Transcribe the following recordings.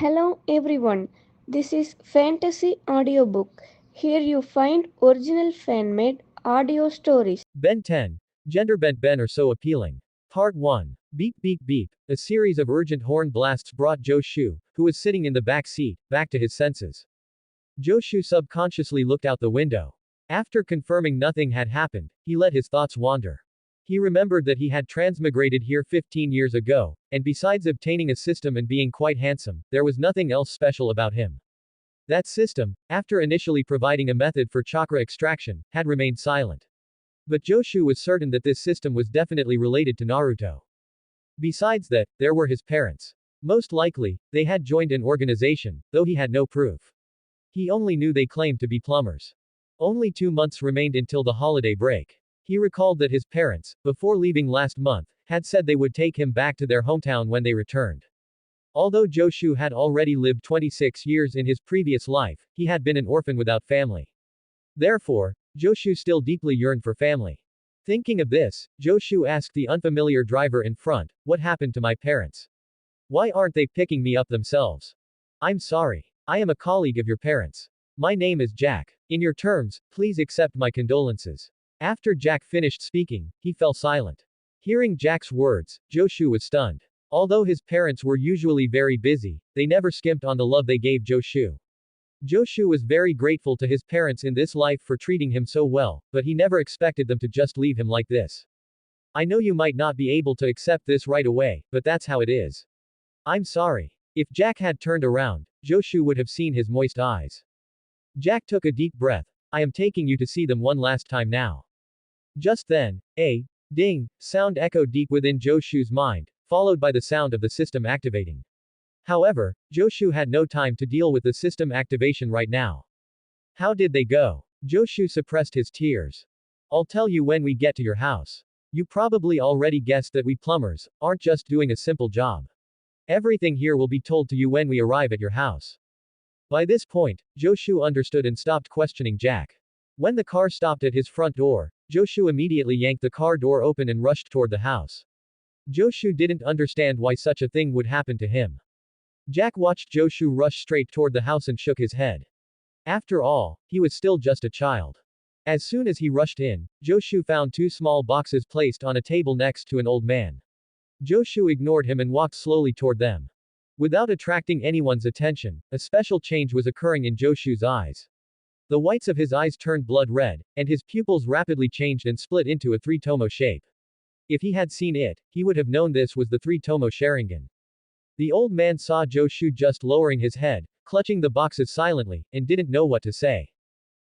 Hello everyone, this is Fantasy Audiobook. Here you find original fan made audio stories. Ben 10. Gender bent Ben are so appealing. Part 1. Beep beep beep. A series of urgent horn blasts brought Joe Shu, who was sitting in the back seat, back to his senses. Joe Shu subconsciously looked out the window. After confirming nothing had happened, he let his thoughts wander. He remembered that he had transmigrated here 15 years ago, and besides obtaining a system and being quite handsome, there was nothing else special about him. That system, after initially providing a method for chakra extraction, had remained silent. But Joshu was certain that this system was definitely related to Naruto. Besides that, there were his parents. Most likely, they had joined an organization, though he had no proof. He only knew they claimed to be plumbers. Only 2 months remained until the holiday break. He recalled that his parents, before leaving last month, had said they would take him back to their hometown when they returned. Although Joshu had already lived 26 years in his previous life, he had been an orphan without family. Therefore, Joshu still deeply yearned for family. Thinking of this, Joshu asked the unfamiliar driver in front, "What happened to my parents? Why aren't they picking me up themselves? I'm sorry. I am a colleague of your parents. My name is Jack. In your terms, please accept my condolences." After Jack finished speaking, he fell silent. Hearing Jack's words, Joshu was stunned. Although his parents were usually very busy, they never skimped on the love they gave Joshu. Joshu was very grateful to his parents in this life for treating him so well, but he never expected them to just leave him like this. "I know you might not be able to accept this right away, but that's how it is. I'm sorry." If Jack had turned around, Joshu would have seen his moist eyes. Jack took a deep breath. "I am taking you to see them one last time now." Just then, a ding sound echoed deep within Joshu's mind, followed by the sound of the system activating. However, Joshu had no time to deal with the system activation right now. "How did they go?" Joshu suppressed his tears. "I'll tell you when we get to your house. You probably already guessed that we plumbers aren't just doing a simple job. Everything here will be told to you when we arrive at your house." By this point, Joshu understood and stopped questioning Jack. When the car stopped at his front door, Joshu immediately yanked the car door open and rushed toward the house. Joshu didn't understand why such a thing would happen to him. Jack watched Joshu rush straight toward the house and shook his head. After all, he was still just a child. As soon as he rushed in, Joshu found two small boxes placed on a table next to an old man. Joshu ignored him and walked slowly toward them. Without attracting anyone's attention, a special change was occurring in Joshu's eyes. The whites of his eyes turned blood red, and his pupils rapidly changed and split into a three-tomo shape. If he had seen it, he would have known this was the three-tomo Sharingan. The old man saw Joshu just lowering his head, clutching the boxes silently, and didn't know what to say.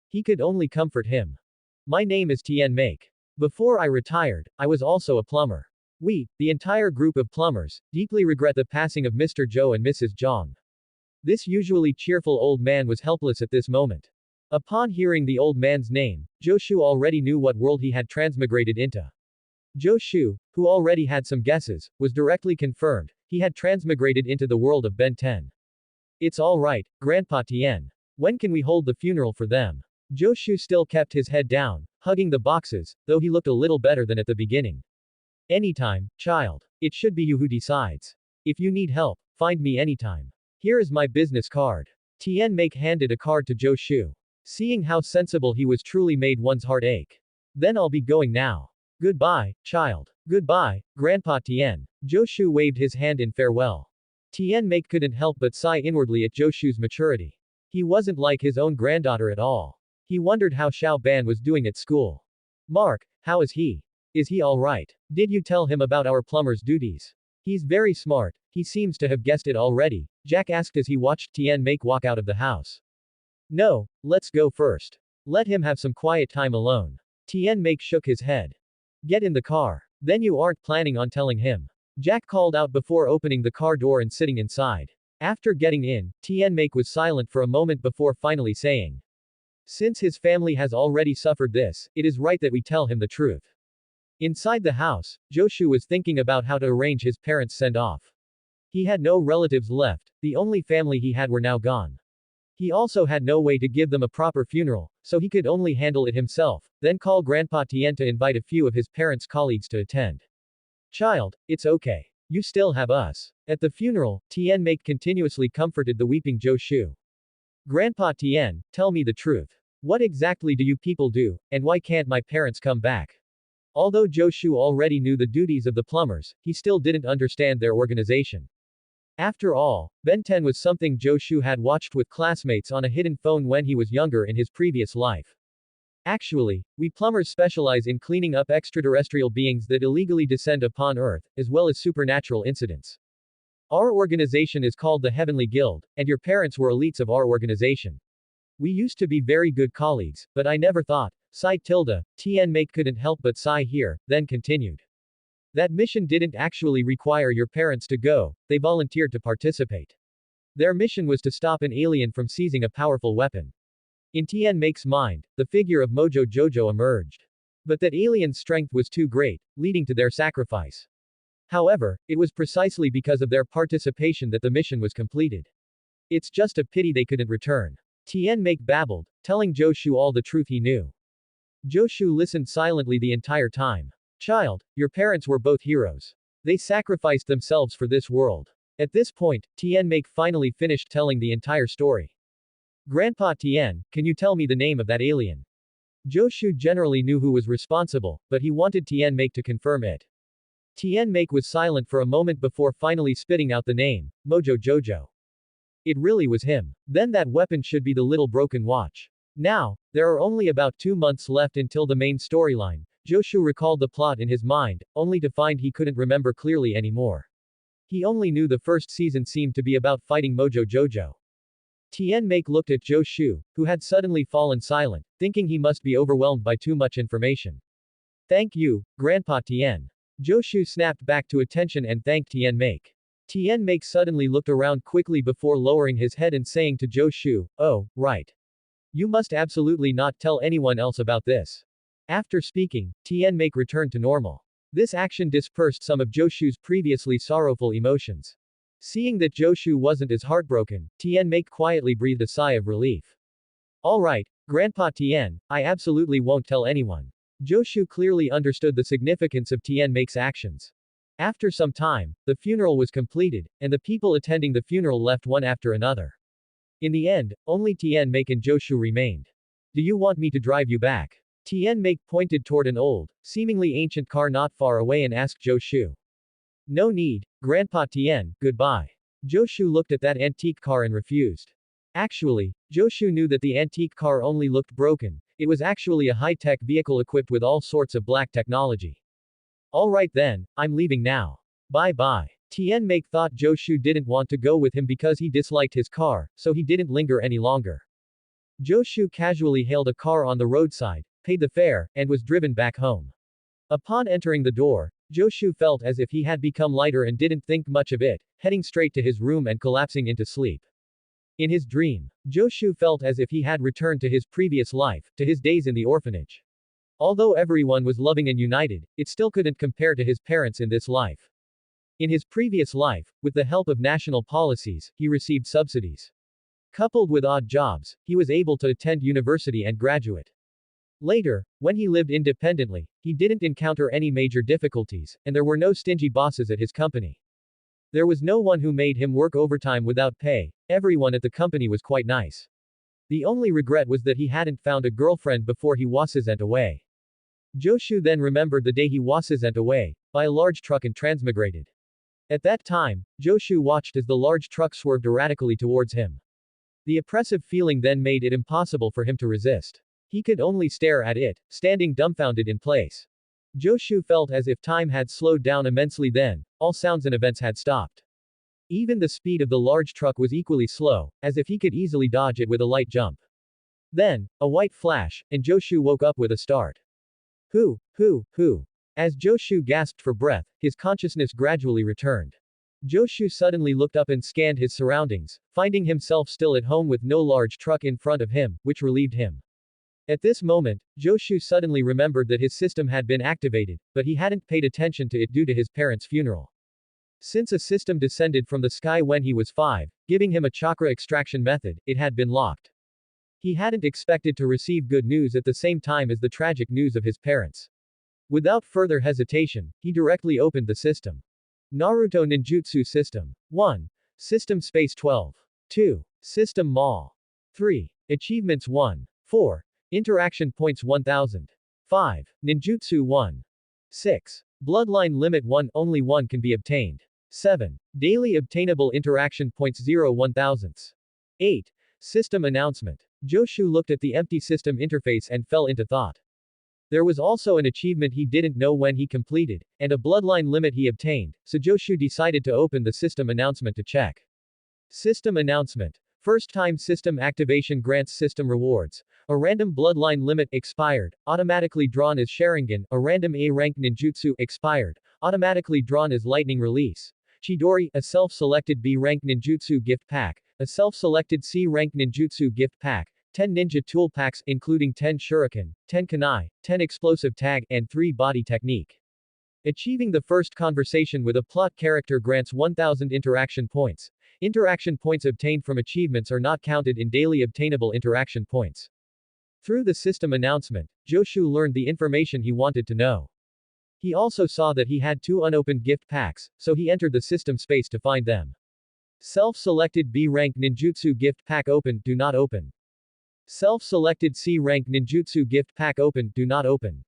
He could only comfort him. "My name is Tien Make. Before I retired, I was also a plumber. We, the entire group of plumbers, deeply regret the passing of Mr. Zhou and Mrs. Zhang." This usually cheerful old man was helpless at this moment. Upon hearing the old man's name, Joshu already knew what world he had transmigrated into. Joshu, who already had some guesses, was directly confirmed. He had transmigrated into the world of Ben 10. "It's all right, Grandpa Tien. When can we hold the funeral for them?" Joshu still kept his head down, hugging the boxes, though he looked a little better than at the beginning. "Anytime, child. It should be you who decides. If you need help, find me anytime. Here is my business card." Tien Make handed a card to Joshu. Seeing how sensible he was truly made one's heart ache. "Then I'll be going now. Goodbye, child. Goodbye, Grandpa Tien." Joshu waved his hand in farewell. Tien Make couldn't help but sigh inwardly at Joshu's maturity. He wasn't like his own granddaughter at all. He wondered how Xiao Ban was doing at school. "Mark, how is he? Is he alright? Did you tell him about our plumber's duties? He's very smart, he seems to have guessed it already," Jack asked as he watched Tien Make walk out of the house. "No, let's go first. Let him have some quiet time alone." Tien Make shook his head. "Get in the car. Then you aren't planning on telling him." Jack called out before opening the car door and sitting inside. After getting in, Tien Make was silent for a moment before finally saying, "Since his family has already suffered this, it is right that we tell him the truth." Inside the house, Joshu was thinking about how to arrange his parents' send-off. He had no relatives left, the only family he had were now gone. He also had no way to give them a proper funeral, so he could only handle it himself, then call Grandpa Tien to invite a few of his parents' colleagues to attend. "Child, it's okay. You still have us. At the funeral, Tian Make continuously comforted the weeping Zhou Shu. Grandpa Tian, tell me the truth. What exactly do you people do, and why can't my parents come back? Although Zhou Shu already knew the duties of the plumbers, he still didn't understand their organization. After all, Ben 10 was something Zhou Shu had watched with classmates on a hidden phone when he was younger in his previous life. Actually, we plumbers specialize in cleaning up extraterrestrial beings that illegally descend upon Earth, as well as supernatural incidents. Our organization is called the Heavenly Guild, and your parents were elites of our organization. We used to be very good colleagues, but I never thought, Tian Make couldn't help but sigh here, then continued. That mission didn't actually require your parents to go, they volunteered to participate. Their mission was to stop an alien from seizing a powerful weapon. In Tian Make's mind, the figure of Mojo Jojo emerged. But that alien's strength was too great, leading to their sacrifice. However, it was precisely because of their participation that the mission was completed. It's just a pity they couldn't return. Tian Make babbled, telling Zhou Shu all the truth he knew. Zhou Shu listened silently the entire time. Child, your parents were both heroes. They sacrificed themselves for this world. At this point, Tian Make finally finished telling the entire story. Grandpa Tian, can you tell me the name of that alien? Zhou Shu generally knew who was responsible, but he wanted Tian Make to confirm it. Tian Make was silent for a moment before finally spitting out the name, Mojo Jojo. It really was him. Then that weapon should be the little broken watch. Now, there are only about 2 months left until the main storyline. Zhou Shu recalled the plot in his mind, only to find he couldn't remember clearly anymore. He only knew the first season seemed to be about fighting Mojo Jojo. Tian Make looked at Zhou Shu, who had suddenly fallen silent, thinking he must be overwhelmed by too much information. Thank you, Grandpa Tian. Zhou Shu snapped back to attention and thanked Tian Make. Tian Make suddenly looked around quickly before lowering his head and saying to Zhou Shu, oh, right. You must absolutely not tell anyone else about this. After speaking, Tian Make returned to normal. This action dispersed some of Zhou Shu's previously sorrowful emotions. Seeing that Zhou Shu wasn't as heartbroken, Tian Make quietly breathed a sigh of relief. Alright, Grandpa Tian, I absolutely won't tell anyone. Zhou Shu clearly understood the significance of Tian Make's actions. After some time, the funeral was completed, and the people attending the funeral left one after another. In the end, only Tian Make and Zhou Shu remained. Do you want me to drive you back? Tian Make pointed toward an old, seemingly ancient car not far away and asked Zhou Shu. No need, Grandpa Tian, goodbye. Zhou Shu looked at that antique car and refused. Actually, Zhou Shu knew that the antique car only looked broken, it was actually a high-tech vehicle equipped with all sorts of black technology. Alright then, I'm leaving now. Bye-bye. Tian Make thought Zhou Shu didn't want to go with him because he disliked his car, so he didn't linger any longer. Zhou Shu casually hailed a car on the roadside, paid the fare, and was driven back home. Upon entering the door, Zhou Shu felt as if he had become lighter and didn't think much of it, heading straight to his room and collapsing into sleep. In his dream, Zhou Shu felt as if he had returned to his previous life, to his days in the orphanage. Although everyone was loving and united, it still couldn't compare to his parents in this life. In his previous life, with the help of national policies, he received subsidies. Coupled with odd jobs, he was able to attend university and graduate. Later, when he lived independently, he didn't encounter any major difficulties, and there were no stingy bosses at his company. There was no one who made him work overtime without pay, everyone at the company was quite nice. The only regret was that he hadn't found a girlfriend before he was sent away. Zhou Shu then remembered the day he was sent away, by a large truck and transmigrated. At that time, Zhou Shu watched as the large truck swerved erratically towards him. The oppressive feeling then made it impossible for him to resist. He could only stare at it, standing dumbfounded in place. Zhou Shu felt as if time had slowed down immensely then, all sounds and events had stopped. Even the speed of the large truck was equally slow, as if he could easily dodge it with a light jump. Then, a white flash, and Zhou Shu woke up with a start. Who? As Zhou Shu gasped for breath, his consciousness gradually returned. Zhou Shu suddenly looked up and scanned his surroundings, finding himself still at home with no large truck in front of him, which relieved him. At this moment, Zhou Shu suddenly remembered that his system had been activated, but he hadn't paid attention to it due to his parents' funeral. Since a system descended from the sky when he was 5, giving him a chakra extraction method, it had been locked. He hadn't expected to receive good news at the same time as the tragic news of his parents. Without further hesitation, he directly opened the system. Naruto Ninjutsu System. 1. System Space 12. 2. System Mall. 3. Achievements 1. 4. Interaction Points 1000. 5. Ninjutsu 1. 6. Bloodline Limit 1. Only 1 can be obtained. 7. Daily Obtainable Interaction Points 0 1000. 8. System Announcement. Joshu looked at the empty system interface and fell into thought. There was also an achievement he didn't know when he completed, and a bloodline limit he obtained, so Joshu decided to open the system announcement to check. System Announcement. First time system activation grants system rewards. A random bloodline limit expired, automatically drawn as Sharingan. A random A rank ninjutsu expired, automatically drawn as lightning release. Chidori, a self-selected B rank ninjutsu gift pack, a self-selected C rank ninjutsu gift pack, 10 ninja tool packs including 10 shuriken, 10 kunai, 10 explosive tag, and 3 body technique. Achieving the first conversation with a plot character grants 1000 interaction points. Interaction points obtained from achievements are not counted in daily obtainable interaction points. Through the system announcement, Joshu learned the information he wanted to know. He also saw that he had 2 unopened gift packs, so he entered the system space to find them. Self-selected B rank ninjutsu gift pack open, do not open. Self-selected C rank ninjutsu gift pack open, do not open.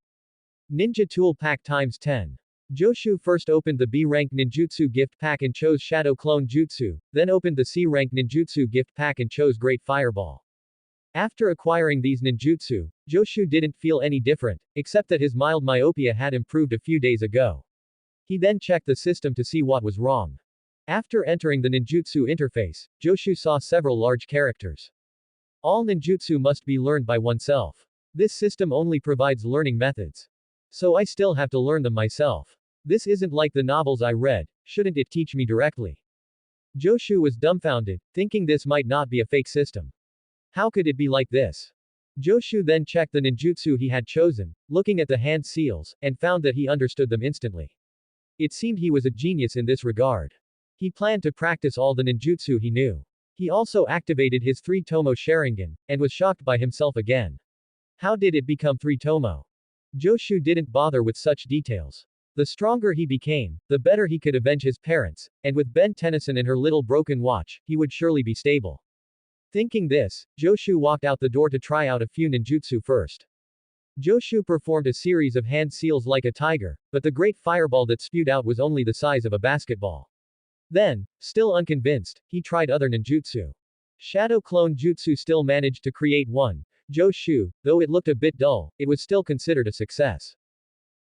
Ninja tool pack times 10. Joshu first opened the B rank ninjutsu gift pack and chose Shadow Clone Jutsu, then opened the C rank ninjutsu gift pack and chose Great Fireball. After acquiring these ninjutsu, Joshu didn't feel any different, except that his mild myopia had improved a few days ago. He then checked the system to see what was wrong. After entering the ninjutsu interface, Joshu saw several large characters. All ninjutsu must be learned by oneself. This system only provides learning methods. So I still have to learn them myself. This isn't like the novels I read, shouldn't it teach me directly? Joshu was dumbfounded, thinking this might not be a fake system. How could it be like this? Joshu then checked the ninjutsu he had chosen, looking at the hand seals, and found that he understood them instantly. It seemed he was a genius in this regard. He planned to practice all the ninjutsu he knew. He also activated his 3-tomo Sharingan, and was shocked by himself again. How did it become 3-tomo? Joshu didn't bother with such details. The stronger he became, the better he could avenge his parents, and with Ben Tennyson and her little broken watch, he would surely be stable. Thinking this, Joshu walked out the door to try out a few ninjutsu first. Joshu performed a series of hand seals like a tiger, but the great fireball that spewed out was only the size of a basketball. Then, still unconvinced, he tried other ninjutsu. Shadow Clone Jutsu still managed to create one. Joshu, though it looked a bit dull, it was still considered a success.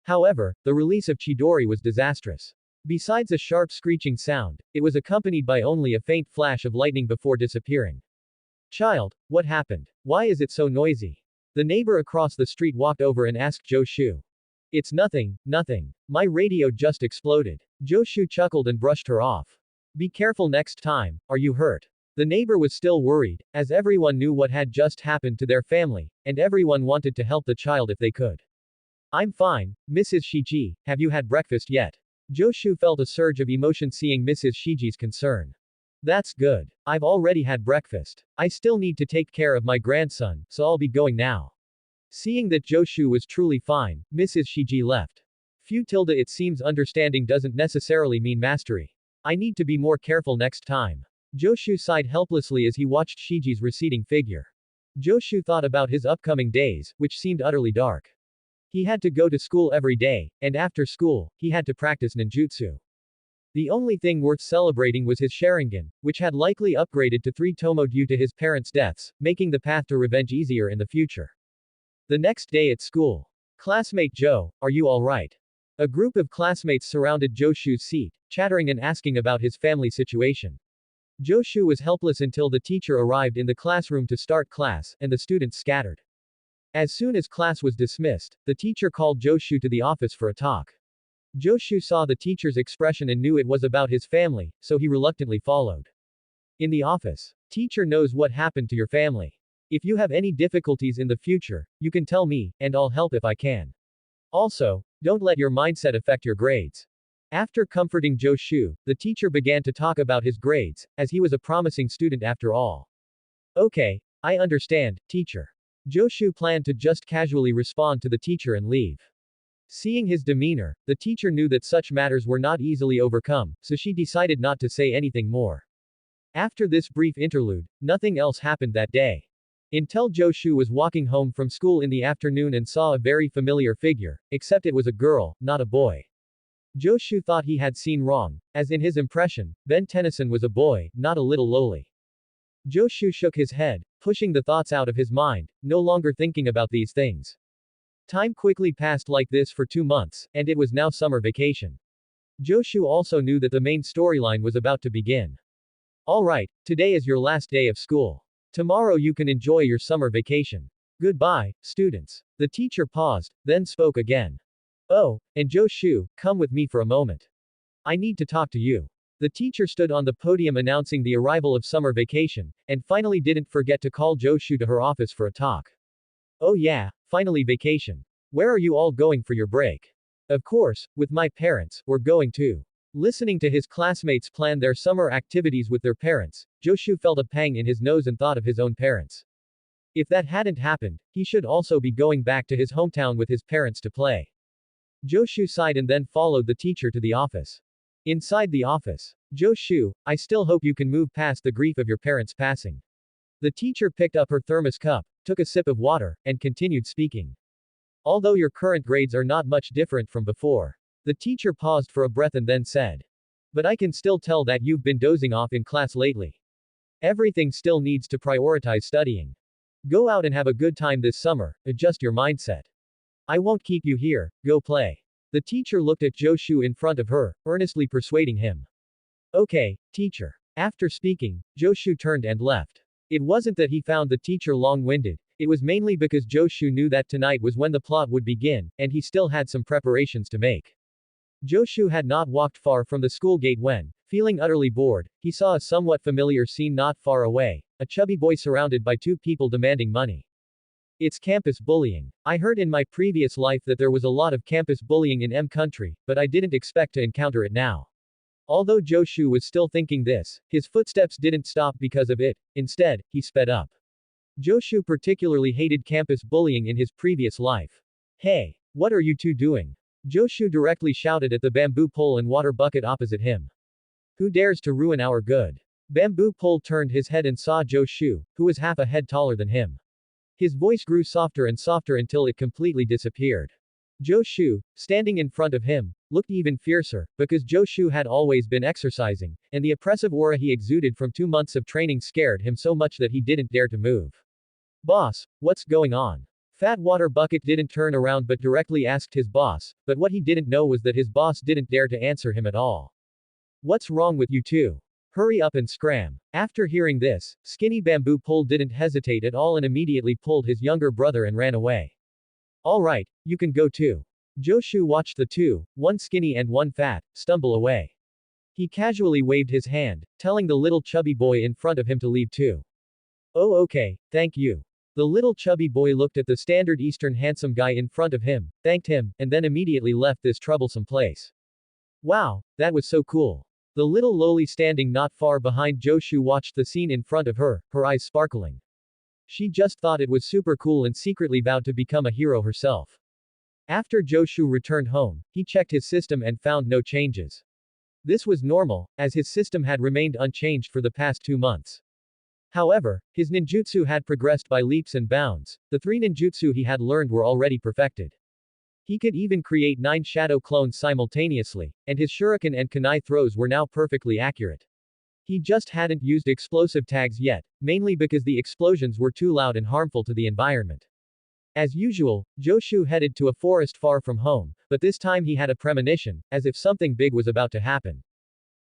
However, the release of Chidori was disastrous. Besides a sharp screeching sound, it was accompanied by only a faint flash of lightning before disappearing. Child, what happened? Why is it so noisy? The neighbor across the street walked over and asked Joshu. It's nothing, nothing. My radio just exploded. Joshu chuckled and brushed her off. Be careful next time, are you hurt? The neighbor was still worried, as everyone knew what had just happened to their family, and everyone wanted to help the child if they could. I'm fine, Mrs. Shiji, have you had breakfast yet? Joshu felt a surge of emotion seeing Mrs. Shiji's concern. That's good. I've already had breakfast. I still need to take care of my grandson, so I'll be going now. Seeing that Joshu was truly fine, Mrs. Shiji left. It seems understanding doesn't necessarily mean mastery. I need to be more careful next time. Joshu sighed helplessly as he watched Shiji's receding figure. Joshu thought about his upcoming days, which seemed utterly dark. He had to go to school every day, and after school, he had to practice ninjutsu. The only thing worth celebrating was his Sharingan, which had likely upgraded to 3-tomo due to his parents' deaths, making the path to revenge easier in the future. The next day at school. Classmate Joe, are you alright? A group of classmates surrounded Joshu's seat, chattering and asking about his family situation. Joshu was helpless until the teacher arrived in the classroom to start class, and the students scattered. As soon as class was dismissed, the teacher called Joshu to the office for a talk. Joshu saw the teacher's expression and knew it was about his family, so he reluctantly followed. In the office. Teacher knows what happened to your family. If you have any difficulties in the future, you can tell me, and I'll help if I can. Also, don't let your mindset affect your grades. After comforting Joshu, the teacher began to talk about his grades, as he was a promising student after all. Okay, I understand, teacher. Joshu planned to just casually respond to the teacher and leave. Seeing his demeanor, the teacher knew that such matters were not easily overcome, so she decided not to say anything more. After this brief interlude, nothing else happened that day. Until Joshu was walking home from school in the afternoon and saw a very familiar figure, except it was a girl, not a boy. Joshu thought he had seen wrong, as in his impression, Ben Tennyson was a boy, not a little lowly. Joshu shook his head, pushing the thoughts out of his mind, no longer thinking about these things. Time quickly passed like this for 2 months, and it was now summer vacation. Joshu also knew that the main storyline was about to begin. Alright, today is your last day of school. Tomorrow you can enjoy your summer vacation. Goodbye, students. The teacher paused, then spoke again. Oh, and Joshu, come with me for a moment. I need to talk to you. The teacher stood on the podium announcing the arrival of summer vacation, and finally didn't forget to call Joshu to her office for a talk. Oh yeah, finally vacation. Where are you all going for your break? Of course, with my parents, we're going too. Listening to his classmates plan their summer activities with their parents, Joshu felt a pang in his nose and thought of his own parents. If that hadn't happened, he should also be going back to his hometown with his parents to play. Joshu sighed and then followed the teacher to the office. Inside the office. Joshu, I still hope you can move past the grief of your parents' passing. The teacher picked up her thermos cup, took a sip of water, and continued speaking. Although your current grades are not much different from before. The teacher paused for a breath and then said. But I can still tell that you've been dozing off in class lately. Everything still needs to prioritize studying. Go out and have a good time this summer, adjust your mindset. I won't keep you here, go play. The teacher looked at Joshu in front of her, earnestly persuading him. Okay, teacher. After speaking, Joshu turned and left. It wasn't that he found the teacher long-winded, it was mainly because Joshu knew that tonight was when the plot would begin, and he still had some preparations to make. Joshu had not walked far from the school gate when, feeling utterly bored, he saw a somewhat familiar scene not far away, a chubby boy surrounded by 2 people demanding money. It's campus bullying. I heard in my previous life that there was a lot of campus bullying in M country, but I didn't expect to encounter it now. Although Joshu was still thinking this, his footsteps didn't stop because of it, instead, he sped up. Joshu particularly hated campus bullying in his previous life. Hey, what are you two doing? Joshu directly shouted at the bamboo pole and water bucket opposite him. Who dares to ruin our good? Bamboo pole turned his head and saw Joshu, who was half a head taller than him. His voice grew softer and softer until it completely disappeared. Joshu, standing in front of him, looked even fiercer, because Joshu had always been exercising, and the oppressive aura he exuded from 2 months of training scared him so much that he didn't dare to move. Boss, what's going on? Fat Water Bucket didn't turn around but directly asked his boss, but what he didn't know was that his boss didn't dare to answer him at all. What's wrong with you two? Hurry up and scram. After hearing this, Skinny Bamboo Pole didn't hesitate at all and immediately pulled his younger brother and ran away. Alright, you can go too. Joshu watched the two, one skinny and one fat, stumble away. He casually waved his hand, telling the little chubby boy in front of him to leave too. Oh okay, thank you. The little chubby boy looked at the standard Eastern handsome guy in front of him, thanked him, and then immediately left this troublesome place. Wow, that was so cool. The little lowly standing not far behind Joshu watched the scene in front of her, her eyes sparkling. She just thought it was super cool and secretly vowed to become a hero herself. After Joshu returned home, he checked his system and found no changes. This was normal, as his system had remained unchanged for the past 2 months. However, his ninjutsu had progressed by leaps and bounds. The 3 ninjutsu he had learned were already perfected. He could even create 9 shadow clones simultaneously, and his shuriken and kunai throws were now perfectly accurate. He just hadn't used explosive tags yet, mainly because the explosions were too loud and harmful to the environment. As usual, Joshu headed to a forest far from home, but this time he had a premonition, as if something big was about to happen.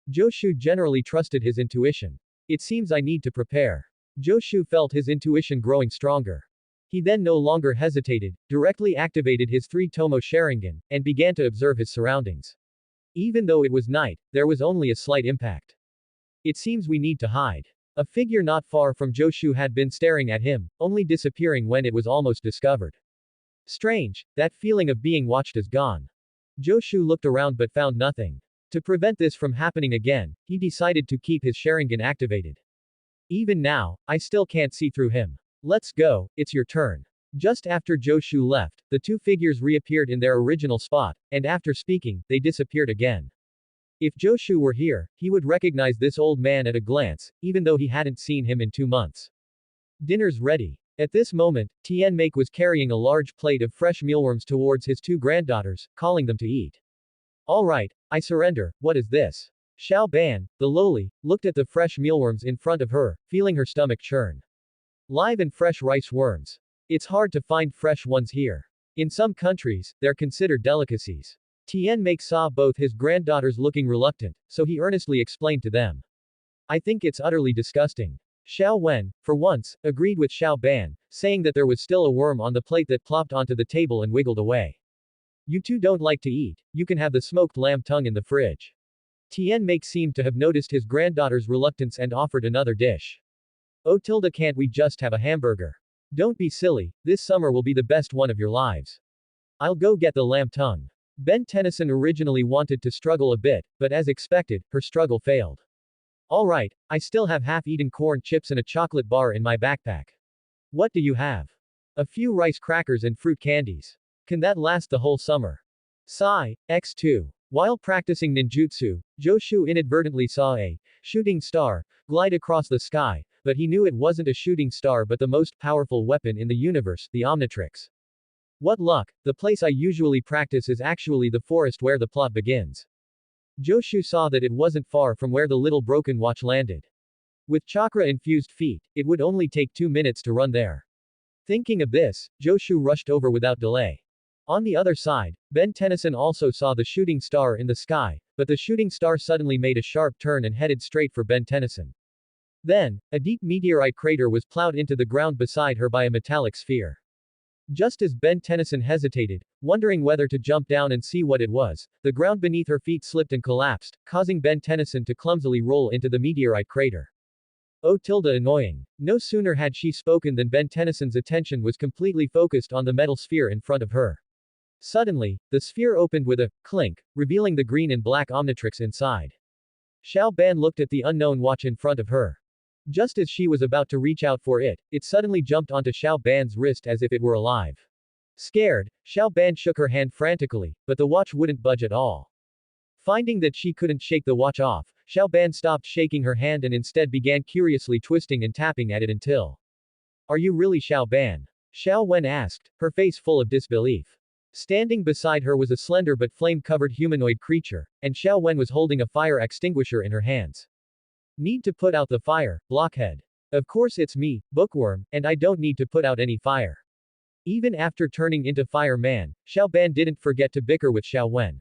Joshu generally trusted his intuition. It seems I need to prepare. Joshu felt his intuition growing stronger. He then no longer hesitated, directly activated his 3 Tomo Sharingan, and began to observe his surroundings. Even though it was night, there was only a slight impact. It seems we need to hide. A figure not far from Joshu had been staring at him, only disappearing when it was almost discovered. Strange, that feeling of being watched is gone. Joshu looked around but found nothing. To prevent this from happening again, he decided to keep his Sharingan activated. Even now, I still can't see through him. Let's go, it's your turn. Just after Zhou Shu left, the two figures reappeared in their original spot, and after speaking, they disappeared again. If Zhou Shu were here, he would recognize this old man at a glance, even though he hadn't seen him in 2 months. Dinner's ready. At this moment, Tian Make was carrying a large plate of fresh mealworms towards his two granddaughters, calling them to eat. Alright, I surrender, what is this? Xiao Ban, the lowly, looked at the fresh mealworms in front of her, feeling her stomach churn. Live and fresh rice worms. It's hard to find fresh ones here. In some countries, they're considered delicacies. Tian Make saw both his granddaughters looking reluctant, so he earnestly explained to them. I think it's utterly disgusting. Xiao Wen, for once, agreed with Xiao Ban, saying that there was still a worm on the plate that plopped onto the table and wiggled away. You two don't like to eat, you can have the smoked lamb tongue in the fridge. Tian Make seemed to have noticed his granddaughter's reluctance and offered another dish. Oh tilde, can't we just have a hamburger? Don't be silly, this summer will be the best one of your lives. I'll go get the lamb tongue. Ben Tennyson originally wanted to struggle a bit, but as expected, her struggle failed. Alright, I still have half-eaten corn chips and a chocolate bar in my backpack. What do you have? A few rice crackers and fruit candies. Can that last the whole summer? Sigh, X2. While practicing ninjutsu, Zhou Shu inadvertently saw a shooting star glide across the sky, but he knew it wasn't a shooting star but the most powerful weapon in the universe, the Omnitrix. What luck, the place I usually practice is actually the forest where the plot begins. Zhou Shu saw that it wasn't far from where the little broken watch landed. With chakra-infused feet, it would only take 2 minutes to run there. Thinking of this, Zhou Shu rushed over without delay. On the other side, Ben Tennyson also saw the shooting star in the sky, but the shooting star suddenly made a sharp turn and headed straight for Ben Tennyson. Then, a deep meteorite crater was plowed into the ground beside her by a metallic sphere. Just as Ben Tennyson hesitated, wondering whether to jump down and see what it was, the ground beneath her feet slipped and collapsed, causing Ben Tennyson to clumsily roll into the meteorite crater. Oh tilde, annoying. No sooner had she spoken than Ben Tennyson's attention was completely focused on the metal sphere in front of her. Suddenly, the sphere opened with a clink, revealing the green and black Omnitrix inside. Xiao Ban looked at the unknown watch in front of her. Just as she was about to reach out for it, it suddenly jumped onto Xiao Ban's wrist as if it were alive. Scared, Xiao Ban shook her hand frantically, but the watch wouldn't budge at all. Finding that she couldn't shake the watch off, Xiao Ban stopped shaking her hand and instead began curiously twisting and tapping at it until. Are you really Xiao Ban? Xiao Wen asked, her face full of disbelief. Standing beside her was a slender but flame-covered humanoid creature, and Xiao Wen was holding a fire extinguisher in her hands. Need to put out the fire, blockhead. Of course it's me, Bookworm, and I don't need to put out any fire. Even after turning into Fire Man, Xiao Ban didn't forget to bicker with Xiao Wen.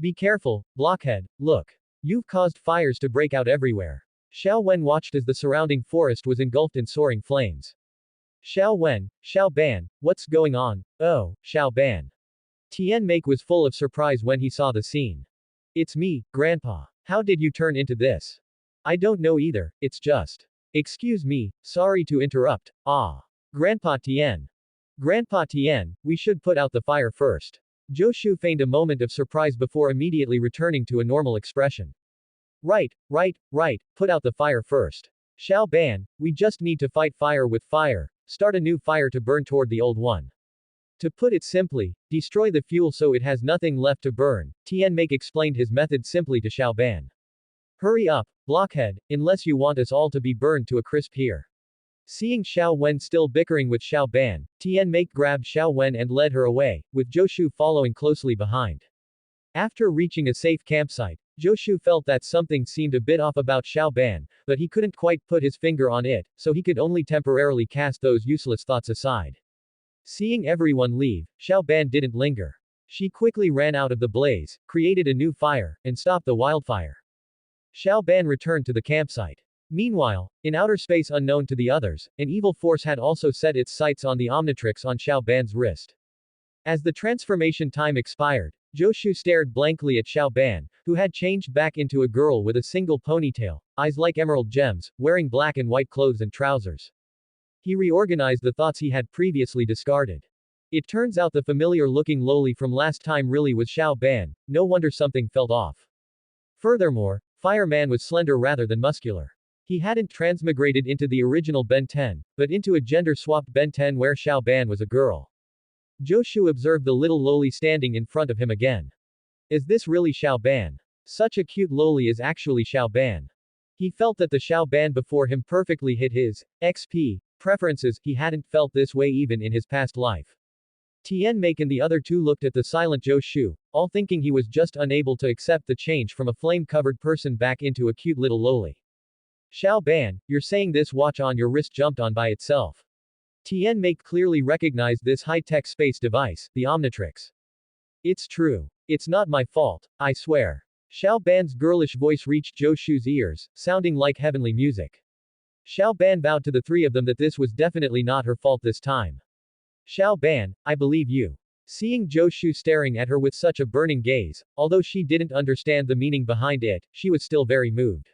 Be careful, blockhead, look. You've caused fires to break out everywhere. Xiao Wen watched as the surrounding forest was engulfed in soaring flames. Xiao Ban, what's going on? Oh, Xiao Ban. Tian Make was full of surprise when he saw the scene. It's me, Grandpa. How did you turn into this? I don't know either, it's just. Excuse me, sorry to interrupt, Grandpa Tian. Grandpa Tian, we should put out the fire first. Zhou Shu feigned a moment of surprise before immediately returning to a normal expression. Right, put out the fire first. Xiao Ban, we just need to fight fire with fire, start a new fire to burn toward the old one. To put it simply, destroy the fuel so it has nothing left to burn, Tian Make explained his method simply to Xiao Ban. Hurry up, blockhead, unless you want us all to be burned to a crisp here. Seeing Xiao Wen still bickering with Xiao Ban, Tian Make grabbed Xiao Wen and led her away, with Zhou Shu following closely behind. After reaching a safe campsite, Zhou Shu felt that something seemed a bit off about Xiao Ban, but he couldn't quite put his finger on it, so he could only temporarily cast those useless thoughts aside. Seeing everyone leave, Xiao Ban didn't linger. She quickly ran out of the blaze, created a new fire, and stopped the wildfire. Xiao Ban returned to the campsite. Meanwhile, in outer space unknown to the others, an evil force had also set its sights on the Omnitrix on Xiao Ban's wrist. As the transformation time expired, Zhou Shu stared blankly at Xiao Ban, who had changed back into a girl with a single ponytail, eyes like emerald gems, wearing black and white clothes and trousers. He reorganized the thoughts he had previously discarded. It turns out the familiar-looking lowly from last time really was Xiao Ban, no wonder something felt off. Furthermore, Fireman was slender rather than muscular. He hadn't transmigrated into the original Ben 10, but into a gender-swapped Ben 10 where Xiao Ban was a girl. Joshu observed the little loli standing in front of him again. Is this really Xiao Ban? Such a cute loli is actually Xiao Ban. He felt that the Xiao Ban before him perfectly hit his XP preferences. He hadn't felt this way even in his past life. Tian Make and the other two looked at the silent Joshu, all thinking he was just unable to accept the change from a flame-covered person back into a cute little loli. Xiao Ban, you're saying this watch on your wrist jumped on by itself. Tian Make clearly recognized this high-tech space device, the Omnitrix. It's true. It's not my fault, I swear. Xiao Ban's girlish voice reached Joshu's ears, sounding like heavenly music. Xiao Ban vowed to the three of them that this was definitely not her fault this time. Xiao Ban, I believe you. Seeing Joshu staring at her with such a burning gaze, although she didn't understand the meaning behind it, she was still very moved.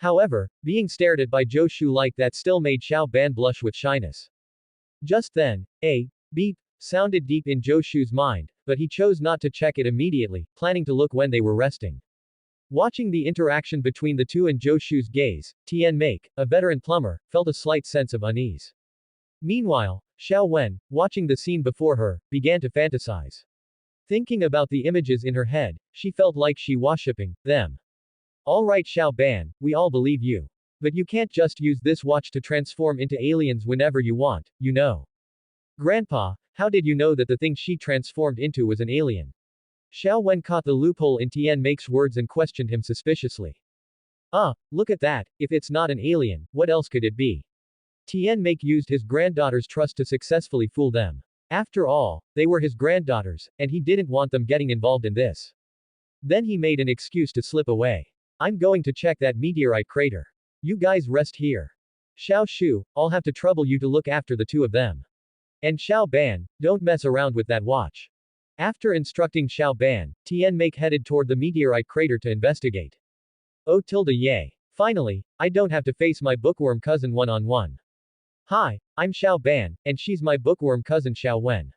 However, being stared at by Joshu like that still made Xiao Ban blush with shyness. Just then, a beep sounded deep in Joshu's mind, but he chose not to check it immediately, planning to look when they were resting. Watching the interaction between the two and Joshu's gaze, Tian Make, a veteran plumber, felt a slight sense of unease. Meanwhile, Xiao Wen, watching the scene before her, began to fantasize. Thinking about the images in her head, she felt like she worshipping them. Alright Xiao Ban, we all believe you. But you can't just use this watch to transform into aliens whenever you want, you know. Grandpa, how did you know that the thing she transformed into was an alien? Xiao Wen caught the loophole in Tian Make's words and questioned him suspiciously. Look at that, if it's not an alien, what else could it be? Tian Make used his granddaughter's trust to successfully fool them. After all, they were his granddaughters, and he didn't want them getting involved in this. Then he made an excuse to slip away. I'm going to check that meteorite crater. You guys rest here. Xiao Shu, I'll have to trouble you to look after the two of them. And Xiao Ban, don't mess around with that watch. After instructing Xiao Ban, Tian Make headed toward the meteorite crater to investigate. Oh tilde yay. Finally, I don't have to face my bookworm cousin one-on-one. Hi, I'm Xiao Ban, and she's my bookworm cousin Xiao Wen.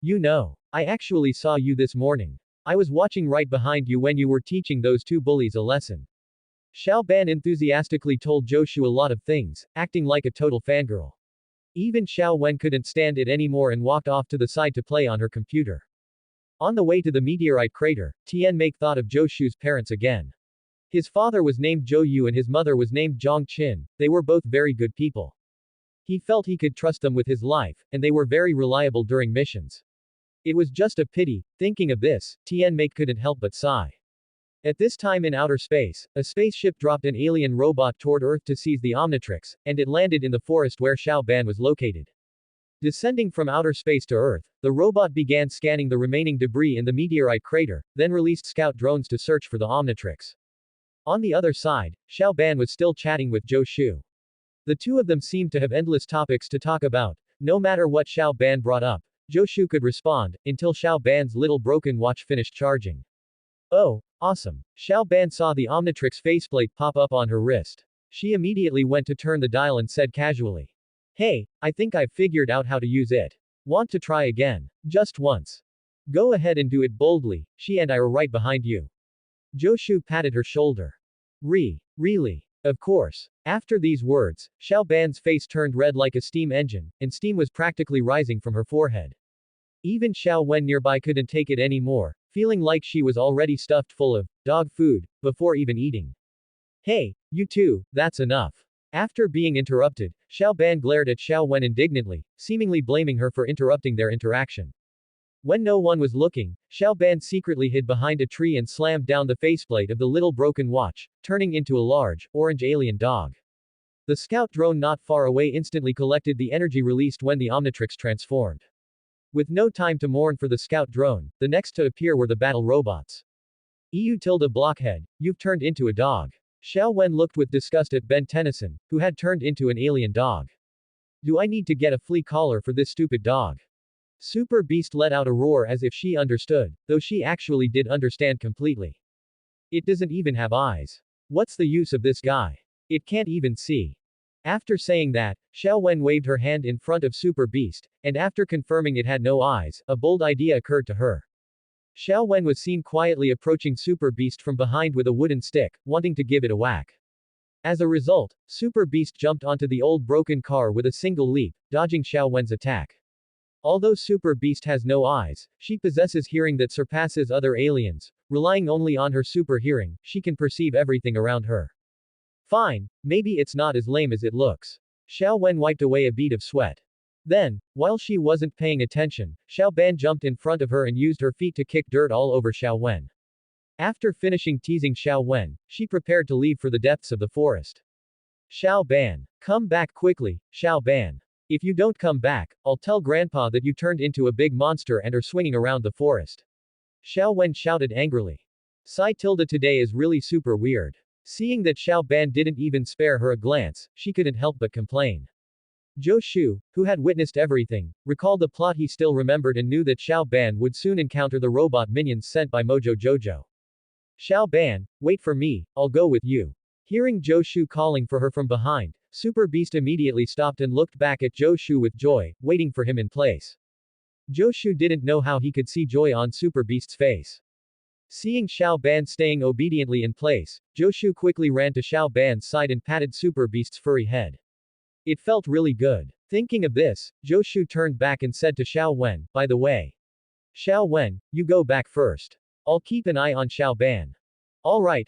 You know, I actually saw you this morning. I was watching right behind you when you were teaching those two bullies a lesson. Xiao Ban enthusiastically told Joshu a lot of things, acting like a total fangirl. Even Xiao Wen couldn't stand it anymore and walked off to the side to play on her computer. On the way to the meteorite crater, Tian Make thought of Joshu's parents again. His father was named Zhou Yu and his mother was named Zhang Qin. They were both very good people. He felt he could trust them with his life, and they were very reliable during missions. It was just a pity. Thinking of this, Tian Make couldn't help but sigh. At this time in outer space, a spaceship dropped an alien robot toward Earth to seize the Omnitrix, and it landed in the forest where Xiao Ban was located. Descending from outer space to Earth, the robot began scanning the remaining debris in the meteorite crater, then released scout drones to search for the Omnitrix. On the other side, Xiao Ban was still chatting with Zhou Shu. The two of them seemed to have endless topics to talk about. No matter what Xiao Ban brought up, Zhou Shu could respond, until Xiao Ban's little broken watch finished charging. Oh, awesome. Xiao Ban saw the Omnitrix faceplate pop up on her wrist. She immediately went to turn the dial and said casually. Hey, I think I've figured out how to use it. Want to try again? Just once. Go ahead and do it boldly, she and I are right behind you. Zhou Shu patted her shoulder. Really? Of course. After these words, Xiao Ban's face turned red like a steam engine, and steam was practically rising from her forehead. Even Xiao Wen nearby couldn't take it anymore, feeling like she was already stuffed full of dog food before even eating. Hey, you two, that's enough. After being interrupted, Xiao Ban glared at Xiao Wen indignantly, seemingly blaming her for interrupting their interaction. When no one was looking, Xiao Ban secretly hid behind a tree and slammed down the faceplate of the little broken watch, turning into a large, orange alien dog. The scout drone not far away instantly collected the energy released when the Omnitrix transformed. With no time to mourn for the scout drone, the next to appear were the battle robots. Blockhead, you've turned into a dog. Xiao Wen looked with disgust at Ben Tennyson, who had turned into an alien dog. Do I need to get a flea collar for this stupid dog? Super Beast let out a roar as if she understood, though she actually did understand completely. It doesn't even have eyes. What's the use of this guy? It can't even see. After saying that, Xiao Wen waved her hand in front of Super Beast, and after confirming it had no eyes, a bold idea occurred to her. Xiao Wen was seen quietly approaching Super Beast from behind with a wooden stick, wanting to give it a whack. As a result, Super Beast jumped onto the old broken car with a single leap, dodging Xiao Wen's attack. Although Super Beast has no eyes, she possesses hearing that surpasses other aliens. Relying only on her super hearing, she can perceive everything around her. Fine, maybe it's not as lame as it looks. Xiao Wen wiped away a bead of sweat. Then, while she wasn't paying attention, Xiao Ban jumped in front of her and used her feet to kick dirt all over Xiao Wen. After finishing teasing Xiao Wen, she prepared to leave for the depths of the forest. Xiao Ban. Come back quickly, Xiao Ban. If you don't come back, I'll tell Grandpa that you turned into a big monster and are swinging around the forest. Xiao Wen shouted angrily. Sai Tilda today is really super weird. Seeing that Xiao Ban didn't even spare her a glance, she couldn't help but complain. Zhou Shu, who had witnessed everything, recalled the plot he still remembered and knew that Xiao Ban would soon encounter the robot minions sent by Mojo Jojo. Xiao Ban, wait for me, I'll go with you. Hearing Zhou Shu calling for her from behind, Super Beast immediately stopped and looked back at Zhou Shu with joy, waiting for him in place. Zhou Shu didn't know how he could see joy on Super Beast's face. Seeing Xiao Ban staying obediently in place, Zhou Shu quickly ran to Xiao Ban's side and patted Super Beast's furry head. It felt really good. Thinking of this, Zhou Shu turned back and said to Xiao Wen, by the way. Xiao Wen, you go back first. I'll keep an eye on Xiao Ban. Alright,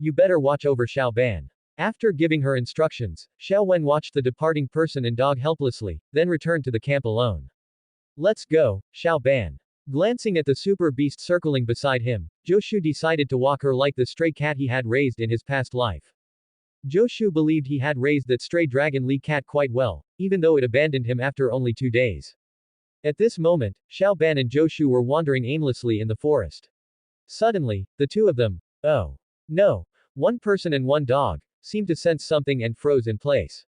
you better watch over Xiao Ban. After giving her instructions, Xiao Wen watched the departing person and dog helplessly, then returned to the camp alone. Let's go, Xiao Ban. Glancing at the Super Beast circling beside him, Zhou Shu decided to walk her like the stray cat he had raised in his past life. Zhou Shu believed he had raised that stray Dragon Lee cat quite well, even though it abandoned him after only 2 days. At this moment, Xiao Ban and Zhou Shu were wandering aimlessly in the forest. Suddenly, the two of them, oh no, one person and one dog, seemed to sense something and froze in place.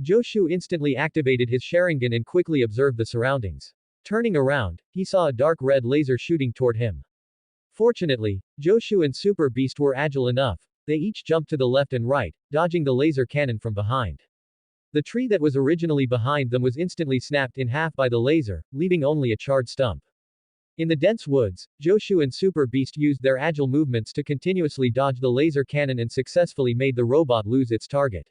Zhou Shu instantly activated his Sharingan and quickly observed the surroundings. Turning around, he saw a dark red laser shooting toward him. Fortunately, Zhou Shu and Super Beast were agile enough. They each jumped to the left and right, dodging the laser cannon from behind. The tree that was originally behind them was instantly snapped in half by the laser, leaving only a charred stump. In the dense woods, Zhou Shu and Super Beast used their agile movements to continuously dodge the laser cannon and successfully made the robot lose its target.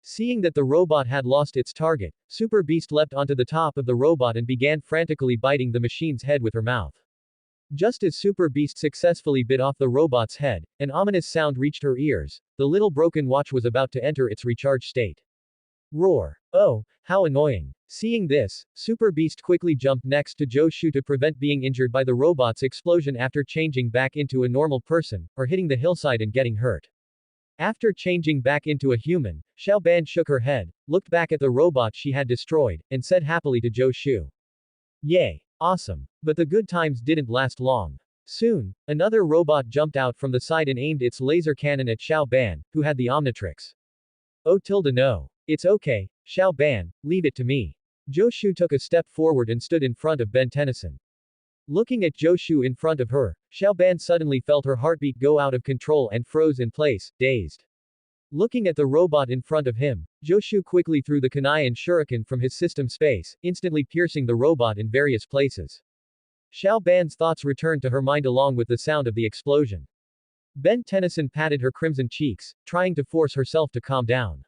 Seeing that the robot had lost its target, Super Beast leapt onto the top of the robot and began frantically biting the machine's head with her mouth. Just as Super Beast successfully bit off the robot's head, an ominous sound reached her ears. The little broken watch was about to enter its recharge state. Roar. Oh, how annoying. Seeing this, Super Beast quickly jumped next to Zhou Shu to prevent being injured by the robot's explosion after changing back into a normal person, or hitting the hillside and getting hurt. After changing back into a human, Xiao Ban shook her head, looked back at the robot she had destroyed, and said happily to Zhou Shu. Yay. Awesome. But the good times didn't last long. Soon, another robot jumped out from the side and aimed its laser cannon at Xiao Ban, who had the Omnitrix. Oh tilde no. It's okay, Xiao Ban, leave it to me. Zhou Shu took a step forward and stood in front of Ben Tennyson. Looking at Zhou Shu in front of her, Xiao Ban suddenly felt her heartbeat go out of control and froze in place, dazed. Looking at the robot in front of him, Zhou Shu quickly threw the kunai and shuriken from his system space, instantly piercing the robot in various places. Xiao Ban's thoughts returned to her mind along with the sound of the explosion. Ben Tennyson patted her crimson cheeks, trying to force herself to calm down.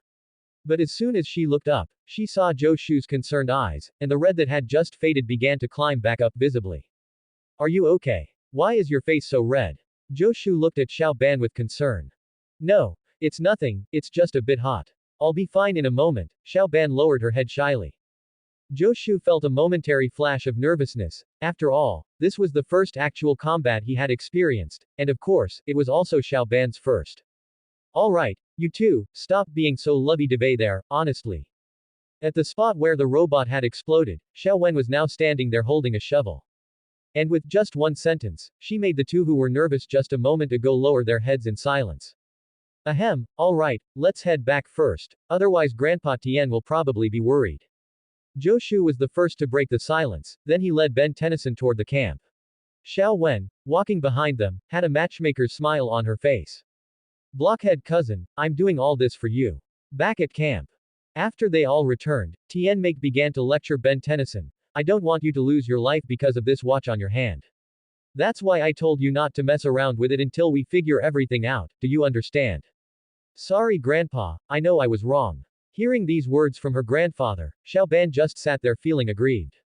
But as soon as she looked up, she saw Zhou Shu's concerned eyes, and the red that had just faded began to climb back up visibly. Are you okay? Why is your face so red? Zhou Shu looked at Xiao Ban with concern. No, it's nothing, it's just a bit hot. I'll be fine in a moment. Xiao Ban lowered her head shyly. Zhou Shu felt a momentary flash of nervousness. After all, this was the first actual combat he had experienced, and of course, it was also Xiao Ban's first. Alright, you two, stop being so lovey-dovey there, honestly. At the spot where the robot had exploded, Xiao Wen was now standing there holding a shovel. And with just one sentence, she made the two who were nervous just a moment ago lower their heads in silence. Ahem, alright, let's head back first, otherwise Grandpa Tien will probably be worried. Zhou Shu was the first to break the silence, then he led Ben Tennyson toward the camp. Xiao Wen, walking behind them, had a matchmaker's smile on her face. Blockhead cousin, I'm doing all this for you. Back at camp. After they all returned, Tien Make began to lecture Ben Tennyson. I don't want you to lose your life because of this watch on your hand. That's why I told you not to mess around with it until we figure everything out, do you understand? Sorry grandpa, I know I was wrong. Hearing these words from her grandfather, Xiaoban just sat there feeling aggrieved.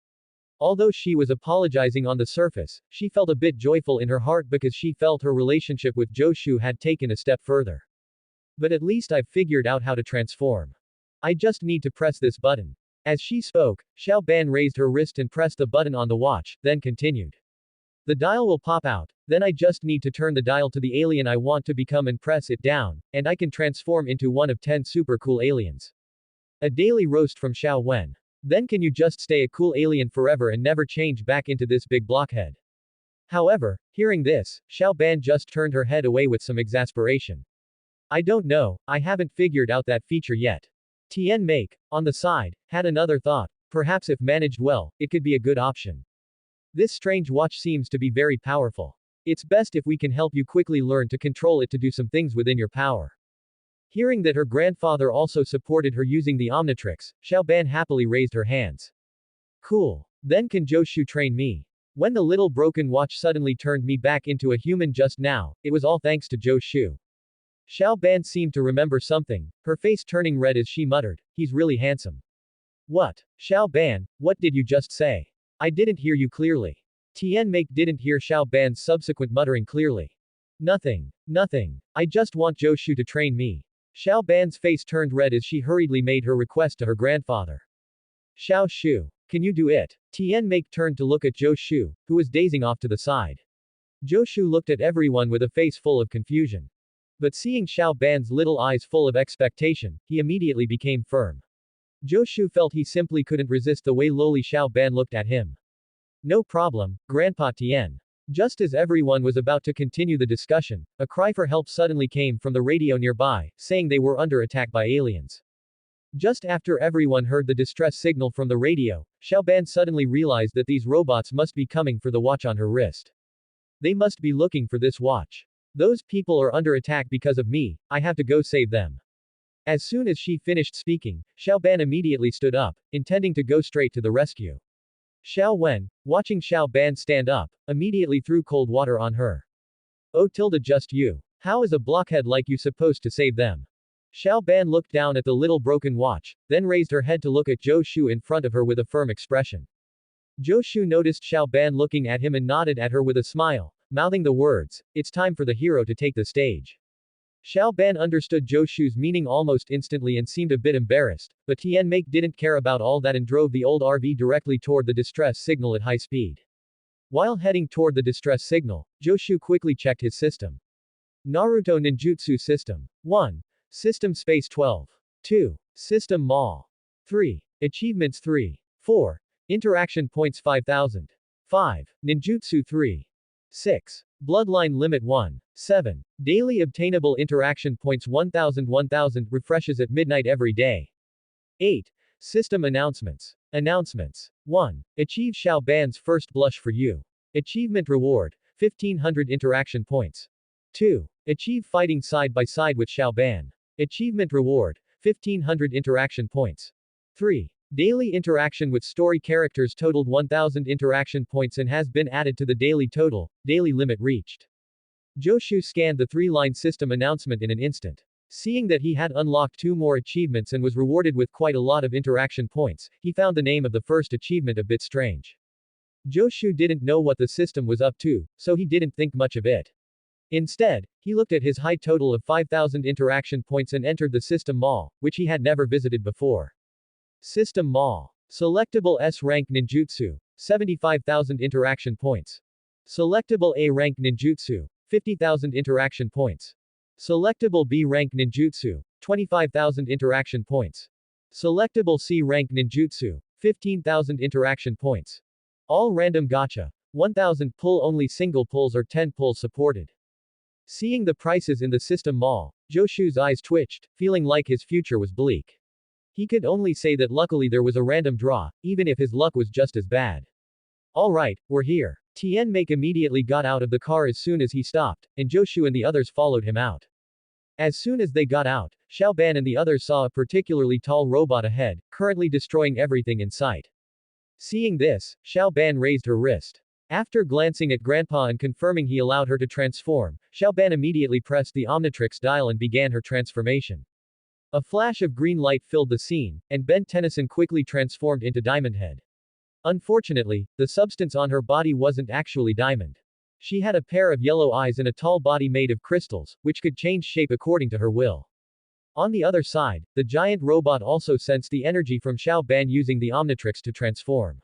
Although she was apologizing on the surface, she felt a bit joyful in her heart because she felt her relationship with Joshu had taken a step further. But at least I've figured out how to transform. I just need to press this button. As she spoke, Xiaoban raised her wrist and pressed the button on the watch, then continued. The dial will pop out, then I just need to turn the dial to the alien I want to become and press it down, and I can transform into one of 10 super cool aliens. A daily roast from Xiao Wen. Then can you just stay a cool alien forever and never change back into this big blockhead? However, hearing this, Xiao Ban just turned her head away with some exasperation. I don't know, I haven't figured out that feature yet. Tian Make, on the side, had another thought. Perhaps if managed well, it could be a good option. This strange watch seems to be very powerful. It's best if we can help you quickly learn to control it to do some things within your power. Hearing that her grandfather also supported her using the Omnitrix, Xiaoban happily raised her hands. Cool. Then can Joshu train me? When the little broken watch suddenly turned me back into a human just now, it was all thanks to Joshu. Xiaoban seemed to remember something, her face turning red as she muttered, he's really handsome. What? Xiaoban, what did you just say? I didn't hear you clearly. Tian Make didn't hear Xiaoban's subsequent muttering clearly. Nothing. Nothing. I just want Joshu to train me. Xiao Ban's face turned red as she hurriedly made her request to her grandfather. Xiao Shu. Can you do it? Tian Make turned to look at Zhou Shu, who was dazing off to the side. Zhou Shu looked at everyone with a face full of confusion. But seeing Xiao Ban's little eyes full of expectation, he immediately became firm. Zhou Shu felt he simply couldn't resist the way lowly Xiao Ban looked at him. No problem, Grandpa Tian. Just as everyone was about to continue the discussion, a cry for help suddenly came from the radio nearby, saying they were under attack by aliens. Just after everyone heard the distress signal from the radio, Xiaoban suddenly realized that these robots must be coming for the watch on her wrist. They must be looking for this watch. Those people are under attack because of me, I have to go save them. As soon as she finished speaking, Xiaoban immediately stood up, intending to go straight to the rescue. Xiao Wen, watching Xiao Ban stand up, immediately threw cold water on her. Oh tilde just you. How is a blockhead like you supposed to save them? Xiao Ban looked down at the little broken watch, then raised her head to look at Zhou Shu in front of her with a firm expression. Zhou Shu noticed Xiao Ban looking at him and nodded at her with a smile, mouthing the words, it's time for the hero to take the stage. Xiao Ban understood Zhou Shu's meaning almost instantly and seemed a bit embarrassed, but Tian Make didn't care about all that and drove the old RV directly toward the distress signal at high speed. While heading toward the distress signal, Zhou Shu quickly checked his system. Naruto Ninjutsu System. 1. System Space 12. 2. System Mall. 3. Achievements 3. 4. Interaction Points 5000. 5. Ninjutsu 3. 6. Bloodline Limit 1. 7. Daily Obtainable Interaction Points 1000 refreshes at midnight every day. 8. System Announcements. Announcements. 1. Achieve Xiao Ban's first blush for you. Achievement Reward, 1500 Interaction Points. 2. Achieve Fighting Side by Side with Xiao Ban. Achievement Reward, 1500 Interaction Points. 3. Daily interaction with story characters totaled 1000 interaction points and has been added to the daily total, daily limit reached. Joshu scanned the 3-line system announcement in an instant. Seeing that he had unlocked 2 more achievements and was rewarded with quite a lot of interaction points, he found the name of the first achievement a bit strange. Joshu didn't know what the system was up to, so he didn't think much of it. Instead, he looked at his high total of 5000 interaction points and entered the system mall, which he had never visited before. System Mall. Selectable S-Rank Ninjutsu, 75,000 interaction points. Selectable A-Rank Ninjutsu, 50,000 interaction points. Selectable B-Rank Ninjutsu, 25,000 interaction points. Selectable C-Rank Ninjutsu, 15,000 interaction points. All random gacha. 1000 pull only single pulls or 10 pulls supported. Seeing the prices in the system mall, Joshu's eyes twitched, feeling like his future was bleak. He could only say that luckily there was a random draw, even if his luck was just as bad. Alright, we're here. Tian Make immediately got out of the car as soon as he stopped, and Joshu and the others followed him out. As soon as they got out, Xiao Ban and the others saw a particularly tall robot ahead, currently destroying everything in sight. Seeing this, Xiao Ban raised her wrist. After glancing at Grandpa and confirming he allowed her to transform, Xiaoban immediately pressed the Omnitrix dial and began her transformation. A flash of green light filled the scene, and Ben Tennyson quickly transformed into Diamond Head. Unfortunately, the substance on her body wasn't actually diamond. She had a pair of yellow eyes and a tall body made of crystals, which could change shape according to her will. On the other side, the giant robot also sensed the energy from Xiao Ban using the Omnitrix to transform.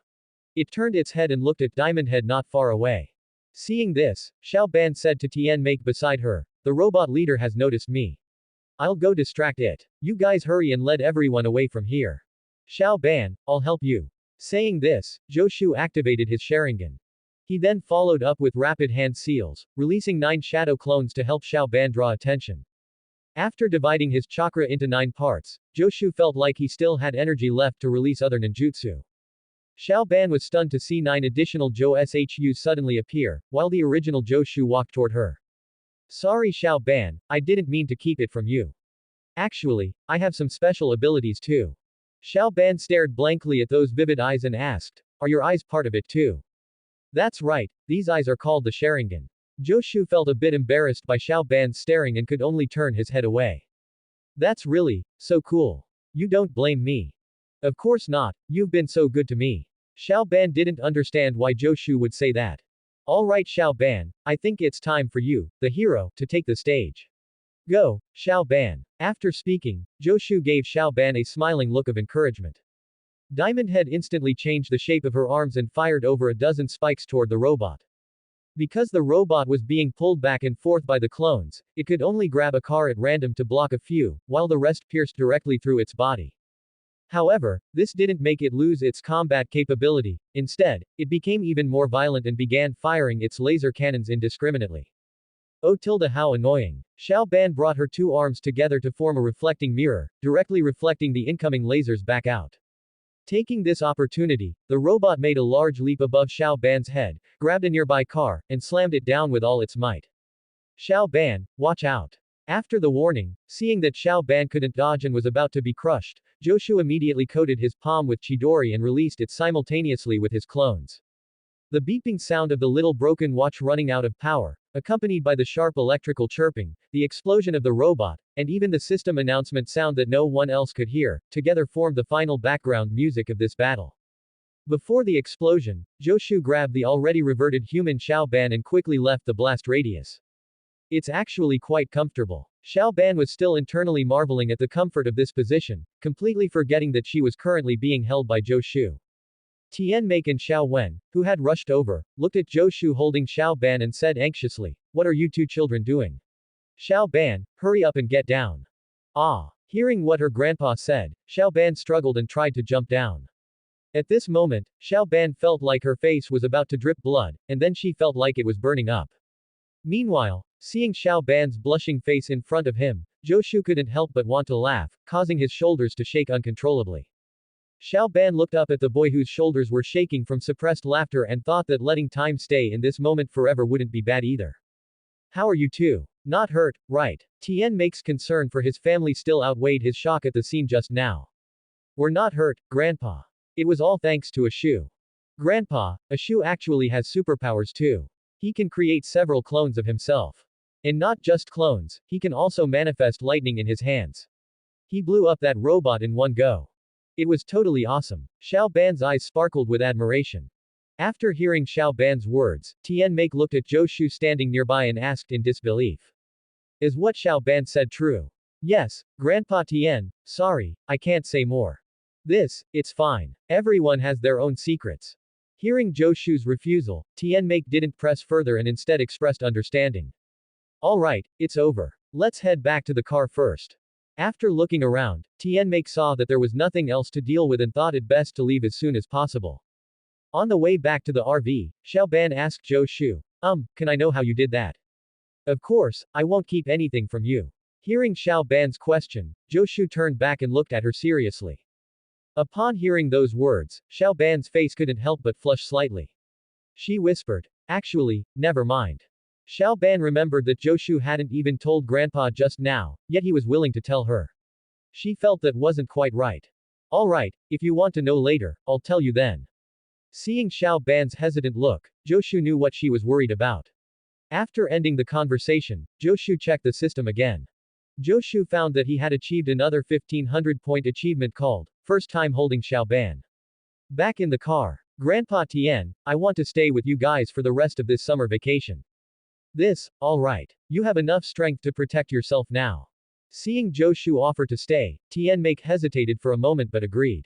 It turned its head and looked at Diamond Head not far away. Seeing this, Xiao Ban said to Tian Make beside her, "The robot leader has noticed me. I'll go distract it. You guys hurry and lead everyone away from here. Xiao Ban, I'll help you." Saying this, Joshu activated his Sharingan. He then followed up with rapid hand seals, releasing 9 shadow clones to help Xiao Ban draw attention. After dividing his chakra into 9 parts, Joshu felt like he still had energy left to release other ninjutsu. Xiao Ban was stunned to see 9 additional Shus suddenly appear, while the original Joshu walked toward her. "Sorry Xiao Ban, I didn't mean to keep it from you. Actually, I have some special abilities too." Xiao Ban stared blankly at those vivid eyes and asked, "Are your eyes part of it too?" "That's right, these eyes are called the Sharingan." Joshu felt a bit embarrassed by Xiao Ban's staring and could only turn his head away. "That's really so cool. You don't blame me." "Of course not, you've been so good to me." Xiao Ban didn't understand why Joshu would say that. "Alright Xiao Ban, I think it's time for you, the hero, to take the stage. Go, Xiao Ban." After speaking, Joshu gave Xiao Ban a smiling look of encouragement. Diamond Head instantly changed the shape of her arms and fired over a dozen spikes toward the robot. Because the robot was being pulled back and forth by the clones, it could only grab a car at random to block a few, while the rest pierced directly through its body. However, this didn't make it lose its combat capability. Instead, it became even more violent and began firing its laser cannons indiscriminately. Oh tilde how annoying. Xiao Ban brought her 2 arms together to form a reflecting mirror, directly reflecting the incoming lasers back out. Taking this opportunity, the robot made a large leap above Xiao Ban's head, grabbed a nearby car, and slammed it down with all its might. "Xiao Ban, watch out." After the warning, seeing that Xiao Ban couldn't dodge and was about to be crushed, Joshu immediately coated his palm with Chidori and released it simultaneously with his clones. The beeping sound of the little broken watch running out of power, accompanied by the sharp electrical chirping, the explosion of the robot, and even the system announcement sound that no one else could hear, together formed the final background music of this battle. Before the explosion, Joshu grabbed the already reverted human Xiao Ban and quickly left the blast radius. "It's actually quite comfortable." Xiao Ban was still internally marveling at the comfort of this position, completely forgetting that she was currently being held by Joshu. Tian Make and Xiao Wen, who had rushed over, looked at Joshu holding Xiao Ban and said anxiously, "What are you 2 children doing? Xiao Ban, hurry up and get down." Ah! Hearing what her grandpa said, Xiao Ban struggled and tried to jump down. At this moment, Xiao Ban felt like her face was about to drip blood, and then she felt like it was burning up. Meanwhile, seeing Xiao Ban's blushing face in front of him, Joshu couldn't help but want to laugh, causing his shoulders to shake uncontrollably. Xiao Ban looked up at the boy whose shoulders were shaking from suppressed laughter and thought that letting time stay in this moment forever wouldn't be bad either. "How are you two? Not hurt, right?" Tian Make's concern for his family still outweighed his shock at the scene just now. "We're not hurt, Grandpa. It was all thanks to Ashu. Grandpa, Ashu actually has superpowers too. He can create several clones of himself. And not just clones, he can also manifest lightning in his hands. He blew up that robot in one go. It was totally awesome." Xiao Ban's eyes sparkled with admiration. After hearing Xiao Ban's words, Tian Make looked at Joshu standing nearby and asked in disbelief. "Is what Xiao Ban said true?" "Yes, Grandpa Tian, sorry, I can't say more. It's fine. Everyone has their own secrets." Hearing Joshu's refusal, Tian Make didn't press further and instead expressed understanding. "Alright, it's over. Let's head back to the car first." After looking around, Tian Make saw that there was nothing else to deal with and thought it best to leave as soon as possible. On the way back to the RV, Xiao Ban asked Joshu, can I know how you did that?" "Of course, I won't keep anything from you." Hearing Xiao Ban's question, Joshu turned back and looked at her seriously. Upon hearing those words, Xiao Ban's face couldn't help but flush slightly. She whispered, "Actually, never mind." Xiao Ban remembered that Joshu hadn't even told Grandpa just now, yet he was willing to tell her. She felt that wasn't quite right. "Alright, if you want to know later, I'll tell you then." Seeing Xiao Ban's hesitant look, Joshu knew what she was worried about. After ending the conversation, Joshu checked the system again. Joshu found that he had achieved another 1500-point achievement called, first time holding Xiao Ban. Back in the car. Grandpa Tien, I want to stay with you guys for the rest of this summer vacation. This, alright. You have enough strength to protect yourself now. Seeing Joshu offer to stay, Tien Make hesitated for a moment but agreed.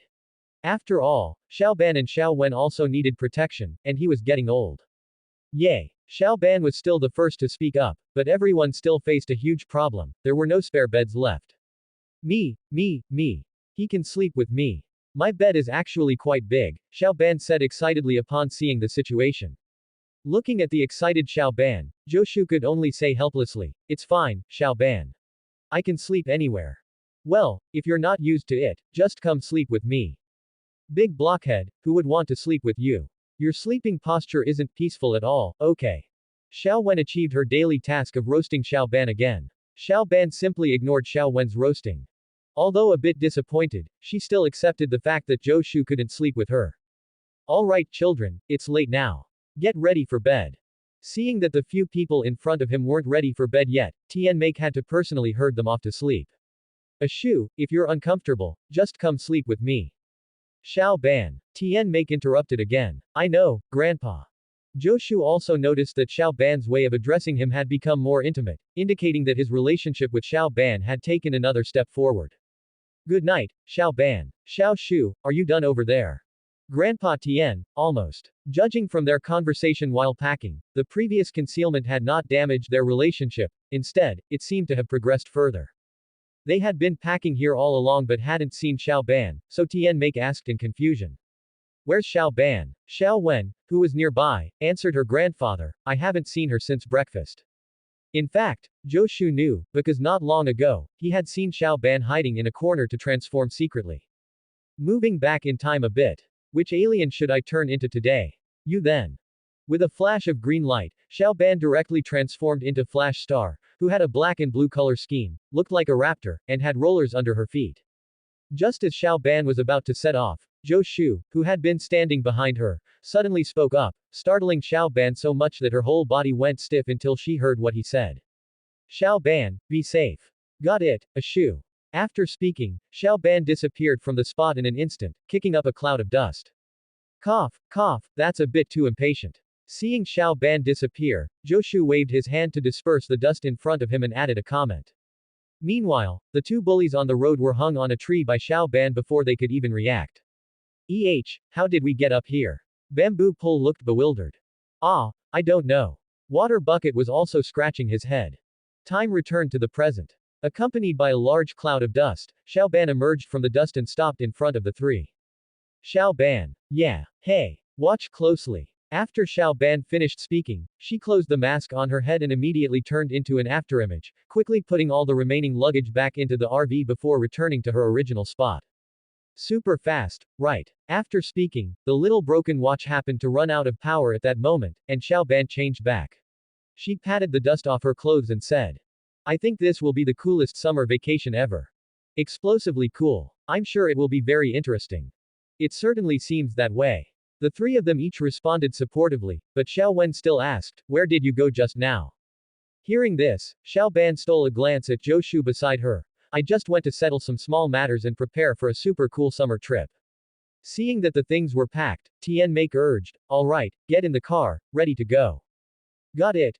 After all, Xiao Ban and Xiao Wen also needed protection, and he was getting old. Yay. Xiao Ban was still the first to speak up, but everyone still faced a huge problem. There were no spare beds left. Me. He can sleep with me. My bed is actually quite big, Xiao Ban said excitedly upon seeing the situation. Looking at the excited Xiao Ban, Joshu could only say helplessly, it's fine, Xiao Ban. I can sleep anywhere. Well, if you're not used to it, just come sleep with me. Big blockhead, who would want to sleep with you? Your sleeping posture isn't peaceful at all, okay. Xiao Wen achieved her daily task of roasting Xiao Ban again. Xiao Ban simply ignored Xiao Wen's roasting. Although a bit disappointed, she still accepted the fact that Joshu couldn't sleep with her. Alright children, it's late now. Get ready for bed. Seeing that the few people in front of him weren't ready for bed yet, Tien Make had to personally herd them off to sleep. Ashu, if you're uncomfortable, just come sleep with me. Xiao Ban. Tien Make interrupted again. I know, Grandpa. Joshu also noticed that Xiao Ban's way of addressing him had become more intimate, indicating that his relationship with Xiao Ban had taken another step forward. Good night, Xiao Ban. Xiao Shu, are you done over there? Grandpa Tien, almost. Judging from their conversation while packing, the previous concealment had not damaged their relationship, instead, it seemed to have progressed further. They had been packing here all along but hadn't seen Xiao Ban, so Tien Make asked in confusion. Where's Xiao Ban? Xiao Wen, who was nearby, answered her grandfather, I haven't seen her since breakfast. In fact, Joshu knew, because not long ago, he had seen Xiao Ban hiding in a corner to transform secretly. Moving back in time a bit. Which alien should I turn into today? You then. With a flash of green light, Xiao Ban directly transformed into Flash Star, who had a black and blue color scheme, looked like a raptor, and had rollers under her feet. Just as Xiao Ban was about to set off, Joshu, who had been standing behind her, suddenly spoke up, startling Xiao Ban so much that her whole body went stiff until she heard what he said. Xiao Ban, be safe. Got it, Ashu. After speaking, Xiao Ban disappeared from the spot in an instant, kicking up a cloud of dust. Cough, that's a bit too impatient. Seeing Xiao Ban disappear, Joshu waved his hand to disperse the dust in front of him and added a comment. Meanwhile, the two bullies on the road were hung on a tree by Xiao Ban before they could even react. How did we get up here? Bamboo Pole looked bewildered. I don't know. Water Bucket was also scratching his head. Time returned to the present. Accompanied by a large cloud of dust, Xiao Ban emerged from the dust and stopped in front of the three. Xiao Ban. Yeah, hey. Watch closely. After Xiao Ban finished speaking, she closed the mask on her head and immediately turned into an afterimage, quickly putting all the remaining luggage back into the RV before returning to her original spot. Super fast, right. After speaking, the little broken watch happened to run out of power at that moment, and Xiao Ban changed back. She patted the dust off her clothes and said, I think this will be the coolest summer vacation ever. Explosively cool. I'm sure it will be very interesting. It certainly seems that way. The three of them each responded supportively, but Xiao Wen still asked, where did you go just now? Hearing this, Xiao Ban stole a glance at Joshu beside her. I just went to settle some small matters and prepare for a super cool summer trip. Seeing that the things were packed, Tien Make urged, alright, get in the car, ready to go. Got it.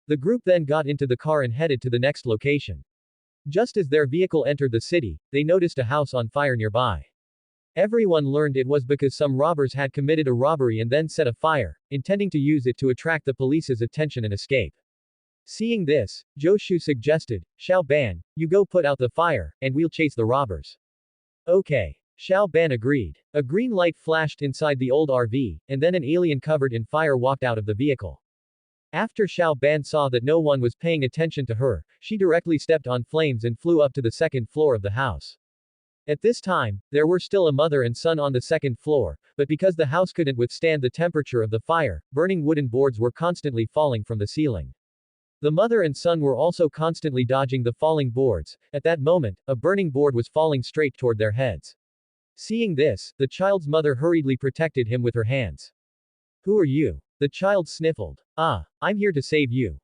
The group then got into the car and headed to the next location. Just as their vehicle entered the city, they noticed a house on fire nearby. Everyone learned it was because some robbers had committed a robbery and then set a fire, intending to use it to attract the police's attention and escape. Seeing this, Joshu suggested, Xiao Ban, you go put out the fire, and we'll chase the robbers. Okay. Xiao Ban agreed. A green light flashed inside the old RV, and then an alien covered in fire walked out of the vehicle. After Xiao Ban saw that no one was paying attention to her, she directly stepped on flames and flew up to the second floor of the house. At this time, there were still a mother and son on the second floor, but because the house couldn't withstand the temperature of the fire, burning wooden boards were constantly falling from the ceiling. The mother and son were also constantly dodging the falling boards. At that moment, a burning board was falling straight toward their heads. Seeing this, the child's mother hurriedly protected him with her hands. Who are you? The child sniffled. Ah, I'm here to save you.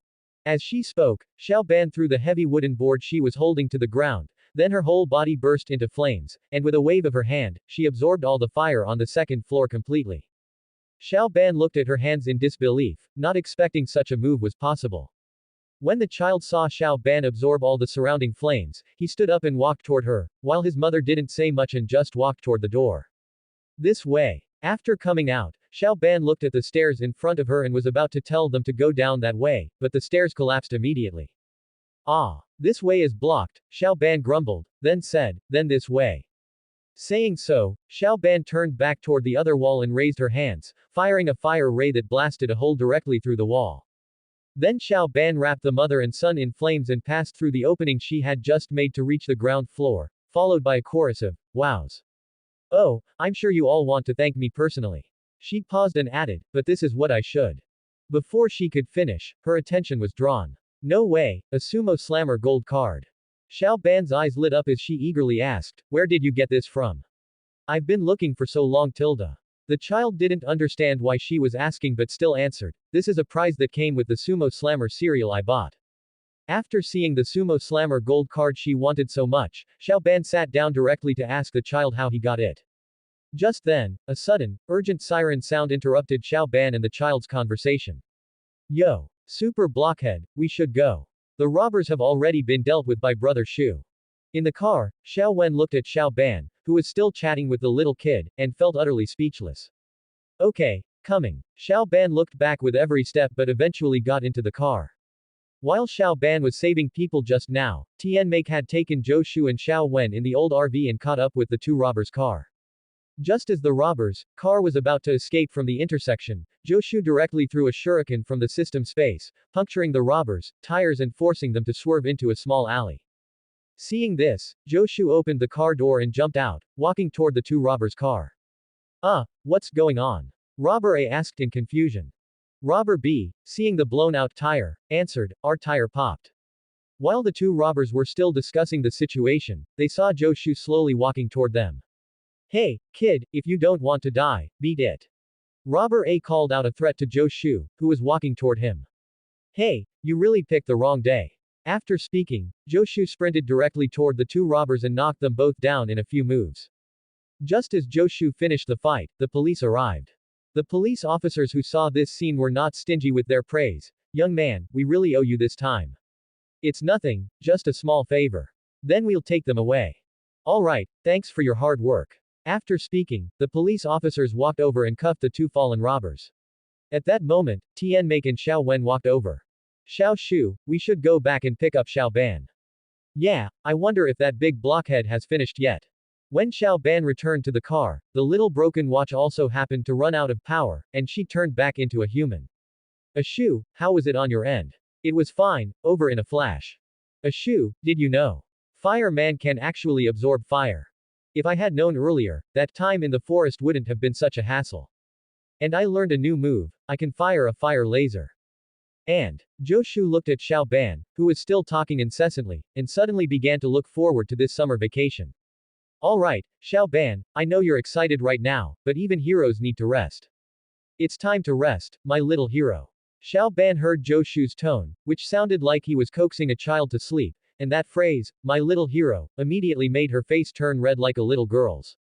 As she spoke, Xiao Ban threw the heavy wooden board she was holding to the ground, then her whole body burst into flames, and with a wave of her hand, she absorbed all the fire on the second floor completely. Xiao Ban looked at her hands in disbelief, not expecting such a move was possible. When the child saw Xiao Ban absorb all the surrounding flames, he stood up and walked toward her, while his mother didn't say much and just walked toward the door. This way. After coming out, Xiao Ban looked at the stairs in front of her and was about to tell them to go down that way, but the stairs collapsed immediately. Ah, this way is blocked, Xiao Ban grumbled, then said, then this way. Saying so, Xiao Ban turned back toward the other wall and raised her hands, firing a fire ray that blasted a hole directly through the wall. Then Xiao Ban wrapped the mother and son in flames and passed through the opening she had just made to reach the ground floor, followed by a chorus of wows. Oh, I'm sure you all want to thank me personally. She paused and added, but this is what I should. Before she could finish, her attention was drawn. No way, a sumo slammer gold card. Xiao Ban's eyes lit up as she eagerly asked, where did you get this from? I've been looking for so long tilde. The child didn't understand why she was asking but still answered, this is a prize that came with the sumo slammer cereal I bought. After seeing the sumo slammer gold card she wanted so much, Xiao Ban sat down directly to ask the child how he got it. Just then, a sudden, urgent siren sound interrupted Xiao Ban and the child's conversation. Yo, super blockhead, we should go. The robbers have already been dealt with by Brother Shu. In the car, Xiao Wen looked at Xiao Ban, who was still chatting with the little kid, and felt utterly speechless. Okay, coming. Xiao Ban looked back with every step but eventually got into the car. While Xiao Ban was saving people just now, Tian Make had taken Zhou Shu and Xiao Wen in the old RV and caught up with the two robbers' car. Just as the robbers' car was about to escape from the intersection, Zhou Shu directly threw a shuriken from the system space, puncturing the robbers' tires and forcing them to swerve into a small alley. Seeing this, Zhou Shu opened the car door and jumped out, walking toward the two robbers' car. What's going on? Robber A asked in confusion. Robber B, seeing the blown-out tire, answered, our tire popped. While the two robbers were still discussing the situation, they saw Zhou Shu slowly walking toward them. Hey, kid, if you don't want to die, beat it. Robber A called out a threat to Zhou Shu, who was walking toward him. Hey, you really picked the wrong day. After speaking, Zhou Shu sprinted directly toward the two robbers and knocked them both down in a few moves. Just as Zhou Shu finished the fight, the police arrived. The police officers who saw this scene were not stingy with their praise. Young man, we really owe you this time. It's nothing, just a small favor. Then we'll take them away. Alright, thanks for your hard work. After speaking, the police officers walked over and cuffed the two fallen robbers. At that moment, Tian Make and Xiao Wen walked over. Xiao Shu, we should go back and pick up Xiao Ban. Yeah, I wonder if that big blockhead has finished yet. When Xiao Ban returned to the car, the little broken watch also happened to run out of power, and she turned back into a human. Shu, how was it on your end? It was fine, over in a flash. Shu, did you know? Fire Man can actually absorb fire. If I had known earlier, that time in the forest wouldn't have been such a hassle. And I learned a new move, I can fire a fire laser. And, Zhou Shu looked at Xiao Ban, who was still talking incessantly, and suddenly began to look forward to this summer vacation. Alright, Xiao Ban, I know you're excited right now, but even heroes need to rest. It's time to rest, my little hero. Xiao Ban heard Zhou Shu's tone, which sounded like he was coaxing a child to sleep, and that phrase, my little hero, immediately made her face turn red like a little girl's.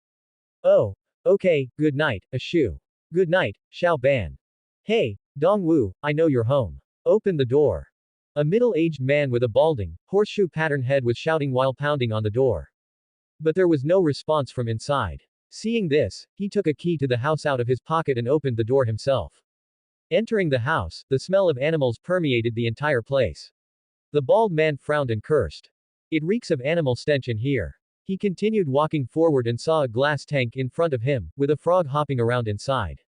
Oh, okay, good night, Shu. Good night, Xiao Ban. Hey, Dongwu, I know you're home. Open the door. A middle-aged man with a balding, horseshoe pattern head was shouting while pounding on the door. But there was no response from inside. Seeing this, he took a key to the house out of his pocket and opened the door himself. Entering the house, the smell of animals permeated the entire place. The bald man frowned and cursed. It reeks of animal stench in here. He continued walking forward and saw a glass tank in front of him, with a frog hopping around inside.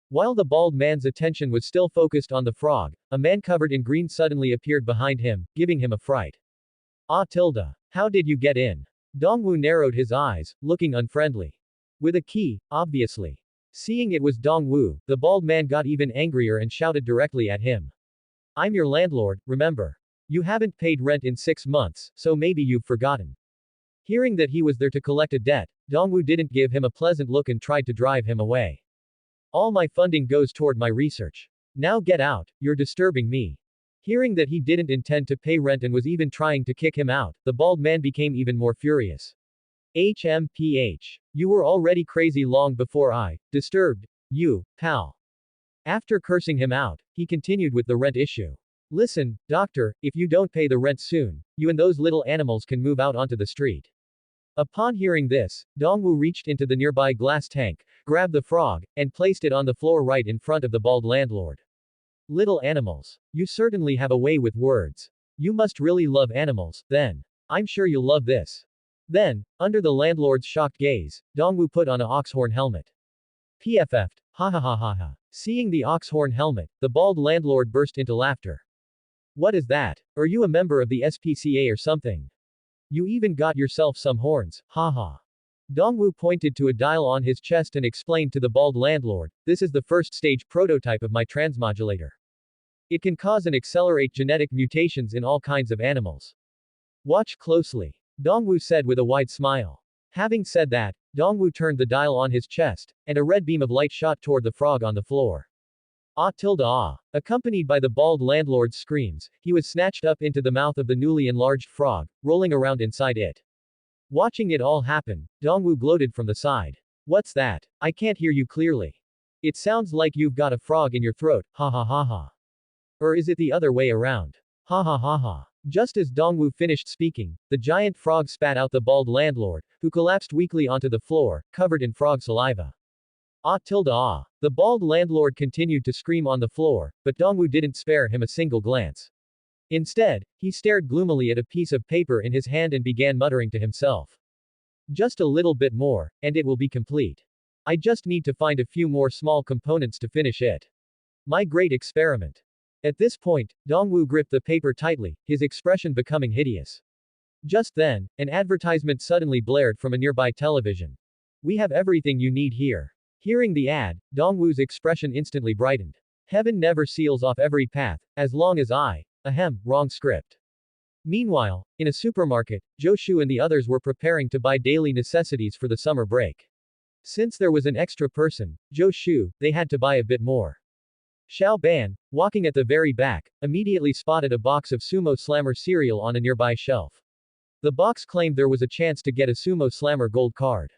While the bald man's attention was still focused on the frog, a man covered in green suddenly appeared behind him, giving him a fright. How did you get in? Dongwu narrowed his eyes, looking unfriendly. With a key, obviously. Seeing it was Dongwu, the bald man got even angrier and shouted directly at him. I'm your landlord, remember? You haven't paid rent in 6 months, so maybe you've forgotten. Hearing that he was there to collect a debt, Dongwu didn't give him a pleasant look and tried to drive him away. All my funding goes toward my research. Now get out, you're disturbing me. Hearing that he didn't intend to pay rent and was even trying to kick him out, the bald man became even more furious. HMPH. You were already crazy long before I disturbed you, pal. After cursing him out, he continued with the rent issue. Listen, doctor, if you don't pay the rent soon, you and those little animals can move out onto the street. Upon hearing this, Dongwu reached into the nearby glass tank, grabbed the frog, and placed it on the floor right in front of the bald landlord. Little animals. You certainly have a way with words. You must really love animals, then. I'm sure you'll love this. Then, under the landlord's shocked gaze, Dongwu put on a oxhorn helmet. PFF'd. Ha ha ha ha ha. Seeing the oxhorn helmet, the bald landlord burst into laughter. What is that? Are you a member of the SPCA or something? You even got yourself some horns, haha. Dongwu pointed to a dial on his chest and explained to the bald landlord, this is the first stage prototype of my transmodulator. It can cause and accelerate genetic mutations in all kinds of animals. Watch closely. Dongwu said with a wide smile. Having said that, Dongwu turned the dial on his chest, and a red beam of light shot toward the frog on the floor. Ah tilde ah. Accompanied by the bald landlord's screams, he was snatched up into the mouth of the newly enlarged frog, rolling around inside it. Watching it all happen, Dongwu gloated from the side. What's that? I can't hear you clearly. It sounds like you've got a frog in your throat, ha ha ha ha. Or is it the other way around? Ha ha ha ha. Just as Dongwu finished speaking, the giant frog spat out the bald landlord, who collapsed weakly onto the floor, covered in frog saliva. Ah tilde ah. The bald landlord continued to scream on the floor, but Dongwu didn't spare him a single glance. Instead, he stared gloomily at a piece of paper in his hand and began muttering to himself. Just a little bit more, and it will be complete. I just need to find a few more small components to finish it. My great experiment. At this point, Dongwu gripped the paper tightly, his expression becoming hideous. Just then, an advertisement suddenly blared from a nearby television. We have everything you need here. Hearing the ad, Dongwu's expression instantly brightened. Heaven never seals off every path, as long as wrong script. Meanwhile, in a supermarket, Joshu and the others were preparing to buy daily necessities for the summer break. Since there was an extra person, Joshu, they had to buy a bit more. Xiao Ban, walking at the very back, immediately spotted a box of Sumo Slammer cereal on a nearby shelf. The box claimed there was a chance to get a Sumo Slammer gold card.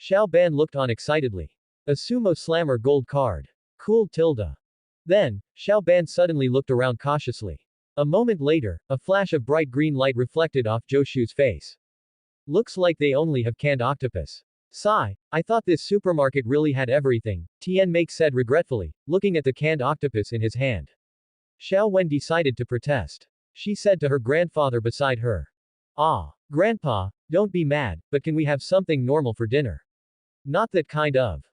Xiao Ban looked on excitedly. A Sumo Slammer gold card. Cool tilde. Then, Xiao Ban suddenly looked around cautiously. A moment later, a flash of bright green light reflected off Joshu's face. Looks like they only have canned octopus. Sigh, I thought this supermarket really had everything, Tian Make said regretfully, looking at the canned octopus in his hand. Xiao Wen decided to protest. She said to her grandfather beside her. Ah, Grandpa, don't be mad, but can we have something normal for dinner? Not that kind of.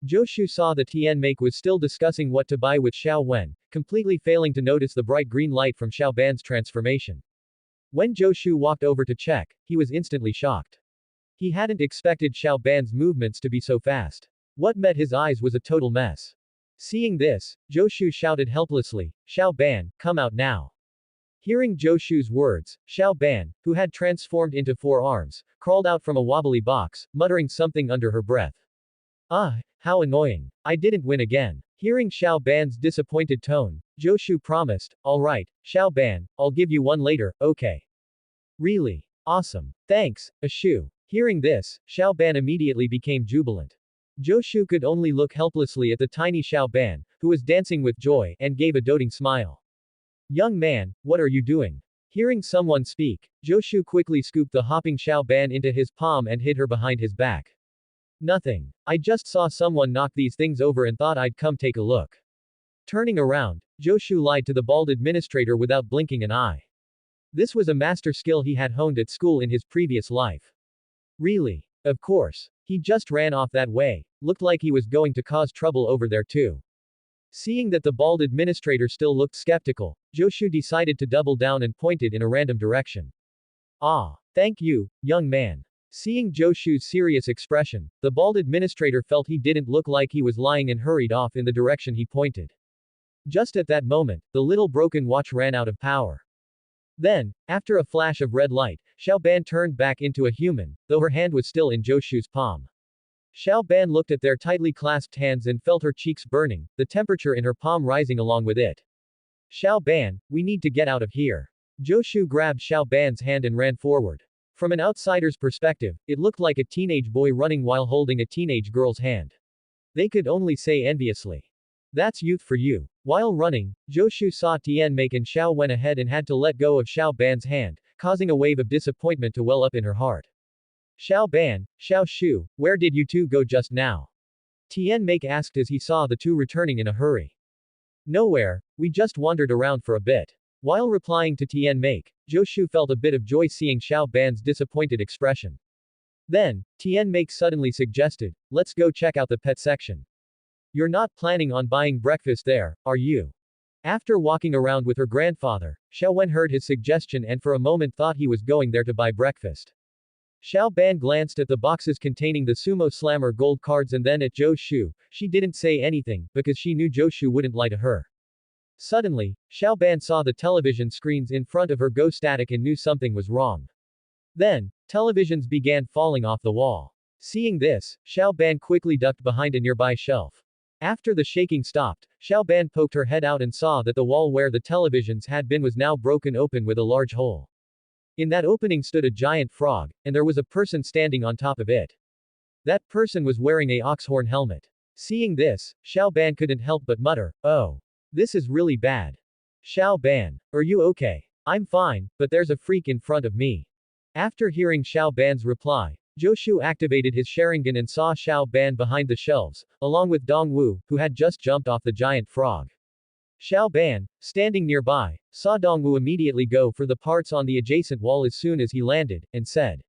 Joshu saw that Tian Make was still discussing what to buy with Xiao Wen, completely failing to notice the bright green light from Xiao Ban's transformation. When Joshu walked over to check, he was instantly shocked. He hadn't expected Xiao Ban's movements to be so fast. What met his eyes was a total mess. Seeing this, Joshu shouted helplessly, Xiao Ban, come out now. Hearing Joshu's words, Xiao Ban, who had transformed into 4 arms, crawled out from a wobbly box, muttering something under her breath. Ah, how annoying. I didn't win again. Hearing Xiao Ban's disappointed tone, Joshu promised, alright, Xiao Ban, I'll give you one later, okay. Really? Awesome. Thanks, Ashu. Hearing this, Xiao Ban immediately became jubilant. Joshu could only look helplessly at the tiny Xiao Ban, who was dancing with joy, and gave a doting smile. Young man, what are you doing? Hearing someone speak, Joshu quickly scooped the hopping Xiao Ban into his palm and hid her behind his back. Nothing. I just saw someone knock these things over and thought I'd come take a look. Turning around, Joshu lied to the bald administrator without blinking an eye. This was a master skill he had honed at school in his previous life. Really? Of course. He just ran off that way, looked like he was going to cause trouble over there too. Seeing that the bald administrator still looked skeptical, Joshu decided to double down and pointed in a random direction. Ah, thank you, young man. Seeing Joshu's serious expression, the bald administrator felt he didn't look like he was lying and hurried off in the direction he pointed. Just at that moment, the little broken watch ran out of power. Then, after a flash of red light, Xiao Ban turned back into a human, though her hand was still in Joshu's palm. Xiao Ban looked at their tightly clasped hands and felt her cheeks burning, the temperature in her palm rising along with it. Xiao Ban, we need to get out of here. Joshu grabbed Xiao Ban's hand and ran forward. From an outsider's perspective, it looked like a teenage boy running while holding a teenage girl's hand. They could only say enviously. That's youth for you. While running, Joshu saw Tian Make and Xiao Wen ahead and had to let go of Xiao Ban's hand, causing a wave of disappointment to well up in her heart. Xiao Ban, Xiao Shu, where did you two go just now? Tian Make asked as he saw the two returning in a hurry. Nowhere, we just wandered around for a bit. While replying to Tian Make, Joshu felt a bit of joy seeing Xiao Ban's disappointed expression. Then, Tian Make suddenly suggested, let's go check out the pet section. You're not planning on buying breakfast there, are you? After walking around with her grandfather, Xiao Wen heard his suggestion and for a moment thought he was going there to buy breakfast. Xiao Ban glanced at the boxes containing the Sumo Slammer gold cards and then at Zhou Shu. She didn't say anything, because she knew Zhou Shu wouldn't lie to her. Suddenly, Xiao Ban saw the television screens in front of her go static and knew something was wrong. Then, televisions began falling off the wall. Seeing this, Xiao Ban quickly ducked behind a nearby shelf. After the shaking stopped, Xiao Ban poked her head out and saw that the wall where the televisions had been was now broken open with a large hole. In that opening stood a giant frog, and there was a person standing on top of it. That person was wearing a oxhorn helmet. Seeing this, Xiao Ban couldn't help but mutter, oh. This is really bad. Xiao Ban. Are you okay? I'm fine, but there's a freak in front of me. After hearing Xiao Ban's reply, Joshu activated his Sharingan and saw Xiao Ban behind the shelves, along with Dong Wu, who had just jumped off the giant frog. Xiao Ban, standing nearby, saw Dong Wu immediately go for the parts on the adjacent wall as soon as he landed, and said,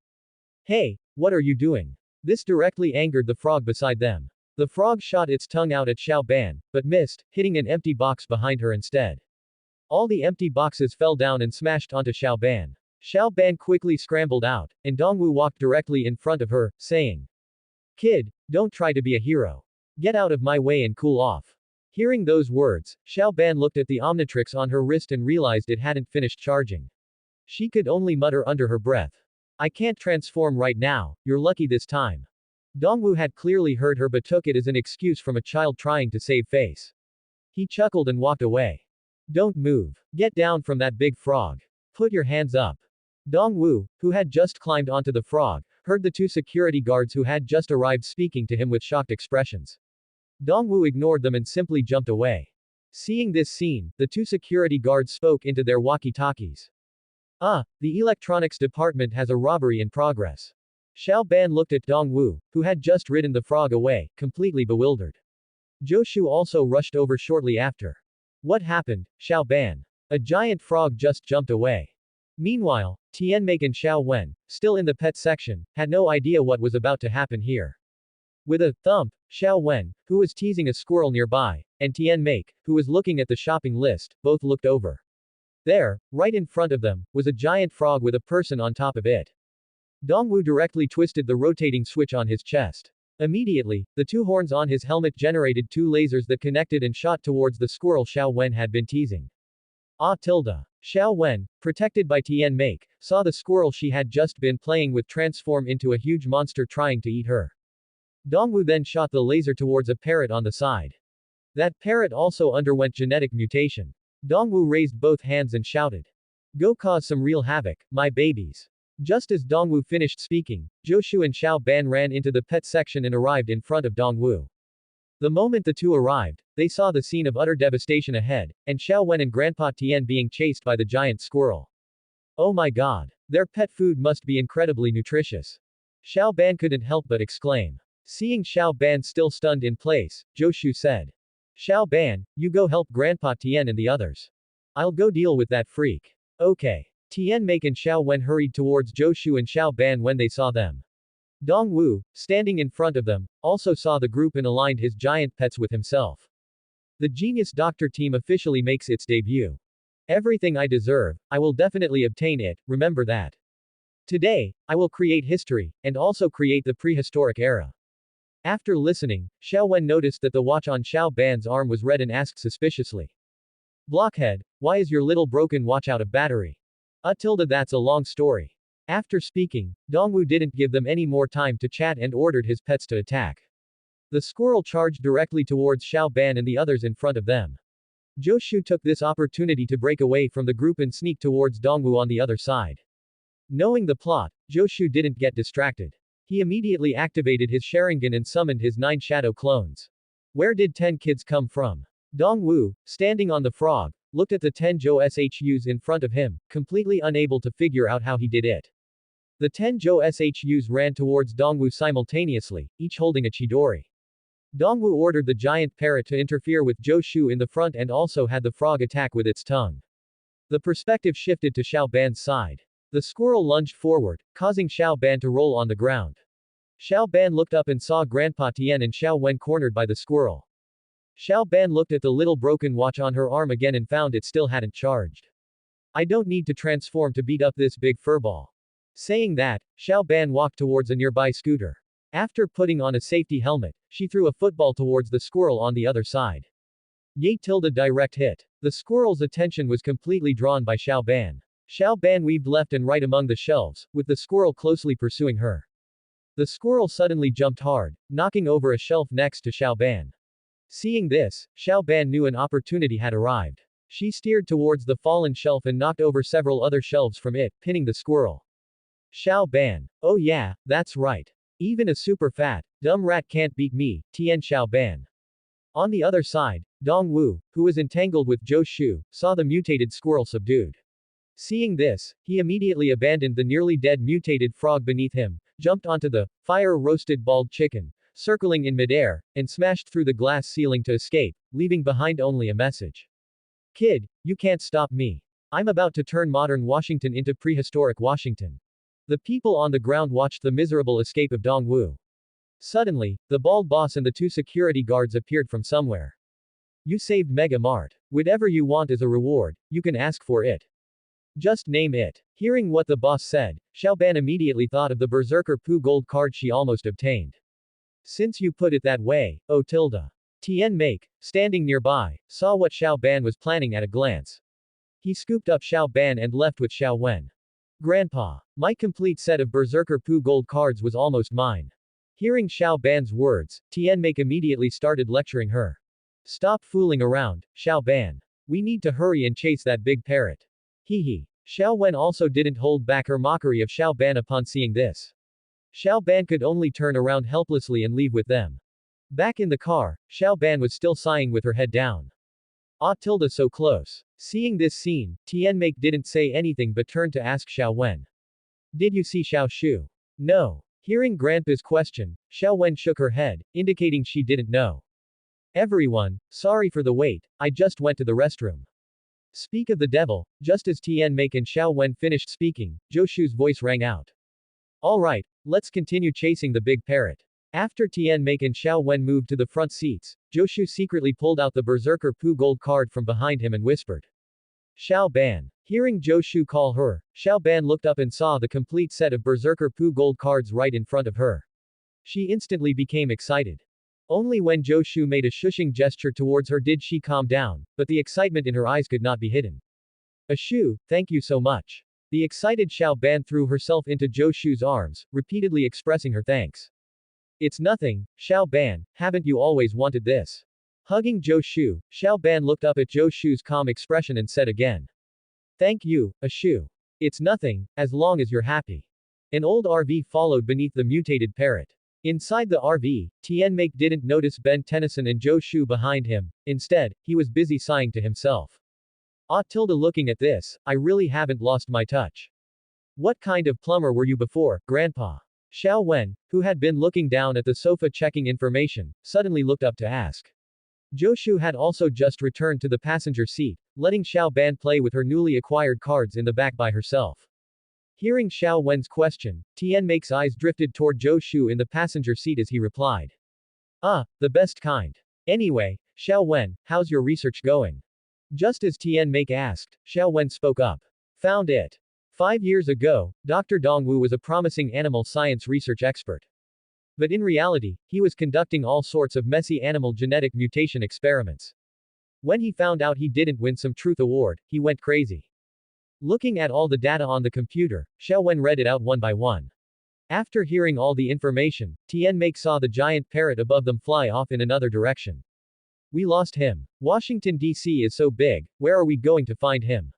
hey, what are you doing? This directly angered the frog beside them. The frog shot its tongue out at Xiao Ban, but missed, hitting an empty box behind her instead. All the empty boxes fell down and smashed onto Xiao Ban. Xiao Ban quickly scrambled out, and Dongwu walked directly in front of her, saying, kid, don't try to be a hero. Get out of my way and cool off. Hearing those words, Xiao Ban looked at the Omnitrix on her wrist and realized it hadn't finished charging. She could only mutter under her breath. I can't transform right now, you're lucky this time. Dongwu had clearly heard her but took it as an excuse from a child trying to save face. He chuckled and walked away. Don't move. Get down from that big frog. Put your hands up. Dongwu, who had just climbed onto the frog, heard the two security guards who had just arrived speaking to him with shocked expressions. Dongwu ignored them and simply jumped away. Seeing this scene, the two security guards spoke into their walkie-talkies. The electronics department has a robbery in progress. Xiao Ban looked at Dongwu, who had just ridden the frog away, completely bewildered. Joshu also rushed over shortly after. What happened, Xiao Ban? A giant frog just jumped away. Meanwhile, Tianmei and Xiao Wen, still in the pet section, had no idea what was about to happen here. With a thump, Xiao Wen, who was teasing a squirrel nearby, and Tianmei, who was looking at the shopping list, both looked over. There, right in front of them, was a giant frog with a person on top of it. Dongwu directly twisted the rotating switch on his chest. Immediately, the two horns on his helmet generated two lasers that connected and shot towards the squirrel Xiao Wen had been teasing. Xiao Wen, protected by Tian Make, saw the squirrel she had just been playing with transform into a huge monster trying to eat her. Dongwu then shot the laser towards a parrot on the side. That parrot also underwent genetic mutation. Dongwu raised both hands and shouted, go cause some real havoc, my babies. Just as Dongwu finished speaking, Joshu and Xiao Ban ran into the pet section and arrived in front of Dongwu. The moment the two arrived, they saw the scene of utter devastation ahead, and Xiao Wen and Grandpa Tian being chased by the giant squirrel. Oh my god. Their pet food must be incredibly nutritious. Xiao Ban couldn't help but exclaim. Seeing Xiao Ban still stunned in place, Joshu said. Xiao Ban, you go help Grandpa Tian and the others. I'll go deal with that freak. Okay. Tian Make and Xiao Wen hurried towards Joshu and Xiao Ban when they saw them. Dong Wu, standing in front of them, also saw the group and aligned his giant pets with himself. The Genius Doctor team officially makes its debut. Everything I deserve, I will definitely obtain it, remember that. Today, I will create history, and also create the prehistoric era. After listening, Xiao Wen noticed that the watch on Xiao Ban's arm was red and asked suspiciously. Blockhead, why is your little broken watch out of battery? That's a long story. After speaking, Dongwu didn't give them any more time to chat and ordered his pets to attack. The squirrel charged directly towards Xiao Ban and the others in front of them. Joshu took this opportunity to break away from the group and sneak towards Dongwu on the other side. Knowing the plot, Joshu didn't get distracted. He immediately activated his Sharingan and summoned his 9 shadow clones. Where did 10 kids come from? Dongwu, standing on the frog, looked at the 10 Shus in front of him, completely unable to figure out how he did it. The 10 Shus ran towards Dongwu simultaneously, each holding a Chidori. Dongwu ordered the giant parrot to interfere with Joshu in the front and also had the frog attack with its tongue. The perspective shifted to Xiao Ban's side. The squirrel lunged forward, causing Xiao Ban to roll on the ground. Xiao Ban looked up and saw Grandpa Tian and Xiao Wen cornered by the squirrel. Xiao Ban looked at the little broken watch on her arm again and found it still hadn't charged. I don't need to transform to beat up this big furball. Saying that, Xiao Ban walked towards a nearby scooter. After putting on a safety helmet, she threw a football towards the squirrel on the other side. Yay! Direct hit. The squirrel's attention was completely drawn by Xiao Ban. Xiao Ban weaved left and right among the shelves, with the squirrel closely pursuing her. The squirrel suddenly jumped hard, knocking over a shelf next to Xiao Ban. Seeing this, Xiao Ban knew an opportunity had arrived. She steered towards the fallen shelf and knocked over several other shelves from it, pinning the squirrel. Xiao Ban. Oh yeah, that's right. Even a super fat, dumb rat can't beat me, Tian Xiao Ban. On the other side, Dongwu, who was entangled with Joshu, saw the mutated squirrel subdued. Seeing this, he immediately abandoned the nearly dead mutated frog beneath him, jumped onto the fire-roasted bald chicken, circling in midair, and smashed through the glass ceiling to escape, leaving behind only a message. Kid, you can't stop me. I'm about to turn modern Washington into prehistoric Washington. The people on the ground watched the miserable escape of Dongwu. Suddenly, the bald boss and the 2 security guards appeared from somewhere. You saved Mega Mart. Whatever you want as a reward, you can ask for it. Just name it. Hearing what the boss said, Xiao Ban immediately thought of the Berserker Pooh gold card she almost obtained. Since you put it that way, oh tilde. Tian Make, standing nearby, saw what Xiao Ban was planning at a glance. He scooped up Xiao Ban and left with Xiao Wen. Grandpa, my complete set of Berserker Pooh gold cards was almost mine. Hearing Xiao Ban's words, Tian Make immediately started lecturing her. Stop fooling around, Xiao Ban. We need to hurry and chase that big parrot. Hee. Xiao Wen also didn't hold back her mockery of Xiao Ban upon seeing this. Xiao Ban could only turn around helplessly and leave with them. Back in the car, Xiao Ban was still sighing with her head down. So close. Seeing this scene, Tian Make didn't say anything but turned to ask Xiao Wen. Did you see Xiao Shu? No. Hearing Grandpa's question, Xiao Wen shook her head, indicating she didn't know. Everyone, sorry for the wait, I just went to the restroom. Speak of the devil, just as Tian Make and Xiao Wen finished speaking, Joshu's voice rang out. Alright, let's continue chasing the big parrot. After Tian Make and Xiao Wen moved to the front seats, Joshu secretly pulled out the Berserker Pooh gold card from behind him and whispered. Xiao Ban. Hearing Joshu call her, Xiao Ban looked up and saw the complete set of Berserker Pooh gold cards right in front of her. She instantly became excited. Only when Joshu made a shushing gesture towards her did she calm down, but the excitement in her eyes could not be hidden. Ashu, thank you so much. The excited Xiao Ban threw herself into Joshu's arms, repeatedly expressing her thanks. It's nothing, Xiao Ban, haven't you always wanted this? Hugging Joshu, Xiao Ban looked up at Joshu's calm expression and said again. Thank you, Ashu. It's nothing, as long as you're happy. An old RV followed beneath the mutated parrot. Inside the RV, Tian Make didn't notice Ben Tennyson and Joshu behind him, instead, he was busy sighing to himself. Looking at this, I really haven't lost my touch. What kind of plumber were you before, Grandpa? Xiao Wen, who had been looking down at the sofa checking information, suddenly looked up to ask. Joshu had also just returned to the passenger seat, letting Xiao Ban play with her newly acquired cards in the back by herself. Hearing Xiao Wen's question, Tian Make's eyes drifted toward Joshu in the passenger seat as he replied. The best kind. Anyway, Xiao Wen, how's your research going? Just as Tian Make asked, Xiao Wen spoke up. Found it. 5 years ago, Dr. Dongwu was a promising animal science research expert. But in reality, he was conducting all sorts of messy animal genetic mutation experiments. When he found out he didn't win some truth award, he went crazy. Looking at all the data on the computer, Xiao Wen read it out one by one. After hearing all the information, Tianmei saw the giant parrot above them fly off in another direction. We lost him. Washington, D.C. is so big, where are we going to find him?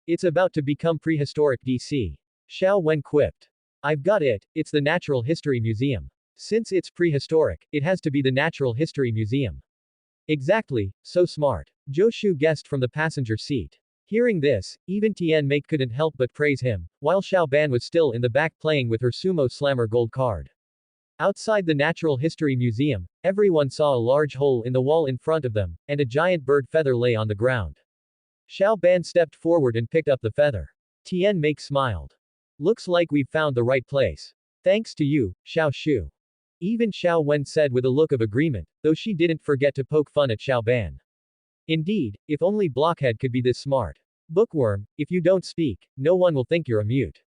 It's about to become prehistoric D.C. Xiao Wen quipped. I've got it, it's the Natural History Museum. Since it's prehistoric, it has to be the Natural History Museum. Exactly, so smart. Zhou Shu guessed from the passenger seat. Hearing this, even Tianmei couldn't help but praise him, while Xiao Ban was still in the back playing with her sumo slammer gold card. Outside the Natural History Museum, everyone saw a large hole in the wall in front of them, and a giant bird feather lay on the ground. Xiao Ban stepped forward and picked up the feather. Tianmei smiled. Looks like we've found the right place. Thanks to you, Xiao Shu. Even Xiao Wen said with a look of agreement, though she didn't forget to poke fun at Xiao Ban. Indeed, if only Blockhead could be this smart. Bookworm, if you don't speak, no one will think you're a mute.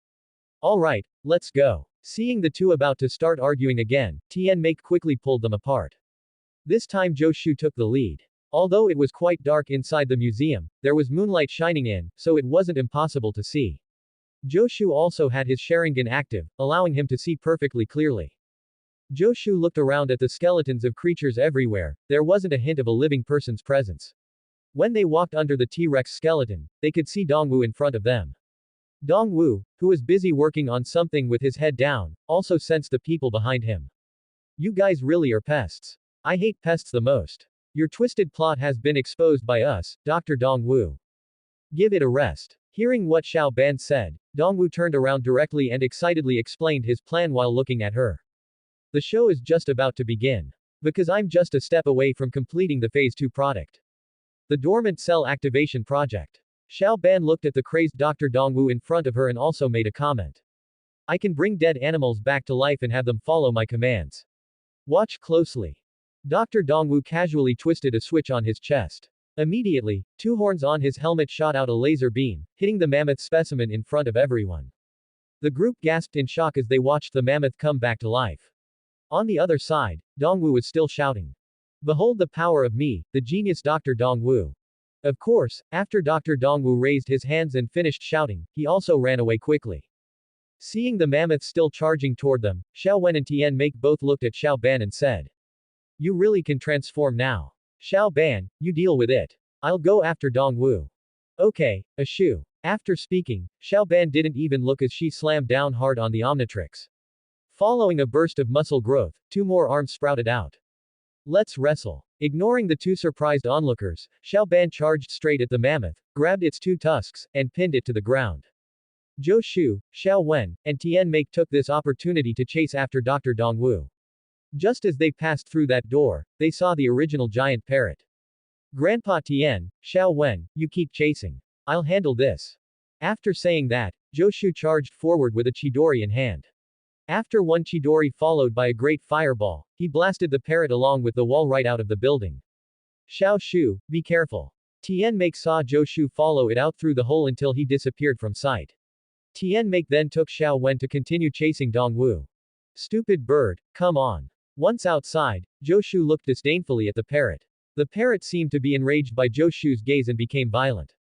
Alright, let's go. Seeing the two about to start arguing again, Tianmei quickly pulled them apart. This time Zhou Shu took the lead. Although it was quite dark inside the museum, there was moonlight shining in, so it wasn't impossible to see. Zhou Shu also had his Sharingan active, allowing him to see perfectly clearly. Zhou Shu looked around at the skeletons of creatures everywhere, there wasn't a hint of a living person's presence. When they walked under the T-Rex skeleton, they could see Dongwu in front of them. Dongwu, who was busy working on something with his head down, also sensed the people behind him. You guys really are pests. I hate pests the most. Your twisted plot has been exposed by us, Dr. Dongwu. Give it a rest. Hearing what Xiao Ban said, Dongwu turned around directly and excitedly explained his plan while looking at her. The show is just about to begin. Because I'm just a step away from completing the Phase 2 product. The Dormant Cell Activation Project. Xiao Ban looked at the crazed Dr. Dongwu in front of her and also made a comment. I can bring dead animals back to life and have them follow my commands. Watch closely. Dr. Dongwu casually twisted a switch on his chest. Immediately, two horns on his helmet shot out a laser beam, hitting the mammoth specimen in front of everyone. The group gasped in shock as they watched the mammoth come back to life. On the other side, Dongwu was still shouting. Behold the power of me, the genius Dr. Dongwu. Of course, after Dr. Dongwu raised his hands and finished shouting, he also ran away quickly. Seeing the mammoth still charging toward them, Xiao Wen and Tianmei both looked at Xiao Ban and said. You really can transform now. Xiao Ban, you deal with it. I'll go after Dongwu. Okay, a shoe. After speaking, Xiao Ban didn't even look as she slammed down hard on the Omnitrix. Following a burst of muscle growth, two more arms sprouted out. Let's wrestle. Ignoring the two surprised onlookers, Xiao Ban charged straight at the mammoth, grabbed its two tusks, and pinned it to the ground. Zhou Shu, Xiao Wen, and Tianmei took this opportunity to chase after Dr. Dongwu. Just as they passed through that door, they saw the original giant parrot. Grandpa Tian, Xiao Wen, you keep chasing. I'll handle this. After saying that, Zhou Shu charged forward with a Chidori in hand. After one Chidori followed by a great fireball, he blasted the parrot along with the wall right out of the building. Xiao Shu, be careful. Tianmei saw Zhou Shu follow it out through the hole until he disappeared from sight. Tianmei then took Xiao Wen to continue chasing Dongwu. Stupid bird, come on. Once outside, Zhou Shu looked disdainfully at the parrot. The parrot seemed to be enraged by Zhou Shu's gaze and became violent.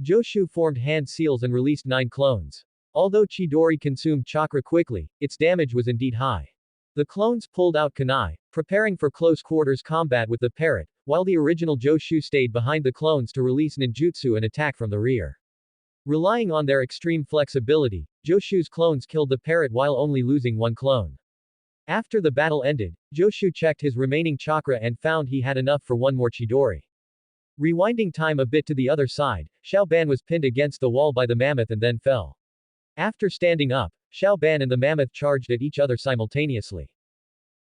Zhou Shu formed hand seals and released 9 clones. Although Chidori consumed chakra quickly, its damage was indeed high. The clones pulled out kunai, preparing for close quarters combat with the parrot, while the original Zhou Shu stayed behind the clones to release ninjutsu and attack from the rear. Relying on their extreme flexibility, Zhou Shu's clones killed the parrot while only losing 1 clone. After the battle ended, Zhou Shu checked his remaining chakra and found he had enough for 1 more Chidori. Rewinding time a bit to the other side, Xiao Ban was pinned against the wall by the mammoth and then fell. After standing up, Xiao Ban and the mammoth charged at each other simultaneously.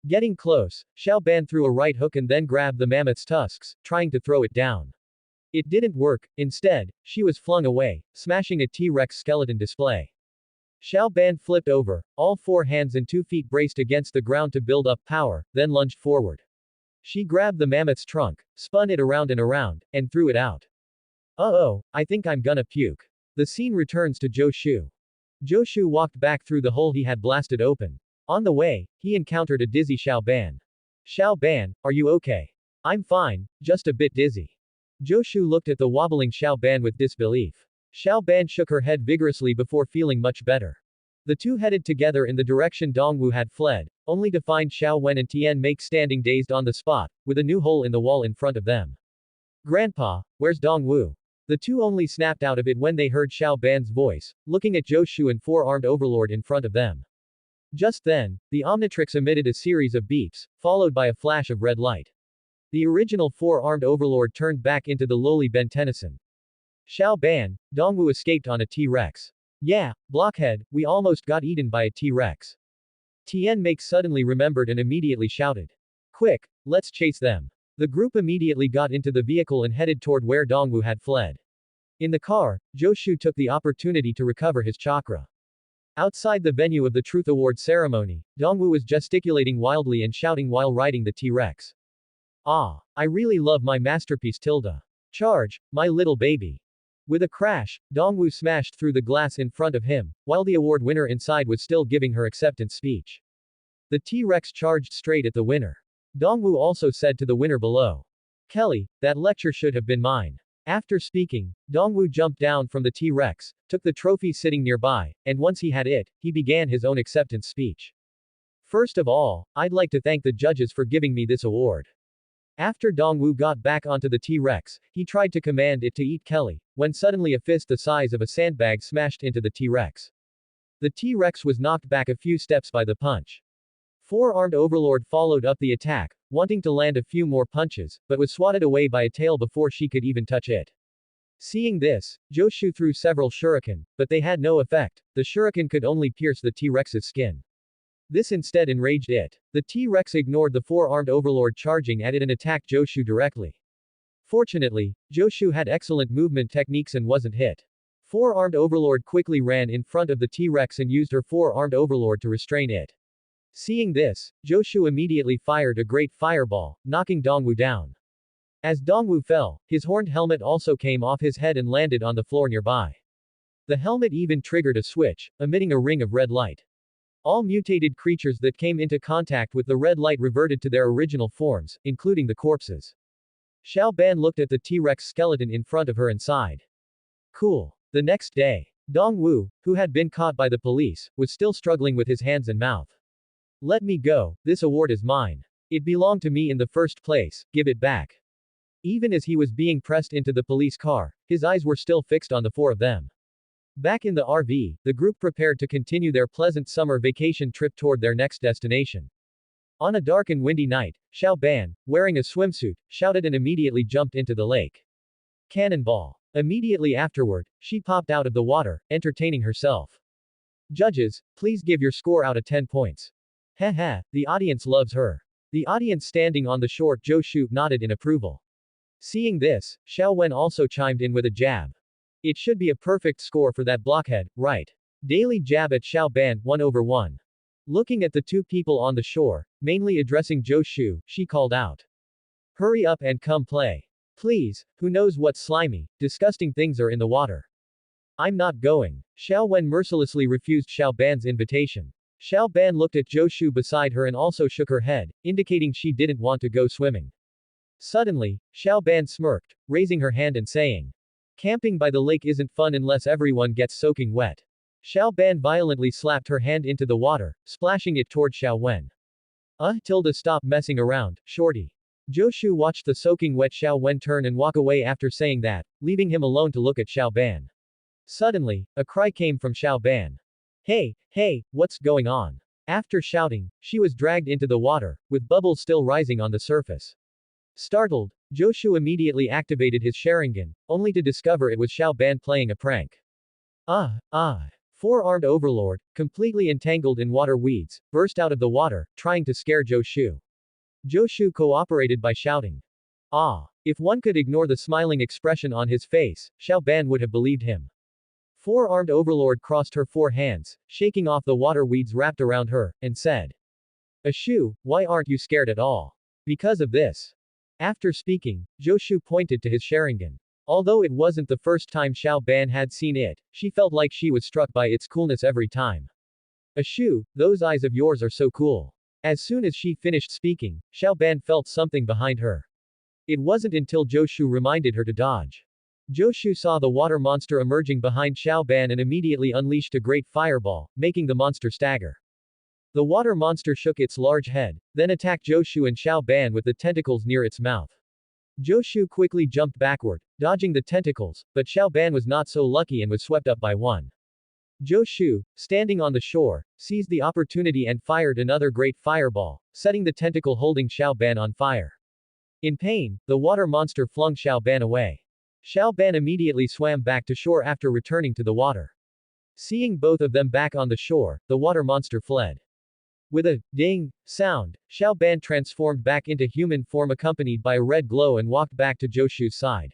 Getting close, Xiao Ban threw a right hook and then grabbed the mammoth's tusks, trying to throw it down. It didn't work, instead, she was flung away, smashing a T-Rex skeleton display. Xiao Ban flipped over, all 4 hands and 2 feet braced against the ground to build up power, then lunged forward. She grabbed the mammoth's trunk, spun it around and around, and threw it out. Uh-oh, I think I'm gonna puke. The scene returns to Zhou Shu. Zhou Shu walked back through the hole he had blasted open. On the way, he encountered a dizzy Xiao Ban. Xiao Ban, are you okay? I'm fine, just a bit dizzy. Zhou Shu looked at the wobbling Xiao Ban with disbelief. Xiao Ban shook her head vigorously before feeling much better. The two headed together in the direction Dongwu had fled, only to find Xiao Wen and Tian Make standing dazed on the spot, with a new hole in the wall in front of them. Grandpa, where's Dongwu? The two only snapped out of it when they heard Xiao Ban's voice, looking at Zhou Shu and four-armed overlord in front of them. Just then, the Omnitrix emitted a series of beeps, followed by a flash of red light. The original four-armed overlord turned back into the lowly Ben Tennyson. Xiao Ban, Dongwu escaped on a T-Rex. Yeah, blockhead, we almost got eaten by a T-Rex. Tian Make suddenly remembered and immediately shouted. Quick, let's chase them. The group immediately got into the vehicle and headed toward where Dongwu had fled. In the car, Zhou Shu took the opportunity to recover his chakra. Outside the venue of the Truth Award ceremony, Dongwu was gesticulating wildly and shouting while riding the T-Rex. Ah, I really love my masterpiece tilde. Charge, my little baby. With a crash, Dongwu smashed through the glass in front of him, while the award winner inside was still giving her acceptance speech. The T-Rex charged straight at the winner. Dongwu also said to the winner below. Kelly, that lecture should have been mine. After speaking, Dongwu jumped down from the T-Rex, took the trophy sitting nearby, and once he had it, he began his own acceptance speech. First of all, I'd like to thank the judges for giving me this award. After Dongwu got back onto the T-Rex, he tried to command it to eat Kelly, when suddenly a fist the size of a sandbag smashed into the T-Rex. The T-Rex was knocked back a few steps by the punch. Four-armed overlord followed up the attack, wanting to land a few more punches, but was swatted away by a tail before she could even touch it. Seeing this, Zhou Shu threw several shuriken, but they had no effect. The shuriken could only pierce the T-Rex's skin. This instead enraged it. The T-Rex ignored the four-armed overlord charging at it and attacked Zhou Shu directly. Fortunately, Zhou Shu had excellent movement techniques and wasn't hit. Four-armed overlord quickly ran in front of the T-Rex and used her four-armed overlord to restrain it. Seeing this, Zhou Shu immediately fired a great fireball, knocking Dongwu down. As Dongwu fell, his horned helmet also came off his head and landed on the floor nearby. The helmet even triggered a switch, emitting a ring of red light. All mutated creatures that came into contact with the red light reverted to their original forms, including the corpses. Xiao Ban looked at the T-Rex skeleton in front of her and sighed. Cool. The next day, Dongwu, who had been caught by the police, was still struggling with his hands and mouth. Let me go, this award is mine. It belonged to me in the first place, give it back. Even as he was being pressed into the police car, his eyes were still fixed on the four of them. Back in the RV, the group prepared to continue their pleasant summer vacation trip toward their next destination. On a dark and windy night, Xiao Ban, wearing a swimsuit, shouted and immediately jumped into the lake. Cannonball. Immediately afterward, she popped out of the water, entertaining herself. Judges, please give your score out of 10 points. Heh, the audience loves her. The audience standing on the shore, Zhou Shu, nodded in approval. Seeing this, Xiao Wen also chimed in with a jab. It should be a perfect score for that blockhead, right? Daily jab at Xiao Ban, 1/1. Looking at the two people on the shore, mainly addressing Zhou Shu, she called out. Hurry up and come play. Please, who knows what slimy, disgusting things are in the water. I'm not going. Xiao Wen mercilessly refused Xiao Ban's invitation. Xiao Ban looked at Zhou Shu beside her and also shook her head, indicating she didn't want to go swimming. Suddenly, Xiao Ban smirked, raising her hand and saying. Camping by the lake isn't fun unless everyone gets soaking wet. Xiao Ban violently slapped her hand into the water, splashing it toward Xiao Wen. Stop messing around, shorty. Zhou Shu watched the soaking wet Xiao Wen turn and walk away after saying that, leaving him alone to look at Xiao Ban. Suddenly, a cry came from Xiao Ban. Hey, what's going on? After shouting, she was dragged into the water, with bubbles still rising on the surface. Startled, Zhou Shu immediately activated his Sharingan, only to discover it was Xiao Ban playing a prank. Four-armed overlord, completely entangled in water weeds, burst out of the water, trying to scare Zhou Shu. Zhou Shu cooperated by shouting. If one could ignore the smiling expression on his face, Xiao Ban would have believed him. Four-armed overlord crossed her four hands, shaking off the water weeds wrapped around her, and said. Shu, why aren't you scared at all? Because of this. After speaking, Zhou Shu pointed to his Sharingan. Although it wasn't the first time Xiao Ban had seen it, she felt like she was struck by its coolness every time. Shu, those eyes of yours are so cool. As soon as she finished speaking, Xiao Ban felt something behind her. It wasn't until Zhou Shu reminded her to dodge. Zhou Shu saw the water monster emerging behind Xiao Ban and immediately unleashed a great fireball, making the monster stagger. The water monster shook its large head, then attacked Zhou Shu and Xiao Ban with the tentacles near its mouth. Zhou Shu quickly jumped backward, dodging the tentacles, but Xiao Ban was not so lucky and was swept up by one. Zhou Shu, standing on the shore, seized the opportunity and fired another great fireball, setting the tentacle holding Xiao Ban on fire. In pain, the water monster flung Xiao Ban away. Xiao Ban immediately swam back to shore after returning to the water. Seeing both of them back on the shore, the water monster fled. With a ding sound, Xiao Ban transformed back into human form accompanied by a red glow and walked back to Zhou Shu's side.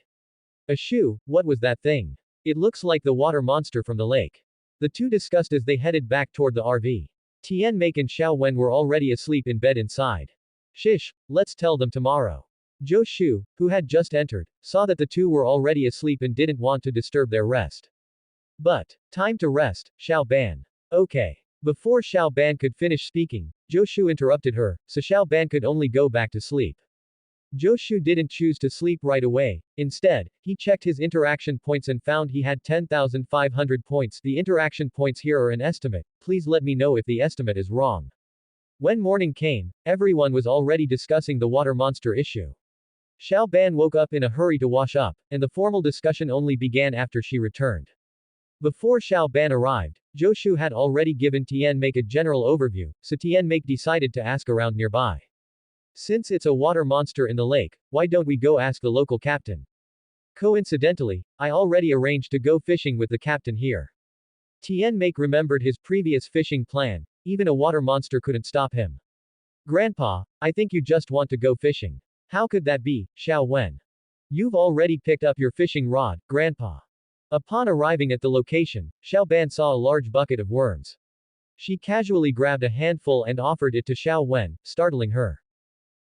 A Shu, what was that thing? It looks like the water monster from the lake. The two discussed as they headed back toward the RV. Tian Mei and Xiao Wen were already asleep in bed inside. Shish, let's tell them tomorrow. Zhou Shu, who had just entered, saw that the two were already asleep and didn't want to disturb their rest. But, time to rest, Xiao Ban. Okay. Before Xiao Ban could finish speaking, Zhou Shu interrupted her, so Xiao Ban could only go back to sleep. Zhou Shu didn't choose to sleep right away. Instead, he checked his interaction points and found he had 10,500 points. The interaction points here are an estimate. Please let me know if the estimate is wrong. When morning came, everyone was already discussing the water monster issue. Xiao Ban woke up in a hurry to wash up, and the formal discussion only began after she returned. Before Xiao Ban arrived, Zhou Shu had already given Tian Mei a general overview, so Tian Mei decided to ask around nearby. Since it's a water monster in the lake, why don't we go ask the local captain? Coincidentally, I already arranged to go fishing with the captain here. Tian Mei remembered his previous fishing plan, even a water monster couldn't stop him. Grandpa, I think you just want to go fishing. How could that be, Xiao Wen? You've already picked up your fishing rod, Grandpa. Upon arriving at the location, Xiao Ban saw a large bucket of worms. She casually grabbed a handful and offered it to Xiao Wen, startling her.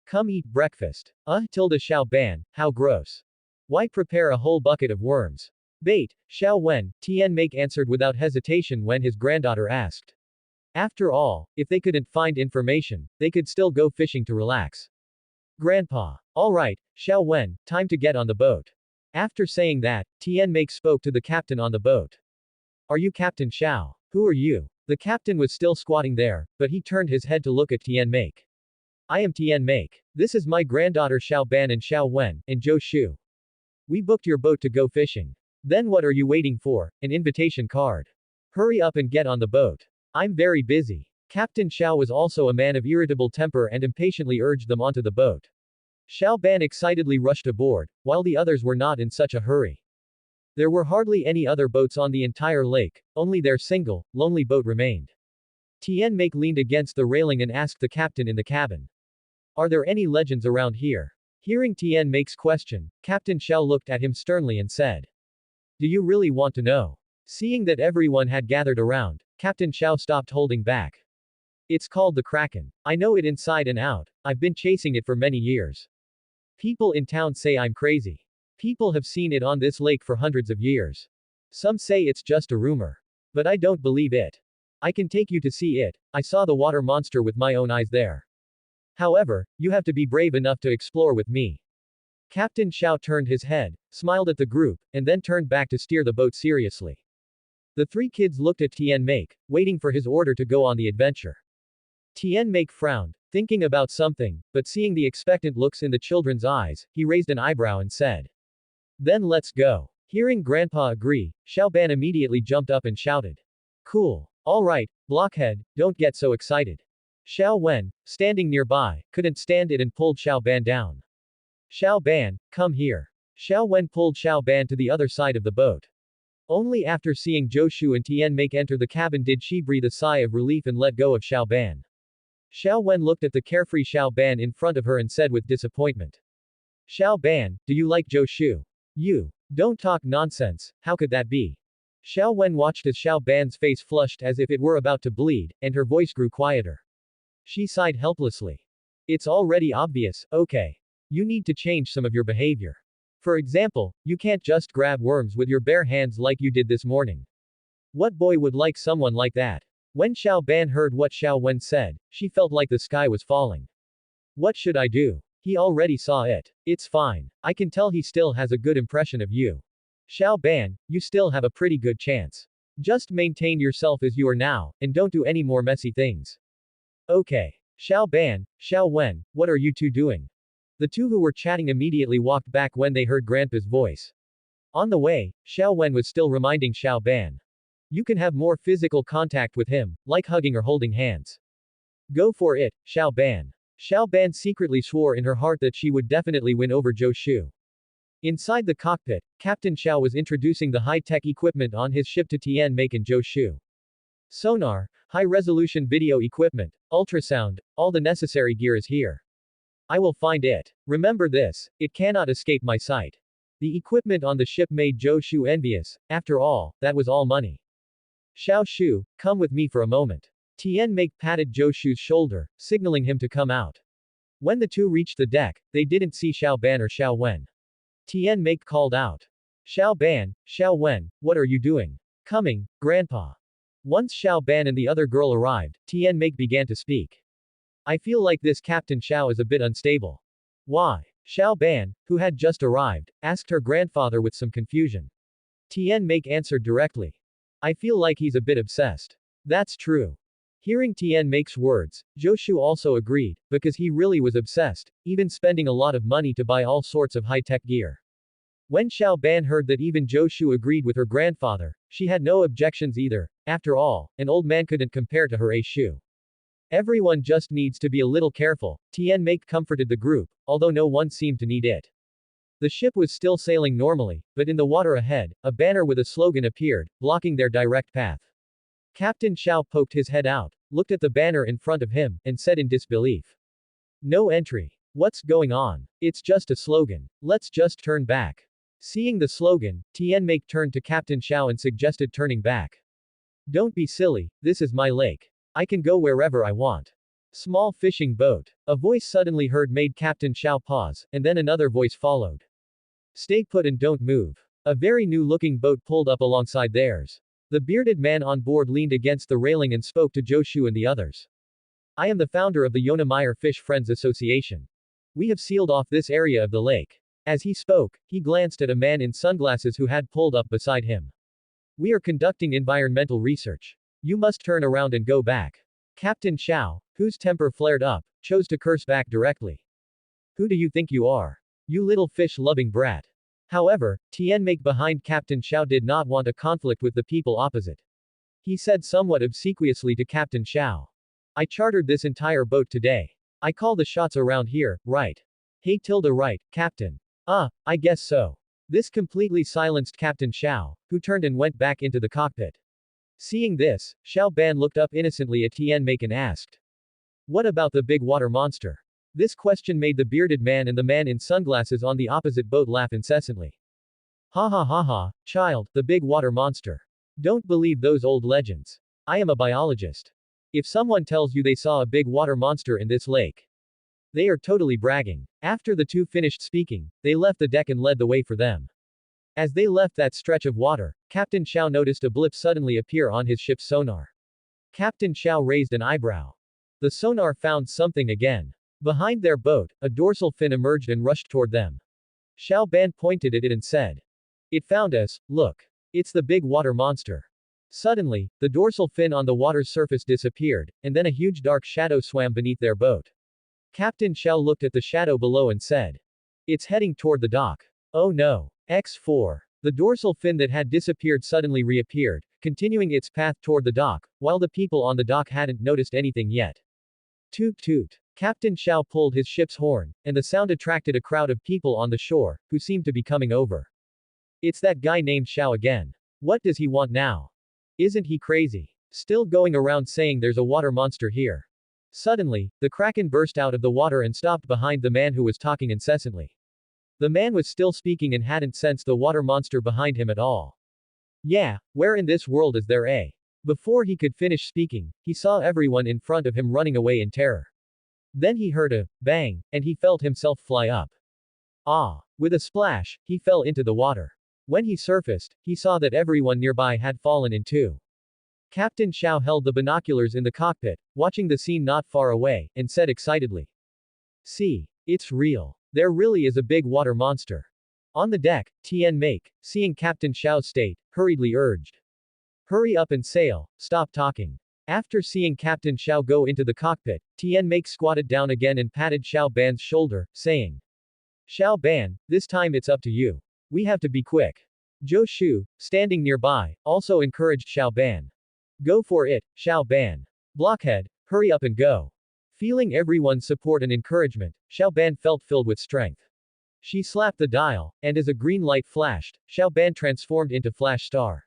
Come eat breakfast. Xiao Ban, how gross. Why prepare a whole bucket of worms? Bait, Xiao Wen, Tian Mei answered without hesitation when his granddaughter asked. After all, if they couldn't find information, they could still go fishing to relax. Grandpa. Alright, Xiao Wen, time to get on the boat. After saying that, Tian Mei spoke to the captain on the boat. Are you Captain Xiao? Who are you? The captain was still squatting there, but he turned his head to look at Tian Mei. I am Tian Mei. This is my granddaughter Xiao Ban and Xiao Wen, and Zhou Shu. We booked your boat to go fishing. Then what are you waiting for? An invitation card. Hurry up and get on the boat. I'm very busy. Captain Xiao was also a man of irritable temper and impatiently urged them onto the boat. Xiao Ban excitedly rushed aboard, while the others were not in such a hurry. There were hardly any other boats on the entire lake, only their single, lonely boat remained. Tian Mei leaned against the railing and asked the captain in the cabin. Are there any legends around here? Hearing Tian Mei's question, Captain Xiao looked at him sternly and said. Do you really want to know? Seeing that everyone had gathered around, Captain Xiao stopped holding back. It's called the Kraken. I know it inside and out, I've been chasing it for many years. People in town say I'm crazy. People have seen it on this lake for hundreds of years. Some say it's just a rumor. But I don't believe it. I can take you to see it. I saw the water monster with my own eyes there. However, you have to be brave enough to explore with me. Captain Xiao turned his head, smiled at the group, and then turned back to steer the boat seriously. The three kids looked at Tian Mei, waiting for his order to go on the adventure. Tian Mei frowned, thinking about something, but seeing the expectant looks in the children's eyes, he raised an eyebrow and said. Then let's go. Hearing Grandpa agree, Xiao Ban immediately jumped up and shouted. Cool. Alright, blockhead, don't get so excited. Xiao Wen, standing nearby, couldn't stand it and pulled Xiao Ban down. Xiao Ban, come here. Xiao Wen pulled Xiao Ban to the other side of the boat. Only after seeing Zhou Shu and Tian Mei enter the cabin did she breathe a sigh of relief and let go of Xiao Ban. Xiao Wen looked at the carefree Xiao Ban in front of her and said with disappointment. Xiao Ban, do you like Zhou Shu? You. Don't talk nonsense, how could that be? Xiao Wen watched as Xiao Ban's face flushed as if it were about to bleed, and her voice grew quieter. She sighed helplessly. It's already obvious, okay. You need to change some of your behavior. For example, you can't just grab worms with your bare hands like you did this morning. What boy would like someone like that? When Xiao Ban heard what Xiao Wen said, she felt like the sky was falling. What should I do? He already saw it. It's fine. I can tell he still has a good impression of you. Xiao Ban, you still have a pretty good chance. Just maintain yourself as you are now, and don't do any more messy things. Okay. Xiao Ban, Xiao Wen, what are you two doing? The two who were chatting immediately walked back when they heard Grandpa's voice. On the way, Xiao Wen was still reminding Xiao Ban. You can have more physical contact with him, like hugging or holding hands. Go for it, Xiao Ban. Xiao Ban secretly swore in her heart that she would definitely win over Zhou Shu. Inside the cockpit, Captain Xiao was introducing the high-tech equipment on his ship to Tian Make and Zhou Shu. Sonar, high-resolution video equipment, ultrasound, all the necessary gear is here. I will find it. Remember this, it cannot escape my sight. The equipment on the ship made Zhou Shu envious, after all, that was all money. Xiao Shu, come with me for a moment. Tian Make patted Zhou Shu's shoulder, signaling him to come out. When the two reached the deck, they didn't see Xiao Ban or Xiao Wen. Tian Make called out. Xiao Ban, Xiao Wen, what are you doing? Coming, Grandpa. Once Xiao Ban and the other girl arrived, Tian Make began to speak. I feel like this Captain Xiao is a bit unstable. Why? Xiao Ban, who had just arrived, asked her grandfather with some confusion. Tian Make answered directly. I feel like he's a bit obsessed. That's true. Hearing Tian Make's words, Zhou Shu also agreed, because he really was obsessed, even spending a lot of money to buy all sorts of high-tech gear. When Xiao Ban heard that even Zhou Shu agreed with her grandfather, she had no objections either. After all, an old man couldn't compare to her A Shu. Everyone just needs to be a little careful, Tian Make comforted the group, although no one seemed to need it. The ship was still sailing normally, but in the water ahead, a banner with a slogan appeared, blocking their direct path. Captain Xiao poked his head out, looked at the banner in front of him, and said in disbelief. No entry. What's going on? It's just a slogan. Let's just turn back. Seeing the slogan, Tian Make turned to Captain Xiao and suggested turning back. Don't be silly, this is my lake. I can go wherever I want. Small fishing boat. A voice suddenly heard made Captain Xiao pause, and then another voice followed. Stay put and don't move. A very new-looking boat pulled up alongside theirs. The bearded man on board leaned against the railing and spoke to Zhou Shu and the others. I am the founder of the Yonemeyer Fish Friends Association. We have sealed off this area of the lake. As he spoke, he glanced at a man in sunglasses who had pulled up beside him. We are conducting environmental research. You must turn around and go back. Captain Xiao, whose temper flared up, chose to curse back directly. Who do you think you are? You little fish-loving brat. However, Tian Make behind Captain Xiao did not want a conflict with the people opposite. He said somewhat obsequiously to Captain Xiao. I chartered this entire boat today. I call the shots around here, right? Hey tilde right, Captain. I guess so. This completely silenced Captain Xiao, who turned and went back into the cockpit. Seeing this, Xiao Ban looked up innocently at Tian Make and asked. What about the big water monster? This question made the bearded man and the man in sunglasses on the opposite boat laugh incessantly. Ha ha ha ha, child, the big water monster. Don't believe those old legends. I am a biologist. If someone tells you they saw a big water monster in this lake, they are totally bragging. After the two finished speaking, they left the deck and led the way for them. As they left that stretch of water, Captain Xiao noticed a blip suddenly appear on his ship's sonar. Captain Xiao raised an eyebrow. The sonar found something again. Behind their boat, a dorsal fin emerged and rushed toward them. Xiao Ban pointed at it and said. It found us, look. It's the big water monster. Suddenly, the dorsal fin on the water's surface disappeared, and then a huge dark shadow swam beneath their boat. Captain Xiao looked at the shadow below and said. It's heading toward the dock. Oh no. X4. The dorsal fin that had disappeared suddenly reappeared, continuing its path toward the dock, while the people on the dock hadn't noticed anything yet. Toot toot. Captain Xiao pulled his ship's horn, and the sound attracted a crowd of people on the shore, who seemed to be coming over. It's that guy named Xiao again. What does he want now? Isn't he crazy? Still going around saying there's a water monster here. Suddenly, the kraken burst out of the water and stopped behind the man who was talking incessantly. The man was still speaking and hadn't sensed the water monster behind him at all. Yeah, where in this world is there a? Before he could finish speaking, he saw everyone in front of him running away in terror. Then he heard a bang, and he felt himself fly up. With a splash, he fell into the water. When he surfaced, he saw that everyone nearby had fallen in too. Captain Xiao held the binoculars in the cockpit, watching the scene not far away, and said excitedly. See, it's real. There really is a big water monster. On the deck, Tian Make, seeing Captain Xiao's state, hurriedly urged. Hurry up and sail, stop talking. After seeing Captain Xiao go into the cockpit, Tian Make squatted down again and patted Xiao Ban's shoulder, saying, Xiao Ban, this time it's up to you. We have to be quick. Zhou Shu, standing nearby, also encouraged Xiao Ban. Go for it, Xiao Ban. Blockhead, hurry up and go. Feeling everyone's support and encouragement, Xiao Ban felt filled with strength. She slapped the dial, and as a green light flashed, Xiao Ban transformed into Flash Star.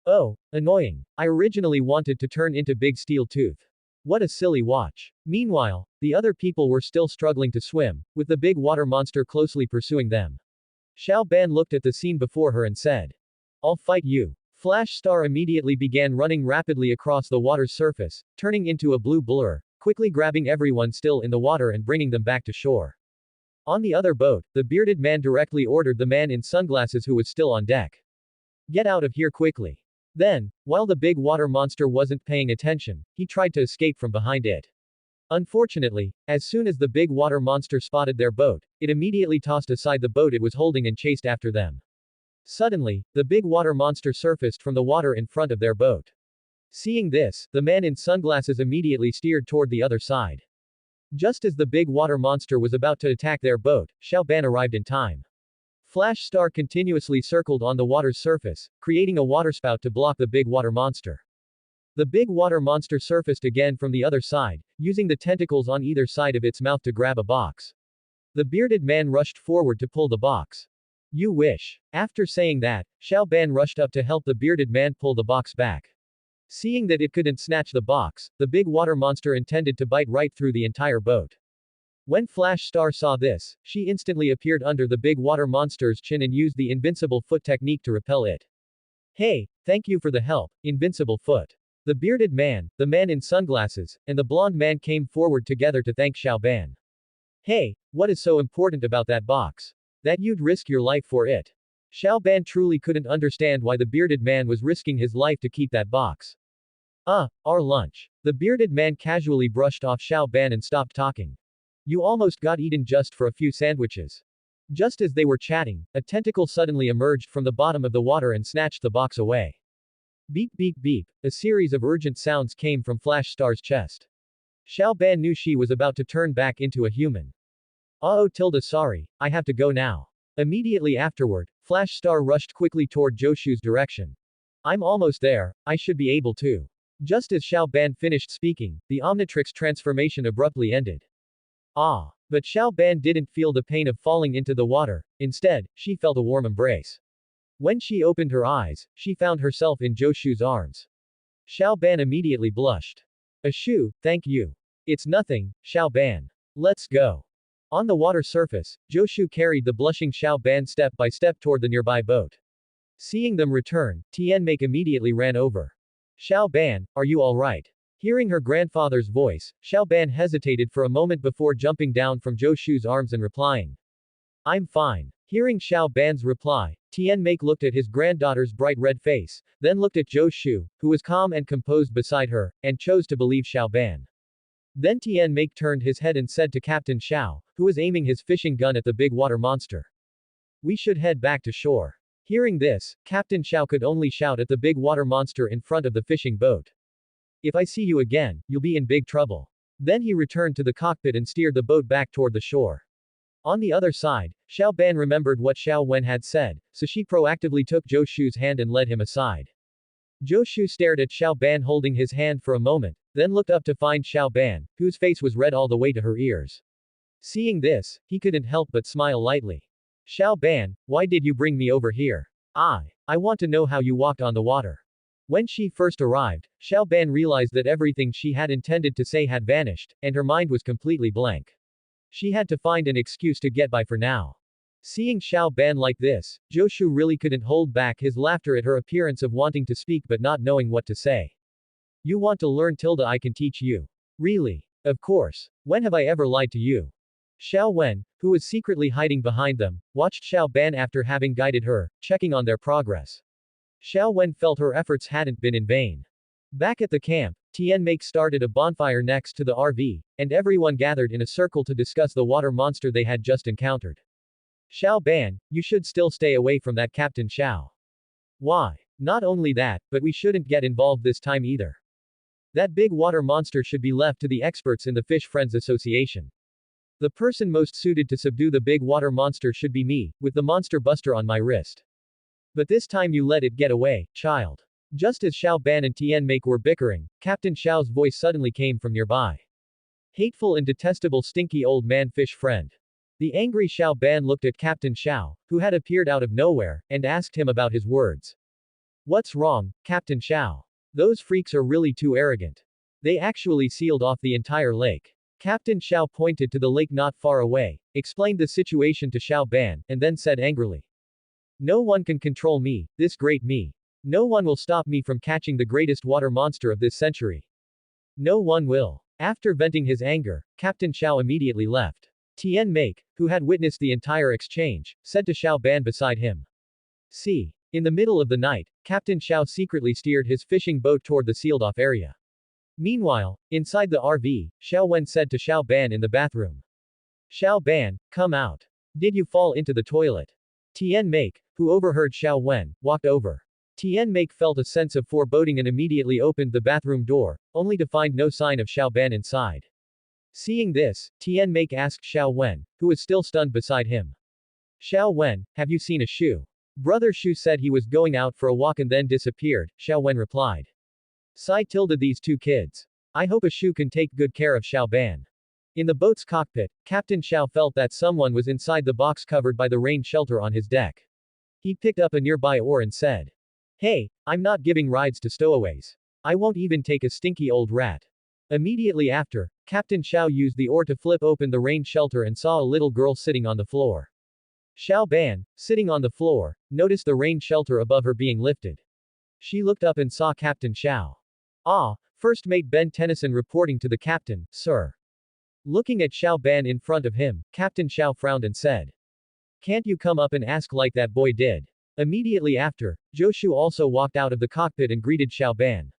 Oh, annoying. I originally wanted to turn into Big Steel Tooth. What a silly watch. Meanwhile, the other people were still struggling to swim, with the big water monster closely pursuing them. Xiao Ban looked at the scene before her and said, I'll fight you. Flash Star immediately began running rapidly across the water's surface, turning into a blue blur, quickly grabbing everyone still in the water and bringing them back to shore. On the other boat, the bearded man directly ordered the man in sunglasses who was still on deck. Get out of here quickly. Then, while the big water monster wasn't paying attention, he tried to escape from behind it. Unfortunately, as soon as the big water monster spotted their boat, it immediately tossed aside the boat it was holding and chased after them. Suddenly, the big water monster surfaced from the water in front of their boat. Seeing this, the man in sunglasses immediately steered toward the other side. Just as the big water monster was about to attack their boat, Xiao Ban arrived in time. Flash Star continuously circled on the water's surface, creating a waterspout to block the big water monster. The big water monster surfaced again from the other side, using the tentacles on either side of its mouth to grab a box. The bearded man rushed forward to pull the box. You wish. After saying that, Xiao Ban rushed up to help the bearded man pull the box back. Seeing that it couldn't snatch the box, the big water monster intended to bite right through the entire boat. When Flash Star saw this, she instantly appeared under the big water monster's chin and used the invincible foot technique to repel it. Hey, thank you for the help, invincible foot. The bearded man, the man in sunglasses, and the blonde man came forward together to thank Xiao Ban. Hey, what is so important about that box? That you'd risk your life for it. Xiao Ban truly couldn't understand why the bearded man was risking his life to keep that box. Our lunch. The bearded man casually brushed off Xiao Ban and stopped talking. You almost got eaten just for a few sandwiches. Just as they were chatting, a tentacle suddenly emerged from the bottom of the water and snatched the box away. Beep beep beep, a series of urgent sounds came from Flash Star's chest. Xiao Ban knew she was about to turn back into a human. Sorry, I have to go now. Immediately afterward, Flash Star rushed quickly toward Joshu's direction. I'm almost there, I should be able to. Just as Xiao Ban finished speaking, the Omnitrix transformation abruptly ended. But Xiao Ban didn't feel the pain of falling into the water, instead, she felt a warm embrace. When she opened her eyes, she found herself in Joshu's arms. Xiao Ban immediately blushed. Ashu, thank you. It's nothing, Xiao Ban. Let's go. On the water surface, Joshu carried the blushing Xiao Ban step by step toward the nearby boat. Seeing them return, Tianmake immediately ran over. Xiao Ban, are you alright? Hearing her grandfather's voice, Xiao Ban hesitated for a moment before jumping down from Joshu's arms and replying. I'm fine. Hearing Xiao Ban's reply, Tianmake looked at his granddaughter's bright red face, then looked at Joshu, who was calm and composed beside her, and chose to believe Xiao Ban. Then Tianmake turned his head and said to Captain Xiao, who was aiming his fishing gun at the big water monster. We should head back to shore. Hearing this, Captain Xiao could only shout at the big water monster in front of the fishing boat. If I see you again, you'll be in big trouble. Then he returned to the cockpit and steered the boat back toward the shore. On the other side, Xiao Ban remembered what Xiao Wen had said, so she proactively took Zhou Shu's hand and led him aside. Zhou Shu stared at Xiao Ban holding his hand for a moment, then looked up to find Xiao Ban, whose face was red all the way to her ears. Seeing this, he couldn't help but smile lightly. Xiao Ban, why did you bring me over here? I want to know how you walked on the water. When she first arrived, Xiao Ban realized that everything she had intended to say had vanished, and her mind was completely blank. She had to find an excuse to get by for now. Seeing Xiao Ban like this, Zhou Shu really couldn't hold back his laughter at her appearance of wanting to speak but not knowing what to say. You want to learn tilde, I can teach you. Really? Of course. When have I ever lied to you? Xiao Wen, who was secretly hiding behind them, watched Xiao Ban after having guided her, checking on their progress. Xiao Wen felt her efforts hadn't been in vain. Back at the camp, Tianmake started a bonfire next to the RV, and everyone gathered in a circle to discuss the water monster they had just encountered. Xiao Ban, you should still stay away from that Captain Xiao. Why? Not only that, but we shouldn't get involved this time either. That big water monster should be left to the experts in the Fish Friends Association. The person most suited to subdue the big water monster should be me, with the monster buster on my wrist. But this time you let it get away, child. Just as Xiao Ban and Tian Make were bickering, Captain Xiao's voice suddenly came from nearby. Hateful and detestable stinky old man fish friend. The angry Xiao Ban looked at Captain Xiao, who had appeared out of nowhere, and asked him about his words. What's wrong, Captain Xiao? Those freaks are really too arrogant. They actually sealed off the entire lake. Captain Xiao pointed to the lake not far away, explained the situation to Xiao Ban, and then said angrily. No one can control me, this great me. No one will stop me from catching the greatest water monster of this century. No one will. After venting his anger, Captain Xiao immediately left. Tian Make, who had witnessed the entire exchange, said to Xiao Ban beside him. See. In the middle of the night, Captain Xiao secretly steered his fishing boat toward the sealed-off area. Meanwhile, inside the RV, Xiao Wen said to Xiao Ban in the bathroom. Xiao Ban, come out. Did you fall into the toilet? Tian Make, who overheard Xiao Wen, walked over. Tian Make felt a sense of foreboding and immediately opened the bathroom door, only to find no sign of Xiao Ban inside. Seeing this, Tian Make asked Xiao Wen, who was still stunned beside him. Xiao Wen, have you seen a shoe? Brother Shu said he was going out for a walk and then disappeared, Xiao Wen replied. Sai tilted these two kids. I hope a Shu can take good care of Xiao Ban. In the boat's cockpit, Captain Xiao felt that someone was inside the box covered by the rain shelter on his deck. He picked up a nearby oar and said. Hey, I'm not giving rides to stowaways. I won't even take a stinky old rat. Immediately after, Captain Xiao used the oar to flip open the rain shelter and saw a little girl sitting on the floor. Xiao Ban, sitting on the floor, noticed the rain shelter above her being lifted. She looked up and saw Captain Xiao. Ah, First Mate Ben Tennyson reporting to the captain, sir. Looking at Xiao Ban in front of him, Captain Xiao frowned and said. Can't you come up and ask like that boy did? Immediately after, Joshu also walked out of the cockpit and greeted Xiao Ban.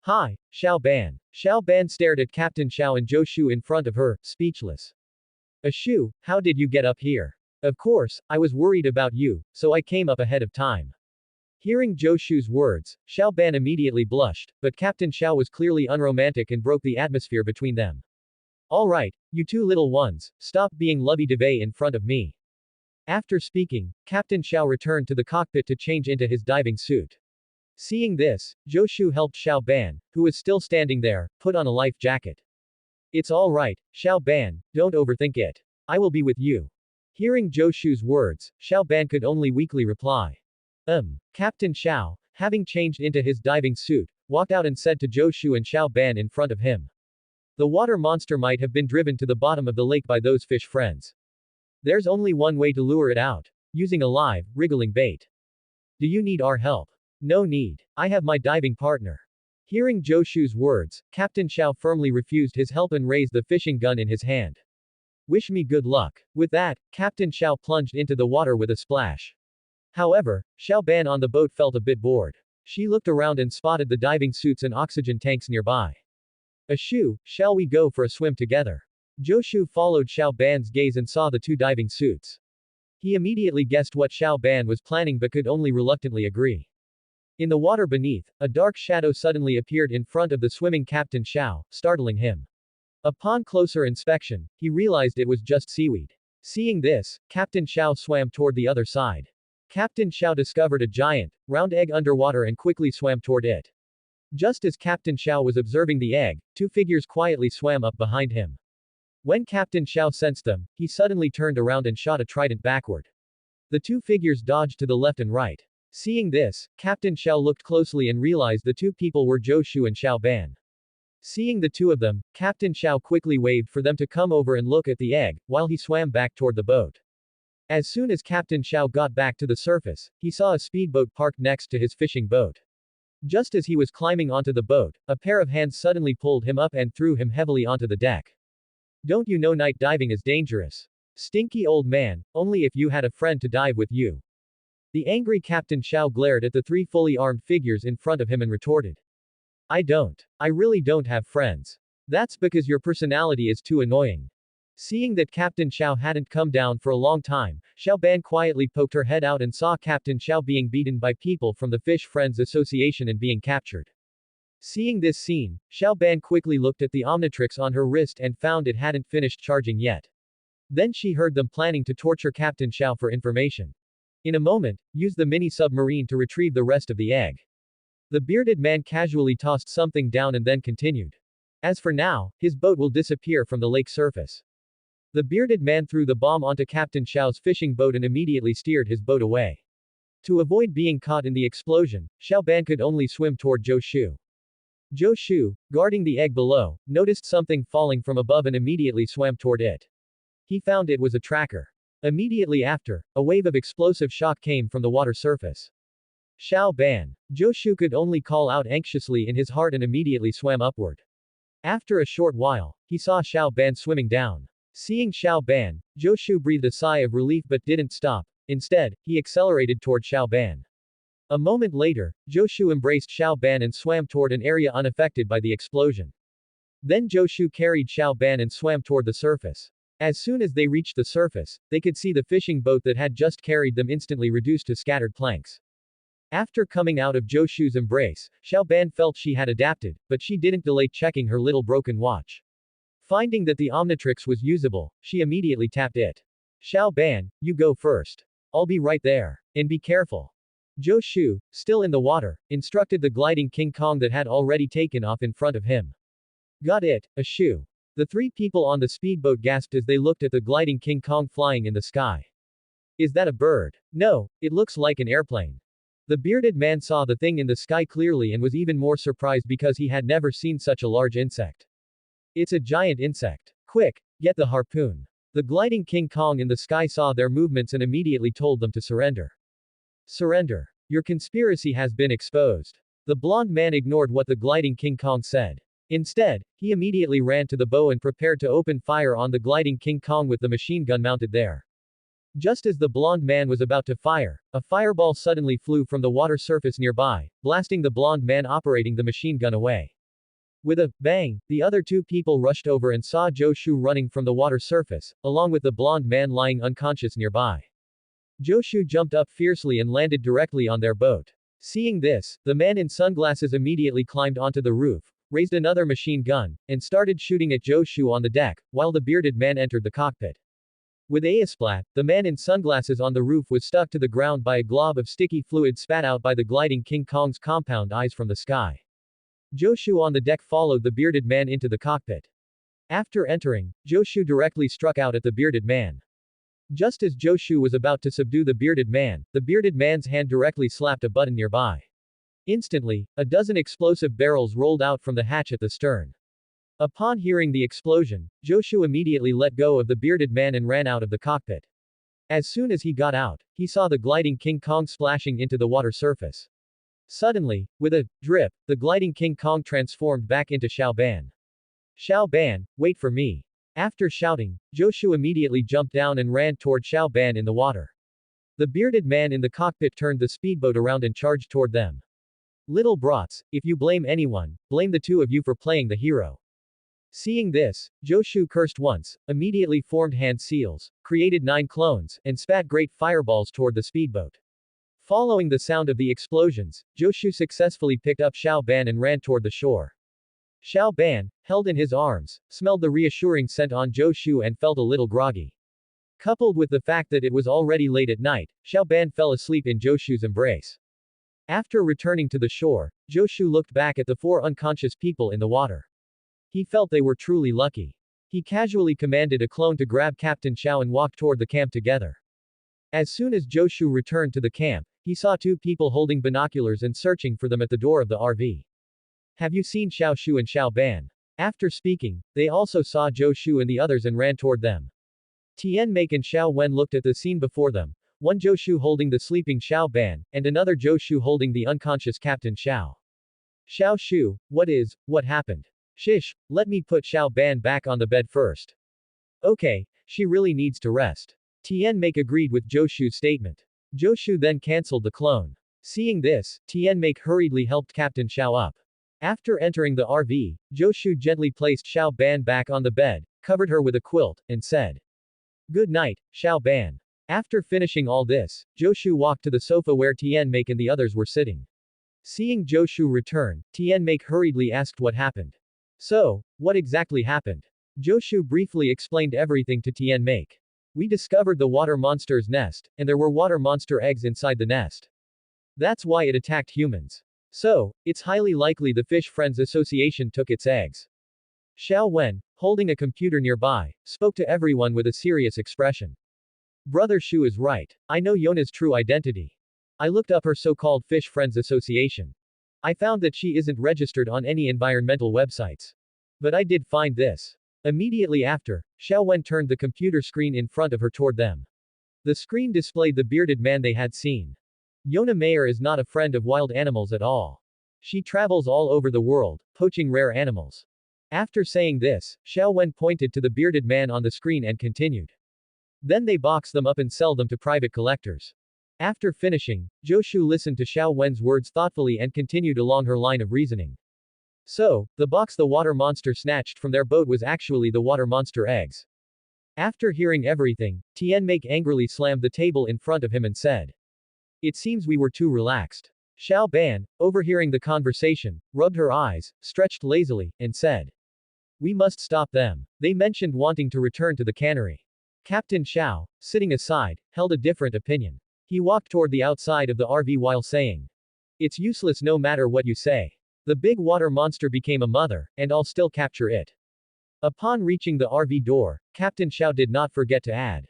Hi, Xiao Ban. Xiao Ban stared at Captain Xiao and Joshu in front of her, speechless. A Shu, how did you get up here? Of course, I was worried about you, so I came up ahead of time. Hearing Joshu's words, Xiao Ban immediately blushed, but Captain Xiao was clearly unromantic and broke the atmosphere between them. Alright, you two little ones, stop being lovey-dovey in front of me. After speaking, Captain Xiao returned to the cockpit to change into his diving suit. Seeing this, Joshu helped Xiao Ban, who was still standing there, put on a life jacket. It's alright, Xiao Ban, don't overthink it. I will be with you. Hearing Joshu's words, Xiao Ban could only weakly reply. Captain Xiao, having changed into his diving suit, walked out and said to Joshu and Xiao Ban in front of him. The water monster might have been driven to the bottom of the lake by those fish friends. There's only one way to lure it out. Using a live, wriggling bait. Do you need our help? No need. I have my diving partner. Hearing Joshu's words, Captain Xiao firmly refused his help and raised the fishing gun in his hand. Wish me good luck. With that, Captain Xiao plunged into the water with a splash. However, Xiao Ban on the boat felt a bit bored. She looked around and spotted the diving suits and oxygen tanks nearby. A Shu, shall we go for a swim together? Joshu followed Xiao Ban's gaze and saw the two diving suits. He immediately guessed what Xiao Ban was planning but could only reluctantly agree. In the water beneath, a dark shadow suddenly appeared in front of the swimming Captain Xiao, startling him. Upon closer inspection, he realized it was just seaweed. Seeing this, Captain Xiao swam toward the other side. Captain Xiao discovered a giant, round egg underwater and quickly swam toward it. Just as Captain Xiao was observing the egg, two figures quietly swam up behind him. When Captain Xiao sensed them, he suddenly turned around and shot a trident backward. The two figures dodged to the left and right. Seeing this, Captain Xiao looked closely and realized the two people were Joshu and Xiao Ban. Seeing the two of them, Captain Xiao quickly waved for them to come over and look at the egg, while he swam back toward the boat. As soon as Captain Xiao got back to the surface, he saw a speedboat parked next to his fishing boat. Just as he was climbing onto the boat, a pair of hands suddenly pulled him up and threw him heavily onto the deck. Don't you know night diving is dangerous? Stinky old man, only if you had a friend to dive with you. The angry Captain Xiao glared at the three fully armed figures in front of him and retorted. I really don't have friends. That's because your personality is too annoying. Seeing that Captain Xiao hadn't come down for a long time, Xiao Ban quietly poked her head out and saw Captain Xiao being beaten by people from the Fish Friends Association and being captured. Seeing this scene, Xiao Ban quickly looked at the Omnitrix on her wrist and found it hadn't finished charging yet. Then she heard them planning to torture Captain Xiao for information. In a moment, use the mini-submarine to retrieve the rest of the egg. The bearded man casually tossed something down and then continued. As for now, his boat will disappear from the lake surface. The bearded man threw the bomb onto Captain Xiao's fishing boat and immediately steered his boat away. To avoid being caught in the explosion, Xiao Ban could only swim toward Zhou Shu. Zhou Shu, guarding the egg below, noticed something falling from above and immediately swam toward it. He found it was a tracker. Immediately after, a wave of explosive shock came from the water surface. Xiao Ban. Zhou Shu could only call out anxiously in his heart and immediately swam upward. After a short while, he saw Xiao Ban swimming down. Seeing Xiao Ban, Zhou Shu breathed a sigh of relief but didn't stop. Instead, he accelerated toward Xiao Ban. A moment later, Zhou Shu embraced Xiao Ban and swam toward an area unaffected by the explosion. Then Zhou Shu carried Xiao Ban and swam toward the surface. As soon as they reached the surface, they could see the fishing boat that had just carried them instantly reduced to scattered planks. After coming out of Zhou Shu's embrace, Xiao Ban felt she had adapted, but she didn't delay checking her little broken watch. Finding that the Omnitrix was usable, she immediately tapped it. Xiao Ban, you go first. I'll be right there. And be careful. Zhou Shu, still in the water, instructed the gliding King Kong that had already taken off in front of him. Got it, a Shu. The three people on the speedboat gasped as they looked at the gliding King Kong flying in the sky. Is that a bird? No, it looks like an airplane. The bearded man saw the thing in the sky clearly and was even more surprised because he had never seen such a large insect. It's a giant insect. Quick, get the harpoon. The gliding King Kong in the sky saw their movements and immediately told them to surrender. Surrender. Your conspiracy has been exposed. The blonde man ignored what the gliding King Kong said. Instead, he immediately ran to the bow and prepared to open fire on the gliding King Kong with the machine gun mounted there. Just as the blonde man was about to fire, a fireball suddenly flew from the water surface nearby, blasting the blonde man operating the machine gun away. With a bang, the other two people rushed over and saw Zhou Shu running from the water surface, along with the blonde man lying unconscious nearby. Zhou Shu jumped up fiercely and landed directly on their boat. Seeing this, the man in sunglasses immediately climbed onto the roof, raised another machine gun, and started shooting at Zhou Shu on the deck, while the bearded man entered the cockpit. With a splat, the man in sunglasses on the roof was stuck to the ground by a glob of sticky fluid spat out by the gliding King Kong's compound eyes from the sky. Zhou Shu on the deck followed the bearded man into the cockpit. After entering, Zhou Shu directly struck out at the bearded man. Just as Zhou Shu was about to subdue the bearded man's hand directly slapped a button nearby. Instantly, a dozen explosive barrels rolled out from the hatch at the stern. Upon hearing the explosion, Zhou Shu immediately let go of the bearded man and ran out of the cockpit. As soon as he got out, he saw the gliding King Kong splashing into the water surface. Suddenly, with a drip, the gliding King Kong transformed back into Xiao Ban. Xiao Ban, wait for me. After shouting, Zhou Shu immediately jumped down and ran toward Xiao Ban in the water. The bearded man in the cockpit turned the speedboat around and charged toward them. Little brats, if you blame anyone, blame the two of you for playing the hero. Seeing this, Zhou Shu cursed once, immediately formed hand seals, created 9 clones, and spat great fireballs toward the speedboat. Following the sound of the explosions, Zhou Shu successfully picked up Xiao Ban and ran toward the shore. Xiao Ban, held in his arms, smelled the reassuring scent on Zhou Shu and felt a little groggy. Coupled with the fact that it was already late at night, Xiao Ban fell asleep in Zhou Shu's embrace. After returning to the shore, Zhou Shu looked back at the 4 unconscious people in the water. He felt they were truly lucky. He casually commanded a clone to grab Captain Xiao and walk toward the camp together. As soon as Zhou Shu returned to the camp, he saw 2 people holding binoculars and searching for them at the door of the RV. Have you seen Xiao Shu and Xiao Ban? After speaking, they also saw Zhou Shu and the others and ran toward them. Tian Make and Xiao Wen looked at the scene before them, one Zhou Shu holding the sleeping Xiao Ban, and another Zhou Shu holding the unconscious Captain Xiao. Xiao Shu, what happened? Shish, let me put Xiao Ban back on the bed first. Okay, she really needs to rest. Tian Make agreed with Zhou Shu's statement. Zhou Shu then cancelled the clone. Seeing this, Tian Make hurriedly helped Captain Xiao up. After entering the RV, Zhou Shu gently placed Xiao Ban back on the bed, covered her with a quilt, and said, "Good night, Xiao Ban." After finishing all this, Joshu walked to the sofa where Tianmake and the others were sitting. Seeing Joshu return, Tianmake hurriedly asked what happened. So, what exactly happened? Joshu briefly explained everything to Tianmake. We discovered the water monster's nest, and there were water monster eggs inside the nest. That's why it attacked humans. So, it's highly likely the Fish Friends Association took its eggs. Xiao Wen, holding a computer nearby, spoke to everyone with a serious expression. Brother Shu is right. I know Yona's true identity. I looked up her so-called Fish Friends Association. I found that she isn't registered on any environmental websites. But I did find this. Immediately after, Xiao Wen turned the computer screen in front of her toward them. The screen displayed the bearded man they had seen. Yona Mayer is not a friend of wild animals at all. She travels all over the world, poaching rare animals. After saying this, Xiao Wen pointed to the bearded man on the screen and continued. Then they box them up and sell them to private collectors. After finishing, Joshu listened to Xiao Wen's words thoughtfully and continued along her line of reasoning. So, the box the water monster snatched from their boat was actually the water monster eggs. After hearing everything, Tianmake angrily slammed the table in front of him and said, "It seems we were too relaxed." Xiao Ban, overhearing the conversation, rubbed her eyes, stretched lazily, and said, "We must stop them. They mentioned wanting to return to the cannery." Captain Xiao, sitting aside, held a different opinion. He walked toward the outside of the RV while saying, "It's useless no matter what you say. The big water monster became a mother, and I'll still capture it." Upon reaching the RV door, Captain Xiao did not forget to add,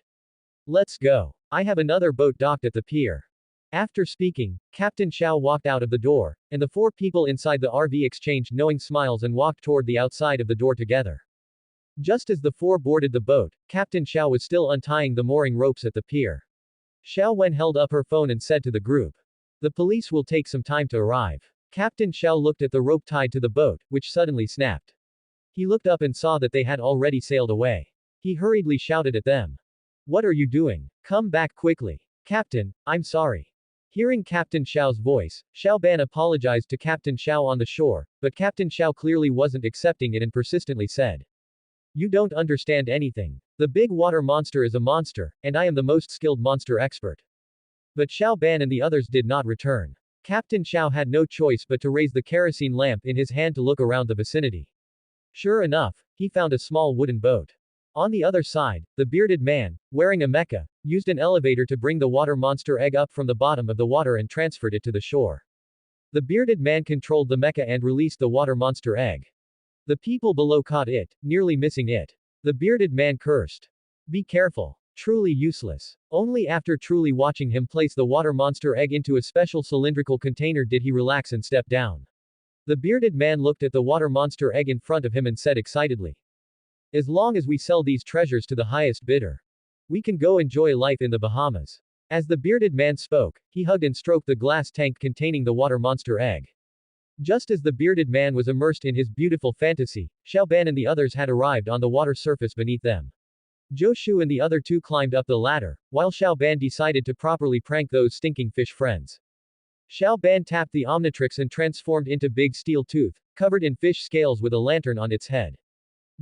"Let's go. I have another boat docked at the pier." After speaking, Captain Xiao walked out of the door, and the four people inside the RV exchanged knowing smiles and walked toward the outside of the door together. Just as the four boarded the boat, Captain Xiao was still untying the mooring ropes at the pier. Xiao Wen held up her phone and said to the group, "The police will take some time to arrive." Captain Xiao looked at the rope tied to the boat, which suddenly snapped. He looked up and saw that they had already sailed away. He hurriedly shouted at them, "What are you doing? Come back quickly." "Captain, I'm sorry." Hearing Captain Xiao's voice, Xiao Ban apologized to Captain Xiao on the shore, but Captain Xiao clearly wasn't accepting it and persistently said, "You don't understand anything. The big water monster is a monster, and I am the most skilled monster expert." But Xiao Ban and the others did not return. Captain Xiao had no choice but to raise the kerosene lamp in his hand to look around the vicinity. Sure enough, he found a small wooden boat. On the other side, the bearded man, wearing a mecha, used an elevator to bring the water monster egg up from the bottom of the water and transferred it to the shore. The bearded man controlled the mecha and released the water monster egg. The people below caught it, nearly missing it. The bearded man cursed. "Be careful. Truly useless." Only after truly watching him place the water monster egg into a special cylindrical container did he relax and step down. The bearded man looked at the water monster egg in front of him and said excitedly, "As long as we sell these treasures to the highest bidder, we can go enjoy life in the Bahamas." As the bearded man spoke, he hugged and stroked the glass tank containing the water monster egg. Just as the bearded man was immersed in his beautiful fantasy, Xiao Ban and the others had arrived on the water surface beneath them. Joshu and the other two climbed up the ladder, while Xiao Ban decided to properly prank those stinking fish friends. Xiao Ban tapped the Omnitrix and transformed into Big Steel Tooth, covered in fish scales with a lantern on its head.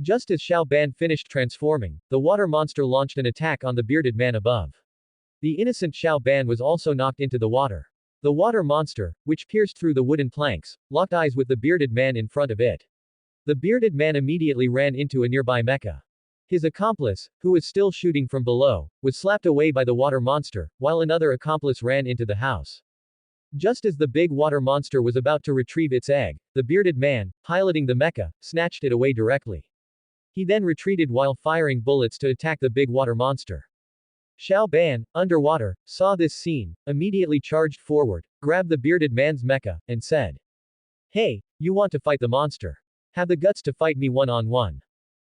Just as Xiao Ban finished transforming, the water monster launched an attack on the bearded man above. The innocent Xiao Ban was also knocked into the water. The water monster, which pierced through the wooden planks, locked eyes with the bearded man in front of it. The bearded man immediately ran into a nearby mecha. His accomplice, who was still shooting from below, was slapped away by the water monster, while another accomplice ran into the house. Just as the big water monster was about to retrieve its egg, the bearded man, piloting the mecha, snatched it away directly. He then retreated while firing bullets to attack the big water monster. Xiao Ban, underwater, saw this scene, immediately charged forward, grabbed the bearded man's mecha, and said, "Hey, you want to fight the monster? Have the guts to fight me one-on-one."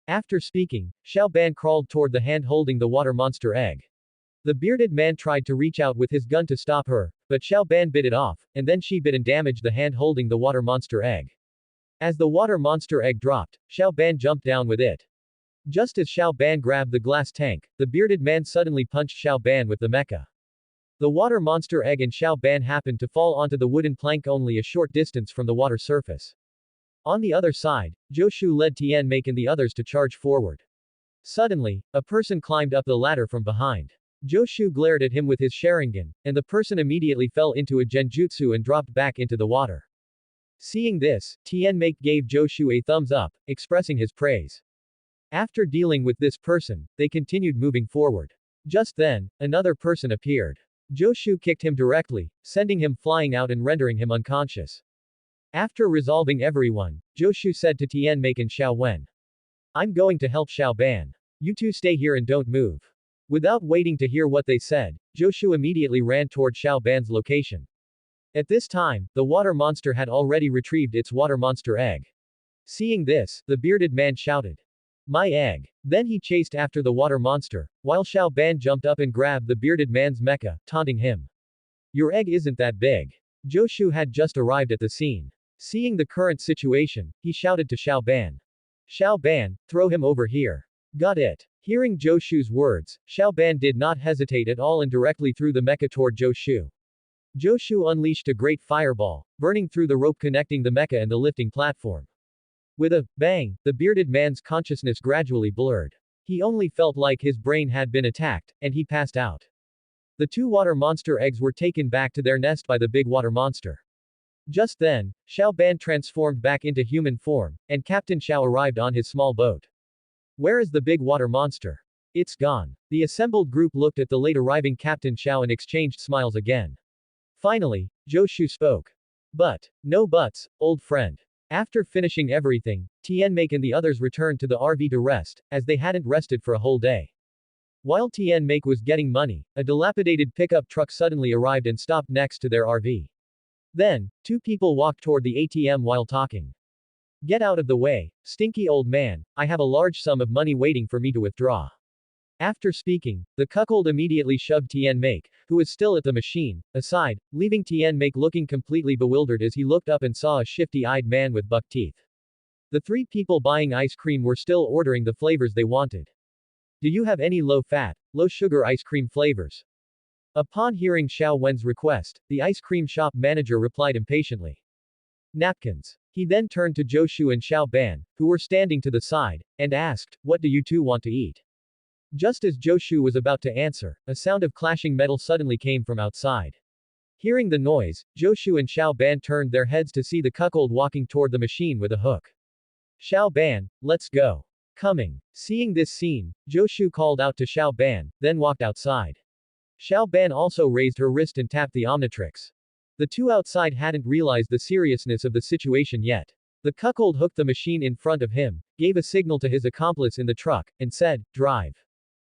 After speaking, Xiao Ban crawled toward the hand holding the water monster egg. The bearded man tried to reach out with his gun to stop her, but Xiao Ban bit it off, and then she bit and damaged the hand holding the water monster egg. As the water monster egg dropped, Xiao Ban jumped down with it. Just as Xiao Ban grabbed the glass tank, the bearded man suddenly punched Xiao Ban with the mecha. The water monster egg and Xiao Ban happened to fall onto the wooden plank only a short distance from the water surface. On the other side, Joshu led Tianmake and the others to charge forward. Suddenly, a person climbed up the ladder from behind. Joshu glared at him with his Sharingan, and the person immediately fell into a genjutsu and dropped back into the water. Seeing this, Tianmake gave Joshu a thumbs up, expressing his praise. After dealing with this person, they continued moving forward. Just then, another person appeared. Joshu kicked him directly, sending him flying out and rendering him unconscious. After resolving everyone, Joshu said to Tianmake and Xiao Wen, "I'm going to help Xiao Ban. You two stay here and don't move." Without waiting to hear what they said, Joshu immediately ran toward Xiao Ban's location. At this time, the water monster had already retrieved its water monster egg. Seeing this, the bearded man shouted, "My egg!" Then he chased after the water monster, while Xiao Ban jumped up and grabbed the bearded man's mecha, taunting him. "Your egg isn't that big." Joshu had just arrived at the scene. Seeing the current situation, he shouted to Xiao Ban. "Xiao Ban, throw him over here." "Got it." Hearing Joshu's words, Xiao Ban did not hesitate at all and directly threw the mecha toward Joshu. Joshu unleashed a great fireball, burning through the rope connecting the mecha and the lifting platform. With a bang, the bearded man's consciousness gradually blurred. He only felt like his brain had been attacked, and he passed out. The two water monster eggs were taken back to their nest by the big water monster. Just then, Xiao Ban transformed back into human form, and Captain Xiao arrived on his small boat. "Where is the big water monster?" "It's gone." The assembled group looked at the late arriving Captain Xiao and exchanged smiles again. Finally, Joshu spoke. "But, no buts, old friend." After finishing everything, Tianmake and the others returned to the RV to rest, as they hadn't rested for a whole day. While Tianmake was getting money, a dilapidated pickup truck suddenly arrived and stopped next to their RV. Then, two people walked toward the ATM while talking. "Get out of the way, stinky old man, I have a large sum of money waiting for me to withdraw." After speaking, the cuckold immediately shoved Tianmake, who was still at the machine, aside, leaving Tianmake looking completely bewildered as he looked up and saw a shifty-eyed man with buck teeth. The three people buying ice cream were still ordering the flavors they wanted. "Do you have any low-fat, low-sugar ice cream flavors?" Upon hearing Xiao Wen's request, the ice cream shop manager replied impatiently. "Napkins." He then turned to Joshu and Xiao Ban, who were standing to the side, and asked, "What do you two want to eat?" Just as Joshu was about to answer, a sound of clashing metal suddenly came from outside. Hearing the noise, Joshu and Xiao Ban turned their heads to see the cuckold walking toward the machine with a hook. "Xiao Ban, let's go." Coming. Seeing this scene, Joshu called out to Xiao Ban, then walked outside. Xiao Ban also raised her wrist and tapped the Omnitrix. The two outside hadn't realized the seriousness of the situation yet. The cuckold hooked the machine in front of him, gave a signal to his accomplice in the truck, and said, "Drive."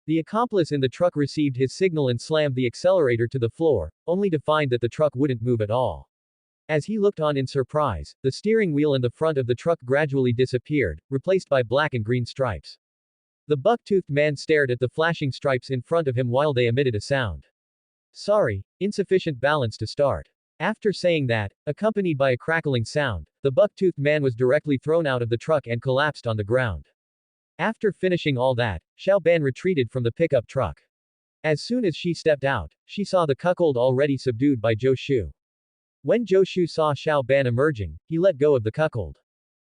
The accomplice in the truck received his signal and slammed the accelerator to the floor, only to find that the truck wouldn't move at all. As he looked on in surprise, the steering wheel and the front of the truck gradually disappeared, replaced by black and green stripes. The buck-toothed man stared at the flashing stripes in front of him while they emitted a sound. "Sorry, insufficient balance to start." After saying that, accompanied by a crackling sound, the buck-toothed man was directly thrown out of the truck and collapsed on the ground. After finishing all that, Xiao Ban retreated from the pickup truck. As soon as she stepped out, she saw the cuckold already subdued by Joshu. When Joshu saw Xiao Ban emerging, he let go of the cuckold.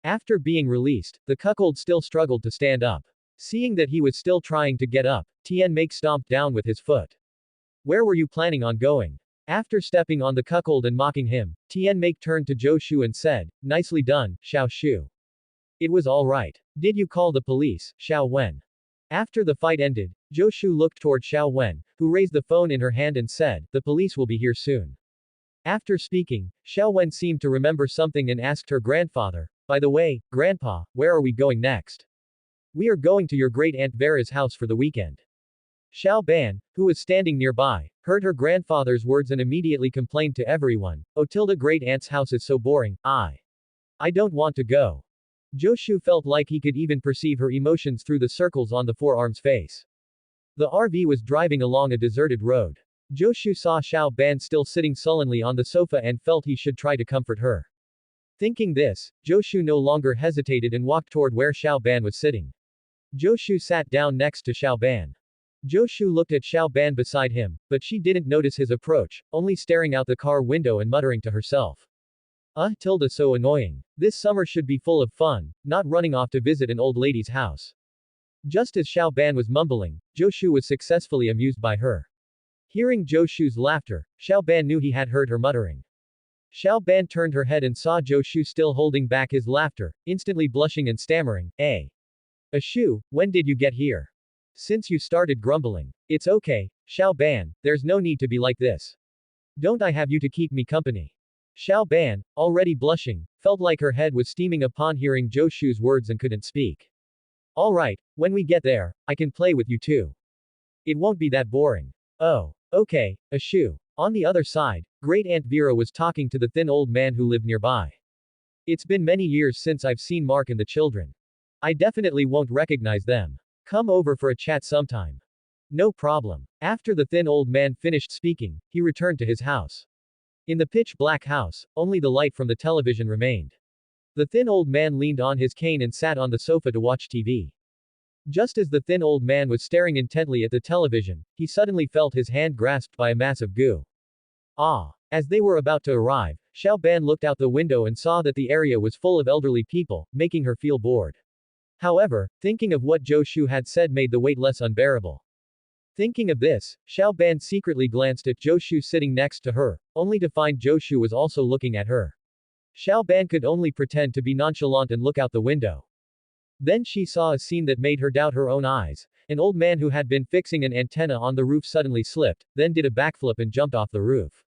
After being released, the cuckold still struggled to stand up. Seeing that he was still trying to get up, Tianmake stomped down with his foot. "Where were you planning on going?" After stepping on the cuckold and mocking him, Tianmake turned to Joshu and said, "Nicely done, Xiao Shu. It was alright. Did you call the police, Xiao Wen?" After the fight ended, Joshu looked toward Xiao Wen, who raised the phone in her hand and said, "The police will be here soon." After speaking, Xiao Wen seemed to remember something and asked her grandfather, "By the way, Grandpa, where are we going next?" "We are going to your great-aunt Vera's house for the weekend." Xiao Ban, who was standing nearby, heard her grandfather's words and immediately complained to everyone, "Oh, Tilda great-aunt's house is so boring, I don't want to go." Joshu felt like he could even perceive her emotions through the circles on the forearm's face. The RV was driving along a deserted road. Joshu saw Xiao Ban still sitting sullenly on the sofa and felt he should try to comfort her. Thinking this, Joshu no longer hesitated and walked toward where Xiao Ban was sitting. Joshu sat down next to Xiao Ban. Joshu looked at Xiao Ban beside him, but she didn't notice his approach, only staring out the car window and muttering to herself. Tilda so annoying. This summer should be full of fun, not running off to visit an old lady's house. Just as Xiao Ban was mumbling, Zhou Shu was successfully amused by her. Hearing Zhou Shu's laughter, Xiao Ban knew he had heard her muttering. Xiao Ban turned her head and saw Zhou Shu still holding back his laughter, instantly blushing and stammering, Shu, when did you get here? Since you started grumbling. It's okay, Xiao Ban, there's no need to be like this. Don't I have you to keep me company? Xiao Ban, already blushing, felt like her head was steaming upon hearing Zhou Shu's words and couldn't speak. Alright, when we get there, I can play with you too. It won't be that boring. Oh, okay, Shu. On the other side, Great Aunt Vera was talking to the thin old man who lived nearby. It's been many years since I've seen Mark and the children. I definitely won't recognize them. Come over for a chat sometime. No problem. After the thin old man finished speaking, he returned to his house. In the pitch black house, only the light from the television remained. The thin old man leaned on his cane and sat on the sofa to watch TV. Just as the thin old man was staring intently at the television, he suddenly felt his hand grasped by a mass of goo. Ah! As they were about to arrive, Xiao Ban looked out the window and saw that the area was full of elderly people, making her feel bored. However, thinking of what Zhou Shu had said made the wait less unbearable. Thinking of this, Xiao Ban secretly glanced at Zhou Shu sitting next to her, only to find Zhou Shu was also looking at her. Xiao Ban could only pretend to be nonchalant and look out the window. Then she saw a scene that made her doubt her own eyes. An old man who had been fixing an antenna on the roof suddenly slipped, then did a backflip and jumped off the roof.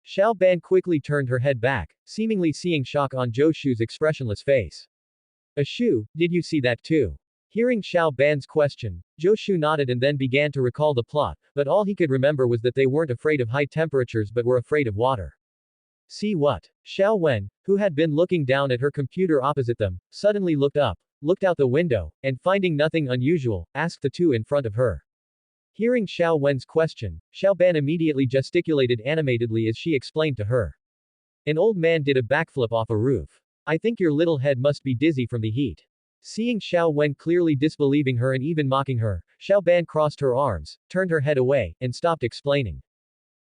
Xiao Ban quickly turned her head back, seemingly seeing shock on Zhou Shu's expressionless face. Shu, did you see that too? Hearing Xiao Ban's question, Zhou Shu nodded and then began to recall the plot, but all he could remember was that they weren't afraid of high temperatures but were afraid of water. See what? Xiao Wen, who had been looking down at her computer opposite them, suddenly looked up, looked out the window, and finding nothing unusual, asked the two in front of her. Hearing Xiao Wen's question, Xiao Ban immediately gesticulated animatedly as she explained to her. An old man did a backflip off a roof. I think your little head must be dizzy from the heat. Seeing Xiao Wen clearly disbelieving her and even mocking her, Xiao Ban crossed her arms, turned her head away, and stopped explaining.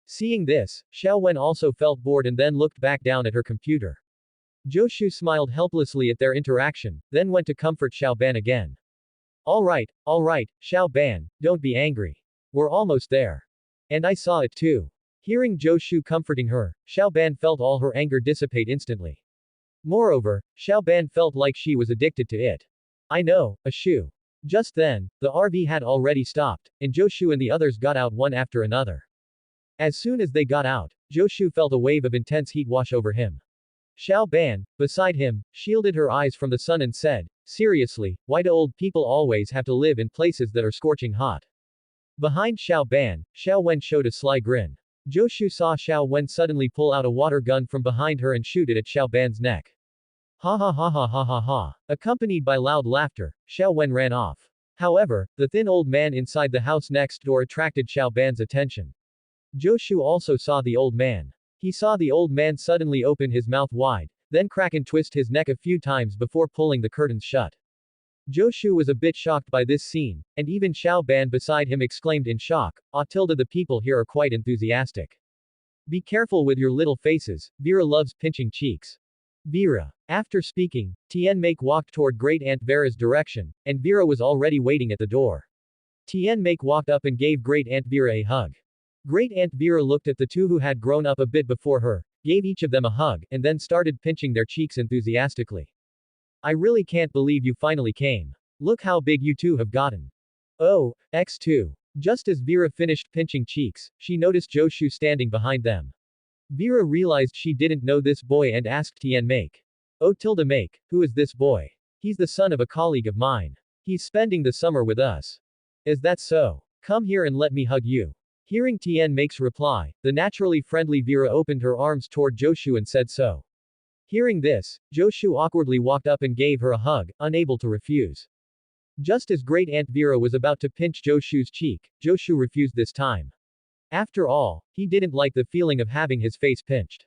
Seeing this, Xiao Wen also felt bored and then looked back down at her computer. Zhou Shu smiled helplessly at their interaction, then went to comfort Xiao Ban again. Alright, Xiao Ban, don't be angry. We're almost there. And I saw it too. Hearing Zhou Shu comforting her, Xiao Ban felt all her anger dissipate instantly. Moreover, Xiao Ban felt like she was addicted to it. I know, Shu. Just then, the RV had already stopped, and Zhou Shu and the others got out one after another. As soon as they got out, Zhou Shu felt a wave of intense heat wash over him. Xiao Ban, beside him, shielded her eyes from the sun and said, seriously, why do old people always have to live in places that are scorching hot? Behind Xiao Ban, Xiao Wen showed a sly grin. Zhou Shu saw Xiao Wen suddenly pull out a water gun from behind her and shoot it at Xiao Ban's neck. Ha ha ha ha ha ha ha. Accompanied by loud laughter, Xiao Wen ran off. However, the thin old man inside the house next door attracted Xiao Ban's attention. Zhou Shu also saw the old man. He saw the old man suddenly open his mouth wide, then crack and twist his neck a few times before pulling the curtains shut. Zhou Shu was a bit shocked by this scene, and even Xiao Ban beside him exclaimed in shock, the people here are quite enthusiastic. Be careful with your little faces, Vera loves pinching cheeks. Vera. After speaking, Tian Make walked toward Great Aunt Vera's direction, and Vera was already waiting at the door. Tian Make walked up and gave Great Aunt Vera a hug. Great Aunt Vera looked at the two who had grown up a bit before her, gave each of them a hug, and then started pinching their cheeks enthusiastically. I really can't believe you finally came. Look how big you two have gotten. Oh, X2. Just as Vera finished pinching cheeks, she noticed Zhou Shu standing behind them. Vera realized she didn't know this boy and asked Tian Make. Oh Make, who is this boy? He's the son of a colleague of mine. He's spending the summer with us. Is that so? Come here and let me hug you. Hearing Tian Make's reply, the naturally friendly Vera opened her arms toward Zhou Shu and said so. Hearing this, Zhou Shu awkwardly walked up and gave her a hug, unable to refuse. Just as Great Aunt Vera was about to pinch Zhou Shu's cheek, Zhou Shu refused this time. After all, he didn't like the feeling of having his face pinched.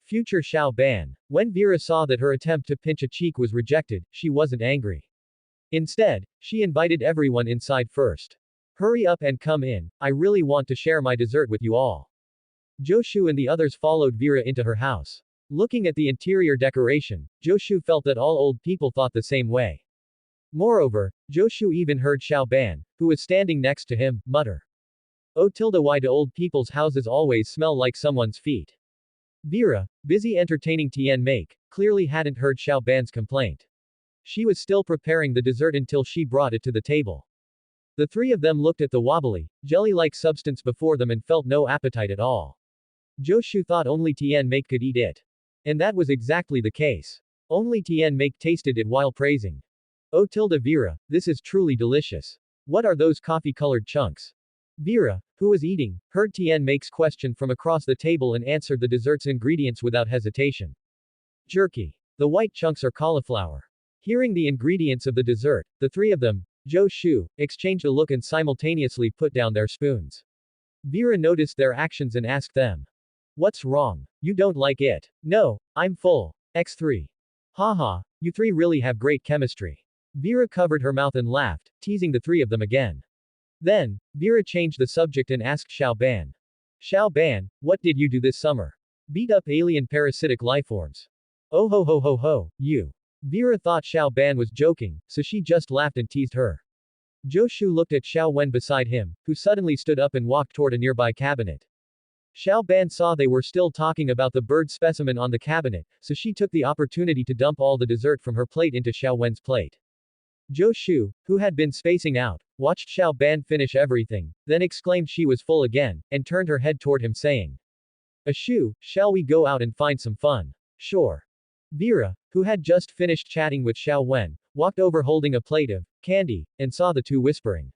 Future Xiao Ban. When Vera saw that her attempt to pinch a cheek was rejected, she wasn't angry. Instead, she invited everyone inside first. Hurry up and come in, I really want to share my dessert with you all. Zhou Shu and the others followed Vera into her house. Looking at the interior decoration, Zhou Shu felt that all old people thought the same way. Moreover, Joshu even heard Xiao Ban, who was standing next to him, mutter. Oh tilde why do old people's houses always smell like someone's feet? Vera, busy entertaining Tian Make, clearly hadn't heard Xiao Ban's complaint. She was still preparing the dessert until she brought it to the table. The three of them looked at the wobbly, jelly-like substance before them and felt no appetite at all. Joshu thought only Tian Make could eat it. And that was exactly the case. Only Tian Make tasted it while praising. Oh tilde Vera, this is truly delicious. What are those coffee-colored chunks? Vera, who was eating, heard Tian Make's question from across the table and answered the dessert's ingredients without hesitation. Jerky. The white chunks are cauliflower. Hearing the ingredients of the dessert, the three of them, Joshu, exchanged a look and simultaneously put down their spoons. Vera noticed their actions and asked them. What's wrong? You don't like it? No, I'm full. X3. Haha, you three really have great chemistry. Vera covered her mouth and laughed, teasing the three of them again. Then, Vera changed the subject and asked Xiao Ban. Xiao Ban, what did you do this summer? Beat up alien parasitic lifeforms. Oh ho ho ho ho, you. Vera thought Xiao Ban was joking, so she just laughed and teased her. Joshu looked at Xiao Wen beside him, who suddenly stood up and walked toward a nearby cabinet. Xiao Ban saw they were still talking about the bird specimen on the cabinet, so she took the opportunity to dump all the dessert from her plate into Xiao Wen's plate. Joshu, who had been spacing out, watched Xiao Ban finish everything, then exclaimed she was full again, and turned her head toward him saying. Ashu, shall we go out and find some fun? Sure. Vera, who had just finished chatting with Xiao Wen, walked over holding a plate of candy, and saw the two whispering.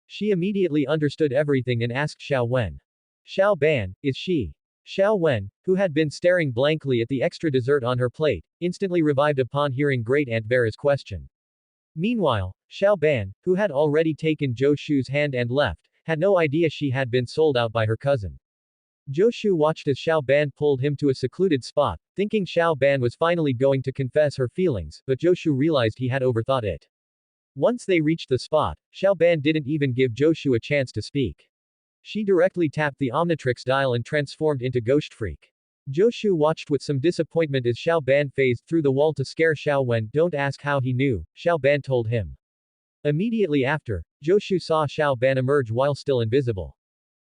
She immediately understood everything and asked Xiao Wen. Xiao Ban, is she? Xiao Wen, who had been staring blankly at the extra dessert on her plate, instantly revived upon hearing Great Aunt Vera's question. Meanwhile, Xiao Ban, who had already taken Joshu's hand and left, had no idea she had been sold out by her cousin. Joshu watched as Xiao Ban pulled him to a secluded spot, thinking Xiao Ban was finally going to confess her feelings, but Joshu realized he had overthought it. Once they reached the spot, Xiao Ban didn't even give Joshu a chance to speak. She directly tapped the Omnitrix dial and transformed into Ghost Freak. Joshu watched with some disappointment as Xiao Ban phased through the wall to scare Xiao Wen. Don't ask how he knew, Xiao Ban told him. Immediately after, Joshu saw Xiao Ban emerge while still invisible.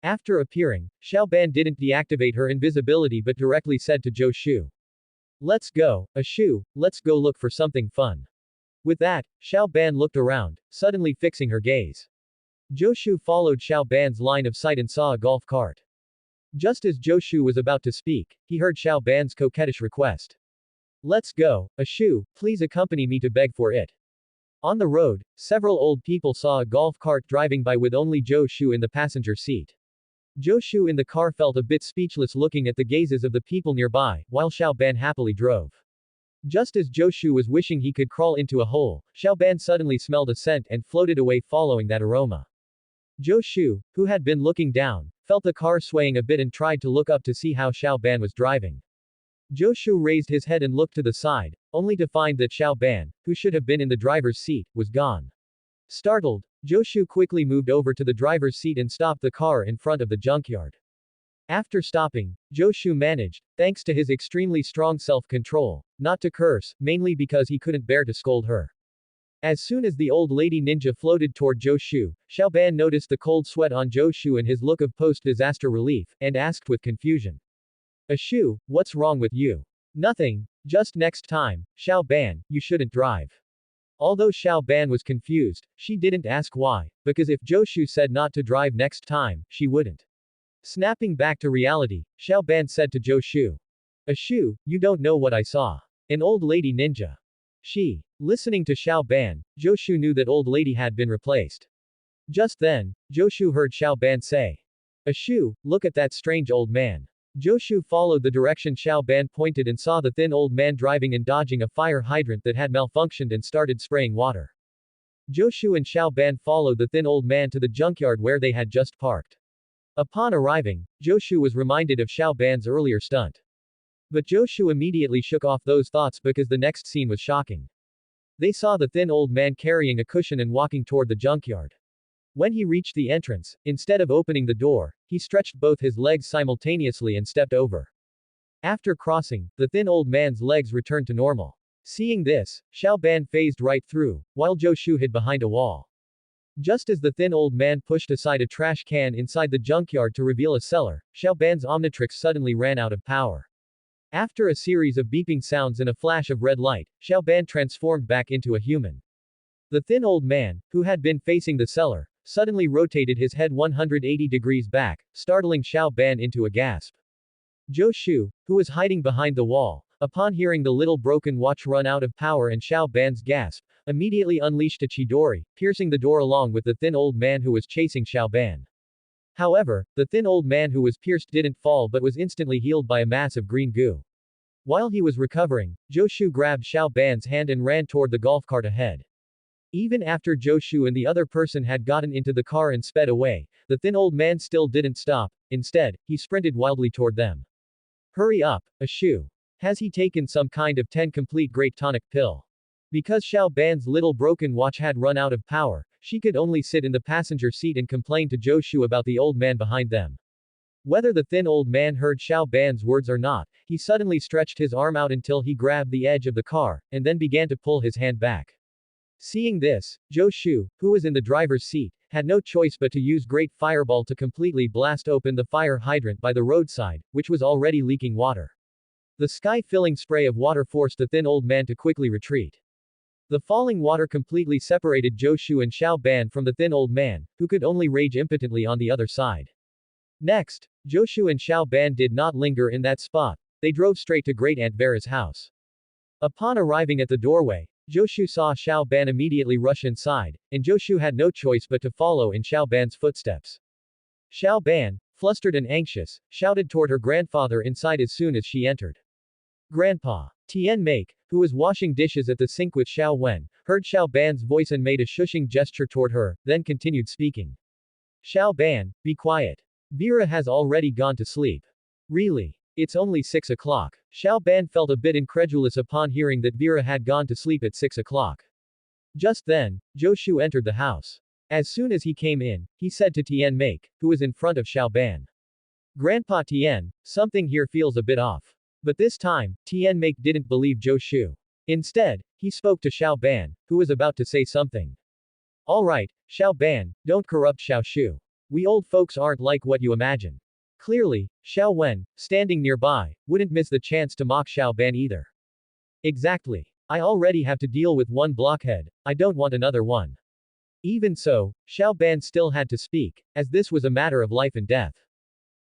After appearing, Xiao Ban didn't deactivate her invisibility but directly said to Joshu. Let's go, Ashu, let's go look for something fun. With that, Xiao Ban looked around, suddenly fixing her gaze. Joshu followed Xiao Ban's line of sight and saw a golf cart. Just as Joshu was about to speak, he heard Xiao Ban's coquettish request. Let's go, Ashu, please accompany me to beg for it. On the road, several old people saw a golf cart driving by with only Joshu in the passenger seat. Joshu in the car felt a bit speechless looking at the gazes of the people nearby, while Xiao Ban happily drove. Just as Joshu was wishing he could crawl into a hole, Xiao Ban suddenly smelled a scent and floated away following that aroma. Joshu, who had been looking down, felt the car swaying a bit and tried to look up to see how Xiao Ban was driving. Joshu raised his head and looked to the side, only to find that Xiao Ban, who should have been in the driver's seat, was gone. Startled, Joshu quickly moved over to the driver's seat and stopped the car in front of the junkyard. After stopping, Joshu managed, thanks to his extremely strong self-control, not to curse, mainly because he couldn't bear to scold her. As soon as the old lady ninja floated toward Joshu, Xiao Ban noticed the cold sweat on Joshu and his look of post-disaster relief, and asked with confusion. Ashu, what's wrong with you? Nothing, just next time, Xiao Ban, you shouldn't drive. Although Xiao Ban was confused, she didn't ask why, because if Joshu said not to drive next time, she wouldn't. Snapping back to reality, Xiao Ban said to Joshu. Ashu, you don't know what I saw. An old lady ninja. She. Listening to Xiao Ban, Joshu knew that old lady had been replaced. Just then, Joshu heard Xiao Ban say. Ashu, look at that strange old man. Joshu followed the direction Xiao Ban pointed and saw the thin old man driving and dodging a fire hydrant that had malfunctioned and started spraying water. Joshu and Xiao Ban followed the thin old man to the junkyard where they had just parked. Upon arriving, Joshu was reminded of Xiao Ban's earlier stunt. But Joshu immediately shook off those thoughts because the next scene was shocking. They saw the thin old man carrying a cushion and walking toward the junkyard. When he reached the entrance, instead of opening the door, he stretched both his legs simultaneously and stepped over. After crossing, the thin old man's legs returned to normal. Seeing this, Xiao Ban phased right through, while Zhou Shu hid behind a wall. Just as the thin old man pushed aside a trash can inside the junkyard to reveal a cellar, Xiao Ban's Omnitrix suddenly ran out of power. After a series of beeping sounds and a flash of red light, Xiao Ban transformed back into a human. The thin old man, who had been facing the cellar, suddenly rotated his head 180 degrees back, startling Xiao Ban into a gasp. Zhou Shu, who was hiding behind the wall, upon hearing the little broken watch run out of power and Xiao Ban's gasp, immediately unleashed a Chidori, piercing the door along with the thin old man who was chasing Xiao Ban. However, the thin old man who was pierced didn't fall but was instantly healed by a mass of green goo. While he was recovering, Zhou Shu grabbed Xiao Ban's hand and ran toward the golf cart ahead. Even after Zhou Shu and the other person had gotten into the car and sped away, the thin old man still didn't stop. Instead, he sprinted wildly toward them. Hurry up, Shu. Has he taken some kind of 10 complete great tonic pill? Because Xiao Ban's little broken watch had run out of power, she could only sit in the passenger seat and complain to Zhou Shu about the old man behind them. Whether the thin old man heard Xiao Ban's words or not, he suddenly stretched his arm out until he grabbed the edge of the car, and then began to pull his hand back. Seeing this, Zhou Shu, who was in the driver's seat, had no choice but to use Great Fireball to completely blast open the fire hydrant by the roadside, which was already leaking water. The sky-filling spray of water forced the thin old man to quickly retreat. The falling water completely separated Zhou Shu and Xiao Ban from the thin old man, who could only rage impotently on the other side. Next, Zhou Shu and Xiao Ban did not linger in that spot, they drove straight to Great Aunt Vera's house. Upon arriving at the doorway, Zhou Shu saw Xiao Ban immediately rush inside, and Zhou Shu had no choice but to follow in Xiao Ban's footsteps. Xiao Ban, flustered and anxious, shouted toward her grandfather inside as soon as she entered. Grandpa. Tian Make, who was washing dishes at the sink with Xiao Wen, heard Xiao Ban's voice and made a shushing gesture toward her, then continued speaking. Xiao Ban, be quiet. Vera has already gone to sleep. Really? It's only 6 o'clock. Xiao Ban felt a bit incredulous upon hearing that Vera had gone to sleep at 6 o'clock. Just then, Zhou Shu entered the house. As soon as he came in, he said to Tian Make, who was in front of Xiao Ban. Grandpa Tian, something here feels a bit off. But this time, Tian Make didn't believe Zhou Shu. Instead, he spoke to Xiao Ban, who was about to say something. Alright, Xiao Ban, don't corrupt Xiao Shu. We old folks aren't like what you imagine. Clearly, Xiao Wen, standing nearby, wouldn't miss the chance to mock Xiao Ban either. Exactly. I already have to deal with one blockhead, I don't want another one. Even so, Xiao Ban still had to speak, as this was a matter of life and death.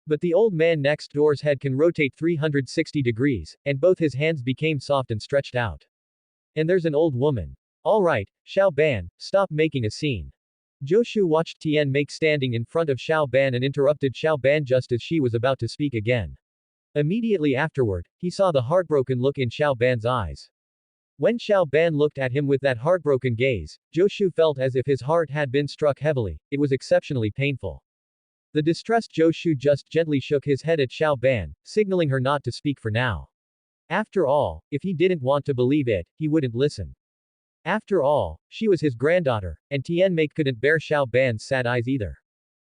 But the old man next door's head can rotate 360 degrees, and both his hands became soft and stretched out. And there's an old woman. Alright, Xiao Ban, stop making a scene. Zhou Shu watched Tian Make standing in front of Xiao Ban and interrupted Xiao Ban just as she was about to speak again. Immediately afterward, he saw the heartbroken look in Xiao Ban's eyes. When Xiao Ban looked at him with that heartbroken gaze, Zhou Shu felt as if his heart had been struck heavily, it was exceptionally painful. The distressed Zhou Shu just gently shook his head at Xiao Ban, signaling her not to speak for now. After all, if he didn't want to believe it, he wouldn't listen. After all, she was his granddaughter, and Tian Make couldn't bear Xiao Ban's sad eyes either.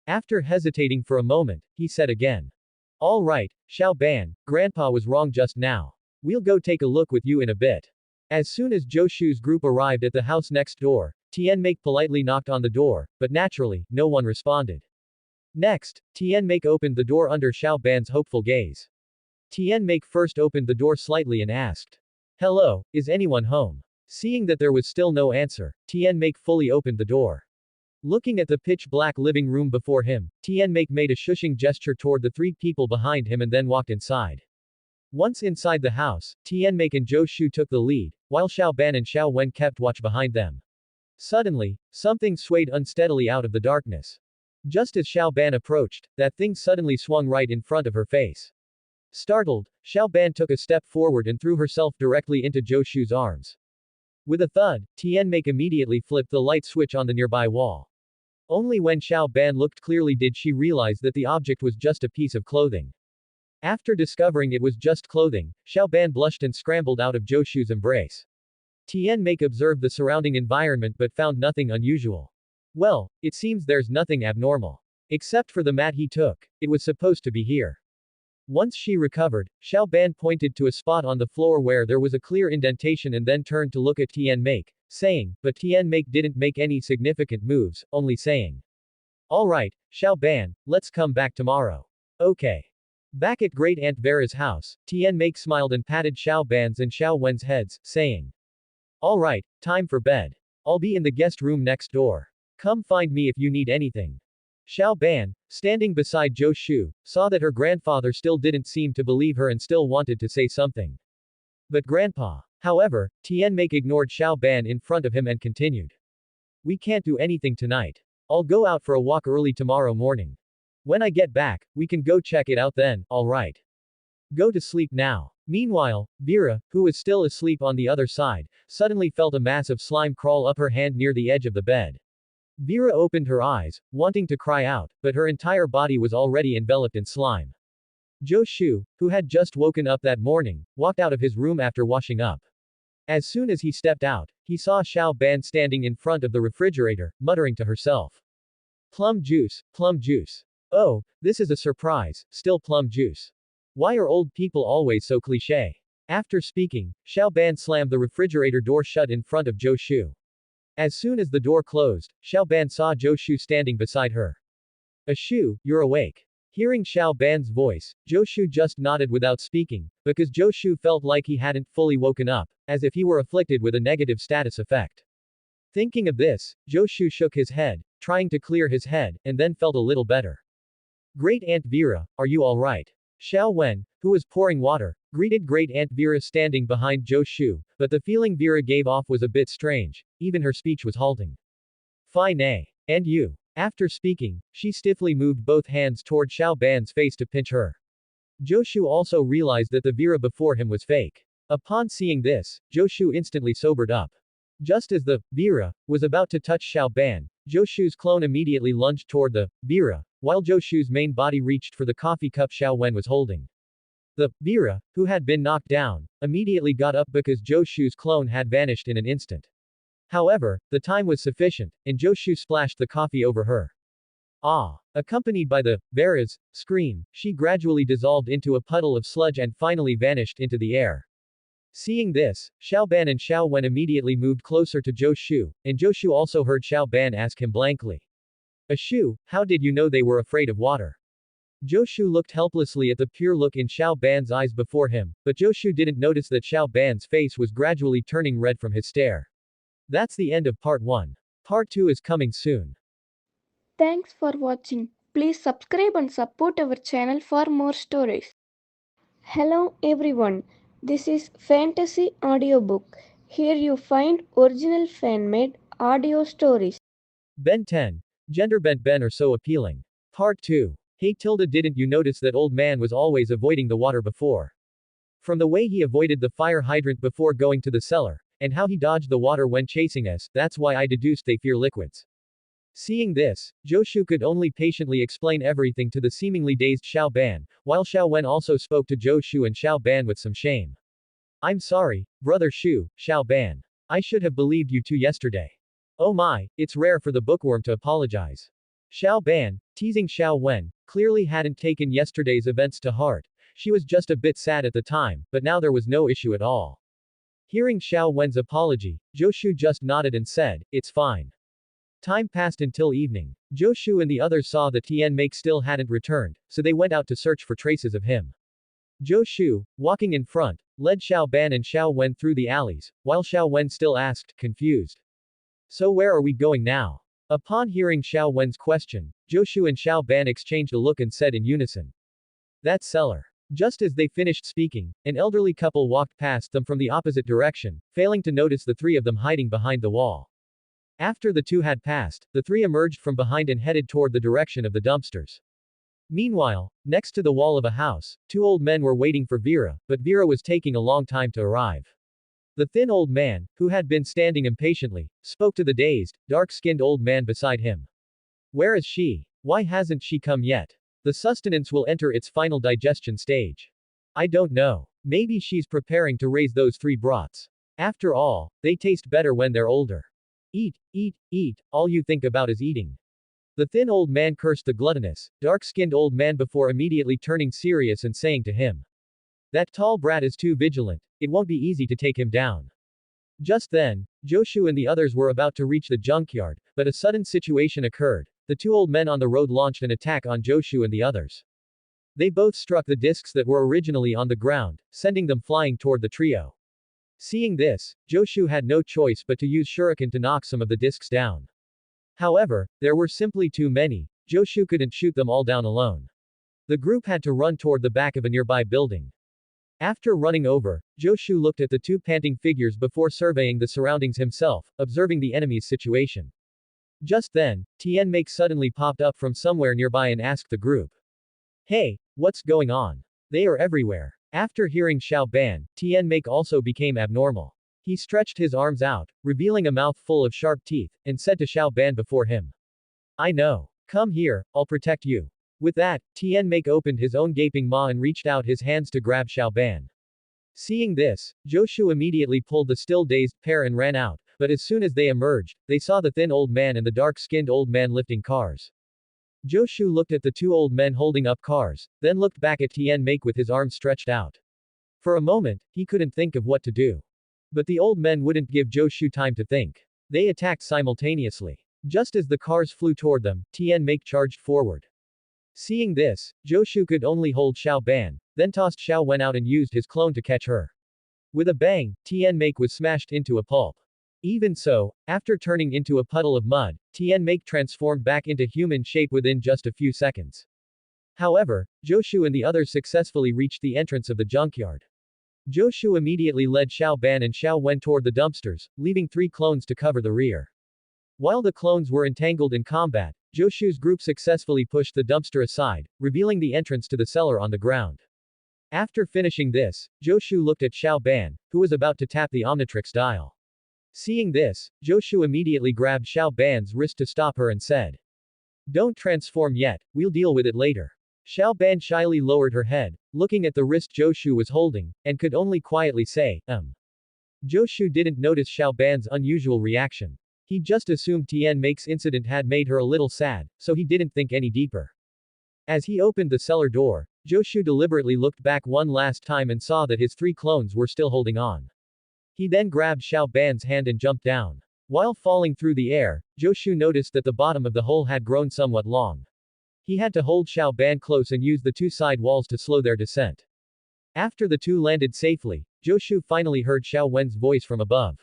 After hesitating for a moment, he said again. All right, Xiao Ban, Grandpa was wrong just now. We'll go take a look with you in a bit. As soon as Zhou Shu's group arrived at the house next door, Tian Make politely knocked on the door, but naturally, no one responded. Next, Tian Make opened the door under Xiao Ban's hopeful gaze. Tian Make first opened the door slightly and asked. Hello, is anyone home? Seeing that there was still no answer, Tian Make fully opened the door. Looking at the pitch-black living room before him, Tian Make made a shushing gesture toward the 3 people behind him and then walked inside. Once inside the house, Tian Make and Zhou Shu took the lead, while Xiao Ban and Xiao Wen kept watch behind them. Suddenly, something swayed unsteadily out of the darkness. Just as Xiao Ban approached, that thing suddenly swung right in front of her face. Startled, Xiao Ban took a step forward and threw herself directly into Zhou Shu's arms. With a thud, Tian Make immediately flipped the light switch on the nearby wall. Only when Xiao Ban looked clearly did she realize that the object was just a piece of clothing. After discovering it was just clothing, Xiao Ban blushed and scrambled out of Zhou Shu's embrace. Tian Make observed the surrounding environment but found nothing unusual. Well, it seems there's nothing abnormal. Except for the mat he took, it was supposed to be here. Once she recovered, Xiao Ban pointed to a spot on the floor where there was a clear indentation and then turned to look at Tian Make, saying, but Tian Make didn't make any significant moves, only saying, alright, Xiao Ban, let's come back tomorrow. Okay. Back at Great Aunt Vera's house, Tian Make smiled and patted Xiao Ban's and Xiao Wen's heads, saying, alright, time for bed. I'll be in the guest room next door. Come find me if you need anything. Xiao Ban, standing beside Zhou Shu, saw that her grandfather still didn't seem to believe her and still wanted to say something. But Grandpa. However, Tian Make ignored Xiao Ban in front of him and continued. We can't do anything tonight. I'll go out for a walk early tomorrow morning. When I get back, we can go check it out then, alright. Go to sleep now. Meanwhile, Vera, who was still asleep on the other side, suddenly felt a mass of slime crawl up her hand near the edge of the bed. Vera opened her eyes, wanting to cry out, but her entire body was already enveloped in slime. Zhou Shu, who had just woken up that morning, walked out of his room after washing up. As soon as he stepped out, he saw Xiao Ban standing in front of the refrigerator, muttering to herself. Plum juice, plum juice. Oh, this is a surprise, still plum juice. Why are old people always so cliché? After speaking, Xiao Ban slammed the refrigerator door shut in front of Zhou Shu. As soon as the door closed, Xiao Ban saw Zhou Shu standing beside her. Shu, you're awake. Hearing Xiao Ban's voice, Zhou Shu just nodded without speaking, because Zhou Shu felt like he hadn't fully woken up, as if he were afflicted with a negative status effect. Thinking of this, Zhou Shu shook his head, trying to clear his head, and then felt a little better. Great Aunt Vera, are you alright? Xiao Wen, who was pouring water, greeted Great Aunt Vera standing behind Zhou Shu, but the feeling Vera gave off was a bit strange, even her speech was halting. Fine eh? And you? After speaking, she stiffly moved both hands toward Xiao Ban's face to pinch her. Zhou Shu also realized that the Vera before him was fake. Upon seeing this, Zhou Shu instantly sobered up. Just as the Vera was about to touch Xiao Ban, Zhou Shu's clone immediately lunged toward the Vera, while Zhou Shu's main body reached for the coffee cup Xiao Wen was holding. The Vera, who had been knocked down, immediately got up because Zhou Shu's clone had vanished in an instant. However, the time was sufficient, and Zhou Shu splashed the coffee over her. Ah! Accompanied by the Vera's scream, she gradually dissolved into a puddle of sludge and finally vanished into the air. Seeing this, Xiao Ban and Xiao Wen immediately moved closer to Zhou Shu, and Zhou Shu also heard Xiao Ban ask him blankly. Shu, how did you know they were afraid of water? Zhou Shu looked helplessly at the pure look in Xiao Ban's eyes before him, but Zhou Shu didn't notice that Xiao Ban's face was gradually turning red from his stare. That's the end of part 1. Part 2 is coming soon. Thanks for watching. Please subscribe and support our channel for more stories. Hello everyone. This is Fantasy Audiobook. Here you find original fan-made audio stories. Ben 10. Gender bent Ben are so appealing. Part 2. Hey Tilda, didn't you notice that old man was always avoiding the water before? From the way he avoided the fire hydrant before going to the cellar, and how he dodged the water when chasing us, that's why I deduced they fear liquids. Seeing this, Zhou Shu could only patiently explain everything to the seemingly dazed Xiao Ban, while Xiao Wen also spoke to Zhou Shu and Xiao Ban with some shame. I'm sorry, brother Shu, Xiao Ban. I should have believed you two yesterday. Oh my, it's rare for the bookworm to apologize. Xiao Ban, teasing Xiao Wen, clearly hadn't taken yesterday's events to heart. She was just a bit sad at the time, but now there was no issue at all. Hearing Xiao Wen's apology, Zhou Shu just nodded and said, it's fine. Time passed until evening. Zhou Shu and the others saw that Tian Make still hadn't returned, so they went out to search for traces of him. Zhou Shu, walking in front, led Xiao Ban and Xiao Wen through the alleys, while Xiao Wen still asked, confused. So where are we going now? Upon hearing Xiao Wen's question, Zhou Shu and Xiao Ban exchanged a look and said in unison. That cellar. Just as they finished speaking, an elderly couple walked past them from the opposite direction, failing to notice the three of them hiding behind the wall. After the two had passed, the three emerged from behind and headed toward the direction of the dumpsters. Meanwhile, next to the wall of a house, two old men were waiting for Vera, but Vera was taking a long time to arrive. The thin old man, who had been standing impatiently, spoke to the dazed, dark-skinned old man beside him. Where is she? Why hasn't she come yet? The sustenance will enter its final digestion stage. I don't know. Maybe she's preparing to raise those three broths. After all, they taste better when they're older. Eat, eat, eat, all you think about is eating. The thin old man cursed the gluttonous, dark-skinned old man before immediately turning serious and saying to him, "That tall brat is too vigilant, it won't be easy to take him down." Just then, Joshu and the others were about to reach the junkyard, but a sudden situation occurred. The two old men on the road launched an attack on Joshu and the others. They both struck the discs that were originally on the ground, sending them flying toward the trio. Seeing this, Joshu had no choice but to use shuriken to knock some of the discs down. However, there were simply too many. Joshu couldn't shoot them all down alone. The group had to run toward the back of a nearby building. After running over, Joshu looked at the two panting figures before surveying the surroundings himself, observing the enemy's situation. Just then, Tien Make suddenly popped up from somewhere nearby and asked the group, "Hey, what's going on? They are everywhere." After hearing Xiao Ban, Tien Make also became abnormal. He stretched his arms out, revealing a mouth full of sharp teeth, and said to Xiao Ban before him, "I know. Come here, I'll protect you." With that, Tien Make opened his own gaping maw and reached out his hands to grab Xiao Ban. Seeing this, Joshu immediately pulled the still dazed pair and ran out, but as soon as they emerged, they saw the thin old man and the dark-skinned old man lifting cars. Joshu looked at the two old men holding up cars, then looked back at Tien Make with his arms stretched out. For a moment, he couldn't think of what to do. But the old men wouldn't give Joshu time to think. They attacked simultaneously. Just as the cars flew toward them, Tien Make charged forward. Seeing this, Joshu could only hold Xiao Ban, then tossed Xiao Wen out and used his clone to catch her. With a bang, Tien Make was smashed into a pulp. Even so, after turning into a puddle of mud, Tien Make transformed back into human shape within just a few seconds. However, Joshu and the others successfully reached the entrance of the junkyard. Joshu immediately led Xiao Ban and Xiao Wen toward the dumpsters, leaving 3 clones to cover the rear. While the clones were entangled in combat, Joshu's group successfully pushed the dumpster aside, revealing the entrance to the cellar on the ground. After finishing this, Joshu looked at Xiao Ban, who was about to tap the Omnitrix dial. Seeing this, Joshu immediately grabbed Xiao Ban's wrist to stop her and said, "Don't transform yet, we'll deal with it later." Xiao Ban shyly lowered her head, looking at the wrist Joshu was holding, and could only quietly say, Joshu didn't notice Xiao Ban's unusual reaction. He just assumed Tien Make's incident had made her a little sad, so he didn't think any deeper. As he opened the cellar door, Joshu deliberately looked back one last time and saw that his 3 clones were still holding on. He then grabbed Xiao Ban's hand and jumped down. While falling through the air, Joshu noticed that the bottom of the hole had grown somewhat long. He had to hold Xiao Ban close and use the 2 side walls to slow their descent. After the 2 landed safely, Joshu finally heard Xiao Wen's voice from above.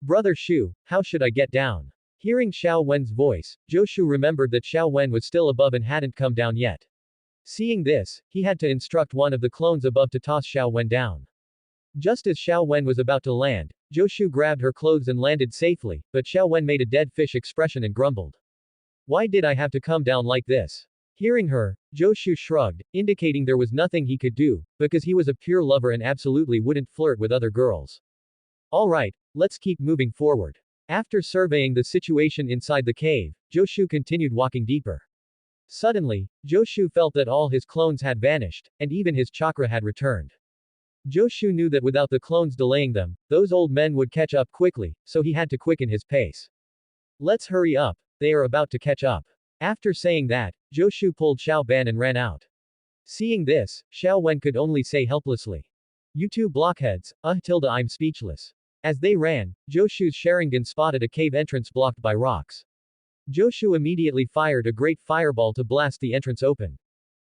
"Brother Shu, how should I get down?" Hearing Xiao Wen's voice, Joshu remembered that Xiao Wen was still above and hadn't come down yet. Seeing this, he had to instruct one of the clones above to toss Xiao Wen down. Just as Xiao Wen was about to land, Joshu grabbed her clothes and landed safely, but Xiao Wen made a dead fish expression and grumbled. "Why did I have to come down like this?" Hearing her, Joshu shrugged, indicating there was nothing he could do, because he was a pure lover and absolutely wouldn't flirt with other girls. "Alright, let's keep moving forward." After surveying the situation inside the cave, Joshu continued walking deeper. Suddenly, Joshu felt that all his clones had vanished, and even his chakra had returned. Joshu knew that without the clones delaying them, those old men would catch up quickly, so he had to quicken his pace. "Let's hurry up, they are about to catch up." After saying that, Joshu pulled Xiao Ban and ran out. Seeing this, Xiao Wen could only say helplessly, "You two blockheads, I'm speechless." As they ran, Joshu's Sharingan spotted a cave entrance blocked by rocks. Joshu immediately fired a great fireball to blast the entrance open.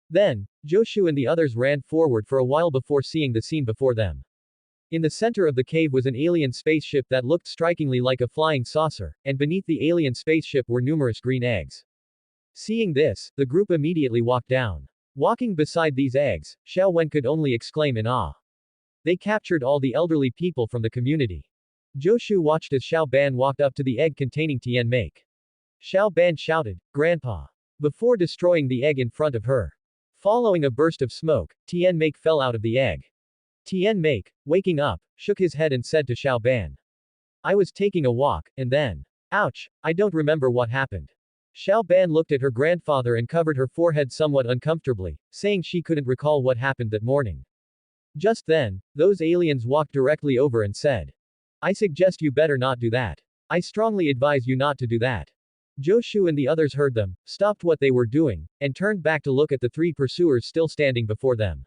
Then, Joshu and the others ran forward for a while before seeing the scene before them. In the center of the cave was an alien spaceship that looked strikingly like a flying saucer, and beneath the alien spaceship were numerous green eggs. Seeing this, the group immediately walked down. Walking beside these eggs, Xiao Wen could only exclaim in awe. They captured all the elderly people from the community. Joshu watched as Xiao Ban walked up to the egg containing Tien Make. Xiao Ban shouted, "Grandpa!" before destroying the egg in front of her. Following a burst of smoke, Tien Make fell out of the egg. Tien Make, waking up, shook his head and said to Xiao Ban, "I was taking a walk, and then. Ouch, I don't remember what happened." Xiao Ban looked at her grandfather and covered her forehead somewhat uncomfortably, saying she couldn't recall what happened that morning. Just then, those aliens walked directly over and said, "I suggest you better not do that. I strongly advise you not to do that." Joshu and the others heard them, stopped what they were doing, and turned back to look at the three pursuers still standing before them.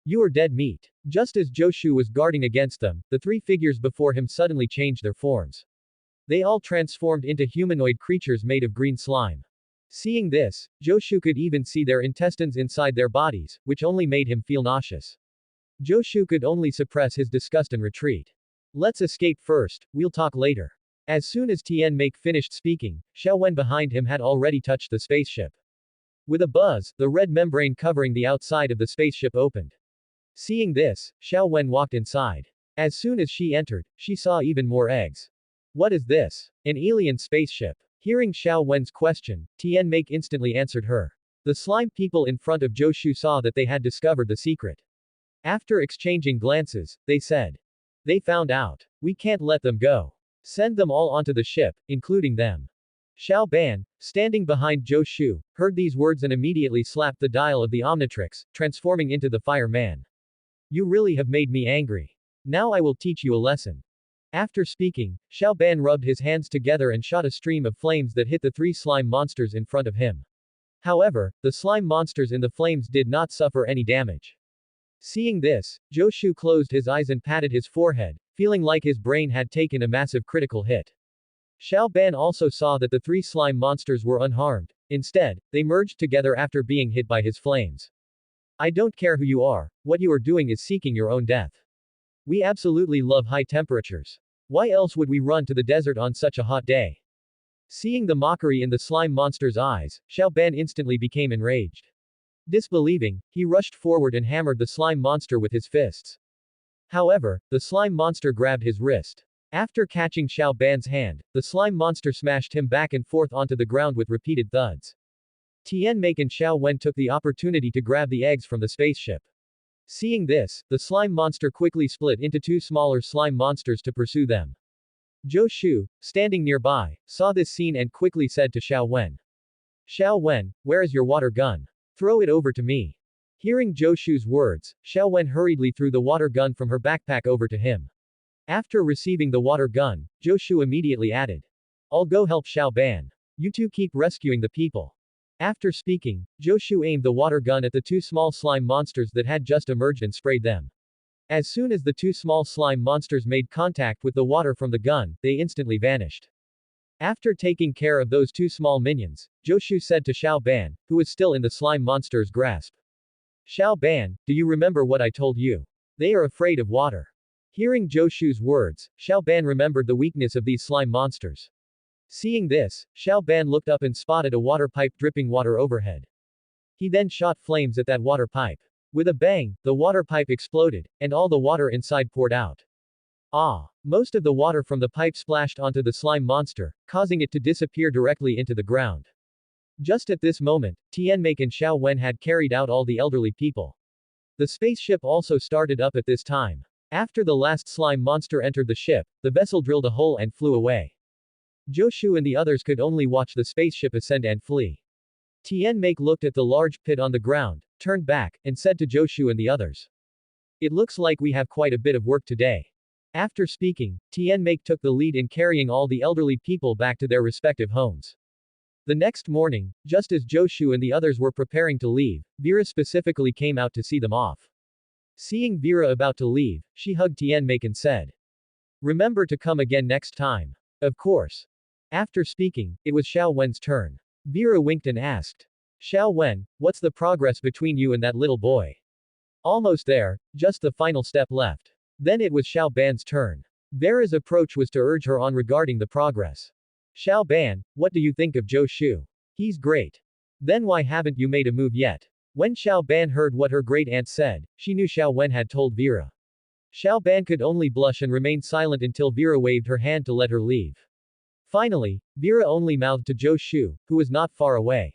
You are dead meat. Just as Joshu was guarding against them, the three figures before him suddenly changed their forms. They all transformed into humanoid creatures made of green slime. Seeing this, Joshu could even see their intestines inside their bodies, which only made him feel nauseous. Joshu could only suppress his disgust and retreat. Let's escape first, we'll talk later. As soon as Tian Make finished speaking, Xiao Wen behind him had already touched the spaceship. With a buzz, the red membrane covering the outside of the spaceship opened. Seeing this, Xiao Wen walked inside. As soon as she entered, she saw even more eggs. What is this? An alien spaceship. Hearing Xiao Wen's question, Tian Make instantly answered her. The slime people in front of Joshu saw that they had discovered the secret. After exchanging glances, they said. They found out. We can't let them go. Send them all onto the ship, including them. Xiao Ban, standing behind Joshu, heard these words and immediately slapped the dial of the Omnitrix, transforming into the Fire Man. You really have made me angry. Now I will teach you a lesson. After speaking, Xiao Ban rubbed his hands together and shot a stream of flames that hit the three slime monsters in front of him. However, the slime monsters in the flames did not suffer any damage. Seeing this, Joshu closed his eyes and patted his forehead, feeling like his brain had taken a massive critical hit. Xiao Ban also saw that the three slime monsters were unharmed. Instead, they merged together after being hit by his flames. I don't care who you are, what you are doing is seeking your own death. We absolutely love high temperatures. Why else would we run to the desert on such a hot day? Seeing the mockery in the slime monster's eyes, Xiao Ban instantly became enraged. Disbelieving, he rushed forward and hammered the slime monster with his fists. However, the slime monster grabbed his wrist. After catching Xiao Ban's hand, the slime monster smashed him back and forth onto the ground with repeated thuds. Tian Make and Xiao Wen took the opportunity to grab the eggs from the spaceship. Seeing this, the slime monster quickly split into two smaller slime monsters to pursue them. Zhou Shu, standing nearby, saw this scene and quickly said to Xiao Wen. Xiao Wen, where is your water gun? Throw it over to me. Hearing Zhou Shu's words, Xiao Wen hurriedly threw the water gun from her backpack over to him. After receiving the water gun, Zhou Shu immediately added. I'll go help Xiao Ban. You two keep rescuing the people. After speaking, Zhou Shu aimed the water gun at the two small slime monsters that had just emerged and sprayed them. As soon as the two small slime monsters made contact with the water from the gun, they instantly vanished. After taking care of those two small minions, Zhou Shu said to Xiao Ban, who was still in the slime monster's grasp. Xiao Ban, do you remember what I told you? They are afraid of water. Hearing Zhou Shu's words, Xiao Ban remembered the weakness of these slime monsters. Seeing this, Xiao Ban looked up and spotted a water pipe dripping water overhead. He then shot flames at that water pipe. With a bang, the water pipe exploded, and all the water inside poured out. Most of the water from the pipe splashed onto the slime monster, causing it to disappear directly into the ground. Just at this moment, Tian Make and Xiao Wen had carried out all the elderly people. The spaceship also started up at this time. After the last slime monster entered the ship, the vessel drilled a hole and flew away. Joshu and the others could only watch the spaceship ascend and flee. Tian Make looked at the large pit on the ground, turned back, and said to Joshu and the others. It looks like we have quite a bit of work today. After speaking, Tian Make took the lead in carrying all the elderly people back to their respective homes. The next morning, just as Joshu and the others were preparing to leave, Vera specifically came out to see them off. Seeing Vera about to leave, she hugged Tian Make and said. Remember to come again next time. Of course. After speaking, it was Xiao Wen's turn. Vera winked and asked. Xiao Wen, what's the progress between you and that little boy? Almost there, just the final step left. Then it was Xiao Ban's turn. Vera's approach was to urge her on regarding the progress. Xiao Ban, what do you think of Zhou Shu? He's great. Then why haven't you made a move yet? When Xiao Ban heard what her great aunt said, she knew Xiao Wen had told Vera. Xiao Ban could only blush and remain silent until Vera waved her hand to let her leave. Finally, Vera only mouthed to Zhou Shu, who was not far away.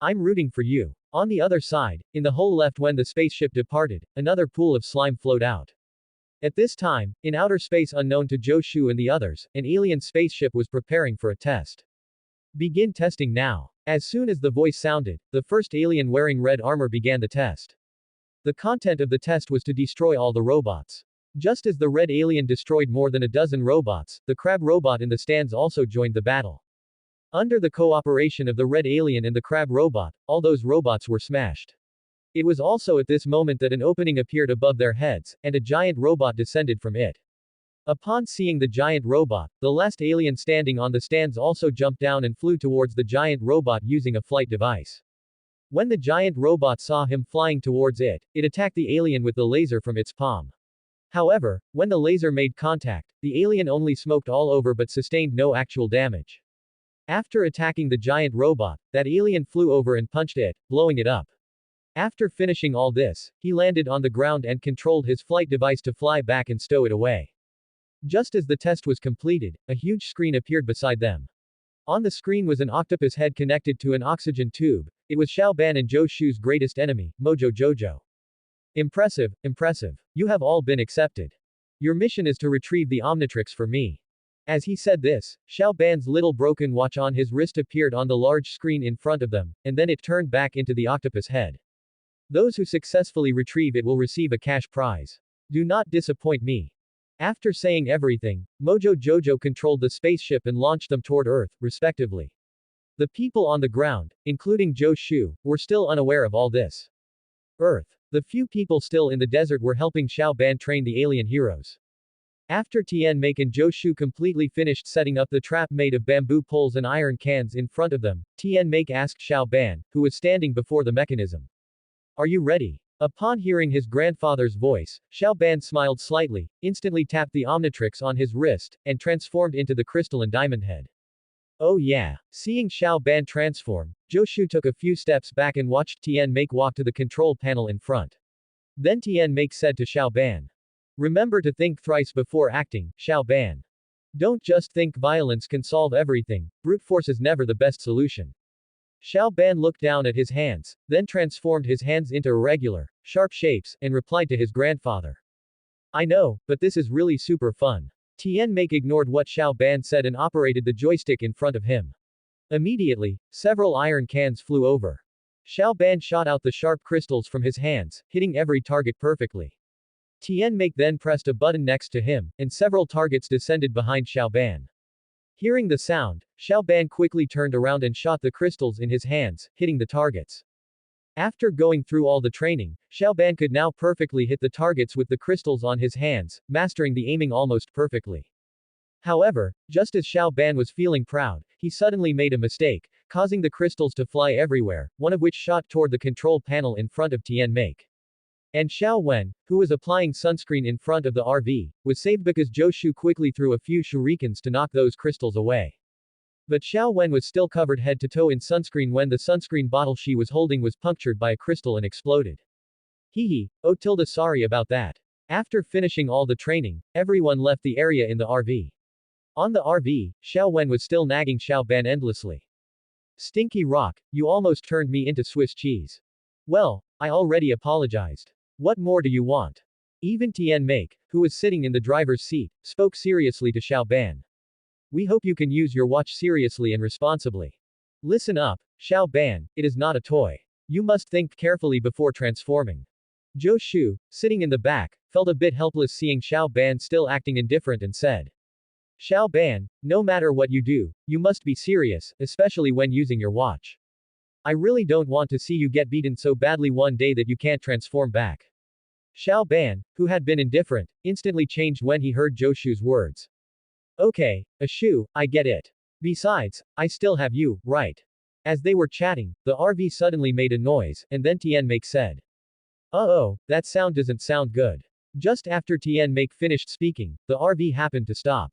I'm rooting for you. On the other side, in the hole left when the spaceship departed, another pool of slime flowed out. At this time, in outer space unknown to Zhou Shu and the others, an alien spaceship was preparing for a test. Begin testing now. As soon as the voice sounded, the first alien wearing red armor began the test. The content of the test was to destroy all the robots. Just as the red alien destroyed more than a dozen robots, the crab robot in the stands also joined the battle. Under the cooperation of the red alien and the crab robot, all those robots were smashed. It was also at this moment that an opening appeared above their heads, and a giant robot descended from it. Upon seeing the giant robot, the last alien standing on the stands also jumped down and flew towards the giant robot using a flight device. When the giant robot saw him flying towards it, it attacked the alien with the laser from its palm. However, when the laser made contact, the alien only smoked all over but sustained no actual damage. After attacking the giant robot, that alien flew over and punched it, blowing it up. After finishing all this, he landed on the ground and controlled his flight device to fly back and stow it away. Just as the test was completed, a huge screen appeared beside them. On the screen was an octopus head connected to an oxygen tube. It was Xiao Ban and Zhou Shu's greatest enemy, Mojo Jojo. Impressive, impressive. You have all been accepted. Your mission is to retrieve the Omnitrix for me. As he said this, Xiao Ban's little broken watch on his wrist appeared on the large screen in front of them, and then it turned back into the octopus head. Those who successfully retrieve it will receive a cash prize. Do not disappoint me. After saying everything, Mojo Jojo controlled the spaceship and launched them toward Earth, respectively. The people on the ground, including Zhou Shu, were still unaware of all this. Earth. The few people still in the desert were helping Xiao Ban train the alien heroes. After Tian Make and Zhou Shu completely finished setting up the trap made of bamboo poles and iron cans in front of them, Tian Make asked Xiao Ban, who was standing before the mechanism. Are you ready? Upon hearing his grandfather's voice, Xiao Ban smiled slightly, instantly tapped the Omnitrix on his wrist, and transformed into the crystalline diamond head. Oh yeah. Seeing Xiao Ban transform, Zhou Shu took a few steps back and watched Tian Make walk to the control panel in front. Then Tian Make said to Xiao Ban. Remember to think thrice before acting, Xiao Ban. Don't just think violence can solve everything, brute force is never the best solution. Xiao Ban looked down at his hands, then transformed his hands into irregular, sharp shapes, and replied to his grandfather. I know, but this is really super fun. Tian Make ignored what Xiao Ban said and operated the joystick in front of him. Immediately, several iron cans flew over. Xiao Ban shot out the sharp crystals from his hands, hitting every target perfectly. Tian Make then pressed a button next to him, and several targets descended behind Xiao Ban. Hearing the sound, Xiao Ban quickly turned around and shot the crystals in his hands, hitting the targets. After going through all the training, Xiao Ban could now perfectly hit the targets with the crystals on his hands, mastering the aiming almost perfectly. However, just as Xiao Ban was feeling proud, he suddenly made a mistake, causing the crystals to fly everywhere, one of which shot toward the control panel in front of Tian Make. And Xiao Wen, who was applying sunscreen in front of the RV, was saved because Zhou Shu quickly threw a few shurikens to knock those crystals away. But Xiao Wen was still covered head to toe in sunscreen when the sunscreen bottle she was holding was punctured by a crystal and exploded. Hee oh tilde sorry about that. After finishing all the training, everyone left the area in the RV. On the RV, Xiao Wen was still nagging Xiao Ban endlessly. Stinky rock, you almost turned me into Swiss cheese. Well, I already apologized. What more do you want? Even Tian Make, who was sitting in the driver's seat, spoke seriously to Xiao Ban. We hope you can use your watch seriously and responsibly. Listen up, Xiao Ban, it is not a toy. You must think carefully before transforming. Zhou Shu, sitting in the back, felt a bit helpless seeing Xiao Ban still acting indifferent and said. Xiao Ban, no matter what you do, you must be serious, especially when using your watch. I really don't want to see you get beaten so badly one day that you can't transform back. Xiao Ban, who had been indifferent, instantly changed when he heard Zhou Shu's words. Okay, Shu, I get it. Besides, I still have you, right? As they were chatting, the RV suddenly made a noise, and then Tian Make said. Uh-oh, that sound doesn't sound good. Just after Tian Make finished speaking, the RV happened to stop.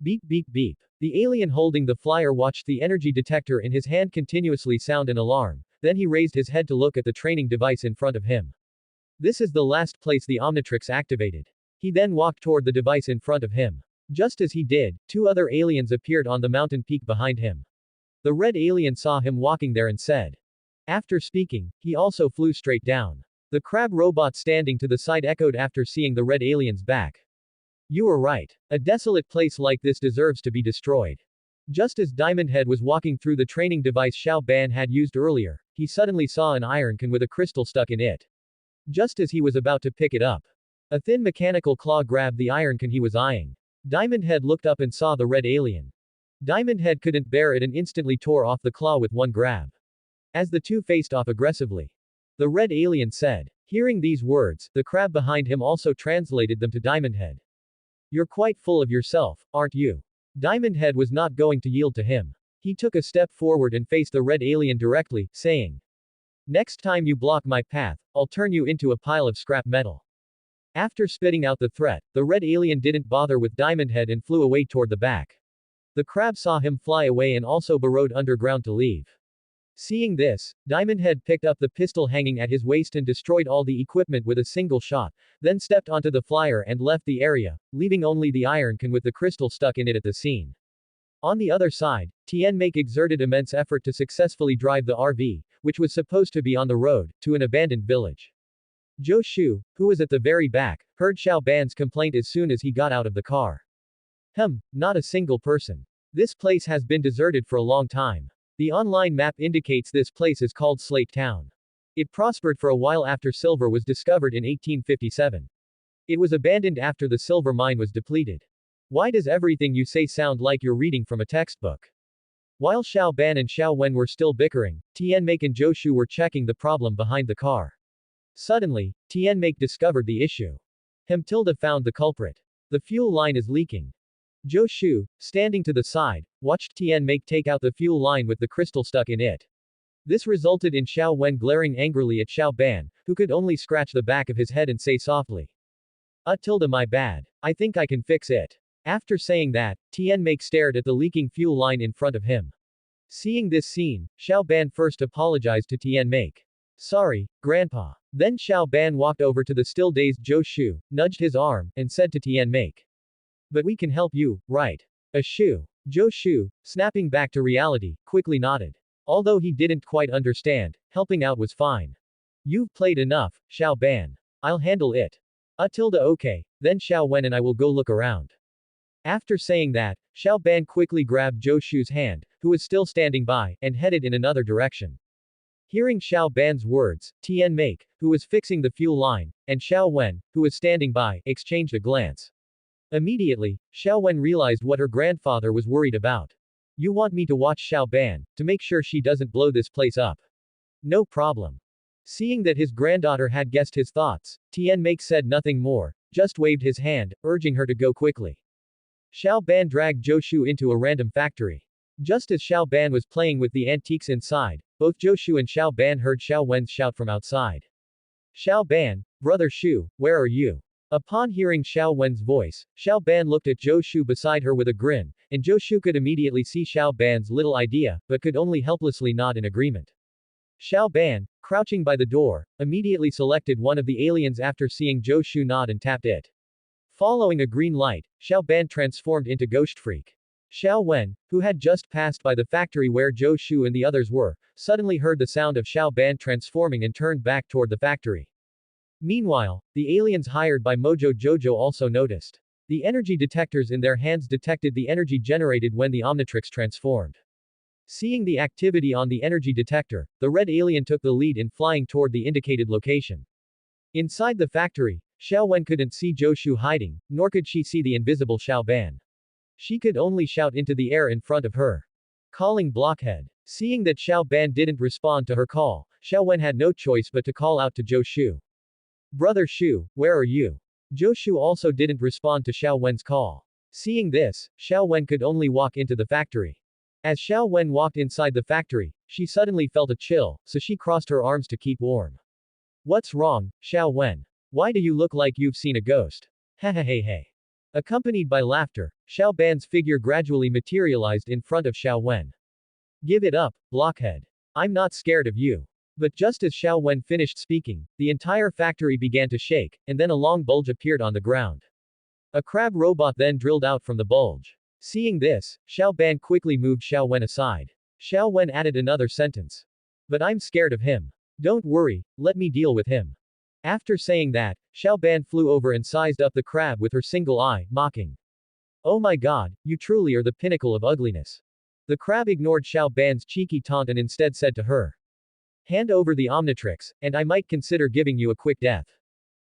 Beep beep beep. The alien holding the flyer watched the energy detector in his hand continuously sound an alarm, then he raised his head to look at the training device in front of him. This is the last place the Omnitrix activated. He then walked toward the device in front of him. Just as he did, two other aliens appeared on the mountain peak behind him. The red alien saw him walking there and said. After speaking, he also flew straight down. The crab robot standing to the side echoed after seeing the red alien's back. You were right. A desolate place like this deserves to be destroyed. Just as Diamond Head was walking through the training device Xiao Ban had used earlier, he suddenly saw an iron can with a crystal stuck in it. Just as he was about to pick it up, a thin mechanical claw grabbed the iron can he was eyeing. Diamond Head looked up and saw the red alien. Diamond Head couldn't bear it and instantly tore off the claw with one grab. As the two faced off aggressively, the red alien said. Hearing these words, the crab behind him also translated them to Diamond Head. You're quite full of yourself, aren't you? Diamond Head was not going to yield to him. He took a step forward and faced the red alien directly, saying, next time you block my path, I'll turn you into a pile of scrap metal. After spitting out the threat, the red alien didn't bother with Diamond Head and flew away toward the back. The crab saw him fly away and also burrowed underground to leave. Seeing this, Diamond Head picked up the pistol hanging at his waist and destroyed all the equipment with a single shot, then stepped onto the flyer and left the area, leaving only the iron can with the crystal stuck in it at the scene. On the other side, Tianmake exerted immense effort to successfully drive the RV, which was supposed to be on the road, to an abandoned village. Zhou Shu, who was at the very back, heard Xiao Ban's complaint as soon as he got out of the car. Not a single person. This place has been deserted for a long time. The online map indicates this place is called Slate Town. It prospered for a while after silver was discovered in 1857. It was abandoned after the silver mine was depleted. Why does everything you say sound like you're reading from a textbook? While Xiao Ban and Xiao Wen were still bickering, Tianmake and Zhou Shu were checking the problem behind the car. Suddenly, Tianmake discovered the issue. Found the culprit. The fuel line is leaking. Zhou Shu, standing to the side, watched Tianmake take out the fuel line with the crystal stuck in it. This resulted in Xiao Wen glaring angrily at Xiao Ban, who could only scratch the back of his head and say softly, my bad. I think I can fix it. After saying that, Tianmake stared at the leaking fuel line in front of him. Seeing this scene, Xiao Ban first apologized to Tianmake. Sorry, Grandpa. Then Xiao Ban walked over to the still dazed Zhou Shu, nudged his arm, and said to Tianmake, but we can help you, right? Zhou Shu, snapping back to reality, quickly nodded. Although he didn't quite understand, helping out was fine. You've played enough, Xiao Ban. I'll handle it. Okay, then Xiao Wen and I will go look around. After saying that, Xiao Ban quickly grabbed Zhou Shu's hand, who was still standing by, and headed in another direction. Hearing Xiao Ban's words, Tianmake, who was fixing the fuel line, and Xiao Wen, who was standing by, exchanged a glance. Immediately, Xiao Wen realized what her grandfather was worried about. You want me to watch Xiao Ban, to make sure she doesn't blow this place up? No problem. Seeing that his granddaughter had guessed his thoughts, Tianmake said nothing more, just waved his hand, urging her to go quickly. Xiao Ban dragged Zhou Shu into a random factory. Just as Xiao Ban was playing with the antiques inside, both Zhou Shu and Xiao Ban heard Xiao Wen's shout from outside. Xiao Ban, brother Shu, where are you? Upon hearing Xiao Wen's voice, Xiao Ban looked at Zhou Shu beside her with a grin, and Zhou Shu could immediately see Xiao Ban's little idea, but could only helplessly nod in agreement. Xiao Ban, crouching by the door, immediately selected one of the aliens after seeing Zhou Shu nod and tapped it. Following a green light, Xiao Ban transformed into Ghost Freak. Xiao Wen, who had just passed by the factory where Zhou Shu and the others were, suddenly heard the sound of Xiao Ban transforming and turned back toward the factory. Meanwhile, the aliens hired by Mojo Jojo also noticed. The energy detectors in their hands detected the energy generated when the Omnitrix transformed. Seeing the activity on the energy detector, the red alien took the lead in flying toward the indicated location. Inside the factory, Xiao Wen couldn't see Zhou Shu hiding, nor could she see the invisible Xiao Ban. She could only shout into the air in front of her. Calling Blockhead. Seeing that Xiao Ban didn't respond to her call, Xiao Wen had no choice but to call out to Zhou Shu. Brother Shu, where are you? Zhou Shu also didn't respond to Xiao Wen's call. Seeing this, Xiao Wen could only walk into the factory. As Xiao Wen walked inside the factory, she suddenly felt a chill, so she crossed her arms to keep warm. What's wrong, Xiao Wen? Why do you look like you've seen a ghost? Hey. Accompanied by laughter, Xiao Ban's figure gradually materialized in front of Xiao Wen. Give it up, Blockhead. I'm not scared of you. But just as Xiao Wen finished speaking, the entire factory began to shake, and then a long bulge appeared on the ground. A crab robot then drilled out from the bulge. Seeing this, Xiao Ban quickly moved Xiao Wen aside. Xiao Wen added another sentence. But I'm scared of him. Don't worry, let me deal with him. After saying that, Xiao Ban flew over and sized up the crab with her single eye, mocking. Oh my god, you truly are the pinnacle of ugliness. The crab ignored Xiao Ban's cheeky taunt and instead said to her. Hand over the Omnitrix, and I might consider giving you a quick death.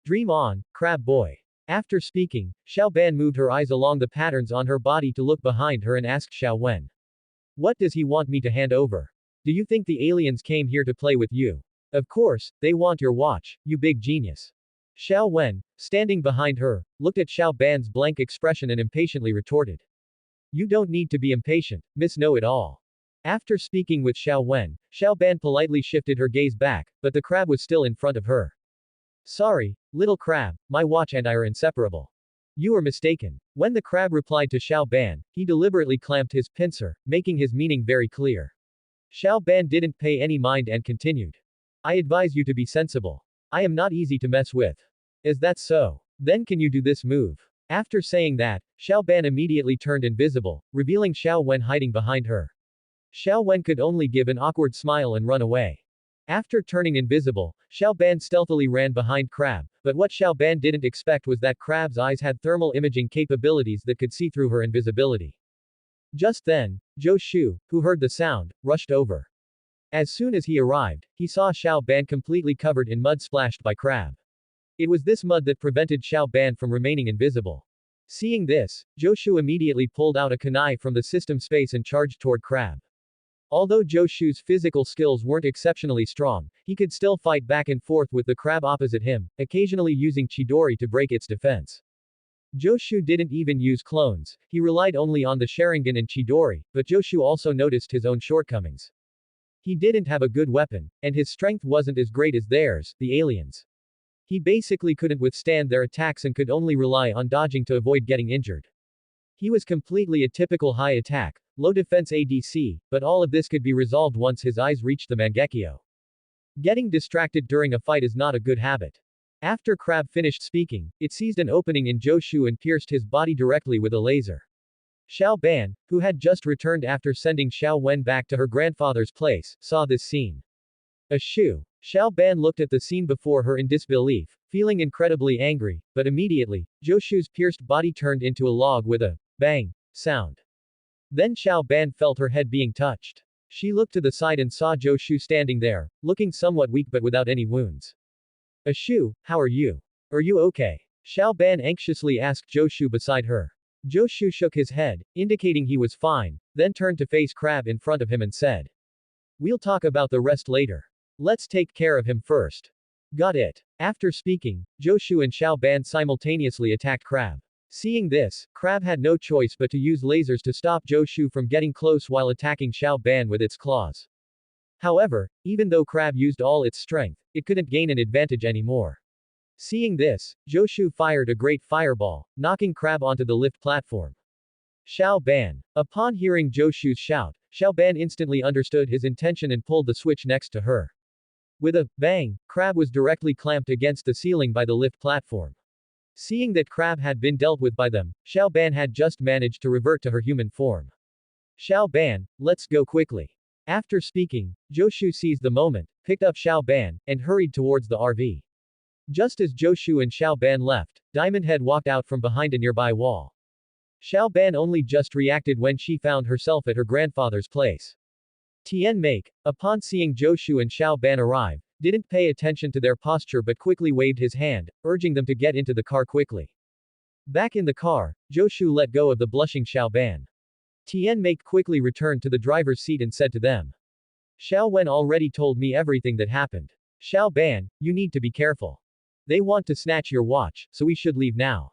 Dream on, crab boy. After speaking, Xiao Ban moved her eyes along the patterns on her body to look behind her and asked Xiao Wen. What does he want me to hand over? Do you think the aliens came here to play with you? Of course, they want your watch, you big genius. Xiao Wen, standing behind her, looked at Xiao Ban's blank expression and impatiently retorted. You don't need to be impatient, Miss Know-it-all. After speaking with Xiao Wen, Xiao Ban politely shifted her gaze back, but the crab was still in front of her. Sorry, little crab, my watch and I are inseparable. You are mistaken. When the crab replied to Xiao Ban, he deliberately clamped his pincer, making his meaning very clear. Xiao Ban didn't pay any mind and continued. I advise you to be sensible. I am not easy to mess with. Is that so? Then can you do this move? After saying that, Xiao Ban immediately turned invisible, revealing Xiao Wen hiding behind her. Xiao Wen could only give an awkward smile and run away. After turning invisible, Xiao Ban stealthily ran behind Crab, but what Xiao Ban didn't expect was that Crab's eyes had thermal imaging capabilities that could see through her invisibility. Just then, Zhou Shu, who heard the sound, rushed over. As soon as he arrived, he saw Xiao Ban completely covered in mud splashed by Crab. It was this mud that prevented Xiao Ban from remaining invisible. Seeing this, Zhou Shu immediately pulled out a kunai from the system space and charged toward Crab. Although Zhou Shu's physical skills weren't exceptionally strong, he could still fight back and forth with the crab opposite him, occasionally using Chidori to break its defense. Zhou Shu didn't even use clones, he relied only on the Sharingan and Chidori, but Zhou Shu also noticed his own shortcomings. He didn't have a good weapon, and his strength wasn't as great as theirs, the aliens. He basically couldn't withstand their attacks and could only rely on dodging to avoid getting injured. He was completely a typical high attack, low defense ADC, but all of this could be resolved once his eyes reached the Mangekyo. Getting distracted during a fight is not a good habit. After Crab finished speaking, it seized an opening in Zhou Shu and pierced his body directly with a laser. Xiao Ban, who had just returned after sending Xiao Wen back to her grandfather's place, saw this scene. Xiao Ban looked at the scene before her in disbelief, feeling incredibly angry, but immediately, Zhou Shu's pierced body turned into a log with a bang sound. Then Xiao Ban felt her head being touched. She looked to the side and saw Zhou Shu standing there, looking somewhat weak but without any wounds. Shu, how are you? Are you okay? Xiao Ban anxiously asked Zhou Shu beside her. Zhou Shu shook his head, indicating he was fine, then turned to face Crab in front of him and said. We'll talk about the rest later. Let's take care of him first. Got it. After speaking, Zhou Shu and Xiao Ban simultaneously attacked Crab. Seeing this, Crab had no choice but to use lasers to stop Zhou Shu from getting close while attacking Xiao Ban with its claws. However, even though Crab used all its strength, it couldn't gain an advantage anymore. Seeing this, Zhou Shu fired a great fireball, knocking Crab onto the lift platform. Xiao Ban. Upon hearing Zhou Shu's shout, Xiao Ban instantly understood his intention and pulled the switch next to her. With a bang, Crab was directly clamped against the ceiling by the lift platform. Seeing that Crab had been dealt with by them, Xiao Ban had just managed to revert to her human form. Xiao Ban, let's go quickly. After speaking, Zhou Shu seized the moment, picked up Xiao Ban, and hurried towards the RV. Just as Zhou Shu and Xiao Ban left, Diamond Head walked out from behind a nearby wall. Xiao Ban only just reacted when she found herself at her grandfather's place. Tian Make, upon seeing Zhou Shu and Xiao Ban arrive, didn't pay attention to their posture but quickly waved his hand, urging them to get into the car quickly. Back in the car, Zhou Shu let go of the blushing Xiao Ban. Tian Make quickly returned to the driver's seat and said to them. Xiao Wen already told me everything that happened. Xiao Ban, you need to be careful. They want to snatch your watch, so we should leave now.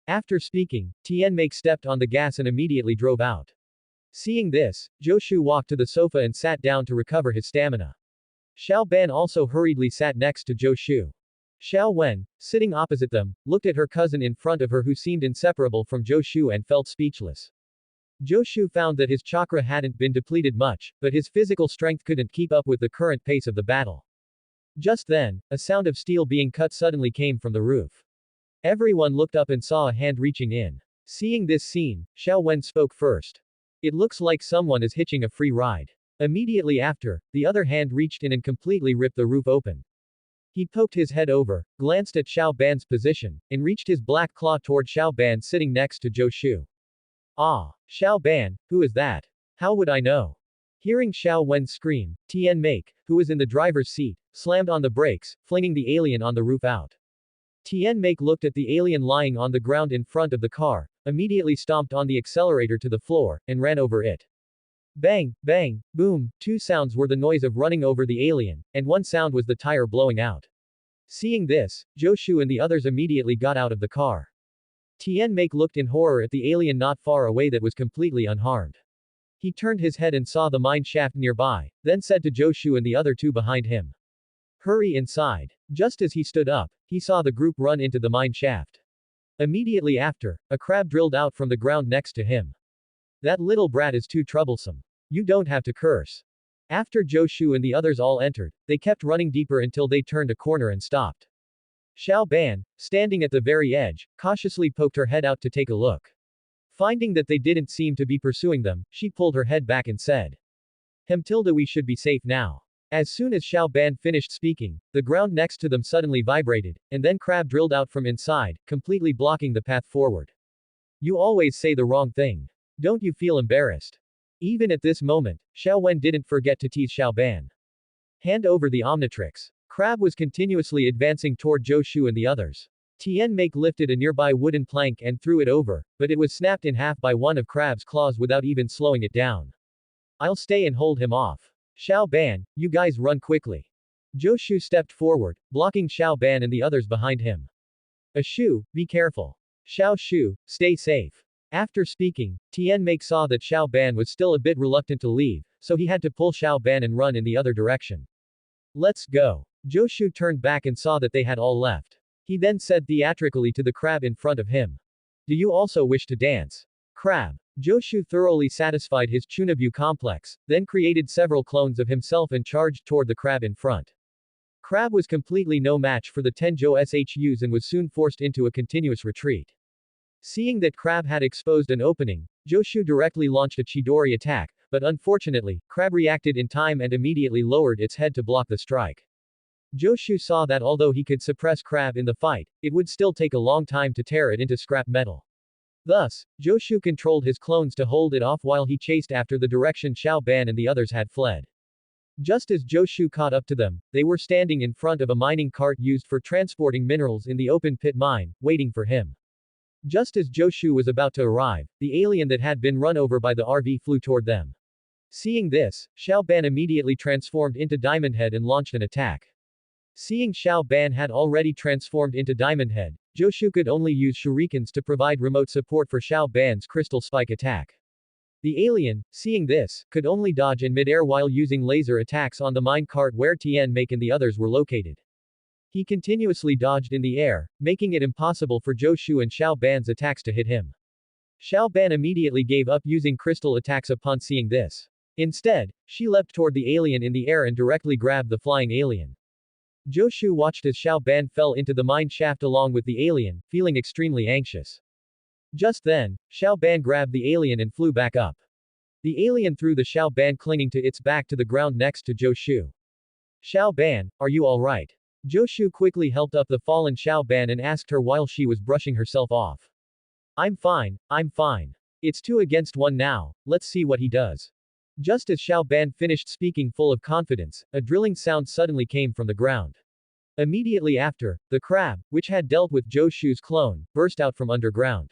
After speaking, Tian Make stepped on the gas and immediately drove out. Seeing this, Zhou Shu walked to the sofa and sat down to recover his stamina. Xiao Ban also hurriedly sat next to Zhou Shu. Xiao Wen, sitting opposite them, looked at her cousin in front of her who seemed inseparable from Zhou Shu and felt speechless. Zhou Shu found that his chakra hadn't been depleted much, but his physical strength couldn't keep up with the current pace of the battle. Just then, a sound of steel being cut suddenly came from the roof. Everyone looked up and saw a hand reaching in. Seeing this scene, Xiao Wen spoke first. It looks like someone is hitching a free ride. Immediately after, the other hand reached in and completely ripped the roof open. He poked his head over, glanced at Xiao Ban's position, and reached his black claw toward Xiao Ban sitting next to Zhou Shu. Ah, Xiao Ban, who is that? How would I know? Hearing Xiao Wen scream, Tian Make, who was in the driver's seat, slammed on the brakes, flinging the alien on the roof out. Tien Make looked at the alien lying on the ground in front of the car, immediately stomped on the accelerator to the floor, and ran over it. Bang, bang, boom, two sounds were the noise of running over the alien, and one sound was the tire blowing out. Seeing this, Joshu and the others immediately got out of the car. Tien Make looked in horror at the alien not far away that was completely unharmed. He turned his head and saw the mine shaft nearby, then said to Joshu and the other two behind him, "Hurry inside." Just as he stood up, he saw the group run into the mine shaft. Immediately after, a crab drilled out from the ground next to him. "That little brat is too troublesome. You don't have to curse." After Joshu and the others all entered, they kept running deeper until they turned a corner and stopped. Xiao Ban, standing at the very edge, cautiously poked her head out to take a look. Finding that they didn't seem to be pursuing them, she pulled her head back and said, We should be safe now." As soon as Xiao Ban finished speaking, the ground next to them suddenly vibrated, and then crab drilled out from inside, completely blocking the path forward. "You always say the wrong thing. Don't you feel embarrassed?" Even at this moment, Xiao Wen didn't forget to tease Xiao Ban. "Hand over the Omnitrix." Crab was continuously advancing toward Joshu and the others. Tien Make lifted a nearby wooden plank and threw it over, but it was snapped in half by one of Crab's claws without even slowing it down. "I'll stay and hold him off. Xiao Ban, you guys run quickly." Joshu stepped forward, blocking Xiao Ban and the others behind him. "Ashu, be careful. Xiao Shu, stay safe." After speaking, Tien Make saw that Xiao Ban was still a bit reluctant to leave, so he had to pull Xiao Ban and run in the other direction. "Let's go." Joshu turned back and saw that they had all left. He then said theatrically to the crab in front of him, "Do you also wish to dance?" Crab. Joshu thoroughly satisfied his Chunabu complex, then created several clones of himself and charged toward the crab in front. Crab was completely no match for the Tenjo Shus and was soon forced into a continuous retreat. Seeing that Crab had exposed an opening, Joshu directly launched a Chidori attack, but unfortunately, Crab reacted in time and immediately lowered its head to block the strike. Joshu saw that although he could suppress Crab in the fight, it would still take a long time to tear it into scrap metal. Thus, Joshu controlled his clones to hold it off while he chased after the direction Xiao Ban and the others had fled. Just as Joshu caught up to them, they were standing in front of a mining cart used for transporting minerals in the open pit mine, waiting for him. Just as Joshu was about to arrive, the alien that had been run over by the RV flew toward them. Seeing this, Xiao Ban immediately transformed into Diamond Head and launched an attack. Seeing Xiao Ban had already transformed into Diamond Head, Joshu could only use shurikens to provide remote support for Xiao Ban's crystal spike attack. The alien, seeing this, could only dodge in midair while using laser attacks on the mine cart where Tien Make and the others were located. He continuously dodged in the air, making it impossible for Joshu and Xiao Ban's attacks to hit him. Xiao Ban immediately gave up using crystal attacks upon seeing this. Instead, she leapt toward the alien in the air and directly grabbed the flying alien. Joshu watched as Xiao Ban fell into the mine shaft along with the alien, feeling extremely anxious. Just then, Xiao Ban grabbed the alien and flew back up. The alien threw the Xiao Ban clinging to its back to the ground next to Joshu. "Xiao Ban, are you alright?" Joshu quickly helped up the fallen Xiao Ban and asked her while she was brushing herself off. I'm fine. It's 2 against 1 now, let's see what he does." Just as Xiao Ban finished speaking full of confidence, a drilling sound suddenly came from the ground. Immediately after, the crab, which had dealt with Joshu's clone, burst out from underground.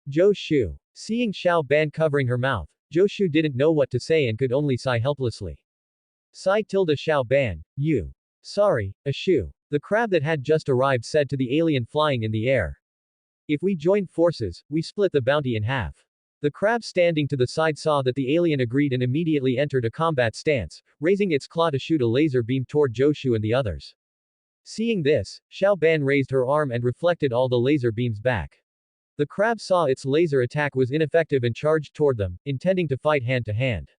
Joshu. Seeing Xiao Ban covering her mouth, Joshu didn't know what to say and could only sigh helplessly. Sigh tilde Xiao Ban, you. Sorry, Ashu. The crab that had just arrived said to the alien flying in the air. If we join forces, we split the bounty in half. The crab standing to the side saw that the alien agreed and immediately entered a combat stance, raising its claw to shoot a laser beam toward Joshu and the others. Seeing this, Xiao Ban raised her arm and reflected all the laser beams back. The crab saw its laser attack was ineffective and charged toward them, intending to fight hand to hand.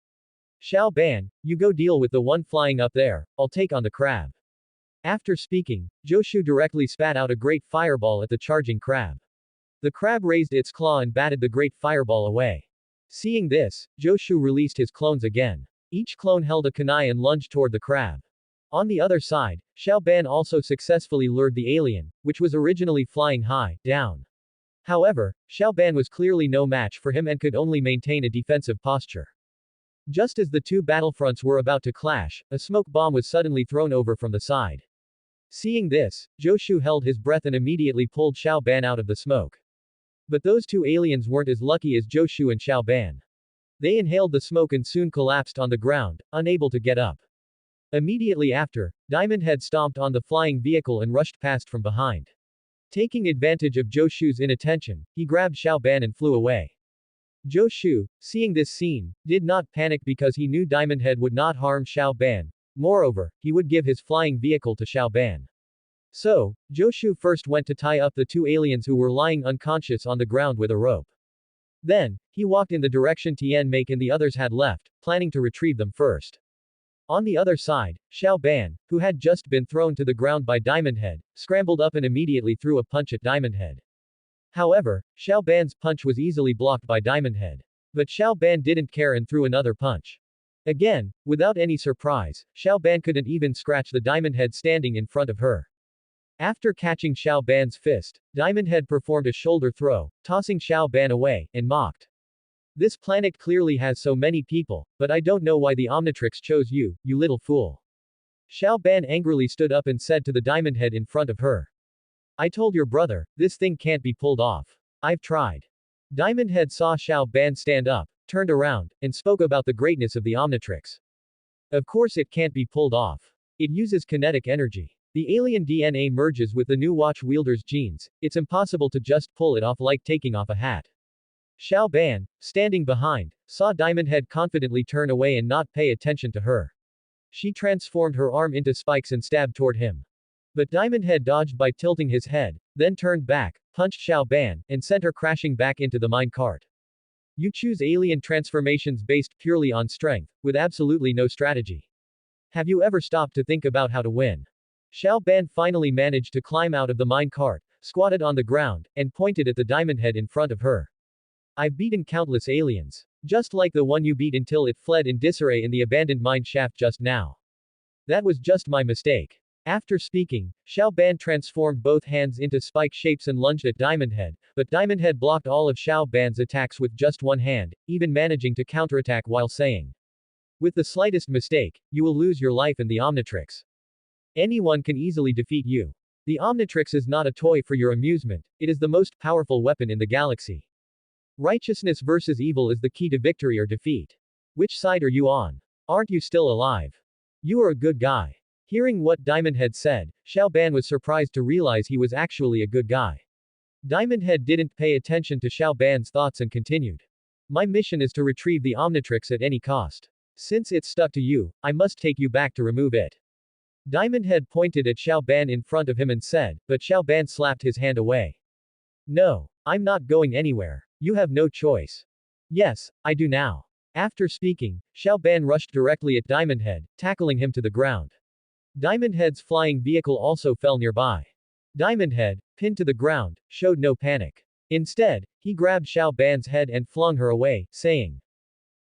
Xiao Ban, you go deal with the one flying up there, I'll take on the crab. After speaking, Joshu directly spat out a great fireball at the charging crab. The crab raised its claw and batted the great fireball away. Seeing this, Joshu released his clones again. Each clone held a kunai and lunged toward the crab. On the other side, Xiao Ban also successfully lured the alien, which was originally flying high, down. However, Xiao Ban was clearly no match for him and could only maintain a defensive posture. Just as the two battlefronts were about to clash, a smoke bomb was suddenly thrown over from the side. Seeing this, Joshu held his breath and immediately pulled Xiao Ban out of the smoke. But those two aliens weren't as lucky as Joshu and Xiao Ban. They inhaled the smoke and soon collapsed on the ground, unable to get up. Immediately after, Diamond Head stomped on the flying vehicle and rushed past from behind. Taking advantage of Joshu's inattention, he grabbed Xiao Ban and flew away. Joshu, seeing this scene, did not panic because he knew Diamond Head would not harm Xiao Ban. Moreover, he would give his flying vehicle to Xiao Ban. So, Joshu first went to tie up the two aliens who were lying unconscious on the ground with a rope. Then, he walked in the direction Tian Make and the others had left, planning to retrieve them first. On the other side, Xiao Ban, who had just been thrown to the ground by Diamond Head, scrambled up and immediately threw a punch at Diamond Head. However, Xiao Ban's punch was easily blocked by Diamond Head. But Xiao Ban didn't care and threw another punch. Again, without any surprise, Xiao Ban couldn't even scratch the Diamond Head standing in front of her. After catching Xiao Ban's fist, Diamond Head performed a shoulder throw, tossing Xiao Ban away, and mocked. This planet clearly has so many people, but I don't know why the Omnitrix chose you, you little fool. Xiao Ban angrily stood up and said to the Diamond Head in front of her. I told your brother, this thing can't be pulled off. I've tried. Diamond Head saw Xiao Ban stand up, turned around, and spoke about the greatness of the Omnitrix. Of course it can't be pulled off. It uses kinetic energy. The alien DNA merges with the new watch wielder's genes, it's impossible to just pull it off like taking off a hat. Xiao Ban, standing behind, saw Diamond Head confidently turn away and not pay attention to her. She transformed her arm into spikes and stabbed toward him. But Diamond Head dodged by tilting his head, then turned back, punched Xiao Ban, and sent her crashing back into the mine cart. You choose alien transformations based purely on strength, with absolutely no strategy. Have you ever stopped to think about how to win? Xiao Ban finally managed to climb out of the mine cart, squatted on the ground, and pointed at the Diamond Head in front of her. I've beaten countless aliens. Just like the one you beat until it fled in disarray in the abandoned mine shaft just now. That was just my mistake. After speaking, Xiao Ban transformed both hands into spike shapes and lunged at Diamond Head, but Diamond Head blocked all of Xiao Ban's attacks with just one hand, even managing to counterattack while saying, with the slightest mistake, you will lose your life in the Omnitrix. Anyone can easily defeat you. The Omnitrix is not a toy for your amusement, it is the most powerful weapon in the galaxy. Righteousness versus evil is the key to victory or defeat. Which side are you on? Aren't you still alive? You are a good guy. Hearing what Diamond Head said, Xiao Ban was surprised to realize he was actually a good guy. Diamond Head didn't pay attention to Xiao Ban's thoughts and continued. My mission is to retrieve the Omnitrix at any cost. Since it's stuck to you, I must take you back to remove it. Diamond Head pointed at Xiao Ban in front of him and said, but Xiao Ban slapped his hand away. No, I'm not going anywhere. You have no choice. Yes, I do now. After speaking, Xiao Ban rushed directly at Diamond Head, tackling him to the ground. Diamond Head's flying vehicle also fell nearby. Diamond Head, pinned to the ground, showed no panic. Instead, he grabbed Xiao Ban's head and flung her away, saying,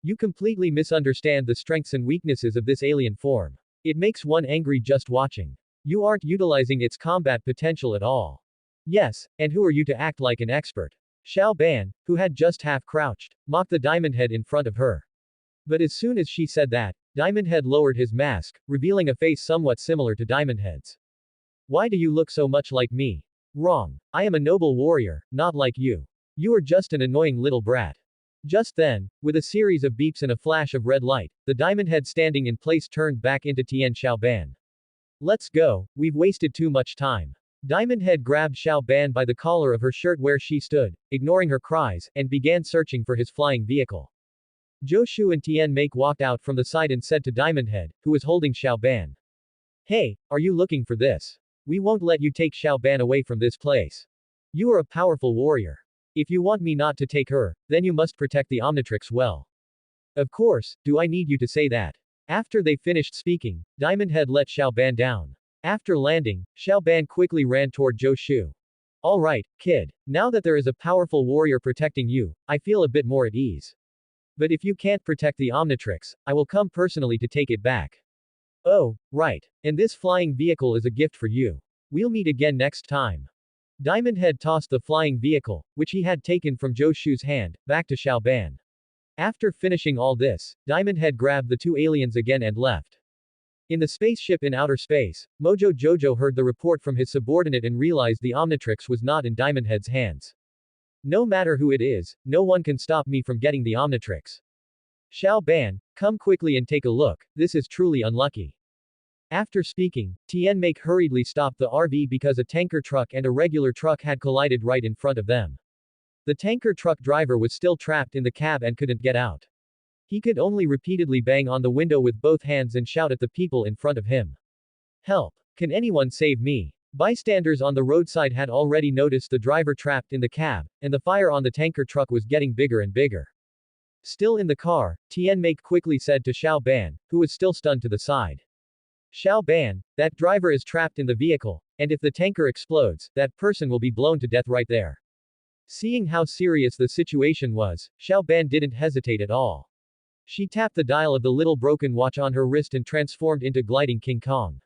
you completely misunderstand the strengths and weaknesses of this alien form. It makes one angry just watching. You aren't utilizing its combat potential at all. Yes, and who are you to act like an expert? Xiao Ban, who had just half crouched, mocked the Diamond Head in front of her. But as soon as she said that, Diamond Head lowered his mask, revealing a face somewhat similar to Diamond Head's. Why do you look so much like me? Wrong. I am a noble warrior, not like you. You are just an annoying little brat. Just then, with a series of beeps and a flash of red light, the Diamond Head standing in place turned back into Tian Xiao Ban. Let's go, we've wasted too much time. Diamond Head grabbed Xiao Ban by the collar of her shirt where she stood, ignoring her cries, and began searching for his flying vehicle. Joshu and Tian Make walked out from the side and said to Diamond Head, who was holding Xiao Ban. Hey, are you looking for this? We won't let you take Xiao Ban away from this place. You are a powerful warrior. If you want me not to take her, then you must protect the Omnitrix well. Of course, do I need you to say that? After they finished speaking, Diamond Head let Xiao Ban down. After landing, Xiao Ban quickly ran toward Joshu. Alright, kid. Now that there is a powerful warrior protecting you, I feel a bit more at ease. But if you can't protect the Omnitrix, I will come personally to take it back. Oh, right. And this flying vehicle is a gift for you. We'll meet again next time. Diamond Head tossed the flying vehicle, which he had taken from Joshu's hand, back to Xiao Ban. After finishing all this, Diamond Head grabbed the two aliens again and left. In the spaceship in outer space, Mojo Jojo heard the report from his subordinate and realized the Omnitrix was not in Diamond Head's hands. No matter who it is, no one can stop me from getting the Omnitrix. Xiao Ban, come quickly and take a look, this is truly unlucky. After speaking, Tian Make hurriedly stopped the RV because a tanker truck and a regular truck had collided right in front of them. The tanker truck driver was still trapped in the cab and couldn't get out. He could only repeatedly bang on the window with both hands and shout at the people in front of him. Help! Can anyone save me? Bystanders on the roadside had already noticed the driver trapped in the cab, and the fire on the tanker truck was getting bigger and bigger. Still in the car, Tian Make quickly said to Xiao Ban, who was still stunned to the side. Xiao Ban, that driver is trapped in the vehicle, and if the tanker explodes, that person will be blown to death right there. Seeing how serious the situation was, Xiao Ban didn't hesitate at all. She tapped the dial of the little broken watch on her wrist and transformed into Gliding King Kong.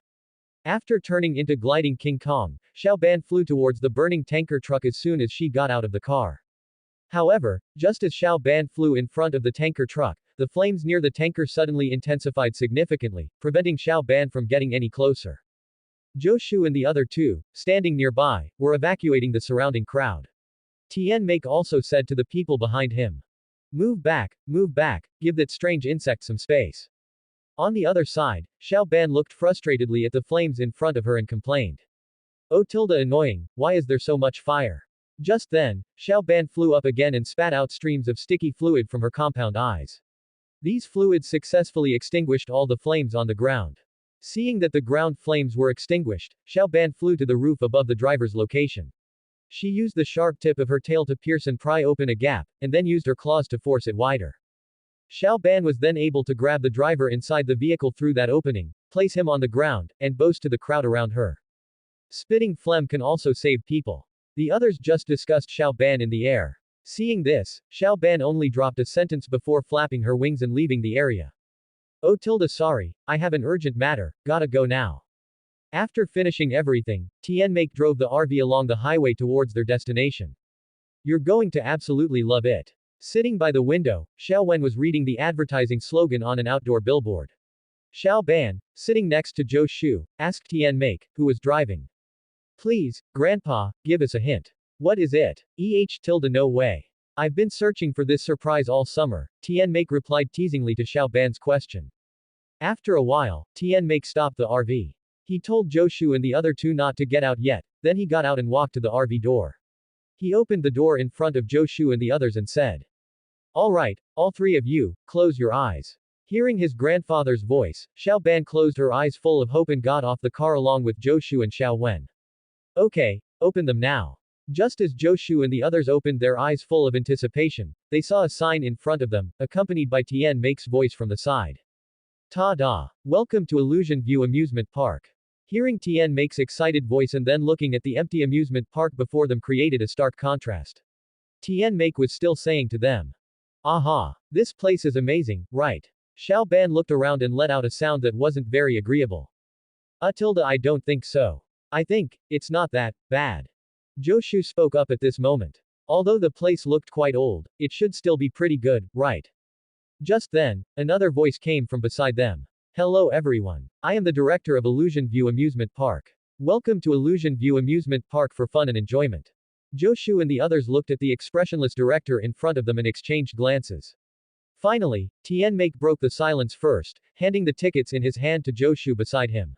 After turning into Gliding King Kong, Xiao Ban flew towards the burning tanker truck as soon as she got out of the car. However, just as Xiao Ban flew in front of the tanker truck, the flames near the tanker suddenly intensified significantly, preventing Xiao Ban from getting any closer. Zhou Shu and the other two, standing nearby, were evacuating the surrounding crowd. Tian Make also said to the people behind him. Move back, give that strange insect some space. On the other side, Xiao Ban looked frustratedly at the flames in front of her and complained. Oh tilde annoying, why is there so much fire? Just then, Xiao Ban flew up again and spat out streams of sticky fluid from her compound eyes. These fluids successfully extinguished all the flames on the ground. Seeing that the ground flames were extinguished, Xiao Ban flew to the roof above the driver's location. She used the sharp tip of her tail to pierce and pry open a gap, and then used her claws to force it wider. Xiao Ban was then able to grab the driver inside the vehicle through that opening, place him on the ground, and boast to the crowd around her. Spitting phlegm can also save people. The others just discussed Xiao Ban in the air. Seeing this, Xiao Ban only dropped a sentence before flapping her wings and leaving the area. Oh tilde sorry, I have an urgent matter, gotta go now. After finishing everything, Tian Make drove the RV along the highway towards their destination. You're going to absolutely love it. Sitting by the window, Xiao Wen was reading the advertising slogan on an outdoor billboard. Xiao Ban, sitting next to Zhou Shu, asked Tian Make, who was driving. Please, Grandpa, give us a hint. What is it? Tilde no way. I've been searching for this surprise all summer, Tian Make replied teasingly to Xiao Ban's question. After a while, Tian Make stopped the RV. He told Zhou Shu and the other two not to get out yet, then he got out and walked to the RV door. He opened the door in front of Zhou Shu and the others and said. Alright, all three of you, close your eyes. Hearing his grandfather's voice, Xiao Ban closed her eyes full of hope and got off the car along with Zhou Shu and Xiao Wen. Okay, open them now. Just as Zhou Shu and the others opened their eyes full of anticipation, they saw a sign in front of them, accompanied by Tian Make's voice from the side. Ta-da! Welcome to Illusion View Amusement Park. Hearing Tian Make's excited voice and then looking at the empty amusement park before them created a stark contrast. Tian Make was still saying to them. Aha! This place is amazing, right? Xiao Ban looked around and let out a sound that wasn't very agreeable. I don't think so. I think, it's not that bad. Zhou Shu spoke up at this moment. Although the place looked quite old, it should still be pretty good, right? Just then, another voice came from beside them. Hello everyone. I am the director of Illusion View Amusement Park. Welcome to Illusion View Amusement Park for fun and enjoyment. Zhou Shu and the others looked at the expressionless director in front of them and exchanged glances. Finally, Tian Make broke the silence first, handing the tickets in his hand to Zhou Shu beside him.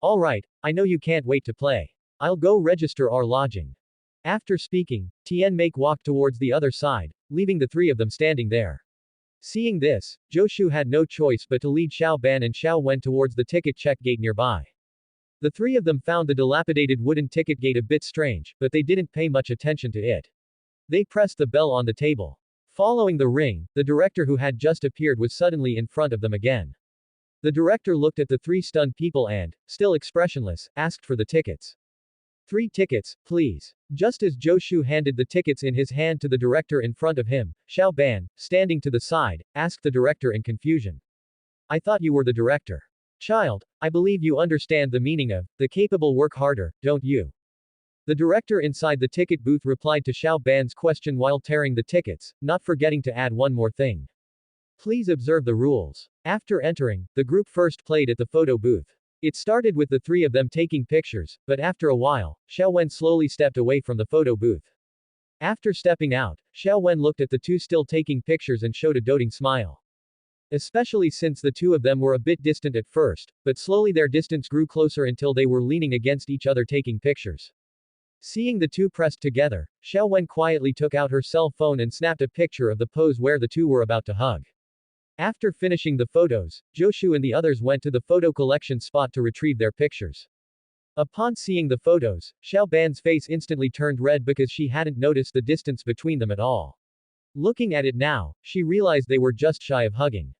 Alright, I know you can't wait to play. I'll go register our lodging. After speaking, Tian Make walked towards the other side, leaving the three of them standing there. Seeing this, Zhou Shu had no choice but to lead Xiao Ban and Xiao Wen towards the ticket check gate nearby. The three of them found the dilapidated wooden ticket gate a bit strange, but they didn't pay much attention to it. They pressed the bell on the table. Following the ring, the director who had just appeared was suddenly in front of them again. The director looked at the three stunned people and, still expressionless, asked for the tickets. 3 tickets, please. Just as Zhou Shu handed the tickets in his hand to the director in front of him, Xiao Ban, standing to the side, asked the director in confusion. I thought you were the director. Child, I believe you understand the meaning of, the capable work harder, don't you? The director inside the ticket booth replied to Xiao Ban's question while tearing the tickets, not forgetting to add one more thing. Please observe the rules. After entering, the group first played at the photo booth. It started with the three of them taking pictures, but after a while, Xiao Wen slowly stepped away from the photo booth. After stepping out, Xiao Wen looked at the two still taking pictures and showed a doting smile. Especially since the two of them were a bit distant at first, but slowly their distance grew closer until they were leaning against each other taking pictures. Seeing the two pressed together, Xiao Wen quietly took out her cell phone and snapped a picture of the pose where the two were about to hug. After finishing the photos, Joshu and the others went to the photo collection spot to retrieve their pictures. Upon seeing the photos, Xiao Ban's face instantly turned red because she hadn't noticed the distance between them at all. Looking at it now, she realized they were just shy of hugging.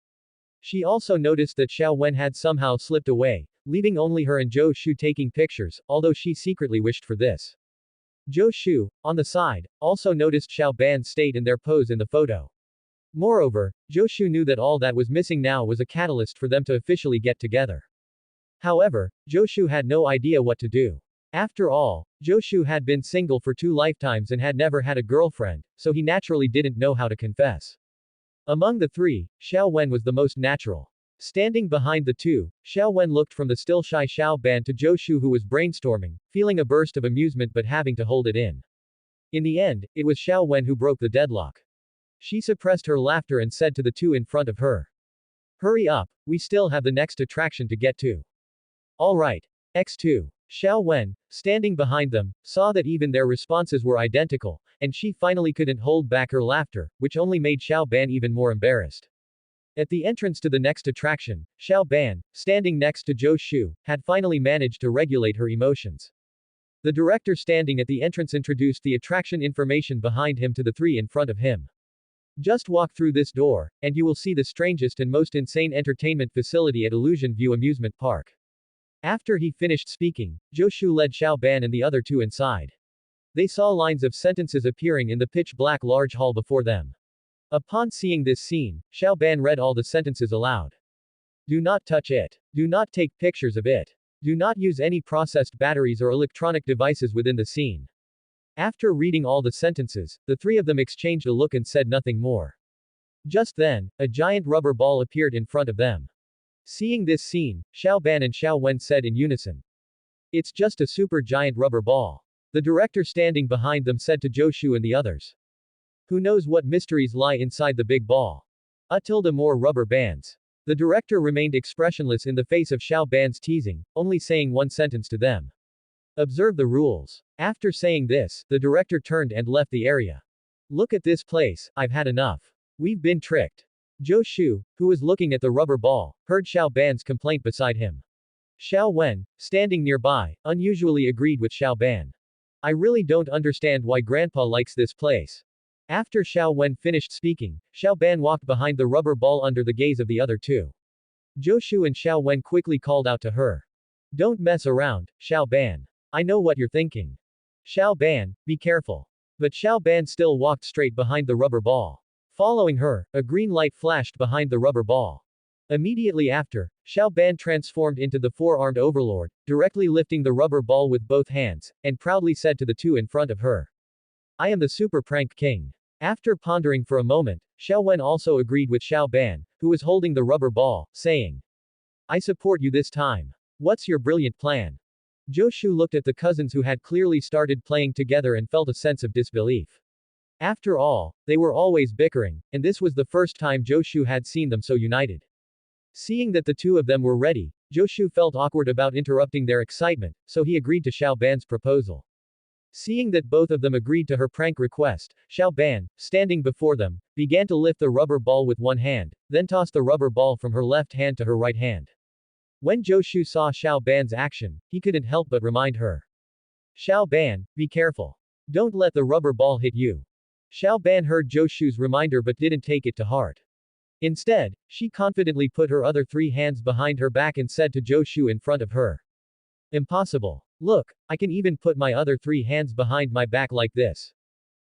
She also noticed that Xiao Wen had somehow slipped away, leaving only her and Zhou Shu taking pictures, although she secretly wished for this. Zhou Shu, on the side, also noticed Xiao Ban's state in their pose in the photo. Moreover, Zhou Shu knew that all that was missing now was a catalyst for them to officially get together. However, Zhou Shu had no idea what to do. After all, Zhou Shu had been single for 2 lifetimes and had never had a girlfriend, so he naturally didn't know how to confess. Among the three, Xiao Wen was the most natural. Standing behind the two, Xiao Wen looked from the still shy Xiao Ban to Zhou Shu who was brainstorming, feeling a burst of amusement but having to hold it in. In the end, it was Xiao Wen who broke the deadlock. She suppressed her laughter and said to the two in front of her. Hurry up, we still have the next attraction to get to. Alright. X2. Xiao Wen, standing behind them, saw that even their responses were identical, and she finally couldn't hold back her laughter, which only made Xiao Ban even more embarrassed. At the entrance to the next attraction, Xiao Ban, standing next to Zhou Shu, had finally managed to regulate her emotions. The director standing at the entrance introduced the attraction information behind him to the three in front of him. Just walk through this door, and you will see the strangest and most insane entertainment facility at Illusion View Amusement Park. After he finished speaking, Zhou Shu led Xiao Ban and the other two inside. They saw lines of sentences appearing in the pitch-black large hall before them. Upon seeing this scene, Xiao Ban read all the sentences aloud. Do not touch it. Do not take pictures of it. Do not use any processed batteries or electronic devices within the scene. After reading all the sentences, the three of them exchanged a look and said nothing more. Just then, a giant rubber ball appeared in front of them. Seeing this scene, Xiao Ban and Xiao Wen said in unison. It's just a super giant rubber ball. The director standing behind them said to Zhou Shu and the others. Who knows what mysteries lie inside the big ball? More rubber bands. The director remained expressionless in the face of Xiao Ban's teasing, only saying one sentence to them. Observe the rules. After saying this, the director turned and left the area. Look at this place, I've had enough. We've been tricked. Zhou Shu, who was looking at the rubber ball, heard Xiao Ban's complaint beside him. Xiao Wen, standing nearby, unusually agreed with Xiao Ban. I really don't understand why Grandpa likes this place. After Xiao Wen finished speaking, Xiao Ban walked behind the rubber ball under the gaze of the other two. Zhou Shu and Xiao Wen quickly called out to her. Don't mess around, Xiao Ban. I know what you're thinking. Xiao Ban, be careful. But Xiao Ban still walked straight behind the rubber ball. Following her, a green light flashed behind the rubber ball. Immediately after, Xiao Ban transformed into the four-armed overlord, directly lifting the rubber ball with both hands, and proudly said to the two in front of her. I am the Super Prank King. After pondering for a moment, Xiao Wen also agreed with Xiao Ban, who was holding the rubber ball, saying. I support you this time. What's your brilliant plan? Zhou Shu looked at the cousins who had clearly started playing together and felt a sense of disbelief. After all, they were always bickering, and this was the first time Zhou Shu had seen them so united. Seeing that the two of them were ready, Zhou Shu felt awkward about interrupting their excitement, so he agreed to Xiao Ban's proposal. Seeing that both of them agreed to her prank request, Xiao Ban, standing before them, began to lift the rubber ball with one hand, then tossed the rubber ball from her left hand to her right hand. When Zhou Shu saw Xiao Ban's action, he couldn't help but remind her. Xiao Ban, be careful. Don't let the rubber ball hit you. Xiao Ban heard Zhou Shu's reminder but didn't take it to heart. Instead, she confidently put her other 3 hands behind her back and said to Zhou Shu in front of her. Impossible. Look, I can even put my other 3 hands behind my back like this.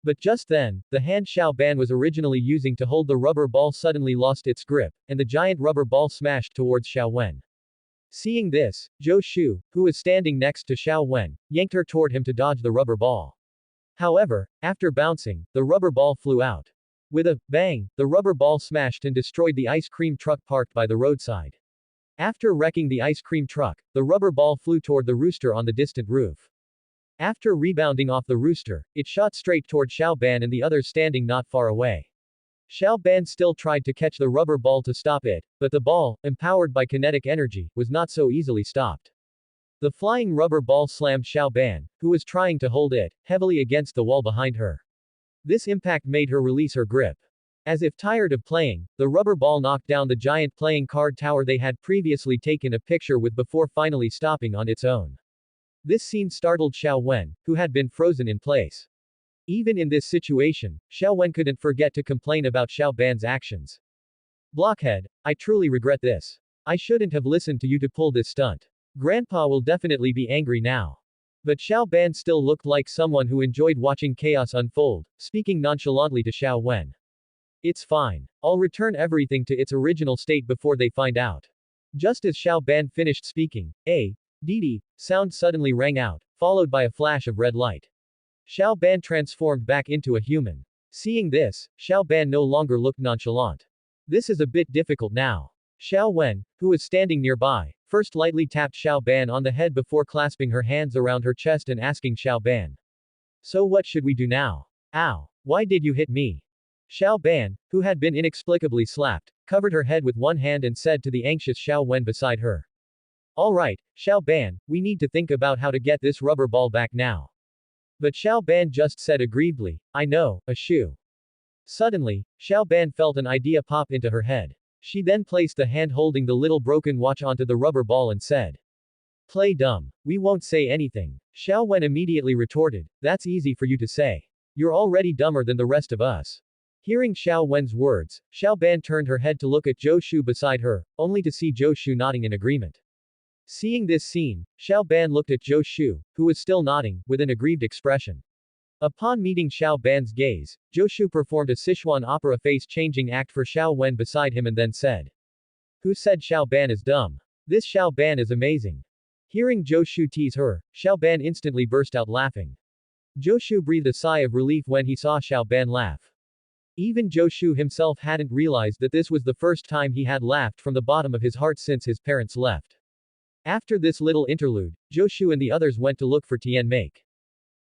But just then, the hand Xiao Ban was originally using to hold the rubber ball suddenly lost its grip, and the giant rubber ball smashed towards Xiao Wen. Seeing this, Zhou Shu, who was standing next to Xiao Wen, yanked her toward him to dodge the rubber ball. However, after bouncing, the rubber ball flew out. With a bang, the rubber ball smashed and destroyed the ice cream truck parked by the roadside. After wrecking the ice cream truck, the rubber ball flew toward the rooster on the distant roof. After rebounding off the rooster, it shot straight toward Xiao Ban and the others standing not far away. Xiao Ban still tried to catch the rubber ball to stop it, but the ball, empowered by kinetic energy, was not so easily stopped. The flying rubber ball slammed Xiao Ban, who was trying to hold it, heavily against the wall behind her. This impact made her release her grip. As if tired of playing, the rubber ball knocked down the giant playing card tower they had previously taken a picture with before finally stopping on its own. This scene startled Xiao Wen, who had been frozen in place. Even in this situation, Xiao Wen couldn't forget to complain about Xiao Ban's actions. Blockhead, I truly regret this. I shouldn't have listened to you to pull this stunt. Grandpa will definitely be angry now. But Xiao Ban still looked like someone who enjoyed watching chaos unfold, speaking nonchalantly to Xiao Wen. It's fine. I'll return everything to its original state before they find out. Just as Xiao Ban finished speaking, a Didi sound suddenly rang out, followed by a flash of red light. Xiao Ban transformed back into a human. Seeing this, Xiao Ban no longer looked nonchalant. This is a bit difficult now. Xiao Wen, who was standing nearby, first lightly tapped Xiao Ban on the head before clasping her hands around her chest and asking Xiao Ban. So what should we do now? Ow. Why did you hit me? Xiao Ban, who had been inexplicably slapped, covered her head with one hand and said to the anxious Xiao Wen beside her. Alright, Xiao Ban, we need to think about how to get this rubber ball back now. But Xiao Ban just said aggrievedly, I know, a shoe. Suddenly, Xiao Ban felt an idea pop into her head. She then placed the hand holding the little broken watch onto the rubber ball and said, Play dumb. We won't say anything. Xiao Wen immediately retorted, That's easy for you to say. You're already dumber than the rest of us. Hearing Xiao Wen's words, Xiao Ban turned her head to look at Zhou Shu beside her, only to see Zhou Shu nodding in agreement. Seeing this scene, Xiao Ban looked at Zhou Shu, who was still nodding, with an aggrieved expression. Upon meeting Xiao Ban's gaze, Zhou Shu performed a Sichuan opera face-changing act for Xiao Wen beside him and then said, Who said Xiao Ban is dumb? This Xiao Ban is amazing. Hearing Zhou Shu tease her, Xiao Ban instantly burst out laughing. Zhou Shu breathed a sigh of relief when he saw Xiao Ban laugh. Even Zhou Shu himself hadn't realized that this was the first time he had laughed from the bottom of his heart since his parents left. After this little interlude, Zhou Shu and the others went to look for Tian Make.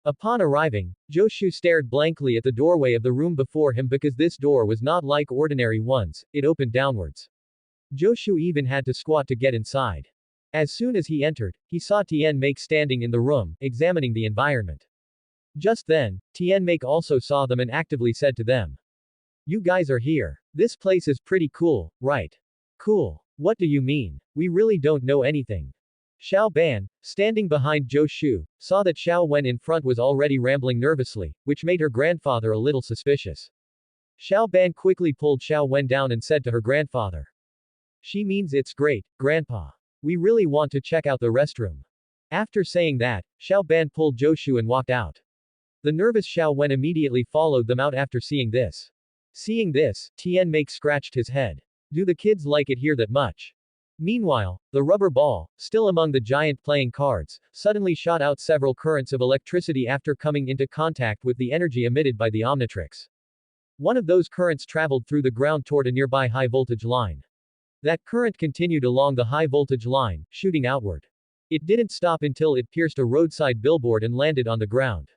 Upon arriving, Zhou Shu stared blankly at the doorway of the room before him because this door was not like ordinary ones, it opened downwards. Zhou Shu even had to squat to get inside. As soon as he entered, he saw Tian Make standing in the room, examining the environment. Just then, Tian Make also saw them and actively said to them. You guys are here. This place is pretty cool, right? Cool. What do you mean? We really don't know anything. Xiao Ban, standing behind Zhou Shu, saw that Xiao Wen in front was already rambling nervously, which made her grandfather a little suspicious. Xiao Ban quickly pulled Xiao Wen down and said to her grandfather. She means it's great, Grandpa. We really want to check out the restroom. After saying that, Xiao Ban pulled Zhou Shu and walked out. The nervous Xiao Wen immediately followed them out after seeing this. Seeing this, Tian Make scratched his head. Do the kids like it here that much? Meanwhile, the rubber ball, still among the giant playing cards, suddenly shot out several currents of electricity after coming into contact with the energy emitted by the Omnitrix. One of those currents traveled through the ground toward a nearby high-voltage line. That current continued along the high-voltage line, shooting outward. It didn't stop until it pierced a roadside billboard and landed on the ground.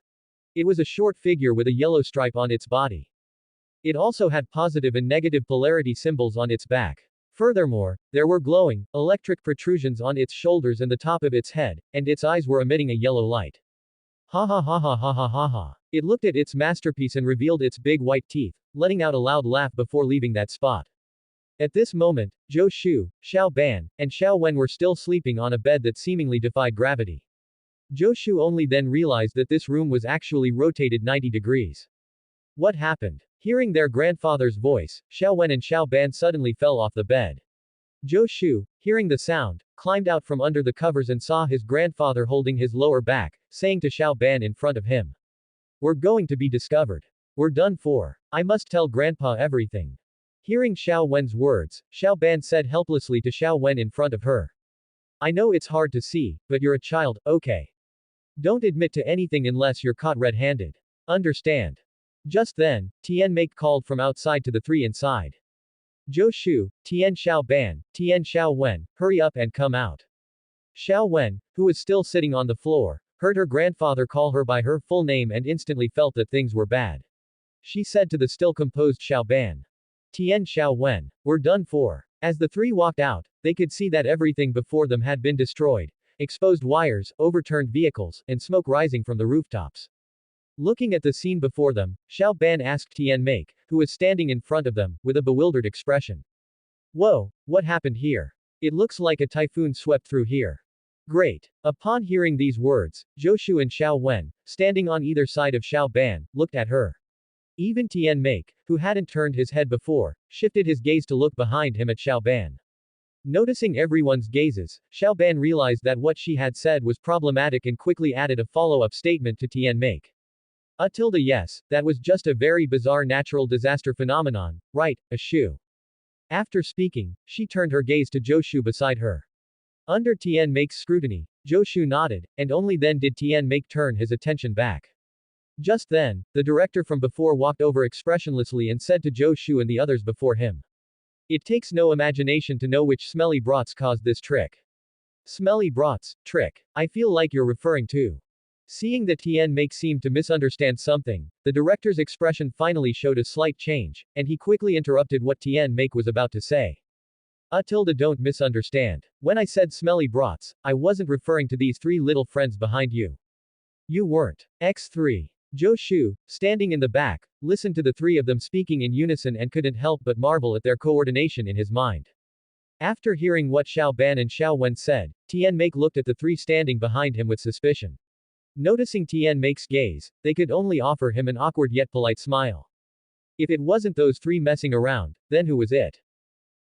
It was a short figure with a yellow stripe on its body. It also had positive and negative polarity symbols on its back. Furthermore, there were glowing, electric protrusions on its shoulders and the top of its head, and its eyes were emitting a yellow light. Ha ha ha ha ha ha ha ha. It looked at its masterpiece and revealed its big white teeth, letting out a loud laugh before leaving that spot. At this moment, Zhou Shu, Xiao Ban, and Xiao Wen were still sleeping on a bed that seemingly defied gravity. Zhou Shu only then realized that this room was actually rotated 90 degrees. What happened? Hearing their grandfather's voice, Xiao Wen and Xiao Ban suddenly fell off the bed. Zhou Shu, hearing the sound, climbed out from under the covers and saw his grandfather holding his lower back, saying to Xiao Ban in front of him. We're going to be discovered. We're done for. I must tell Grandpa everything. Hearing Xiao Wen's words, Xiao Ban said helplessly to Xiao Wen in front of her. I know it's hard to see, but you're a child, okay? Don't admit to anything unless you're caught red-handed. Understand? Just then, Tian Make called from outside to the three inside. Zhou Shu, Tian Xiao Ban, Tian Xiao Wen, hurry up and come out. Xiao Wen, who was still sitting on the floor, heard her grandfather call her by her full name and instantly felt that things were bad. She said to the still composed Xiao Ban. Tian Xiao Wen, we're done for. As the three walked out, they could see that everything before them had been destroyed. Exposed wires, overturned vehicles, and smoke rising from the rooftops. Looking at the scene before them, Xiao Ban asked Tian Make, who was standing in front of them, with a bewildered expression. Whoa, what happened here? It looks like a typhoon swept through here. Great. Upon hearing these words, Zhou and Xiao Wen, standing on either side of Xiao Ban, looked at her. Even Tian Make, who hadn't turned his head before, shifted his gaze to look behind him at Xiao Ban. Noticing everyone's gazes, Xiao Ban realized that what she had said was problematic and quickly added a follow-up statement to Tian Make. Yes, that was just a very bizarre natural disaster phenomenon, right, a shoe. After speaking, she turned her gaze to Zhou beside her. Under Tian Make's scrutiny, Zhou nodded, and only then did Tian Make turn his attention back. Just then, the director from before walked over expressionlessly and said to Zhou and the others before him. It takes no imagination to know which smelly brats caused this trick. Smelly brats, trick. I feel like you're referring to. Seeing that Tian Make seemed to misunderstand something, the director's expression finally showed a slight change, and he quickly interrupted what Tian Make was about to say. Don't misunderstand. When I said smelly brats, I wasn't referring to these three little friends behind you. You weren't. X3. Zhou, standing in the back, listened to the three of them speaking in unison and couldn't help but marvel at their coordination in his mind. After hearing what Xiao Ban and Xiao Wen said, Tian Make looked at the three standing behind him with suspicion. Noticing Tian Make's gaze, they could only offer him an awkward yet polite smile. If it wasn't those three messing around, then who was it?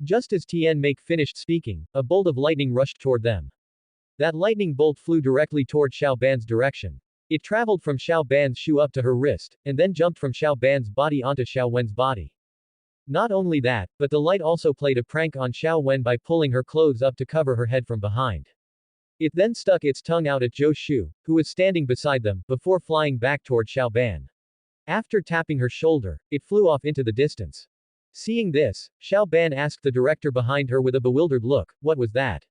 Just as Tian Make finished speaking, a bolt of lightning rushed toward them. That lightning bolt flew directly toward Xiao Ban's direction. It traveled from Xiao Ban's shoe up to her wrist, and then jumped from Xiao Ban's body onto Xiao Wen's body. Not only that, but the light also played a prank on Xiao Wen by pulling her clothes up to cover her head from behind. It then stuck its tongue out at Zhou, who was standing beside them, before flying back toward Xiao Ban. After tapping her shoulder, it flew off into the distance. Seeing this, Xiao Ban asked the director behind her with a bewildered look, what was that?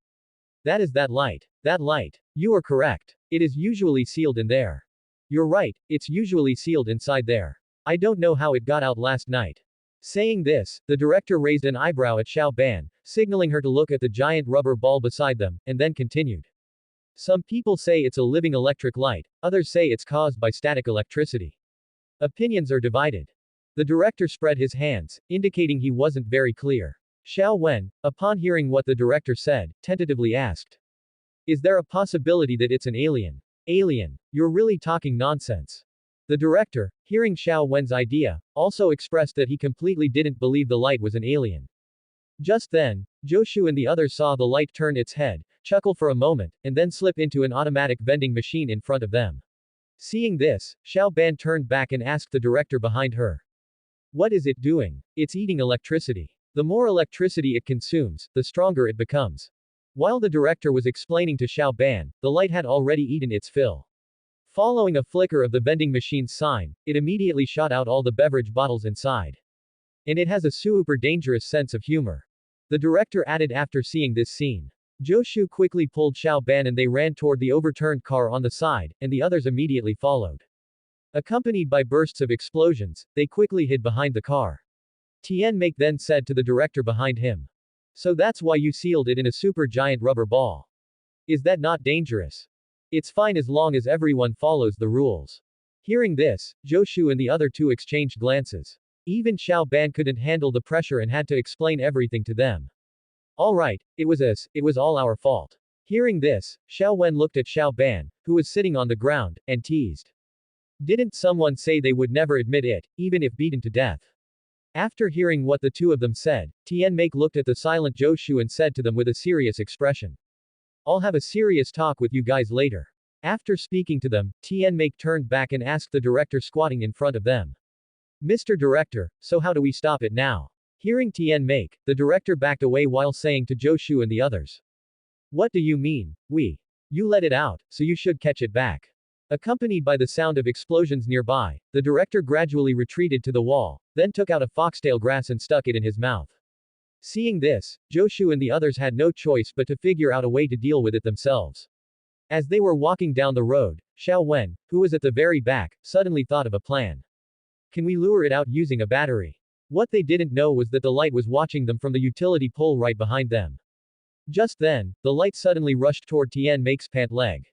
That is that light. That light. You are correct. It is usually sealed in there. You're right, it's usually sealed inside there. I don't know how it got out last night. Saying this, the director raised an eyebrow at Xiao Ban, signaling her to look at the giant rubber ball beside them, and then continued. Some people say it's a living electric light, others say it's caused by static electricity. Opinions are divided. The director spread his hands, indicating he wasn't very clear. Xiao Wen, upon hearing what the director said, tentatively asked. Is there a possibility that it's an alien? Alien. You're really talking nonsense. The director, hearing Xiao Wen's idea, also expressed that he completely didn't believe the light was an alien. Just then, Zhou and the others saw the light turn its head, chuckle for a moment, and then slip into an automatic vending machine in front of them. Seeing this, Xiao Ban turned back and asked the director behind her. What is it doing? It's eating electricity. The more electricity it consumes, the stronger it becomes. While the director was explaining to Xiao Ban, the light had already eaten its fill. Following a flicker of the vending machine's sign, it immediately shot out all the beverage bottles inside. And it has a super dangerous sense of humor. The director added after seeing this scene. Zhou quickly pulled Xiao Ban and they ran toward the overturned car on the side, and the others immediately followed. Accompanied by bursts of explosions, they quickly hid behind the car. Tian Make then said to the director behind him. So that's why you sealed it in a super giant rubber ball. Is that not dangerous? It's fine as long as everyone follows the rules. Hearing this, Zhou and the other two exchanged glances. Even Xiao Ban couldn't handle the pressure and had to explain everything to them. Alright, it was all our fault. Hearing this, Xiao Wen looked at Xiao Ban, who was sitting on the ground, and teased. Didn't someone say they would never admit it, even if beaten to death? After hearing what the two of them said, Tian Make looked at the silent Zhou and said to them with a serious expression. I'll have a serious talk with you guys later. After speaking to them, Tian Make turned back and asked the director squatting in front of them. Mr. Director, so how do we stop it now? Hearing Tian Make, the director backed away while saying to Zhou and the others. What do you mean, we? You let it out, so you should catch it back. Accompanied by the sound of explosions nearby, the director gradually retreated to the wall, then took out a foxtail grass and stuck it in his mouth. Seeing this, Joshu and the others had no choice but to figure out a way to deal with it themselves. As they were walking down the road, Xiao Wen, who was at the very back, suddenly thought of a plan. Can we lure it out using a battery? What they didn't know was that the light was watching them from the utility pole right behind them. Just then, the light suddenly rushed toward Tian Make's pant leg.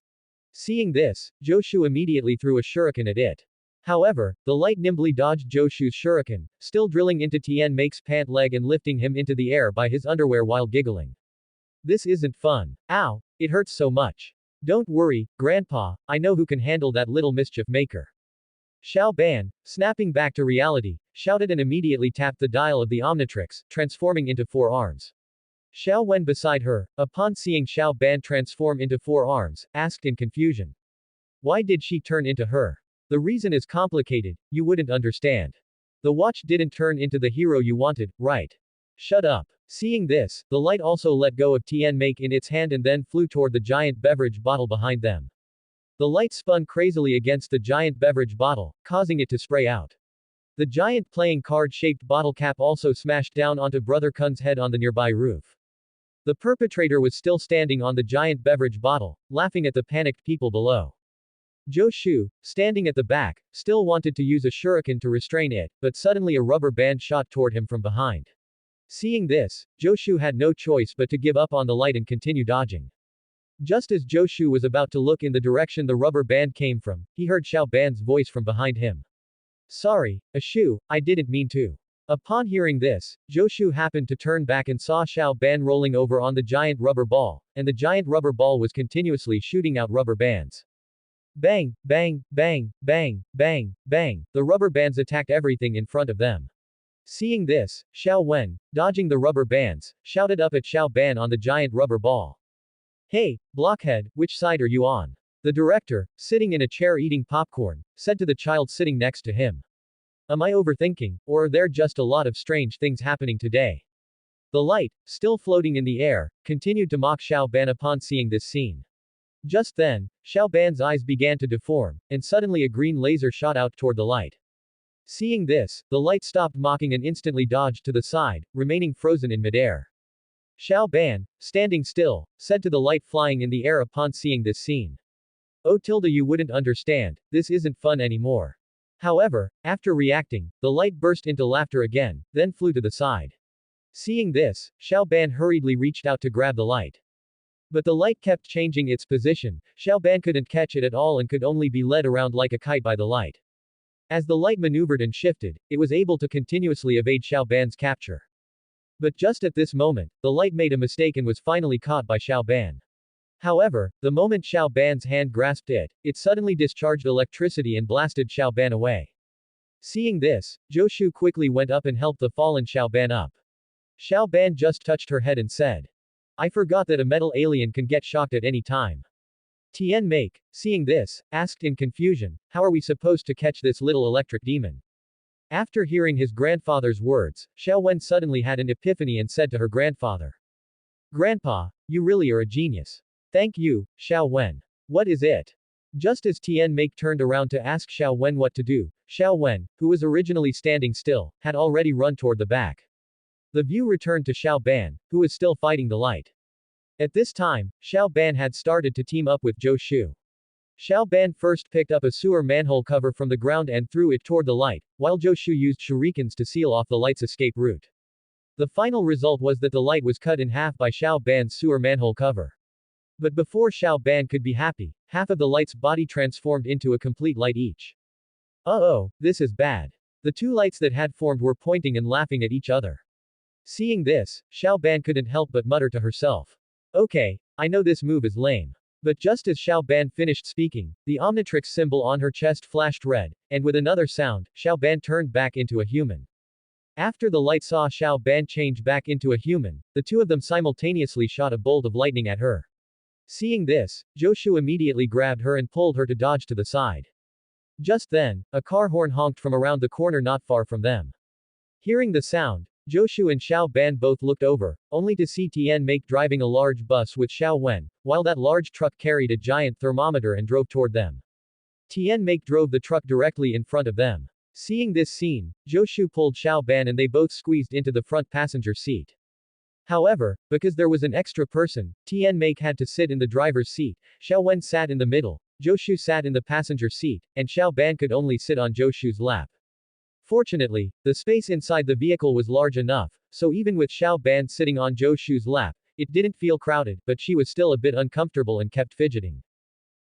Seeing this, Joshu immediately threw a shuriken at it. However, the light nimbly dodged Joshu's shuriken, still drilling into Tian Make's pant leg and lifting him into the air by his underwear while giggling. This isn't fun. Ow, it hurts so much. Don't worry, Grandpa, I know who can handle that little mischief maker. Xiao Ban, snapping back to reality, shouted and immediately tapped the dial of the Omnitrix, transforming into 4 arms. Xiao Wen beside her, upon seeing Xiao Ban transform into 4 arms, asked in confusion. Why did she turn into her? The reason is complicated, you wouldn't understand. The watch didn't turn into the hero you wanted, right? Shut up. Seeing this, the light also let go of Tian Make in its hand and then flew toward the giant beverage bottle behind them. The light spun crazily against the giant beverage bottle, causing it to spray out. The giant playing card-shaped bottle cap also smashed down onto Brother Kun's head on the nearby roof. The perpetrator was still standing on the giant beverage bottle, laughing at the panicked people below. Zhou Shu, standing at the back, still wanted to use a shuriken to restrain it, but suddenly a rubber band shot toward him from behind. Seeing this, Zhou Shu had no choice but to give up on the light and continue dodging. Just as Zhou Shu was about to look in the direction the rubber band came from, he heard Xiao Ban's voice from behind him. Sorry, Shu, I didn't mean to. Upon hearing this, Zhou Shu happened to turn back and saw Xiao Ban rolling over on the giant rubber ball, and the giant rubber ball was continuously shooting out rubber bands. Bang, bang, bang, bang, bang, bang, the rubber bands attacked everything in front of them. Seeing this, Xiao Wen, dodging the rubber bands, shouted up at Xiao Ban on the giant rubber ball. Hey, blockhead, which side are you on? The director, sitting in a chair eating popcorn, said to the child sitting next to him. Am I overthinking, or are there just a lot of strange things happening today? The light, still floating in the air, continued to mock Xiao Ban upon seeing this scene. Just then, Xiao Ban's eyes began to deform, and suddenly a green laser shot out toward the light. Seeing this, the light stopped mocking and instantly dodged to the side, remaining frozen in midair. Xiao Ban, standing still, said to the light flying in the air upon seeing this scene. Oh tilde you wouldn't understand, this isn't fun anymore. However, after reacting, the light burst into laughter again, then flew to the side. Seeing this, Xiao Ban hurriedly reached out to grab the light. But the light kept changing its position, Xiao Ban couldn't catch it at all and could only be led around like a kite by the light. As the light maneuvered and shifted, it was able to continuously evade Xiao Ban's capture. But just at this moment, the light made a mistake and was finally caught by Xiao Ban. However, the moment Xiao Ban's hand grasped it, it suddenly discharged electricity and blasted Xiao Ban away. Seeing this, Zhou Shu quickly went up and helped the fallen Xiao Ban up. Xiao Ban just touched her head and said, I forgot that a metal alien can get shocked at any time. Tian Make, seeing this, asked in confusion, how are we supposed to catch this little electric demon? After hearing his grandfather's words, Xiao Wen suddenly had an epiphany and said to her grandfather. Grandpa, you really are a genius. Thank you, Xiao Wen. What is it? Just as Tian Make turned around to ask Xiao Wen what to do, Xiao Wen, who was originally standing still, had already run toward the back. The view returned to Xiao Ban, who was still fighting the light. At this time, Xiao Ban had started to team up with Zhou Shu. Xiao Ban first picked up a sewer manhole cover from the ground and threw it toward the light, while Zhou Shu used shurikens to seal off the light's escape route. The final result was that the light was cut in half by Xiao Ban's sewer manhole cover. But before Xiao Ban could be happy, half of the light's body transformed into a complete light each. Uh-oh, this is bad. The two lights that had formed were pointing and laughing at each other. Seeing this, Xiao Ban couldn't help but mutter to herself. Okay, I know this move is lame. But just as Xiao Ban finished speaking, the Omnitrix symbol on her chest flashed red, and with another sound, Xiao Ban turned back into a human. After the light saw Xiao Ban change back into a human, the two of them simultaneously shot a bolt of lightning at her. Seeing this, Zhou Shu immediately grabbed her and pulled her to dodge to the side. Just then, a car horn honked from around the corner not far from them. Hearing the sound, Zhou Shu and Xiao Ban both looked over, only to see Tian Make driving a large bus with Xiao Wen, while that large truck carried a giant thermometer and drove toward them. Tian Make drove the truck directly in front of them. Seeing this scene, Zhou Shu pulled Xiao Ban and they both squeezed into the front passenger seat. However, because there was an extra person, Tian Make had to sit in the driver's seat, Xiao Wen sat in the middle, Zhou Shu sat in the passenger seat, and Xiao Ban could only sit on Zhou Shu's lap. Fortunately, the space inside the vehicle was large enough, so even with Xiao Ban sitting on Zhou Shu's lap, it didn't feel crowded, but she was still a bit uncomfortable and kept fidgeting.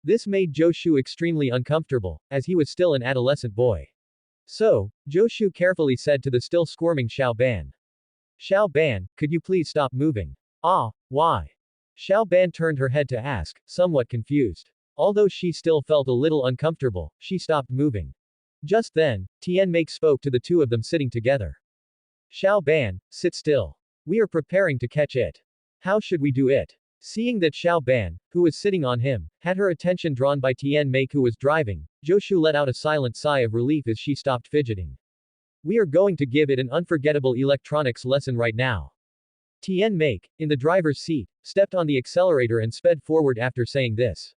This made Zhou Shu extremely uncomfortable, as he was still an adolescent boy. So, Zhou Shu carefully said to the still squirming Xiao Ban. Xiao Ban, could you please stop moving? Ah, why? Xiao Ban turned her head to ask, somewhat confused. Although she still felt a little uncomfortable, she stopped moving. Just then, Tian Make spoke to the two of them sitting together. Xiao Ban, sit still. We are preparing to catch it. How should we do it? Seeing that Xiao Ban, who was sitting on him, had her attention drawn by Tian Make who was driving, Zhou Shu let out a silent sigh of relief as she stopped fidgeting. We are going to give it an unforgettable electronics lesson right now. Tian Make, in the driver's seat, stepped on the accelerator and sped forward after saying this.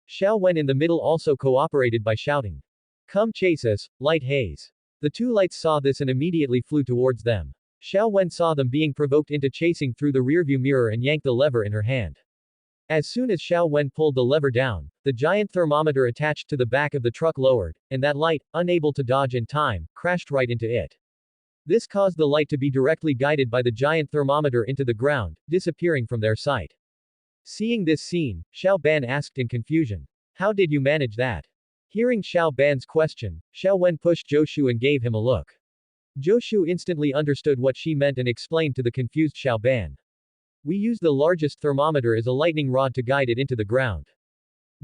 Xiao Wen in the middle also cooperated by shouting. Come chase us, light haze. The two lights saw this and immediately flew towards them. Xiao Wen saw them being provoked into chasing through the rearview mirror and yanked the lever in her hand. As soon as Xiao Wen pulled the lever down, the giant thermometer attached to the back of the truck lowered, and that light, unable to dodge in time, crashed right into it. This caused the light to be directly guided by the giant thermometer into the ground, disappearing from their sight. Seeing this scene, Xiao Ban asked in confusion. How did you manage that? Hearing Xiao Ban's question, Xiao Wen pushed Zhou Shu and gave him a look. Zhou Shu instantly understood what she meant and explained to the confused Xiao Ban. We use the largest thermometer as a lightning rod to guide it into the ground.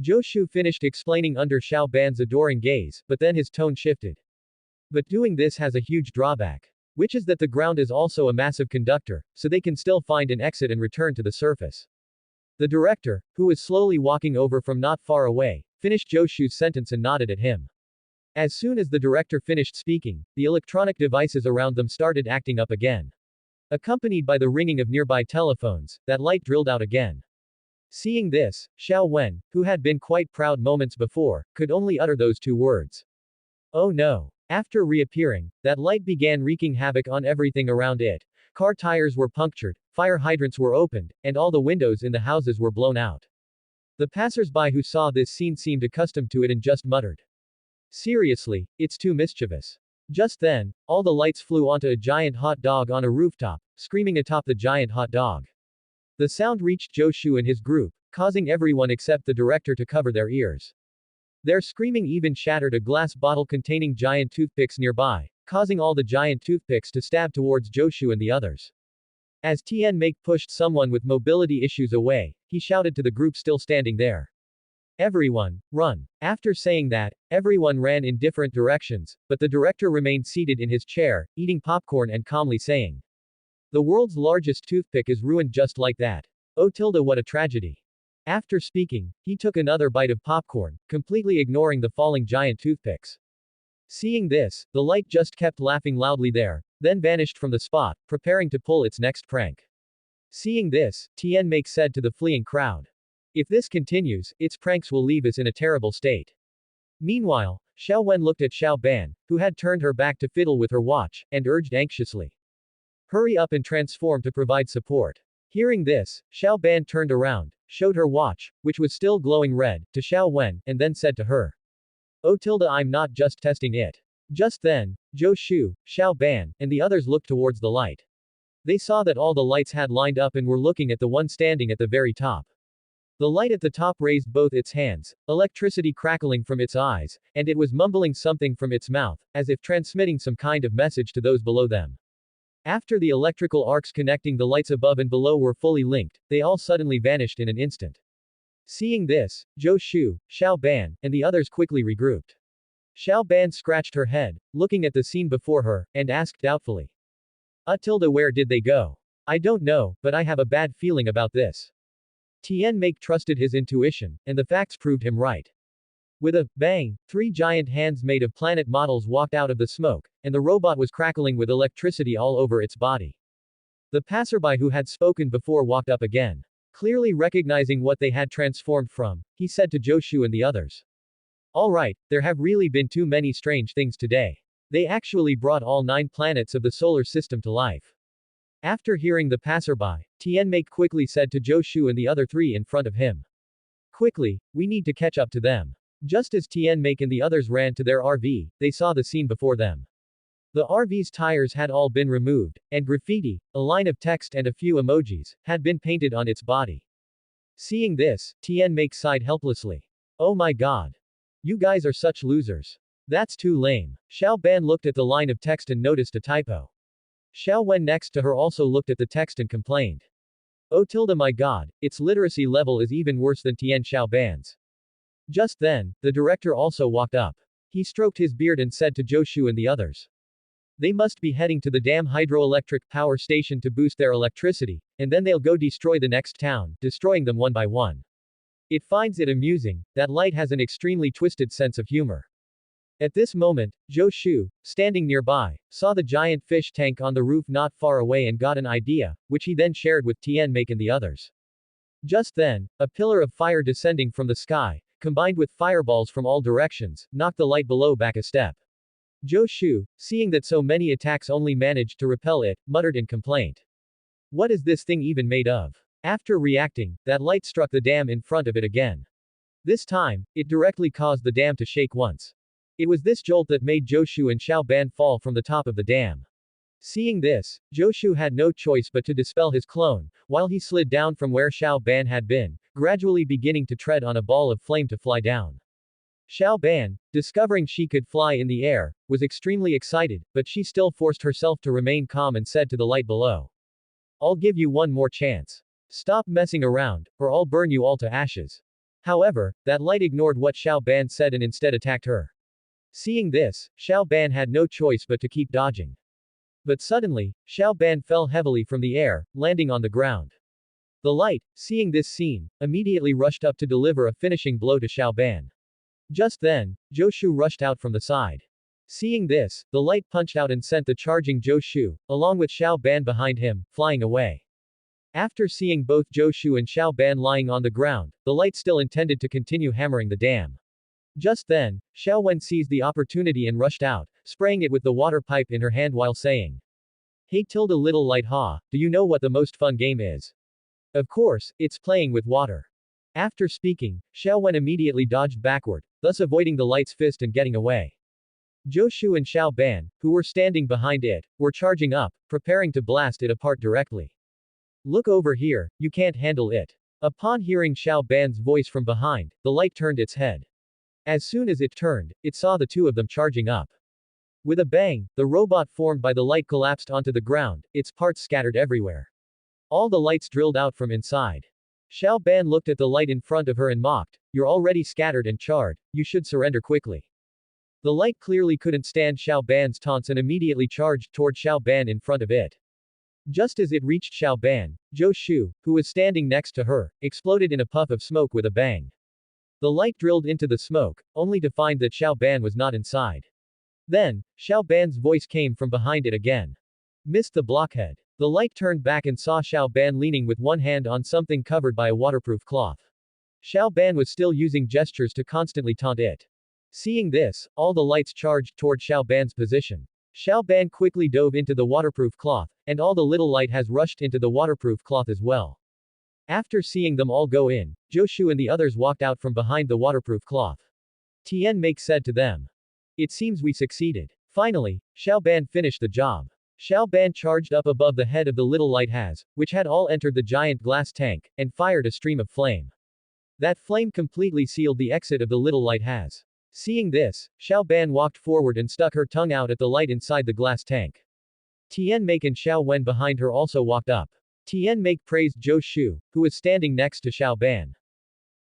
Zhou Shu finished explaining under Xiao Ban's adoring gaze, but then his tone shifted. But doing this has a huge drawback. Which is that the ground is also a massive conductor, so they can still find an exit and return to the surface. The director, who was slowly walking over from not far away, finished Zhou Shu's sentence and nodded at him. As soon as the director finished speaking, the electronic devices around them started acting up again. Accompanied by the ringing of nearby telephones, that light drilled out again. Seeing this, Xiao Wen, who had been quite proud moments before, could only utter those two words. Oh no. After reappearing, that light began wreaking havoc on everything around it. Car tires were punctured, fire hydrants were opened, and all the windows in the houses were blown out. The passers-by who saw this scene seemed accustomed to it and just muttered. Seriously, it's too mischievous. Just then, all the lights flew onto a giant hot dog on a rooftop, screaming atop the giant hot dog. The sound reached Zhou Shu and his group, causing everyone except the director to cover their ears. Their screaming even shattered a glass bottle containing giant toothpicks nearby, causing all the giant toothpicks to stab towards Zhou Shu and the others. As Tian Make pushed someone with mobility issues away, he shouted to the group still standing there. Everyone, run. After saying that, everyone ran in different directions, but the director remained seated in his chair, eating popcorn and calmly saying. The world's largest toothpick is ruined just like that. Oh tilde what a tragedy. After speaking, he took another bite of popcorn, completely ignoring the falling giant toothpicks. Seeing this, the light just kept laughing loudly there, then vanished from the spot, preparing to pull its next prank. Seeing this, Tian Make said to the fleeing crowd. If this continues, its pranks will leave us in a terrible state. Meanwhile, Xiao Wen looked at Xiao Ban, who had turned her back to fiddle with her watch, and urged anxiously. Hurry up and transform to provide support. Hearing this, Xiao Ban turned around, showed her watch, which was still glowing red, to Xiao Wen, and then said to her. Oh tilde I'm not just testing it. Just then, Zhou Shu, Xiao Ban, and the others looked towards the light. They saw that all the lights had lined up and were looking at the one standing at the very top. The light at the top raised both its hands, electricity crackling from its eyes, and it was mumbling something from its mouth, as if transmitting some kind of message to those below them. After the electrical arcs connecting the lights above and below were fully linked, they all suddenly vanished in an instant. Seeing this, Zhou Shu, Xiao Ban, and the others quickly regrouped. Xiao Ban scratched her head, looking at the scene before her, and asked doubtfully. Tilde where did they go? I don't know, but I have a bad feeling about this. Tian Make trusted his intuition, and the facts proved him right. With a bang, 3 giant hands made of planet models walked out of the smoke, and the robot was crackling with electricity all over its body. The passerby who had spoken before walked up again. Clearly recognizing what they had transformed from, he said to Zhou Shu and the others. Alright, there have really been too many strange things today. They actually brought all 9 planets of the solar system to life. After hearing the passerby, Tianmei quickly said to Zhou Shu and the other 3 in front of him. Quickly, we need to catch up to them. Just as Tianmei and the others ran to their RV, they saw the scene before them. The RV's tires had all been removed, and graffiti, a line of text and a few emojis, had been painted on its body. Seeing this, Tianmei sighed helplessly. Oh my god. You guys are such losers. That's too lame. Xiao Ban looked at the line of text and noticed a typo. Xiao Wen next to her also looked at the text and complained. Oh tilde my god, its literacy level is even worse than Tian Xiao Ban's. Just then, the director also walked up. He stroked his beard and said to Zhou Shu and the others. They must be heading to the dam hydroelectric power station to boost their electricity, and then they'll go destroy the next town, destroying them one by one. It finds it amusing that light has an extremely twisted sense of humor. At this moment, Zhou Shu, standing nearby, saw the giant fish tank on the roof not far away and got an idea, which he then shared with Tianmei and the others. Just then, a pillar of fire descending from the sky, combined with fireballs from all directions, knocked the light below back a step. Zhou Shu, seeing that so many attacks only managed to repel it, muttered in complaint. What is this thing even made of? After reacting, that light struck the dam in front of it again. This time, it directly caused the dam to shake once. It was this jolt that made Zhou Shu and Xiao Ban fall from the top of the dam. Seeing this, Zhou Shu had no choice but to dispel his clone, while he slid down from where Xiao Ban had been, gradually beginning to tread on a ball of flame to fly down. Xiao Ban, discovering she could fly in the air, was extremely excited, but she still forced herself to remain calm and said to the light below. I'll give you one more chance. Stop messing around, or I'll burn you all to ashes. However, that light ignored what Xiao Ban said and instead attacked her. Seeing this, Xiao Ban had no choice but to keep dodging. But suddenly, Xiao Ban fell heavily from the air, landing on the ground. The light, seeing this scene, immediately rushed up to deliver a finishing blow to Xiao Ban. Just then, Zhou Shu rushed out from the side. Seeing this, the light punched out and sent the charging Zhou Shu, along with Xiao Ban behind him, flying away. After seeing both Zhou Shu and Xiao Ban lying on the ground, the light still intended to continue hammering the dam. Just then, Xiao Wen seized the opportunity and rushed out, spraying it with the water pipe in her hand while saying, Hey tilde little light ha, do you know what the most fun game is? Of course, it's playing with water. After speaking, Xiao Wen immediately dodged backward, thus avoiding the light's fist and getting away. Zhou Shu and Xiao Ban, who were standing behind it, were charging up, preparing to blast it apart directly. Look over here, you can't handle it. Upon hearing Xiao Ban's voice from behind, the light turned its head. As soon as it turned, it saw the two of them charging up. With a bang, the robot formed by the light collapsed onto the ground, its parts scattered everywhere. All the lights drilled out from inside. Xiao Ban looked at the light in front of her and mocked, You're already scattered and charred, you should surrender quickly. The light clearly couldn't stand Xiao Ban's taunts and immediately charged toward Xiao Ban in front of it. Just as it reached Xiao Ban, Zhou Shu, who was standing next to her, exploded in a puff of smoke with a bang. The light drilled into the smoke, only to find that Xiao Ban was not inside. Then, Xiao Ban's voice came from behind it again. Missed the blockhead. The light turned back and saw Xiao Ban leaning with one hand on something covered by a waterproof cloth. Xiao Ban was still using gestures to constantly taunt it. Seeing this, all the lights charged toward Xiao Ban's position. Xiao Ban quickly dove into the waterproof cloth, and all the little light has rushed into the waterproof cloth as well. After seeing them all go in, Zhou Shu and the others walked out from behind the waterproof cloth. Tianmei said to them. It seems we succeeded. Finally, Xiao Ban finished the job. Xiao Ban charged up above the head of the little light has, which had all entered the giant glass tank, and fired a stream of flame. That flame completely sealed the exit of the little light has. Seeing this, Xiao Ban walked forward and stuck her tongue out at the light inside the glass tank. Tianmei and Xiao Wen behind her also walked up. Tianmei praised Zhou Shu, who was standing next to Xiao Ban.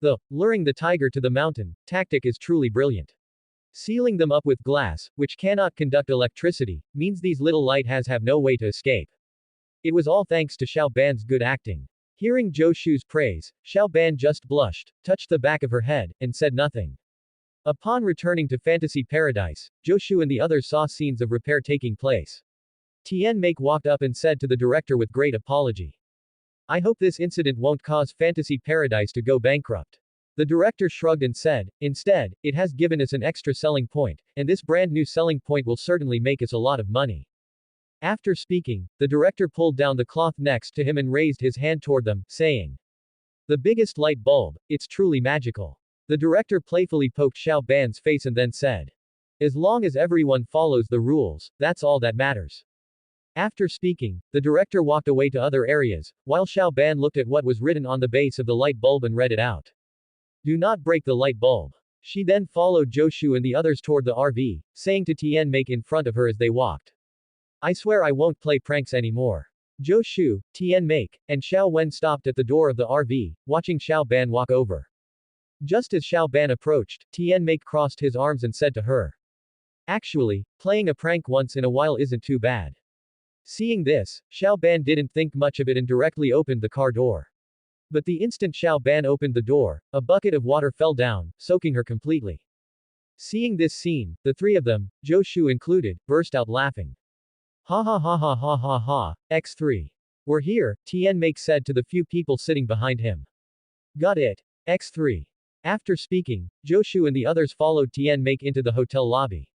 The luring the tiger to the mountain tactic is truly brilliant. Sealing them up with glass, which cannot conduct electricity, means these little light has have no way to escape. It was all thanks to Xiao Ban's good acting. Hearing Zhou Shu's praise, Xiao Ban just blushed, touched the back of her head, and said nothing. Upon returning to Fantasy Paradise, Zhou Shu and the others saw scenes of repair taking place. Tianmei walked up and said to the director with great apology. I hope this incident won't cause Fantasy Paradise to go bankrupt. The director shrugged and said, instead, it has given us an extra selling point, and this brand new selling point will certainly make us a lot of money. After speaking, the director pulled down the cloth next to him and raised his hand toward them, saying, the biggest light bulb, it's truly magical. The director playfully poked Xiao Ban's face and then said, as long as everyone follows the rules, that's all that matters. After speaking, the director walked away to other areas, while Xiao Ban looked at what was written on the base of the light bulb and read it out. Do not break the light bulb. She then followed Joshu and the others toward the RV, saying to Tian Make in front of her as they walked. I swear I won't play pranks anymore. Joshu, Tian Make, and Xiao Wen stopped at the door of the RV, watching Xiao Ban walk over. Just as Xiao Ban approached, Tian Make crossed his arms and said to her. Actually, playing a prank once in a while isn't too bad. Seeing this, Xiao Ban didn't think much of it and directly opened the car door. But the instant Xiao Ban opened the door, a bucket of water fell down, soaking her completely. Seeing this scene, the three of them, Joshu included, burst out laughing. Ha ha ha ha ha ha ha, X3. We're here, Tian Make said to the few people sitting behind him. Got it. X3. After speaking, Joshu and the others followed Tian Make into the hotel lobby.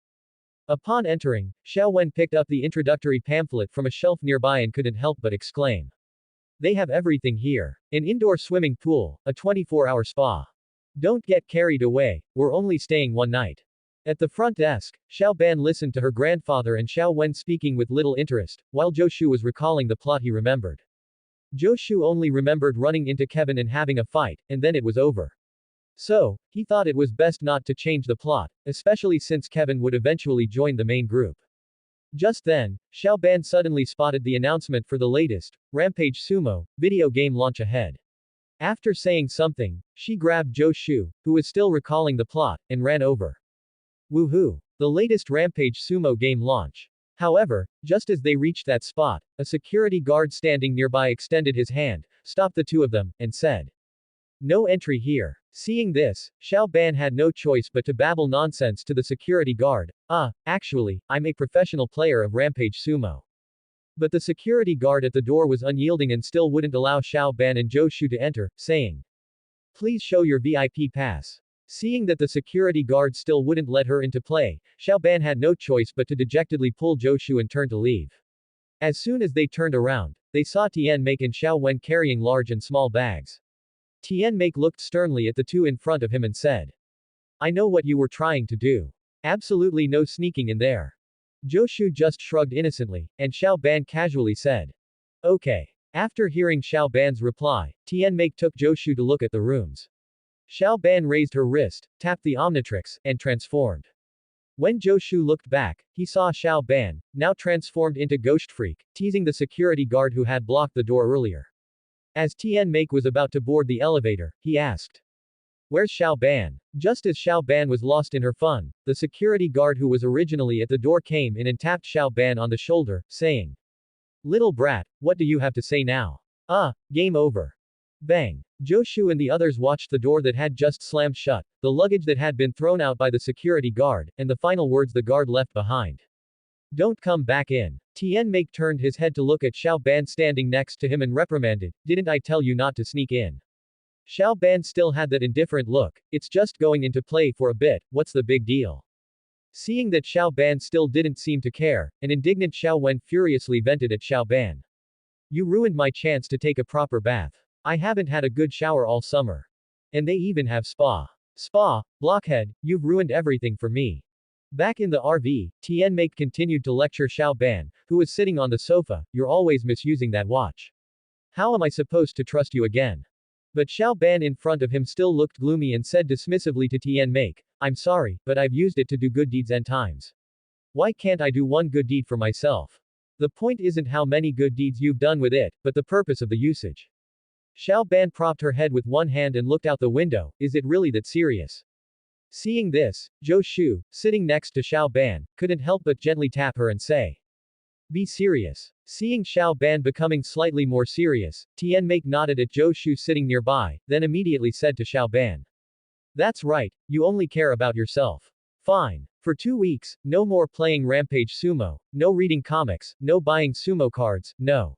Upon entering, Xiao Wen picked up the introductory pamphlet from a shelf nearby and couldn't help but exclaim. They have everything here. An indoor swimming pool, a 24-hour spa. Don't get carried away, we're only staying one night. At the front desk, Xiao Ban listened to her grandfather and Xiao Wen speaking with little interest, while Joshu was recalling the plot he remembered. Joshu only remembered running into Kevin and having a fight, and then it was over. So, he thought it was best not to change the plot, especially since Kevin would eventually join the main group. Just then, Xiao Ban suddenly spotted the announcement for the latest, Rampage Sumo, video game launch ahead. After saying something, she grabbed Joshu, who was still recalling the plot, and ran over. Woohoo! The latest Rampage Sumo game launch. However, just as they reached that spot, a security guard standing nearby extended his hand, stopped the two of them, and said, no entry here. Seeing this, Xiao Ban had no choice but to babble nonsense to the security guard. Actually, I'm a professional player of Rampage Sumo. But the security guard at the door was unyielding and still wouldn't allow Xiao Ban and Joshu to enter, saying, please show your VIP pass. Seeing that the security guard still wouldn't let her into play, Xiao Ban had no choice but to dejectedly pull Joshu and turn to leave. As soon as they turned around, they saw Tian Make and Xiao Wen carrying large and small bags. Tian Make looked sternly at the two in front of him and said, I know what you were trying to do. Absolutely no sneaking in there. Joshu just shrugged innocently, and Xiao Ban casually said, okay. After hearing Xiao Ban's reply, Tian Make took Joshu to look at the rooms. Xiao Ban raised her wrist, tapped the Omnitrix, and transformed. When Joshu looked back, he saw Xiao Ban, now transformed into Ghost Freak, teasing the security guard who had blocked the door earlier. As Tian Make was about to board the elevator, he asked, where's Xiao Ban? Just as Xiao Ban was lost in her fun, the security guard who was originally at the door came in and tapped Xiao Ban on the shoulder, saying, little brat, what do you have to say now? Game over. Bang. Joshu and the others watched the door that had just slammed shut, the luggage that had been thrown out by the security guard, and the final words the guard left behind. Don't come back in. Tian Make turned his head to look at Xiao Ban standing next to him and reprimanded, didn't I tell you not to sneak in? Xiao Ban still had that indifferent look, it's just going into play for a bit, what's the big deal? Seeing that Xiao Ban still didn't seem to care, an indignant Xiao Wen furiously vented at Xiao Ban. You ruined my chance to take a proper bath. I haven't had a good shower all summer. And they even have spa. Spa, blockhead, you've ruined everything for me. Back in the RV, Tian Make continued to lecture Xiao Ban, who was sitting on the sofa, you're always misusing that watch. How am I supposed to trust you again? But Xiao Ban in front of him still looked gloomy and said dismissively to Tian Make, I'm sorry, but I've used it to do good deeds 10 times. Why can't I do one good deed for myself? The point isn't how many good deeds you've done with it, but the purpose of the usage. Xiao Ban propped her head with one hand and looked out the window, is it really that serious? Seeing this, Joshu, sitting next to Xiao Ban, couldn't help but gently tap her and say, be serious. Seeing Xiao Ban becoming slightly more serious, Tian Make nodded at Joshu sitting nearby, then immediately said to Xiao Ban. That's right, you only care about yourself. Fine. For 2 weeks, no more playing Rampage Sumo, no reading comics, no buying sumo cards, no.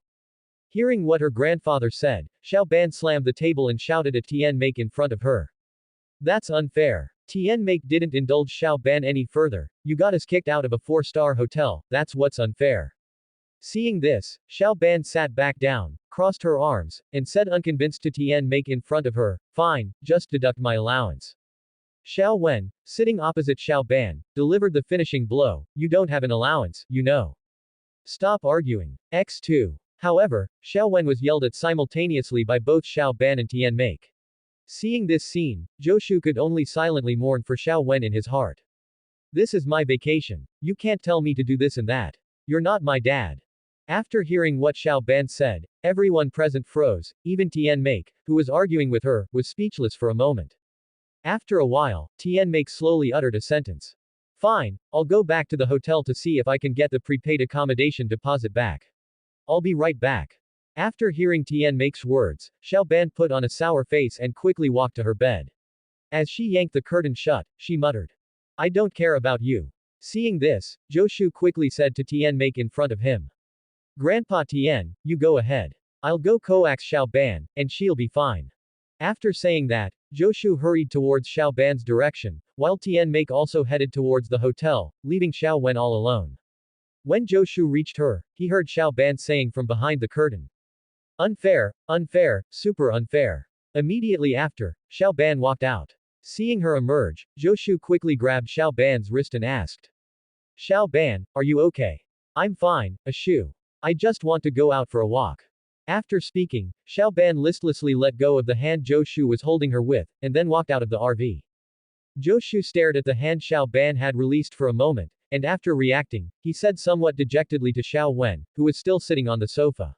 Hearing what her grandfather said, Xiao Ban slammed the table and shouted at Tian Make in front of her. That's unfair. Tian Make didn't indulge Xiao Ban any further. You got us kicked out of a 4-star hotel, that's what's unfair. Seeing this, Xiao Ban sat back down, crossed her arms, and said unconvinced to Tian Make in front of her, fine, just deduct my allowance. Xiao Wen, sitting opposite Xiao Ban, delivered the finishing blow, you don't have an allowance, you know. Stop arguing. X2. However, Xiao Wen was yelled at simultaneously by both Xiao Ban and Tian Make. Seeing this scene, Zhou could only silently mourn for Xiao Wen in his heart. This is my vacation. You can't tell me to do this and that. You're not my dad. After hearing what Xiao Ban said, everyone present froze, even Tian Make, who was arguing with her, was speechless for a moment. After a while, Tian Make slowly uttered a sentence. Fine, I'll go back to the hotel to see if I can get the prepaid accommodation deposit back. I'll be right back. After hearing Tian Make's words, Xiao Ban put on a sour face and quickly walked to her bed. As she yanked the curtain shut, she muttered. I don't care about you. Seeing this, Zhou quickly said to Tian Make in front of him. Grandpa Tian, you go ahead. I'll go coax Xiao Ban, and she'll be fine. After saying that, Zhou hurried towards Xiao Ban's direction, while Tian Make also headed towards the hotel, leaving Xiao Wen all alone. When Zhou reached her, he heard Xiao Ban saying from behind the curtain. Unfair, unfair, super unfair. Immediately after, Xiao Ban walked out. Seeing her emerge, Zhou quickly grabbed Xiao Ban's wrist and asked. Xiao Ban, are you okay? I'm fine, Ashu. I just want to go out for a walk. After speaking, Xiao Ban listlessly let go of the hand Zhou was holding her with, and then walked out of the RV. Zhou stared at the hand Xiao Ban had released for a moment, and after reacting, he said somewhat dejectedly to Xiao Wen, who was still sitting on the sofa.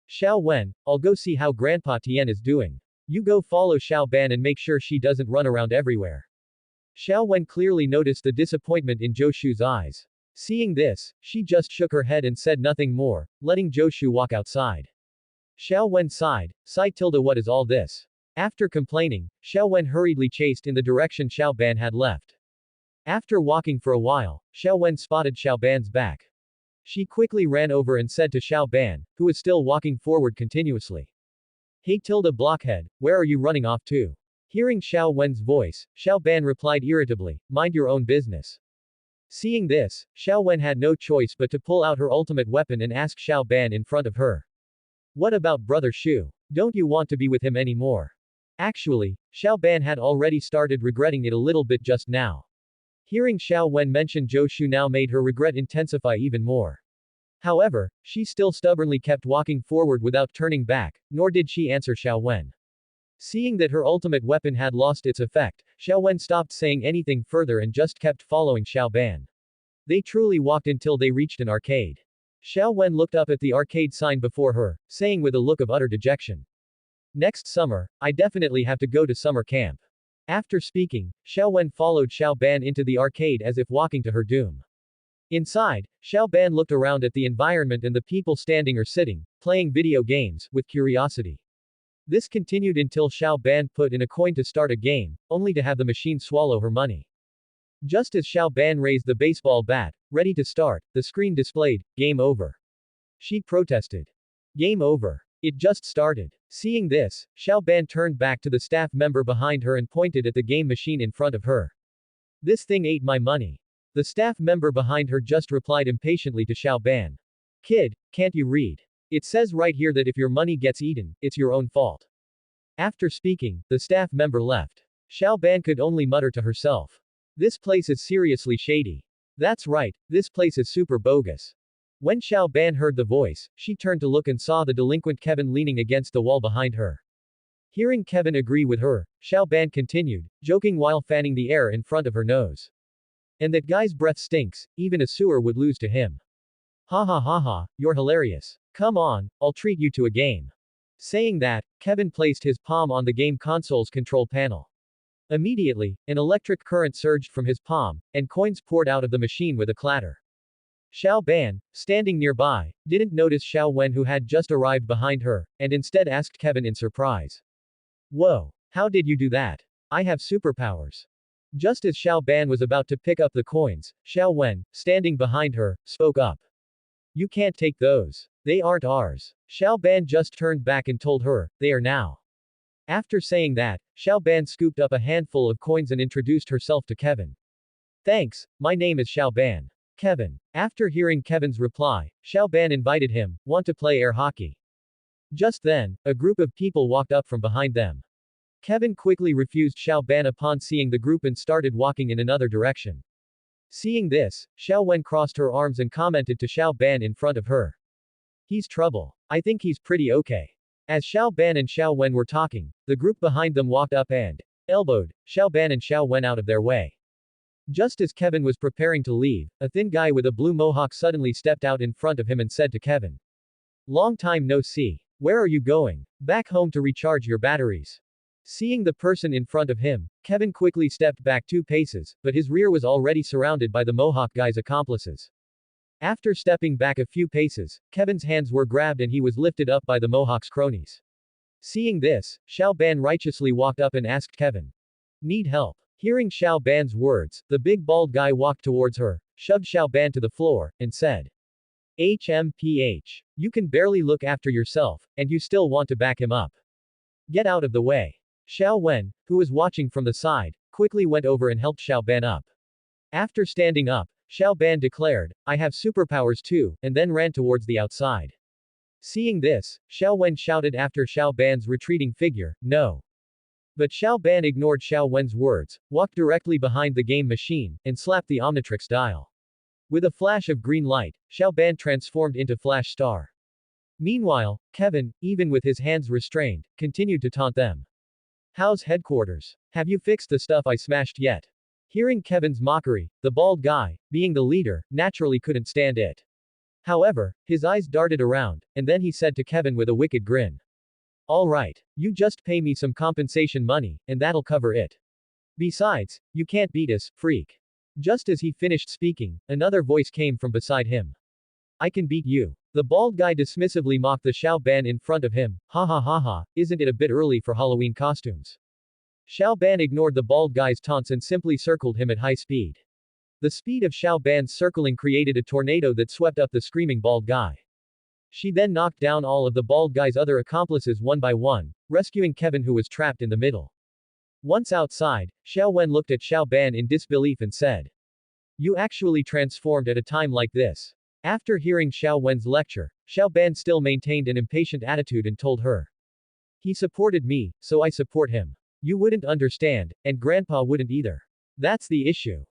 Xiao Wen, I'll go see how Grandpa Tian is doing. You go follow Xiao Ban and make sure she doesn't run around everywhere. Xiao Wen clearly noticed the disappointment in Zhou's eyes. Seeing this, she just shook her head and said nothing more, letting Zhou walk outside. Xiao Wen sighed, what is all this? After complaining, Xiao Wen hurriedly chased in the direction Xiao Ban had left. After walking for a while, Xiao Wen spotted Xiao Ban's back. She quickly ran over and said to Xiao Ban, who was still walking forward continuously. Hey blockhead, where are you running off to? Hearing Xiao Wen's voice, Xiao Ban replied irritably, mind your own business. Seeing this, Xiao Wen had no choice but to pull out her ultimate weapon and ask Xiao Ban in front of her. What about brother Shu? Don't you want to be with him anymore? Actually, Xiao Ban had already started regretting it a little bit just now. Hearing Xiao Wen mention Zhou now made her regret intensify even more. However, she still stubbornly kept walking forward without turning back, nor did she answer Xiao Wen. Seeing that her ultimate weapon had lost its effect, Xiao Wen stopped saying anything further and just kept following Xiao Ban. They truly walked until they reached an arcade. Xiao Wen looked up at the arcade sign before her, saying with a look of utter dejection. Next summer, I definitely have to go to summer camp. After speaking, Xiao Wen followed Xiao Ban into the arcade as if walking to her doom. Inside, Xiao Ban looked around at the environment and the people standing or sitting, playing video games, with curiosity. This continued until Xiao Ban put in a coin to start a game, only to have the machine swallow her money. Just as Xiao Ban raised the baseball bat, ready to start, the screen displayed, game over. She protested. Game over. It just started. Seeing this, Xiao Ban turned back to the staff member behind her and pointed at the game machine in front of her. This thing ate my money. The staff member behind her just replied impatiently to Xiao Ban. Kid, can't you read? It says right here that if your money gets eaten, it's your own fault. After speaking, the staff member left. Xiao Ban could only mutter to herself. This place is seriously shady. That's right, this place is super bogus. When Xiao Ban heard the voice, she turned to look and saw the delinquent Kevin leaning against the wall behind her. Hearing Kevin agree with her, Xiao Ban continued, joking while fanning the air in front of her nose. And that guy's breath stinks, even a sewer would lose to him. Ha ha ha ha, you're hilarious. Come on, I'll treat you to a game. Saying that, Kevin placed his palm on the game console's control panel. Immediately, an electric current surged from his palm, and coins poured out of the machine with a clatter. Xiao Ban, standing nearby, didn't notice Xiao Wen who had just arrived behind her, and instead asked Kevin in surprise. Whoa, how did you do that? I have superpowers. Just as Xiao Ban was about to pick up the coins, Xiao Wen, standing behind her, spoke up. You can't take those. They aren't ours. Xiao Ban just turned back and told her, they are now. After saying that, Xiao Ban scooped up a handful of coins and introduced herself to Kevin. Thanks, my name is Xiao Ban. Kevin. After hearing Kevin's reply, Xiao Ban invited him, want to play air hockey. Just then, a group of people walked up from behind them. Kevin quickly refused Xiao Ban upon seeing the group and started walking in another direction. Seeing this, Xiao Wen crossed her arms and commented to Xiao Ban in front of her. He's trouble. I think he's pretty okay. As Xiao Ban and Xiao Wen were talking, the group behind them walked up and elbowed Xiao Ban and Xiao Wen out of their way. Just as Kevin was preparing to leave, a thin guy with a blue mohawk suddenly stepped out in front of him and said to Kevin. Long time no see. Where are you going? Back home to recharge your batteries. Seeing the person in front of him, Kevin quickly stepped back 2 paces, but his rear was already surrounded by the mohawk guy's accomplices. After stepping back a few paces, Kevin's hands were grabbed and he was lifted up by the mohawk's cronies. Seeing this, Xiao Ban righteously walked up and asked Kevin. Need help? Hearing Xiao Ban's words, the big bald guy walked towards her, shoved Xiao Ban to the floor, and said. HMPH. You can barely look after yourself, and you still want to back him up. Get out of the way. Xiao Wen, who was watching from the side, quickly went over and helped Xiao Ban up. After standing up, Xiao Ban declared, I have superpowers too, and then ran towards the outside. Seeing this, Xiao Wen shouted after Xiao Ban's retreating figure, no. But Xiao Ban ignored Xiao Wen's words, walked directly behind the game machine, and slapped the Omnitrix dial. With a flash of green light, Xiao Ban transformed into Flash Star. Meanwhile, Kevin, even with his hands restrained, continued to taunt them. How's headquarters? Have you fixed the stuff I smashed yet? Hearing Kevin's mockery, the bald guy, being the leader, naturally couldn't stand it. However, his eyes darted around, and then he said to Kevin with a wicked grin. Alright, you just pay me some compensation money, and that'll cover it. Besides, you can't beat us, freak. Just as he finished speaking, another voice came from beside him. I can beat you. The bald guy dismissively mocked the Xiao Ban in front of him, ha ha ha ha, isn't it a bit early for Halloween costumes? Xiao Ban ignored the bald guy's taunts and simply circled him at high speed. The speed of Xiao Ban's circling created a tornado that swept up the screaming bald guy. She then knocked down all of the bald guy's other accomplices one by one, rescuing Kevin who was trapped in the middle. Once outside, Xiao Wen looked at Xiao Ban in disbelief and said. You actually transformed at a time like this. After hearing Xiao Wen's lecture, Xiao Ban still maintained an impatient attitude and told her. He supported me, so I support him. You wouldn't understand, and Grandpa wouldn't either. That's the issue.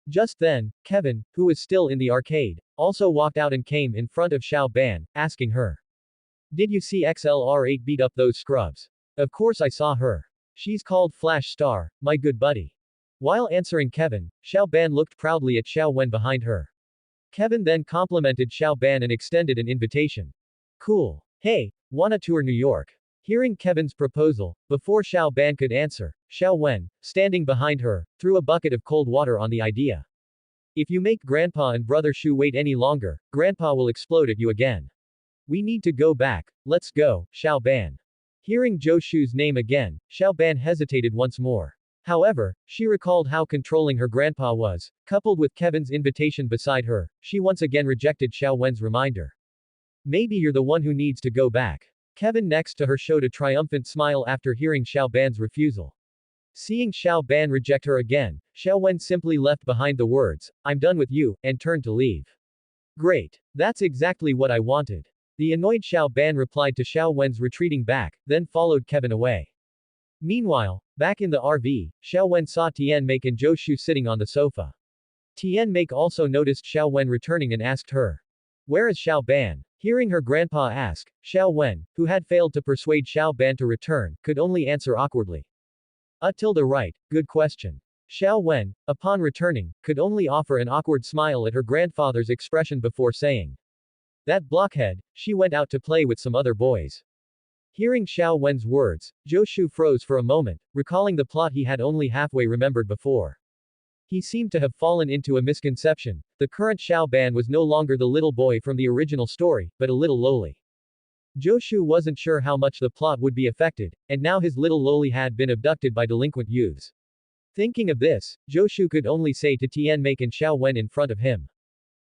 Just then, Kevin, who was still in the arcade, also walked out and came in front of Xiao Ban, asking her. Did you see XLR8 beat up those scrubs? Of course I saw her. She's called Flash Star, my good buddy. While answering Kevin, Xiao Ban looked proudly at Xiao Wen behind her. Kevin then complimented Xiao Ban and extended an invitation. Cool. Hey, wanna tour New York? Hearing Kevin's proposal, before Xiao Ban could answer, Xiao Wen, standing behind her, threw a bucket of cold water on the idea. If you make Grandpa and Brother Shu wait any longer, Grandpa will explode at you again. We need to go back, let's go, Xiao Ban. Hearing Zhou Shu's name again, Xiao Ban hesitated once more. However, she recalled how controlling her grandpa was, coupled with Kevin's invitation beside her, she once again rejected Xiao Wen's reminder. Maybe you're the one who needs to go back. Kevin next to her showed a triumphant smile after hearing Xiao Ban's refusal. Seeing Xiao Ban reject her again, Xiao Wen simply left behind the words, I'm done with you, and turned to leave. Great. That's exactly what I wanted. The annoyed Xiao Ban replied to Xiao Wen's retreating back, then followed Kevin away. Meanwhile, back in the RV, Xiao Wen saw Tian Make and Zhou Shu sitting on the sofa. Tian Make also noticed Xiao Wen returning and asked her. Where is Xiao Ban? Hearing her grandpa ask, Xiao Wen, who had failed to persuade Xiao Ban to return, could only answer awkwardly. Right, good question. Xiao Wen, upon returning, could only offer an awkward smile at her grandfather's expression before saying. That blockhead, she went out to play with some other boys. Hearing Xiao Wen's words, Zhou Shu froze for a moment, recalling the plot he had only halfway remembered before. He seemed to have fallen into a misconception. The current Xiao Ban was no longer the little boy from the original story, but a little lowly. Zhou Shu wasn't sure how much the plot would be affected, and now his little lowly had been abducted by delinquent youths. Thinking of this, Zhou Shu could only say to Tian Make and Xiao Wen in front of him.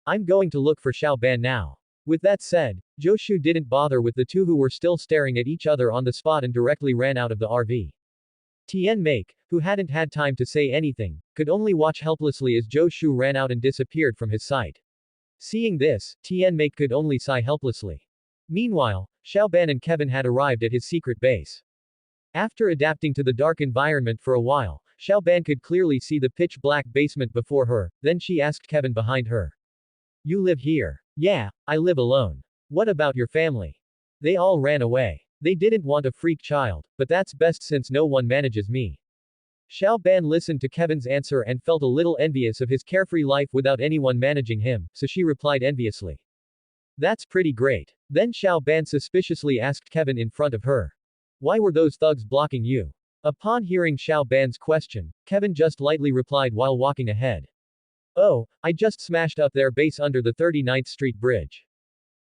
I'm going to look for Xiao Ban now. With that said, Joshu didn't bother with the two who were still staring at each other on the spot and directly ran out of the RV. Tien Make, who hadn't had time to say anything, could only watch helplessly as Joshu ran out and disappeared from his sight. Seeing this, Tien Make could only sigh helplessly. Meanwhile, Xiaoban and Kevin had arrived at his secret base. After adapting to the dark environment for a while, Xiaoban could clearly see the pitch-black basement before her, then she asked Kevin behind her. You live here? Yeah, I live alone. What about your family? They all ran away. They didn't want a freak child, but that's best since no one manages me. Xiaoban listened to Kevin's answer and felt a little envious of his carefree life without anyone managing him, so she replied enviously. That's pretty great. Then Xiaoban suspiciously asked Kevin in front of her. Why were those thugs blocking you? Upon hearing Xiaoban's question, Kevin just lightly replied while walking ahead. Oh, I just smashed up their base under the 39th Street Bridge.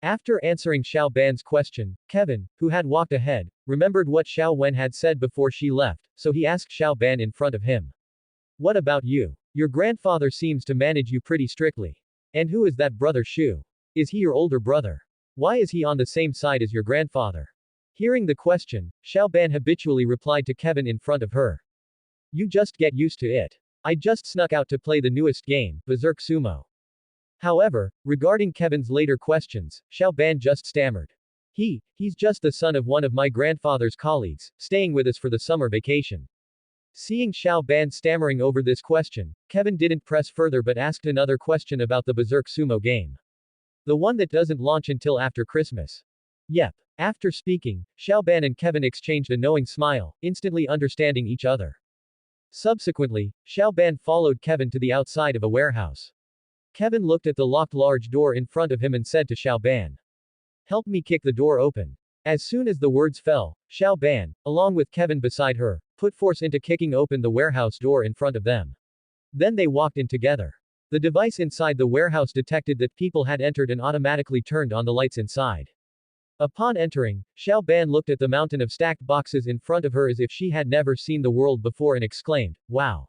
After answering Xiaoban's question, Kevin, who had walked ahead, remembered what Xiao Wen had said before she left, so he asked Xiaoban in front of him. What about you? Your grandfather seems to manage you pretty strictly. And who is that brother Shu? Is he your older brother? Why is he on the same side as your grandfather? Hearing the question, Xiaoban habitually replied to Kevin in front of her. You just get used to it. I just snuck out to play the newest game, Berserk Sumo. However, regarding Kevin's later questions, Xiaoban just stammered. He's just the son of one of my grandfather's colleagues, staying with us for the summer vacation. Seeing Xiaoban stammering over this question, Kevin didn't press further but asked another question about the Berserk Sumo game. The one that doesn't launch until after Christmas. Yep. After speaking, Xiaoban and Kevin exchanged a knowing smile, instantly understanding each other. Subsequently, Xiaoban followed Kevin to the outside of a warehouse. Kevin looked at the locked large door in front of him and said to Xiaoban. Help me kick the door open. As soon as the words fell, Xiaoban, along with Kevin beside her, put force into kicking open the warehouse door in front of them. Then they walked in together. The device inside the warehouse detected that people had entered and automatically turned on the lights inside. Upon entering, Xiaoban looked at the mountain of stacked boxes in front of her as if she had never seen the world before and exclaimed, wow.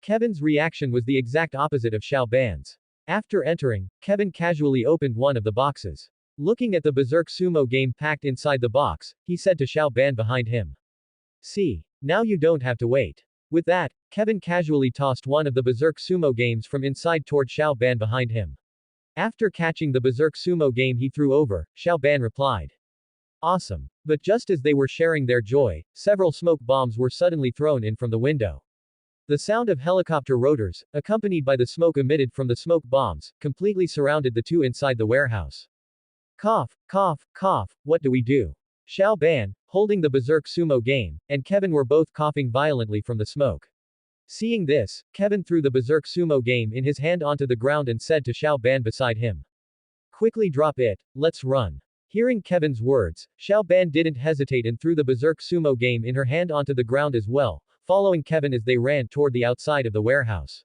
Kevin's reaction was the exact opposite of Xiaoban's. After entering, Kevin casually opened one of the boxes. Looking at the Berserk Sumo game packed inside the box, he said to Xiaoban behind him. See, now you don't have to wait. With that, Kevin casually tossed one of the Berserk Sumo games from inside toward Xiaoban behind him. After catching the Berserk Sumo game he threw over, Xiaoban replied. Awesome. But just as they were sharing their joy, several smoke bombs were suddenly thrown in from the window. The sound of helicopter rotors, accompanied by the smoke emitted from the smoke bombs, completely surrounded the two inside the warehouse. Cough, cough, cough, what do we do? Xiaoban, holding the Berserk Sumo game, and Kevin were both coughing violently from the smoke. Seeing this, Kevin threw the Berserk Sumo game in his hand onto the ground and said to Xiaoban beside him. Quickly drop it, let's run. Hearing Kevin's words, Xiaoban didn't hesitate and threw the Berserk Sumo game in her hand onto the ground as well, following Kevin as they ran toward the outside of the warehouse.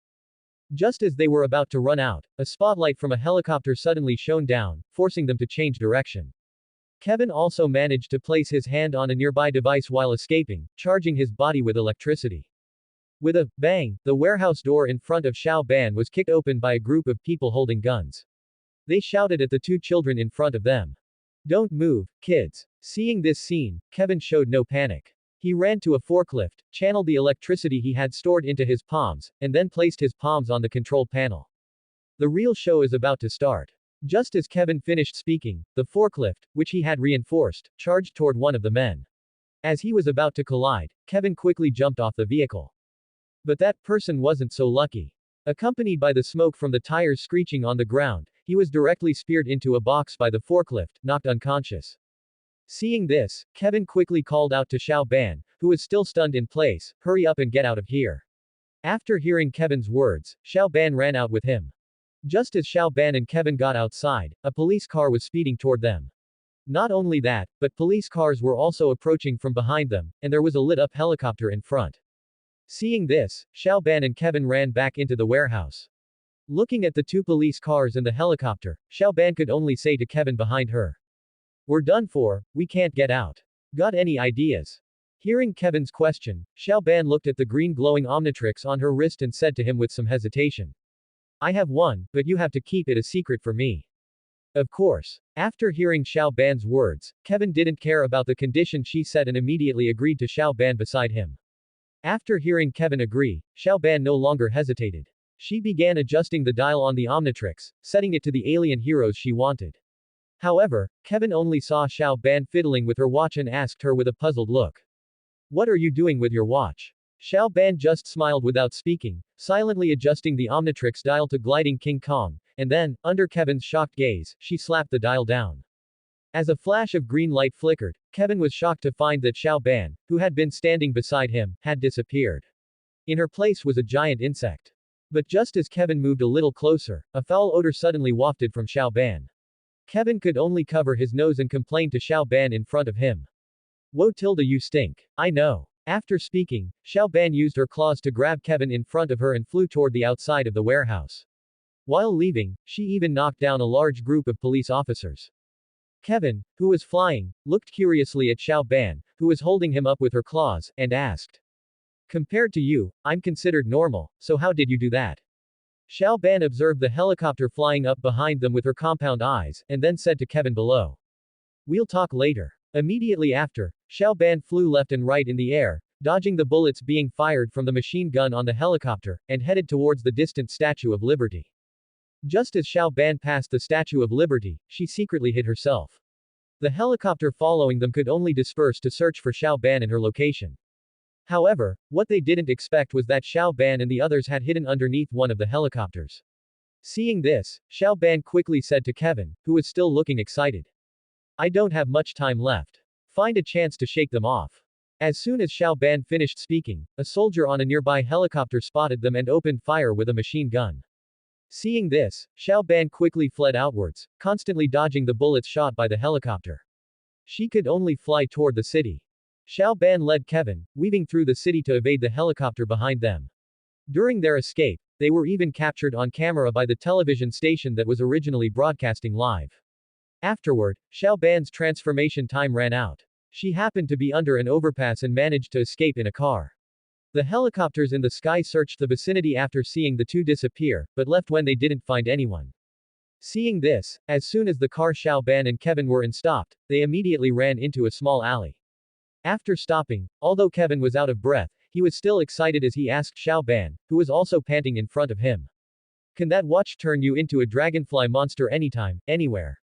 Just as they were about to run out, a spotlight from a helicopter suddenly shone down, forcing them to change direction. Kevin also managed to place his hand on a nearby device while escaping, charging his body with electricity. With a bang, the warehouse door in front of Xiaoban was kicked open by a group of people holding guns. They shouted at the two children in front of them. Don't move, kids. Seeing this scene, Kevin showed no panic. He ran to a forklift, channeled the electricity he had stored into his palms, and then placed his palms on the control panel. The real show is about to start. Just as Kevin finished speaking, the forklift, which he had reinforced, charged toward one of the men. As he was about to collide, Kevin quickly jumped off the vehicle. But that person wasn't so lucky. Accompanied by the smoke from the tires screeching on the ground, he was directly speared into a box by the forklift, knocked unconscious. Seeing this, Kevin quickly called out to Xiaoban, who was still stunned in place, hurry up and get out of here. After hearing Kevin's words, Xiaoban ran out with him. Just as Xiaoban and Kevin got outside, a police car was speeding toward them. Not only that, but police cars were also approaching from behind them, and there was a lit-up helicopter in front. Seeing this, Xiaoban and Kevin ran back into the warehouse. Looking at the two police cars and the helicopter, Xiaoban could only say to Kevin behind her. We're done for, we can't get out. Got any ideas? Hearing Kevin's question, Xiaoban looked at the green glowing Omnitrix on her wrist and said to him with some hesitation. I have one, but you have to keep it a secret for me. Of course. After hearing Xiao Ban's words, Kevin didn't care about the condition she set and immediately agreed to Xiao Ban beside him. After hearing Kevin agree, Xiao Ban no longer hesitated. She began adjusting the dial on the Omnitrix, setting it to the alien heroes she wanted. However, Kevin only saw Xiao Ban fiddling with her watch and asked her with a puzzled look. What are you doing with your watch? Xiao Ban just smiled without speaking, silently adjusting the Omnitrix dial to gliding King Kong, and then, under Kevin's shocked gaze, she slapped the dial down. As a flash of green light flickered, Kevin was shocked to find that Xiao Ban, who had been standing beside him, had disappeared. In her place was a giant insect. But just as Kevin moved a little closer, a foul odor suddenly wafted from Xiao Ban. Kevin could only cover his nose and complain to Xiao Ban in front of him. Whoa tilde you stink. I know. After speaking, Xiao Ban used her claws to grab Kevin in front of her and flew toward the outside of the warehouse. While leaving, she even knocked down a large group of police officers. Kevin, who was flying, looked curiously at Xiao Ban, who was holding him up with her claws, and asked. Compared to you, I'm considered normal, so how did you do that? Xiao Ban observed the helicopter flying up behind them with her compound eyes, and then said to Kevin below. We'll talk later. Immediately after, Xiao Ban flew left and right in the air, dodging the bullets being fired from the machine gun on the helicopter, and headed towards the distant Statue of Liberty. Just as Xiao Ban passed the Statue of Liberty, she secretly hid herself. The helicopter following them could only disperse to search for Xiao Ban and her location. However, what they didn't expect was that Xiao Ban and the others had hidden underneath one of the helicopters. Seeing this, Xiao Ban quickly said to Kevin, who was still looking excited. I don't have much time left. Find a chance to shake them off. As soon as Xiao Ban finished speaking, a soldier on a nearby helicopter spotted them and opened fire with a machine gun. Seeing this, Xiao Ban quickly fled outwards, constantly dodging the bullets shot by the helicopter. She could only fly toward the city. Xiao Ban led Kevin, weaving through the city to evade the helicopter behind them. During their escape, they were even captured on camera by the television station that was originally broadcasting live. Afterward, Xiao Ban's transformation time ran out. She happened to be under an overpass and managed to escape in a car. The helicopters in the sky searched the vicinity after seeing the two disappear, but left when they didn't find anyone. Seeing this, as soon as the car Xiao Ban and Kevin were in stopped, they immediately ran into a small alley. After stopping, although Kevin was out of breath, he was still excited as he asked Xiao Ban, who was also panting in front of him. Can that watch turn you into a dragonfly monster anytime, anywhere?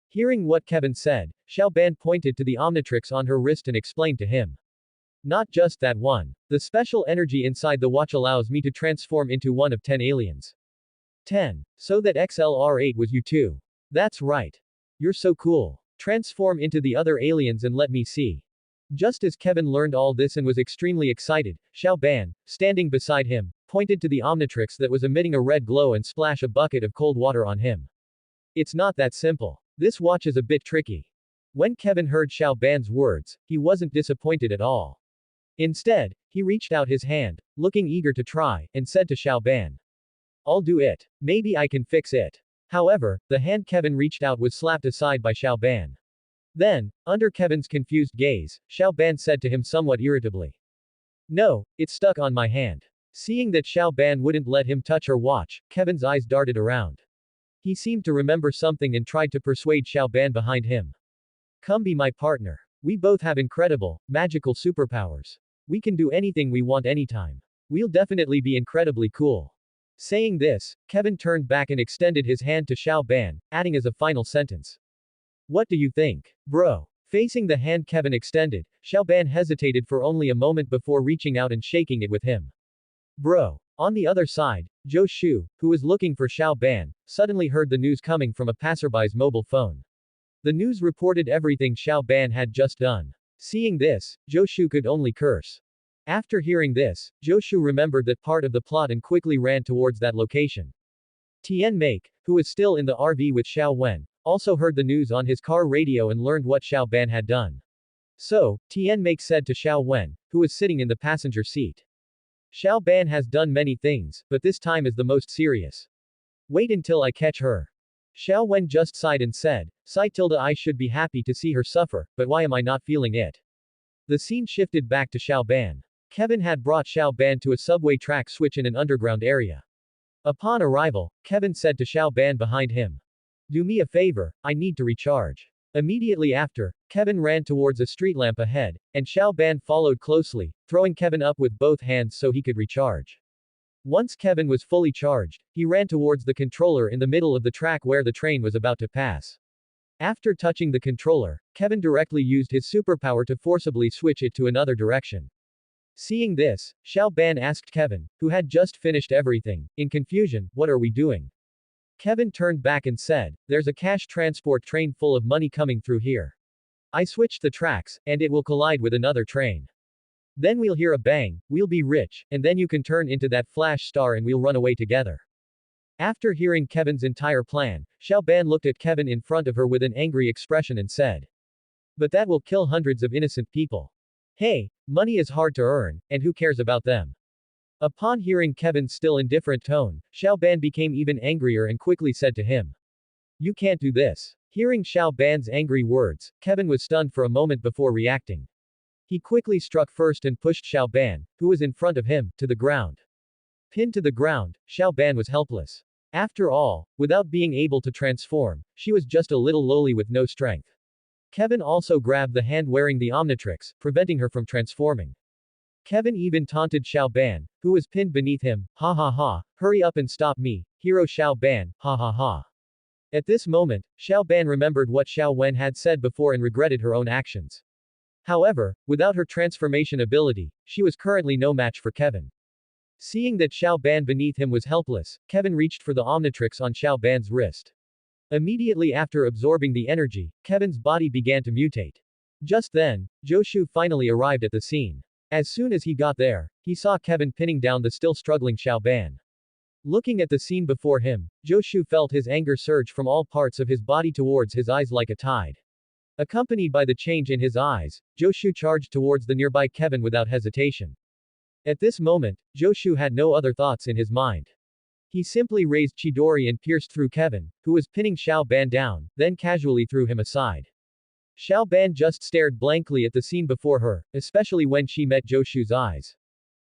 Hearing what Kevin said, Xiao Ban pointed to the Omnitrix on her wrist and explained to him. Not just that one. The special energy inside the watch allows me to transform into one of 10 aliens. 10. So that XLR8 was you too. That's right. You're so cool. Transform into the other aliens and let me see. Just as Kevin learned all this and was extremely excited, Xiao Ban, standing beside him, pointed to the Omnitrix that was emitting a red glow and splashed a bucket of cold water on him. It's not that simple. This watch is a bit tricky. When Kevin heard Xiao Ban's words, he wasn't disappointed at all. Instead, he reached out his hand, looking eager to try, and said to Xiao Ban. I'll do it. Maybe I can fix it. However, the hand Kevin reached out was slapped aside by Xiao Ban. Then, under Kevin's confused gaze, Xiao Ban said to him somewhat irritably. No, it's stuck on my hand. Seeing that Xiao Ban wouldn't let him touch her watch, Kevin's eyes darted around. He seemed to remember something and tried to persuade Xiao Ban behind him. Come be my partner. We both have incredible, magical superpowers. We can do anything we want anytime. We'll definitely be incredibly cool. Saying this, Kevin turned back and extended his hand to Xiao Ban, adding as a final sentence. What do you think, bro? Facing the hand Kevin extended, Xiao Ban hesitated for only a moment before reaching out and shaking it with him. Bro. On the other side, Zhou Shu, who was looking for Xiao Ban, suddenly heard the news coming from a passerby's mobile phone. The news reported everything Xiao Ban had just done. Seeing this, Zhou Shu could only curse. After hearing this, Zhou Shu remembered that part of the plot and quickly ran towards that location. Tian Make, who was still in the RV with Xiao Wen, also heard the news on his car radio and learned what Xiao Ban had done. So, Tian Make said to Xiao Wen, who was sitting in the passenger seat. Xiao Ban has done many things, but this time is the most serious. Wait until I catch her. Xiao Wen just sighed and said, I should be happy to see her suffer, but why am I not feeling it? The scene shifted back to Xiao Ban. Kevin had brought Xiao Ban to a subway track switch in an underground area. Upon arrival, Kevin said to Xiao Ban behind him. Do me a favor, I need to recharge. Immediately after, Kevin ran towards a street lamp ahead, and Xiao Ban followed closely, throwing Kevin up with both hands so he could recharge. Once Kevin was fully charged, he ran towards the controller in the middle of the track where the train was about to pass. After touching the controller, Kevin directly used his superpower to forcibly switch it to another direction. Seeing this, Xiao Ban asked Kevin, who had just finished everything, in confusion, "What are we doing?" Kevin turned back and said, "There's a cash transport train full of money coming through here. I switched the tracks, and it will collide with another train. Then we'll hear a bang, we'll be rich, and then you can turn into that flash star and we'll run away together." After hearing Kevin's entire plan, Xiao Ban looked at Kevin in front of her with an angry expression and said, "But that will kill hundreds of innocent people. Hey, money is hard to earn, and who cares about them?" Upon hearing Kevin's still indifferent tone, Xiao Ban became even angrier and quickly said to him, "You can't do this." Hearing Xiao Ban's angry words, Kevin was stunned for a moment before reacting. He quickly struck first and pushed Xiao Ban, who was in front of him, to the ground. Pinned to the ground, Xiao Ban was helpless. After all, without being able to transform, she was just a little lowly with no strength. Kevin also grabbed the hand wearing the Omnitrix, preventing her from transforming. Kevin even taunted Xiao Ban, who was pinned beneath him, "Ha ha ha, hurry up and stop me, hero Xiao Ban, ha ha ha." At this moment, Xiao Ban remembered what Xiao Wen had said before and regretted her own actions. However, without her transformation ability, she was currently no match for Kevin. Seeing that Xiao Ban beneath him was helpless, Kevin reached for the Omnitrix on Xiao Ban's wrist. Immediately after absorbing the energy, Kevin's body began to mutate. Just then, Joshu finally arrived at the scene. As soon as he got there, he saw Kevin pinning down the still struggling Xiao Ban. Looking at the scene before him, Joshu felt his anger surge from all parts of his body towards his eyes like a tide. Accompanied by the change in his eyes, Joshu charged towards the nearby Kevin without hesitation. At this moment, Joshu had no other thoughts in his mind. He simply raised Chidori and pierced through Kevin, who was pinning Xiao Ban down, then casually threw him aside. Xiao Ban just stared blankly at the scene before her, especially when she met Joshu's eyes.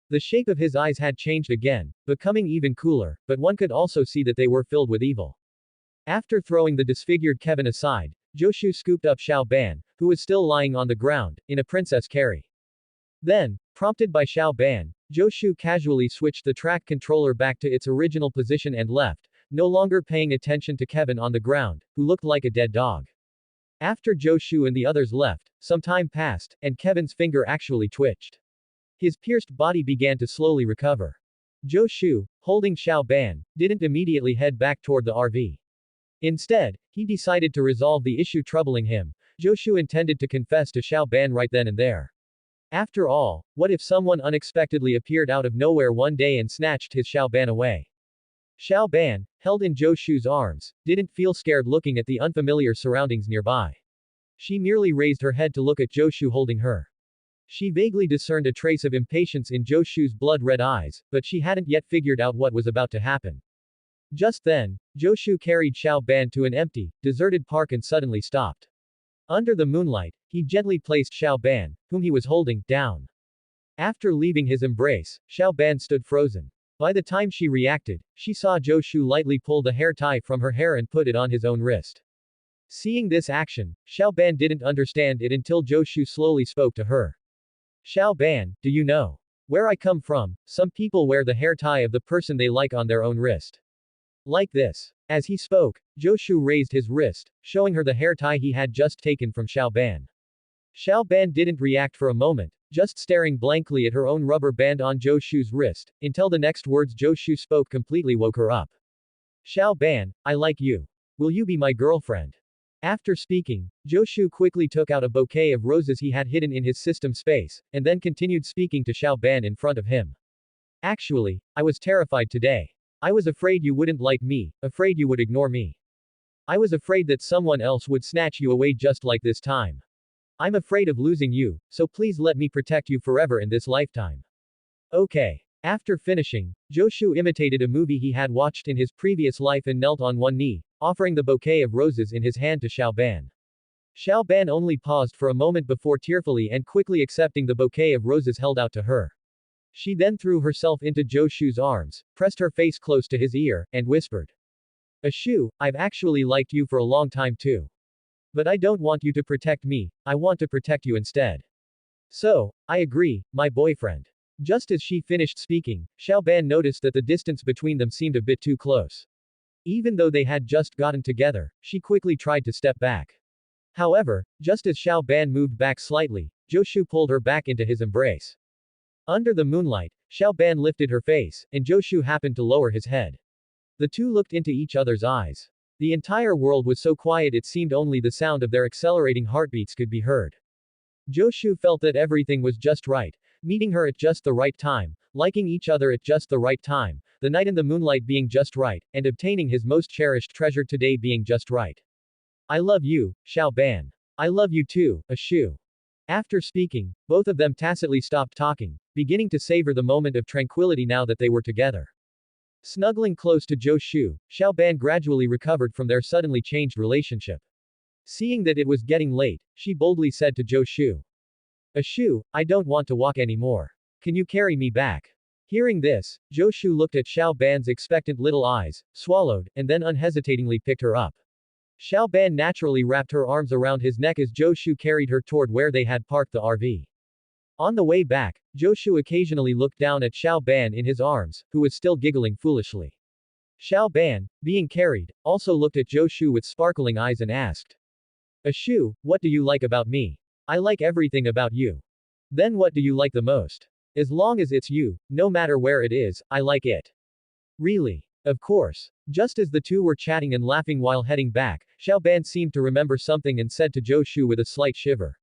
The shape of his eyes had changed again, becoming even cooler, but one could also see that they were filled with evil. After throwing the disfigured Kevin aside, Joshu scooped up Xiao Ban, who was still lying on the ground, in a princess carry. Then, prompted by Xiao Ban, Joshu casually switched the track controller back to its original position and left, no longer paying attention to Kevin on the ground, who looked like a dead dog. After Joshu and the others left, some time passed, and Kevin's finger actually twitched. His pierced body began to slowly recover. Joshu, holding Xiao Ban, didn't immediately head back toward the RV. Instead, he decided to resolve the issue troubling him. Joshu intended to confess to Xiao Ban right then and there. After all, what if someone unexpectedly appeared out of nowhere one day and snatched his Xiao Ban away? Xiao Ban, held in Joshu's arms, didn't feel scared looking at the unfamiliar surroundings nearby. She merely raised her head to look at Joshu holding her. She vaguely discerned a trace of impatience in Joshu's blood-red eyes, but she hadn't yet figured out what was about to happen. Just then, Joshu carried Xiao Ban to an empty, deserted park and suddenly stopped. Under the moonlight, he gently placed Xiao Ban, whom he was holding, down. After leaving his embrace, Xiao Ban stood frozen. By the time she reacted, she saw Joshu lightly pull the hair tie from her hair and put it on his own wrist. Seeing this action, Xiao Ban didn't understand it until Joshu slowly spoke to her. "Xiao Ban, do you know? Where I come from, some people wear the hair tie of the person they like on their own wrist. Like this." As he spoke, Joshu raised his wrist, showing her the hair tie he had just taken from Xiao Ban. Xiao Ban didn't react for a moment, just staring blankly at her own rubber band on Joshu's wrist, until the next words Joshu spoke completely woke her up. "Xiao Ban, I like you. Will you be my girlfriend?" After speaking, Joshu quickly took out a bouquet of roses he had hidden in his system space, and then continued speaking to Xiao Ban in front of him. "Actually, I was terrified today. I was afraid you wouldn't like me, afraid you would ignore me. I was afraid that someone else would snatch you away just like this time. I'm afraid of losing you, so please let me protect you forever in this lifetime." Okay. After finishing, Joshu imitated a movie he had watched in his previous life and knelt on one knee, offering the bouquet of roses in his hand to Xiao Ban. Xiao Ban only paused for a moment before tearfully and quickly accepting the bouquet of roses held out to her. She then threw herself into Joshu's arms, pressed her face close to his ear, and whispered, Ashu, I've actually liked you for a long time too. But I don't want you to protect me, I want to protect you instead. So, I agree, my boyfriend. Just as she finished speaking, Xiaoban noticed that the distance between them seemed a bit too close. Even though they had just gotten together, she quickly tried to step back. However, just as Xiaoban moved back slightly, Joshu pulled her back into his embrace. Under the moonlight, Xiaoban lifted her face, and Joshu happened to lower his head. The two looked into each other's eyes. The entire world was so quiet it seemed only the sound of their accelerating heartbeats could be heard. Joshu felt that everything was just right, meeting her at just the right time, liking each other at just the right time, the night and the moonlight being just right, and obtaining his most cherished treasure today being just right. I love you, Xiaoban. I love you too, Ashu. After speaking, both of them tacitly stopped talking, beginning to savor the moment of tranquility now that they were together. Snuggling close to Joshu, Xiaoban gradually recovered from their suddenly changed relationship. Seeing that it was getting late, she boldly said to Joshu, Ashu, I don't want to walk anymore. Can you carry me back? Hearing this, Joshu looked at Xiaoban's expectant little eyes, swallowed, and then unhesitatingly picked her up. Xiaoban naturally wrapped her arms around his neck as Joshu carried her toward where they had parked the RV. On the way back, Joshu occasionally looked down at Xiaoban in his arms, who was still giggling foolishly. Xiaoban, being carried, also looked at Joshu with sparkling eyes and asked, Ashu, what do you like about me? I like everything about you. Then what do you like the most? As long as it's you, no matter where it is, I like it. Really? Of course. Just as the two were chatting and laughing while heading back, Xiaoban seemed to remember something and said to Joshu with a slight shiver,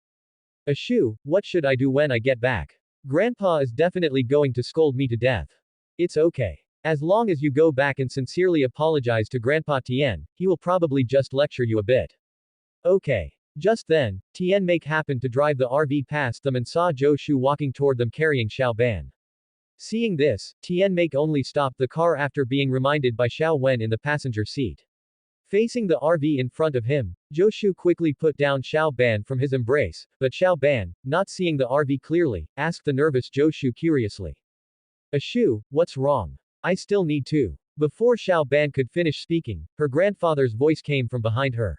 Ashu, what should I do when I get back? Grandpa is definitely going to scold me to death. It's okay. As long as you go back and sincerely apologize to Grandpa Tien, he will probably just lecture you a bit. Okay. Just then, Tien Make happened to drive the RV past them and saw Joshu walking toward them carrying Xiaoban. Seeing this, Tien Make only stopped the car after being reminded by Xiao Wen in the passenger seat. Facing the RV in front of him, Joshu quickly put down Xiao Ban from his embrace, but Xiao Ban, not seeing the RV clearly, asked the nervous Joshu curiously. Ashu, what's wrong? I still need to. Before Xiao Ban could finish speaking, her grandfather's voice came from behind her.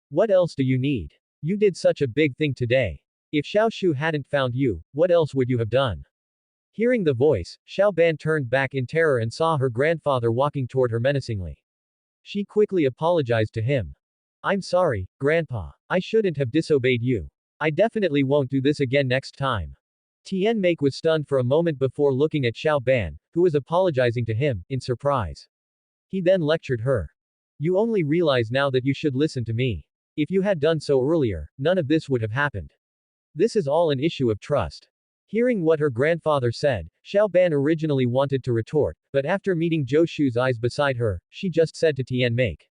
What else do you need? You did such a big thing today. If Xiao Shu hadn't found you, what else would you have done? Hearing the voice, Xiao Ban turned back in terror and saw her grandfather walking toward her menacingly. She quickly apologized to him. I'm sorry, Grandpa. I shouldn't have disobeyed you. I definitely won't do this again next time. Tien Make was stunned for a moment before looking at Xiao Ban, who was apologizing to him, in surprise. He then lectured her. You only realize now that you should listen to me. If you had done so earlier, none of this would have happened. This is all an issue of trust. Hearing what her grandfather said, Xiao Ban originally wanted to retort, but after meeting Joshu's eyes beside her, she just said to Tien Make,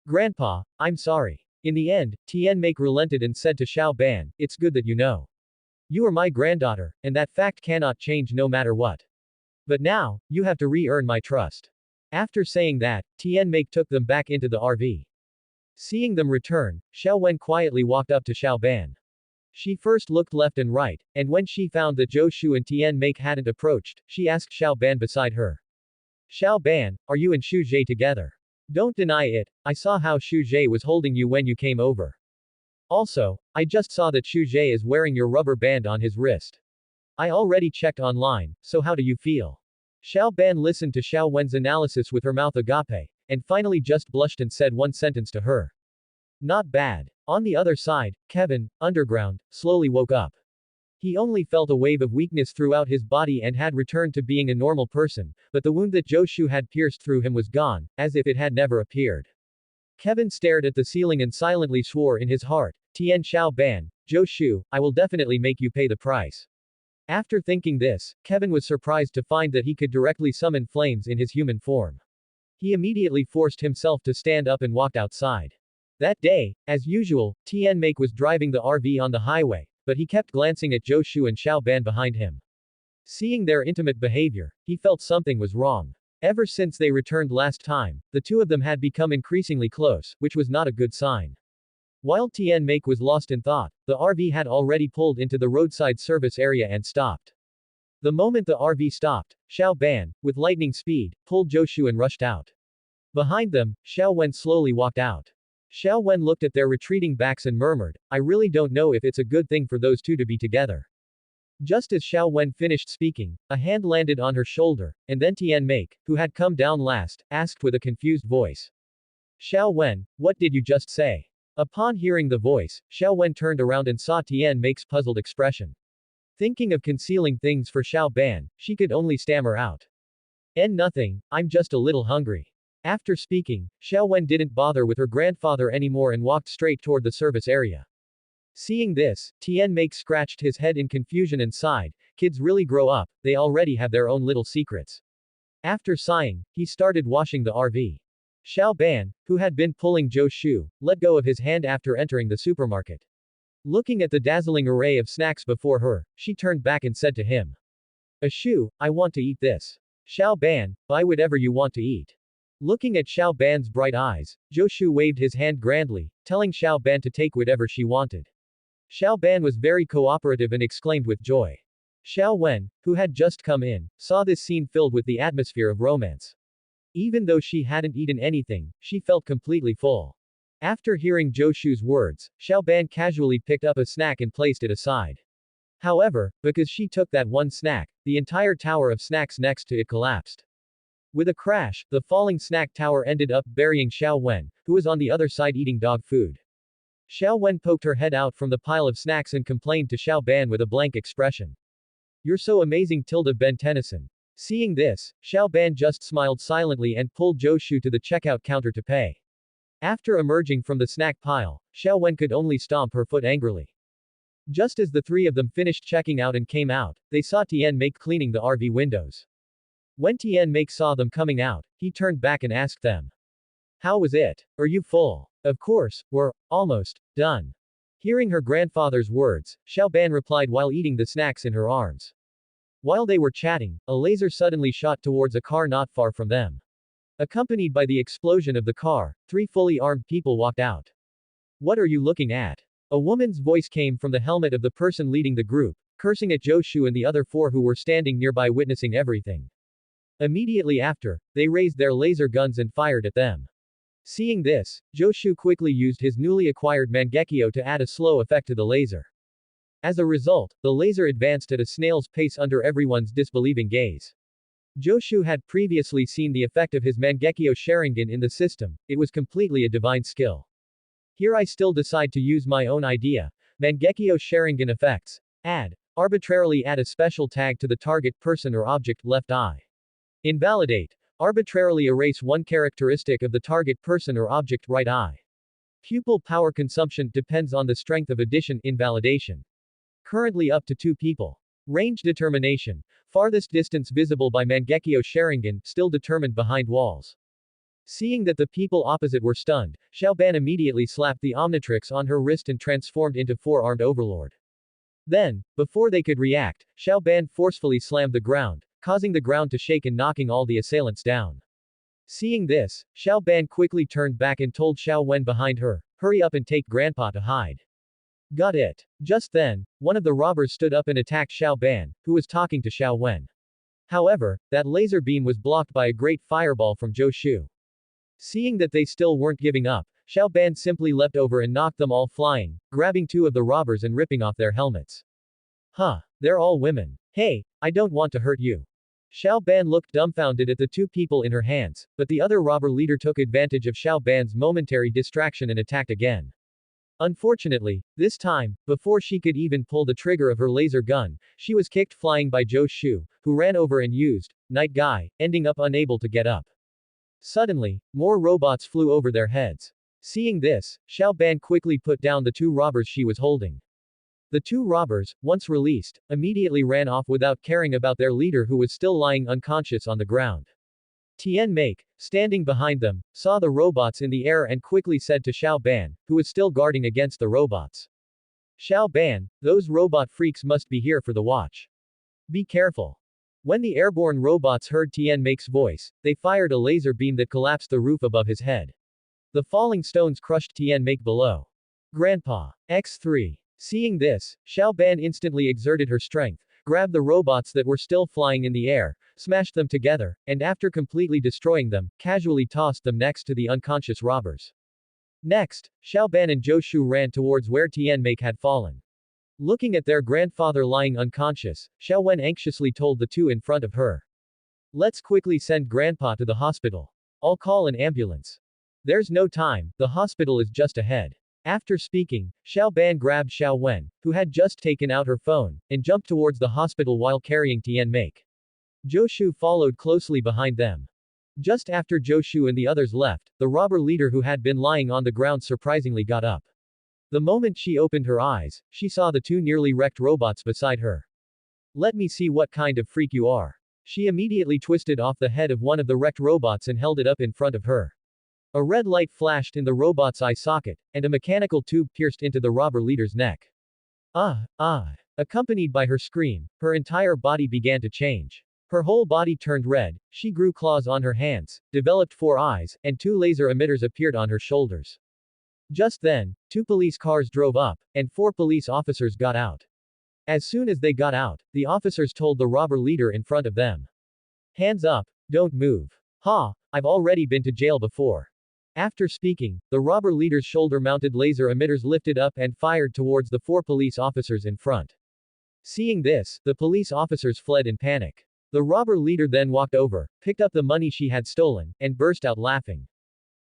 Grandpa, I'm sorry. In the end, Tien Make relented and said to Xiao Ban, it's good that you know. You are my granddaughter, and that fact cannot change no matter what. But now, you have to re-earn my trust. After saying that, Tien Make took them back into the RV. Seeing them return, Xiao Wen quietly walked up to Xiao Ban. She first looked left and right, and when she found that Joshu and Tien Make hadn't approached, she asked Xiao Ban beside her. Xiao Ban, are you and Xu Jie together? Don't deny it, I saw how Xu Jie was holding you when you came over. Also, I just saw that Xu Jie is wearing your rubber band on his wrist. I already checked online, so how do you feel? Xiao Ban listened to Xiao Wen's analysis with her mouth agape, and finally just blushed and said one sentence to her. Not bad. On the other side, Kevin, underground, slowly woke up. He only felt a wave of weakness throughout his body and had returned to being a normal person, but the wound that Joshu had pierced through him was gone, as if it had never appeared. Kevin stared at the ceiling and silently swore in his heart, Tien Xiao Ban, Joshu, I will definitely make you pay the price. After thinking this, Kevin was surprised to find that he could directly summon flames in his human form. He immediately forced himself to stand up and walked outside. That day, as usual, Tien Make was driving the RV on the highway, but he kept glancing at Joshu and Xiao Ban behind him. Seeing their intimate behavior, he felt something was wrong. Ever since they returned last time, the two of them had become increasingly close, which was not a good sign. While Tien Make was lost in thought, the RV had already pulled into the roadside service area and stopped. The moment the RV stopped, Xiao Ban, with lightning speed, pulled Joshu and rushed out. Behind them, Xiao Wen slowly walked out. Xiao Wen looked at their retreating backs and murmured, I really don't know if it's a good thing for those two to be together. Just as Xiao Wen finished speaking, a hand landed on her shoulder, and then Tian Make, who had come down last, asked with a confused voice. Xiao Wen, what did you just say? Upon hearing the voice, Xiao Wen turned around and saw Tian Make's puzzled expression. Thinking of concealing things for Xiao Ban, she could only stammer out. Nothing, I'm just a little hungry. After speaking, Xiao Wen didn't bother with her grandfather anymore and walked straight toward the service area. Seeing this, Tian Make scratched his head in confusion and sighed, kids really grow up, they already have their own little secrets. After sighing, he started washing the RV. Xiao Ban, who had been pulling Zhou Shu, let go of his hand after entering the supermarket. Looking at the dazzling array of snacks before her, she turned back and said to him. Shu, I want to eat this. Xiao Ban, buy whatever you want to eat. Looking at Xiao Ban's bright eyes, Zhou Shu waved his hand grandly, telling Xiao Ban to take whatever she wanted. Xiao Ban was very cooperative and exclaimed with joy. Xiao Wen, who had just come in, saw this scene filled with the atmosphere of romance. Even though she hadn't eaten anything, she felt completely full. After hearing Zhou Shu's words, Xiao Ban casually picked up a snack and placed it aside. However, because she took that one snack, the entire tower of snacks next to it collapsed. With a crash, the falling snack tower ended up burying Xiao Wen, who was on the other side eating dog food. Xiao Wen poked her head out from the pile of snacks and complained to Xiao Ban with a blank expression. You're so amazing Ben Tennyson. Seeing this, Xiao Ban just smiled silently and pulled Zhou Shu to the checkout counter to pay. After emerging from the snack pile, Xiao Wen could only stomp her foot angrily. Just as the three of them finished checking out and came out, they saw Tian Make cleaning the RV windows. When Tian Make saw them coming out, he turned back and asked them. How was it? Are you full? Of course, we're almost done. Hearing her grandfather's words, Xiao Ban replied while eating the snacks in her arms. While they were chatting, a laser suddenly shot towards a car not far from them. Accompanied by the explosion of the car, three fully armed people walked out. What are you looking at? A woman's voice came from the helmet of the person leading the group, cursing at Zhou Shu and the other four who were standing nearby witnessing everything. Immediately after, they raised their laser guns and fired at them. Seeing this, Zhou Shu quickly used his newly acquired Mangekyo to add a slow effect to the laser. As a result, the laser advanced at a snail's pace under everyone's disbelieving gaze. Zhou Shu had previously seen the effect of his Mangekyo Sharingan in the system, it was completely a divine skill. Here I still decide to use my own idea, Mangekyo Sharingan effects. Arbitrarily add a special tag to the target person or object, left eye. Invalidate. Arbitrarily erase one characteristic of the target person or object, right eye. Pupil power consumption depends on the strength of addition, invalidation. Currently up to 2 people. Range determination. Farthest distance visible by Mangekyo Sharingan, still determined behind walls. Seeing that the people opposite were stunned, Xiao Ban immediately slapped the Omnitrix on her wrist and transformed into 4-armed overlord. Then, before they could react, Xiao Ban forcefully slammed the ground, causing the ground to shake and knocking all the assailants down. Seeing this, Xiao Ban quickly turned back and told Xiao Wen behind her, hurry up and take Grandpa to hide. Got it. Just then, one of the robbers stood up and attacked Xiao Ban, who was talking to Xiao Wen. However, that laser beam was blocked by a great fireball from Zhou Shu. Seeing that they still weren't giving up, Xiao Ban simply leapt over and knocked them all flying, grabbing 2 of the robbers and ripping off their helmets. Huh, they're all women. Hey, I don't want to hurt you. Xiao Ban looked dumbfounded at the 2 people in her hands, but the other robber leader took advantage of Xiao Ban's momentary distraction and attacked again. Unfortunately, this time, before she could even pull the trigger of her laser gun, she was kicked flying by Zhou Shu, who ran over and used Night Guy, ending up unable to get up. Suddenly, more robots flew over their heads. Seeing this, Xiao Ban quickly put down the 2 robbers she was holding. The 2 robbers, once released, immediately ran off without caring about their leader who was still lying unconscious on the ground. Tian Make, standing behind them, saw the robots in the air and quickly said to Xiao Ban, who was still guarding against the robots. Xiao Ban, those robot freaks must be here for the watch. Be careful. When the airborne robots heard Tian Make's voice, they fired a laser beam that collapsed the roof above his head. The falling stones crushed Tian Make below. Grandpa. X3. Seeing this, Xiao Ban instantly exerted her strength, grabbed the robots that were still flying in the air, smashed them together, and after completely destroying them, casually tossed them next to the unconscious robbers. Next, Xiaoban and Zhou Shu ran towards where Tianmake had fallen. Looking at their grandfather lying unconscious, Xiaowen anxiously told the two in front of her. Let's quickly send Grandpa to the hospital. I'll call an ambulance. There's no time, the hospital is just ahead. After speaking, Xiaoban grabbed Xiaowen, who had just taken out her phone, and jumped towards the hospital while carrying Tianmake. Zhou Shu followed closely behind them. Just after Zhou Shu and the others left, the robber leader who had been lying on the ground surprisingly got up. The moment she opened her eyes, she saw the two nearly wrecked robots beside her. Let me see what kind of freak you are. She immediately twisted off the head of one of the wrecked robots and held it up in front of her. A red light flashed in the robot's eye socket, and a mechanical tube pierced into the robber leader's neck. Accompanied by her scream, her entire body began to change. Her whole body turned red, she grew claws on her hands, developed 4 eyes, and 2 laser emitters appeared on her shoulders. Just then, 2 police cars drove up, and 4 police officers got out. As soon as they got out, the officers told the robber leader in front of them. Hands up, don't move. Ha, I've already been to jail before. After speaking, the robber leader's shoulder-mounted laser emitters lifted up and fired towards the 4 police officers in front. Seeing this, the police officers fled in panic. The robber leader then walked over, picked up the money she had stolen, and burst out laughing.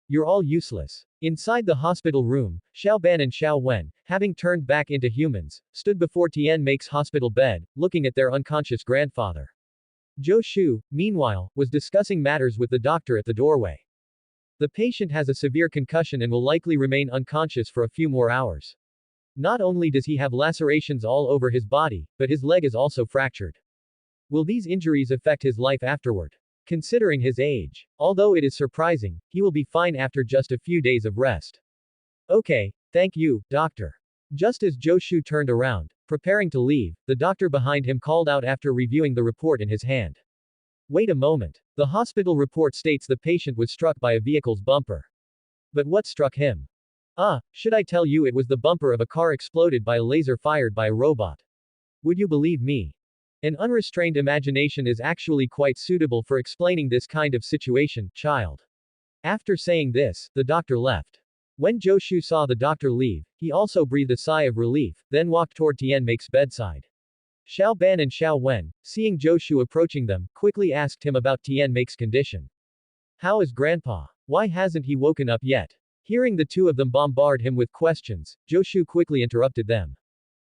You're all useless. Inside the hospital room, Xiaoban and Xiaowen, having turned back into humans, stood before Tianmake's hospital bed, looking at their unconscious grandfather. Zhou Shu, meanwhile, was discussing matters with the doctor at the doorway. The patient has a severe concussion and will likely remain unconscious for a few more hours. Not only does he have lacerations all over his body, but his leg is also fractured. Will these injuries affect his life afterward? Considering his age, although it is surprising, he will be fine after just a few days of rest. Okay, thank you, doctor. Just as Zhou Shu turned around, preparing to leave, the doctor behind him called out after reviewing the report in his hand. Wait a moment. The hospital report states the patient was struck by a vehicle's bumper. But what struck him? Should I tell you it was the bumper of a car exploded by a laser fired by a robot? Would you believe me? An unrestrained imagination is actually quite suitable for explaining this kind of situation, child. After saying this, the doctor left. When Zhou Shu saw the doctor leave, he also breathed a sigh of relief, then walked toward Tianmake's bedside. Xiaoban and Xiaowen, seeing Zhou Shu approaching them, quickly asked him about Tianmake's condition. How is Grandpa? Why hasn't he woken up yet? Hearing the two of them bombard him with questions, Zhou Shu quickly interrupted them.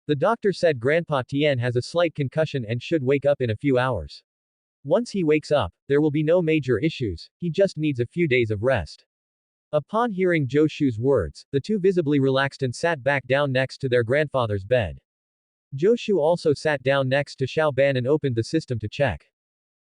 The doctor said Grandpa Tian has a slight concussion and should wake up in a few hours. Once he wakes up, there will be no major issues, he just needs a few days of rest. Upon hearing Zhou Shu's words, the two visibly relaxed and sat back down next to their grandfather's bed. Zhou Shu also sat down next to Xiaoban and opened the system to check.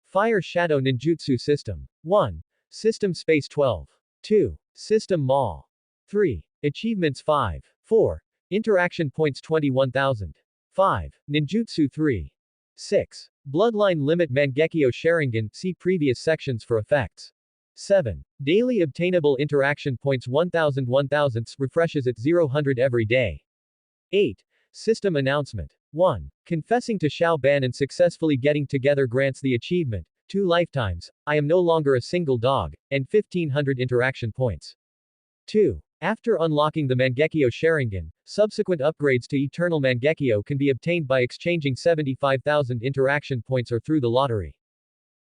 Fire Shadow Ninjutsu System. 1. System Space 12. 2. System Mall. 3. Achievements 5. 4. Interaction points 21,000. 5. Ninjutsu 3. 6. Bloodline Limit Mangekyo Sharingan, see previous sections for effects. 7. Daily obtainable interaction points 1000 refreshes at 0 every day. 8. System announcement. 1. Confessing to Xiaoban and successfully getting together grants the achievement, 2 lifetimes, I am no longer a single dog, and 1500 interaction points. 2. After unlocking the Mangekyo Sharingan, subsequent upgrades to Eternal Mangekyo can be obtained by exchanging 75,000 interaction points or through the lottery.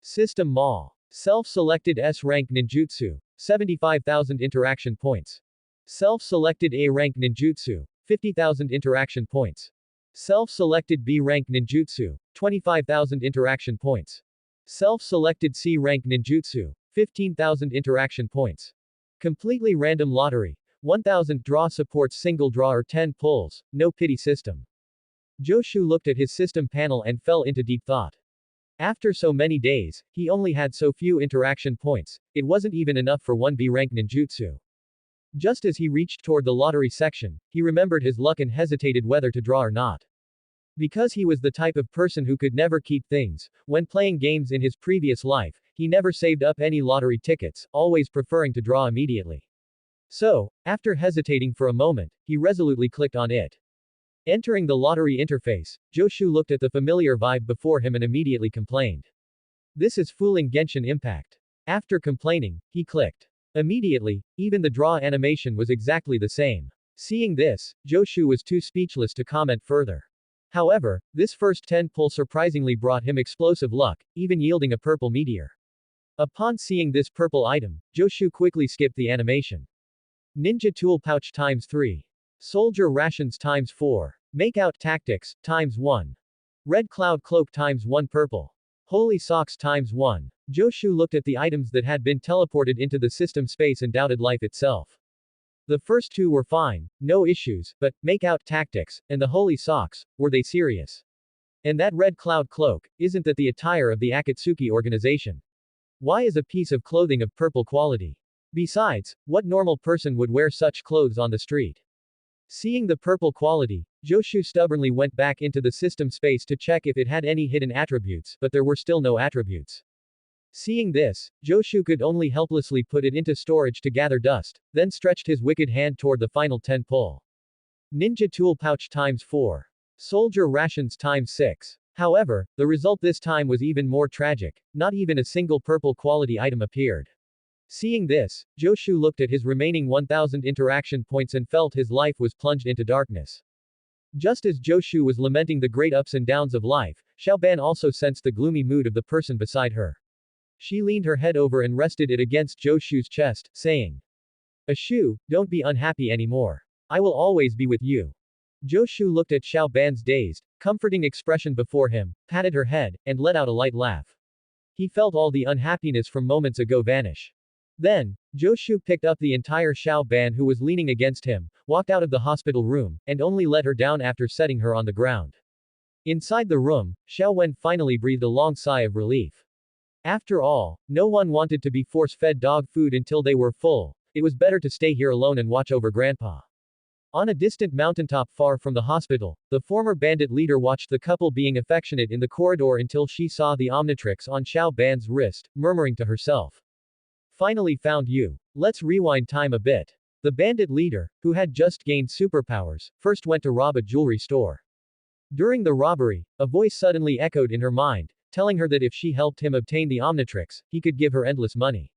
System Mall. Self-selected S-rank Ninjutsu, 75,000 interaction points. Self-selected A-rank Ninjutsu, 50,000 interaction points. Self-selected B-rank Ninjutsu, 25,000 interaction points. Self-selected C-rank Ninjutsu, 15,000 interaction points. Completely random lottery. 1000 draw supports single draw or 10 pulls, no pity system. Zhou Shu looked at his system panel and fell into deep thought. After so many days, he only had so few interaction points, it wasn't even enough for one B-rank ninjutsu. Just as he reached toward the lottery section, he remembered his luck and hesitated whether to draw or not. Because he was the type of person who could never keep things, when playing games in his previous life, he never saved up any lottery tickets, always preferring to draw immediately. So, after hesitating for a moment, he resolutely clicked on it. Entering the lottery interface, Zhou Shu looked at the familiar vibe before him and immediately complained. This is fooling Genshin Impact. After complaining, he clicked. Immediately, even the draw animation was exactly the same. Seeing this, Joshu was too speechless to comment further. However, this first 10 pull surprisingly brought him explosive luck, even yielding a purple meteor. Upon seeing this purple item, Joshu quickly skipped the animation. Ninja Tool Pouch times 3. Soldier Rations times 4. Makeout Tactics times 1. Red Cloud Cloak times 1 purple. Holy Socks times 1. Joshu looked at the items that had been teleported into the system space and doubted life itself. The first two were fine, no issues, but, Makeout Tactics, and the Holy Socks, were they serious? And that Red Cloud Cloak, isn't that the attire of the Akatsuki organization? Why is a piece of clothing of purple quality? Besides, what normal person would wear such clothes on the street? Seeing the purple quality, Joshu stubbornly went back into the system space to check if it had any hidden attributes, but there were still no attributes. Seeing this, Joshu could only helplessly put it into storage to gather dust, then stretched his wicked hand toward the final 10 pull. Ninja Tool Pouch times 4. Soldier Rations times 6. However, the result this time was even more tragic, not even a single purple quality item appeared. Seeing this, Joshu looked at his remaining 1000 interaction points and felt his life was plunged into darkness. Just as Joshu was lamenting the great ups and downs of life, Xiaoban also sensed the gloomy mood of the person beside her. She leaned her head over and rested it against Joshu's chest, saying, "Ashu, don't be unhappy anymore. I will always be with you." Joshu looked at Xiaoban's dazed, comforting expression before him, patted her head, and let out a light laugh. He felt all the unhappiness from moments ago vanish. Then, Joshu picked up the entire Xiaoban who was leaning against him, walked out of the hospital room, and only let her down after setting her on the ground. Inside the room, Xiaowen finally breathed a long sigh of relief. After all, no one wanted to be force-fed dog food until they were full. It was better to stay here alone and watch over Grandpa. On a distant mountaintop far from the hospital, the former bandit leader watched the couple being affectionate in the corridor until she saw the Omnitrix on Xiaoban's wrist, murmuring to herself, "Finally found you. Let's rewind time a bit." The bandit leader, who had just gained superpowers, first went to rob a jewelry store. During the robbery, a voice suddenly echoed in her mind, telling her that if she helped him obtain the Omnitrix, he could give her endless money.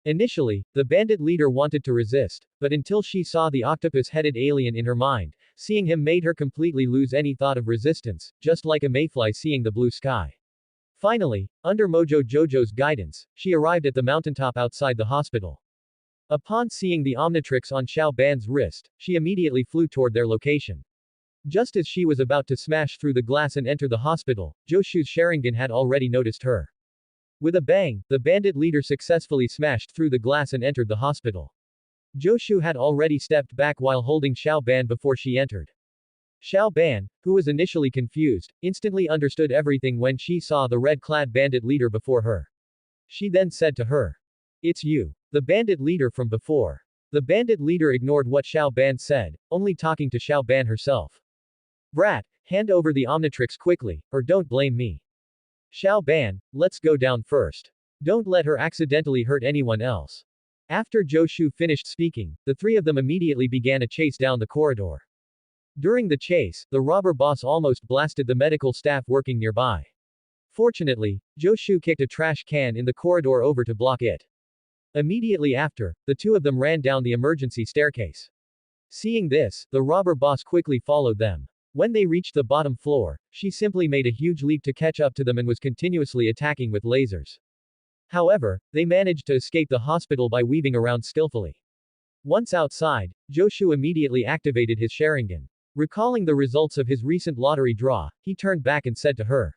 Initially, the bandit leader wanted to resist, but until she saw the octopus-headed alien in her mind, seeing him made her completely lose any thought of resistance, just like a mayfly seeing the blue sky. Finally, under Mojo Jojo's guidance, she arrived at the mountaintop outside the hospital. Upon seeing the Omnitrix on Xiaoban's wrist, she immediately flew toward their location. Just as she was about to smash through the glass and enter the hospital, Joshu's Sharingan had already noticed her. With a bang, the bandit leader successfully smashed through the glass and entered the hospital. Joshu had already stepped back while holding Xiaoban before she entered. Xiaoban, who was initially confused, instantly understood everything when she saw the red-clad bandit leader before her. She then said to her, "It's you. The bandit leader from before." The bandit leader ignored what Xiaoban said, only talking to Xiaoban herself. "Brat, hand over the Omnitrix quickly, or don't blame me." "Xiaoban, let's go down first. Don't let her accidentally hurt anyone else." After Joshu finished speaking, the three of them immediately began a chase down the corridor. During the chase, the robber boss almost blasted the medical staff working nearby. Fortunately, Joshu kicked a trash can in the corridor over to block it. Immediately after, the two of them ran down the emergency staircase. Seeing this, the robber boss quickly followed them. When they reached the bottom floor, she simply made a huge leap to catch up to them and was continuously attacking with lasers. However, they managed to escape the hospital by weaving around skillfully. Once outside, Joshu immediately activated his Sharingan. Recalling the results of his recent lottery draw, he turned back and said to her,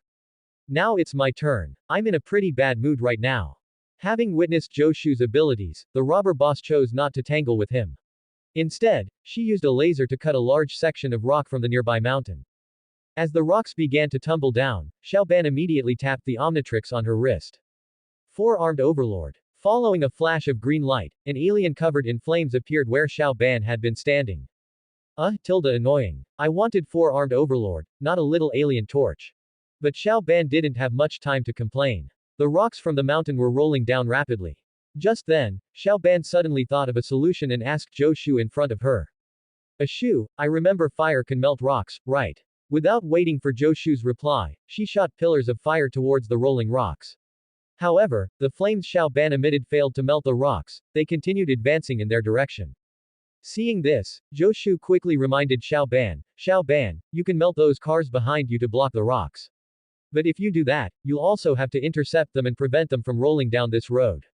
"Now it's my turn. I'm in a pretty bad mood right now." Having witnessed Joshu's abilities, the robber boss chose not to tangle with him. Instead, she used a laser to cut a large section of rock from the nearby mountain. As the rocks began to tumble down, Xiaoban immediately tapped the Omnitrix on her wrist. Four-armed overlord. Following a flash of green light, an alien covered in flames appeared where Xiaoban had been standing. Annoying. I wanted four-armed overlord, not a little alien torch. But Xiaoban didn't have much time to complain. The rocks from the mountain were rolling down rapidly. Just then, Xiaoban suddenly thought of a solution and asked Joshu in front of her. "Ashu, I remember fire can melt rocks, right?" Without waiting for Joshu's reply, she shot pillars of fire towards the rolling rocks. However, the flames Xiao Ban emitted failed to melt the rocks, they continued advancing in their direction. Seeing this, Zhou Shu quickly reminded Xiao Ban, you can melt those cars behind you to block the rocks. But if you do that, you'll also have to intercept them and prevent them from rolling down this road.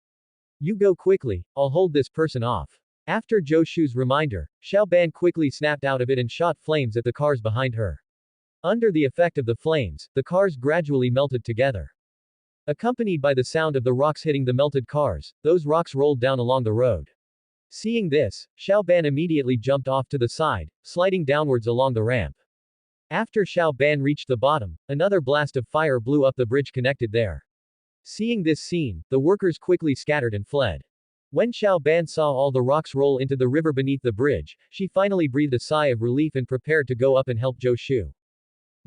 You go quickly, I'll hold this person off. After Zhou Shu's reminder, Xiao Ban quickly snapped out of it and shot flames at the cars behind her. Under the effect of the flames, the cars gradually melted together. Accompanied by the sound of the rocks hitting the melted cars, those rocks rolled down along the road. Seeing this, Xiao Ban immediately jumped off to the side, sliding downwards along the ramp. After Xiao Ban reached the bottom, another blast of fire blew up the bridge connected there. Seeing this scene, the workers quickly scattered and fled. When Xiao Ban saw all the rocks roll into the river beneath the bridge, she finally breathed a sigh of relief and prepared to go up and help Zhou Shu.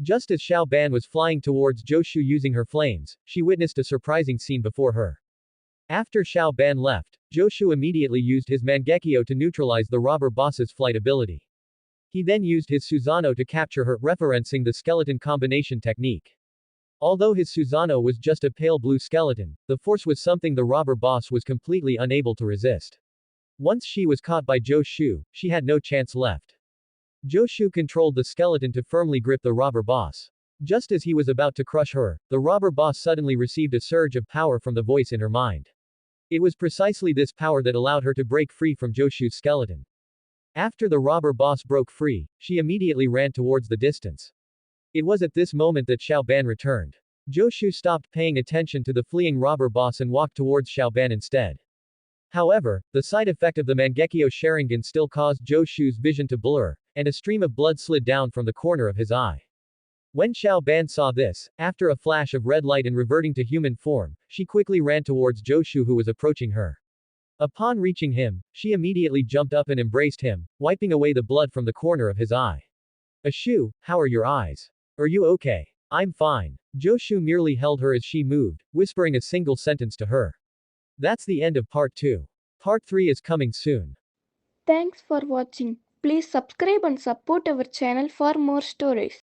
Just as Xiao Ban was flying towards Zhou Shu using her flames, she witnessed a surprising scene before her. After Xiao Ban left, Zhou Shu immediately used his Mangekyo to neutralize the robber boss's flight ability. He then used his Susanoo to capture her, referencing the skeleton combination technique. Although his Susanoo was just a pale blue skeleton, the force was something the robber boss was completely unable to resist. Once she was caught by Zhou Shu, she had no chance left. Zhou Shu controlled the skeleton to firmly grip the robber boss. Just as he was about to crush her, the robber boss suddenly received a surge of power from the voice in her mind. It was precisely this power that allowed her to break free from Zhou Shu's skeleton. After the robber boss broke free, she immediately ran towards the distance. It was at this moment that Xiao Ban returned. Zhou Shu stopped paying attention to the fleeing robber boss and walked towards Xiao Ban instead. However, the side effect of the Mangekyo Sharingan still caused Zhou Shu's vision to blur, and a stream of blood slid down from the corner of his eye. When Xiao Ban saw this, after a flash of red light and reverting to human form, she quickly ran towards Zhou Shu who was approaching her. Upon reaching him, she immediately jumped up and embraced him, wiping away the blood from the corner of his eye. Shu, how are your eyes? Are you okay? I'm fine. Zhou Shu merely held her as she moved, whispering a single sentence to her. That's the end of part 2. Part 3 is coming soon. Thanks for watching. Please subscribe and support our channel for more stories.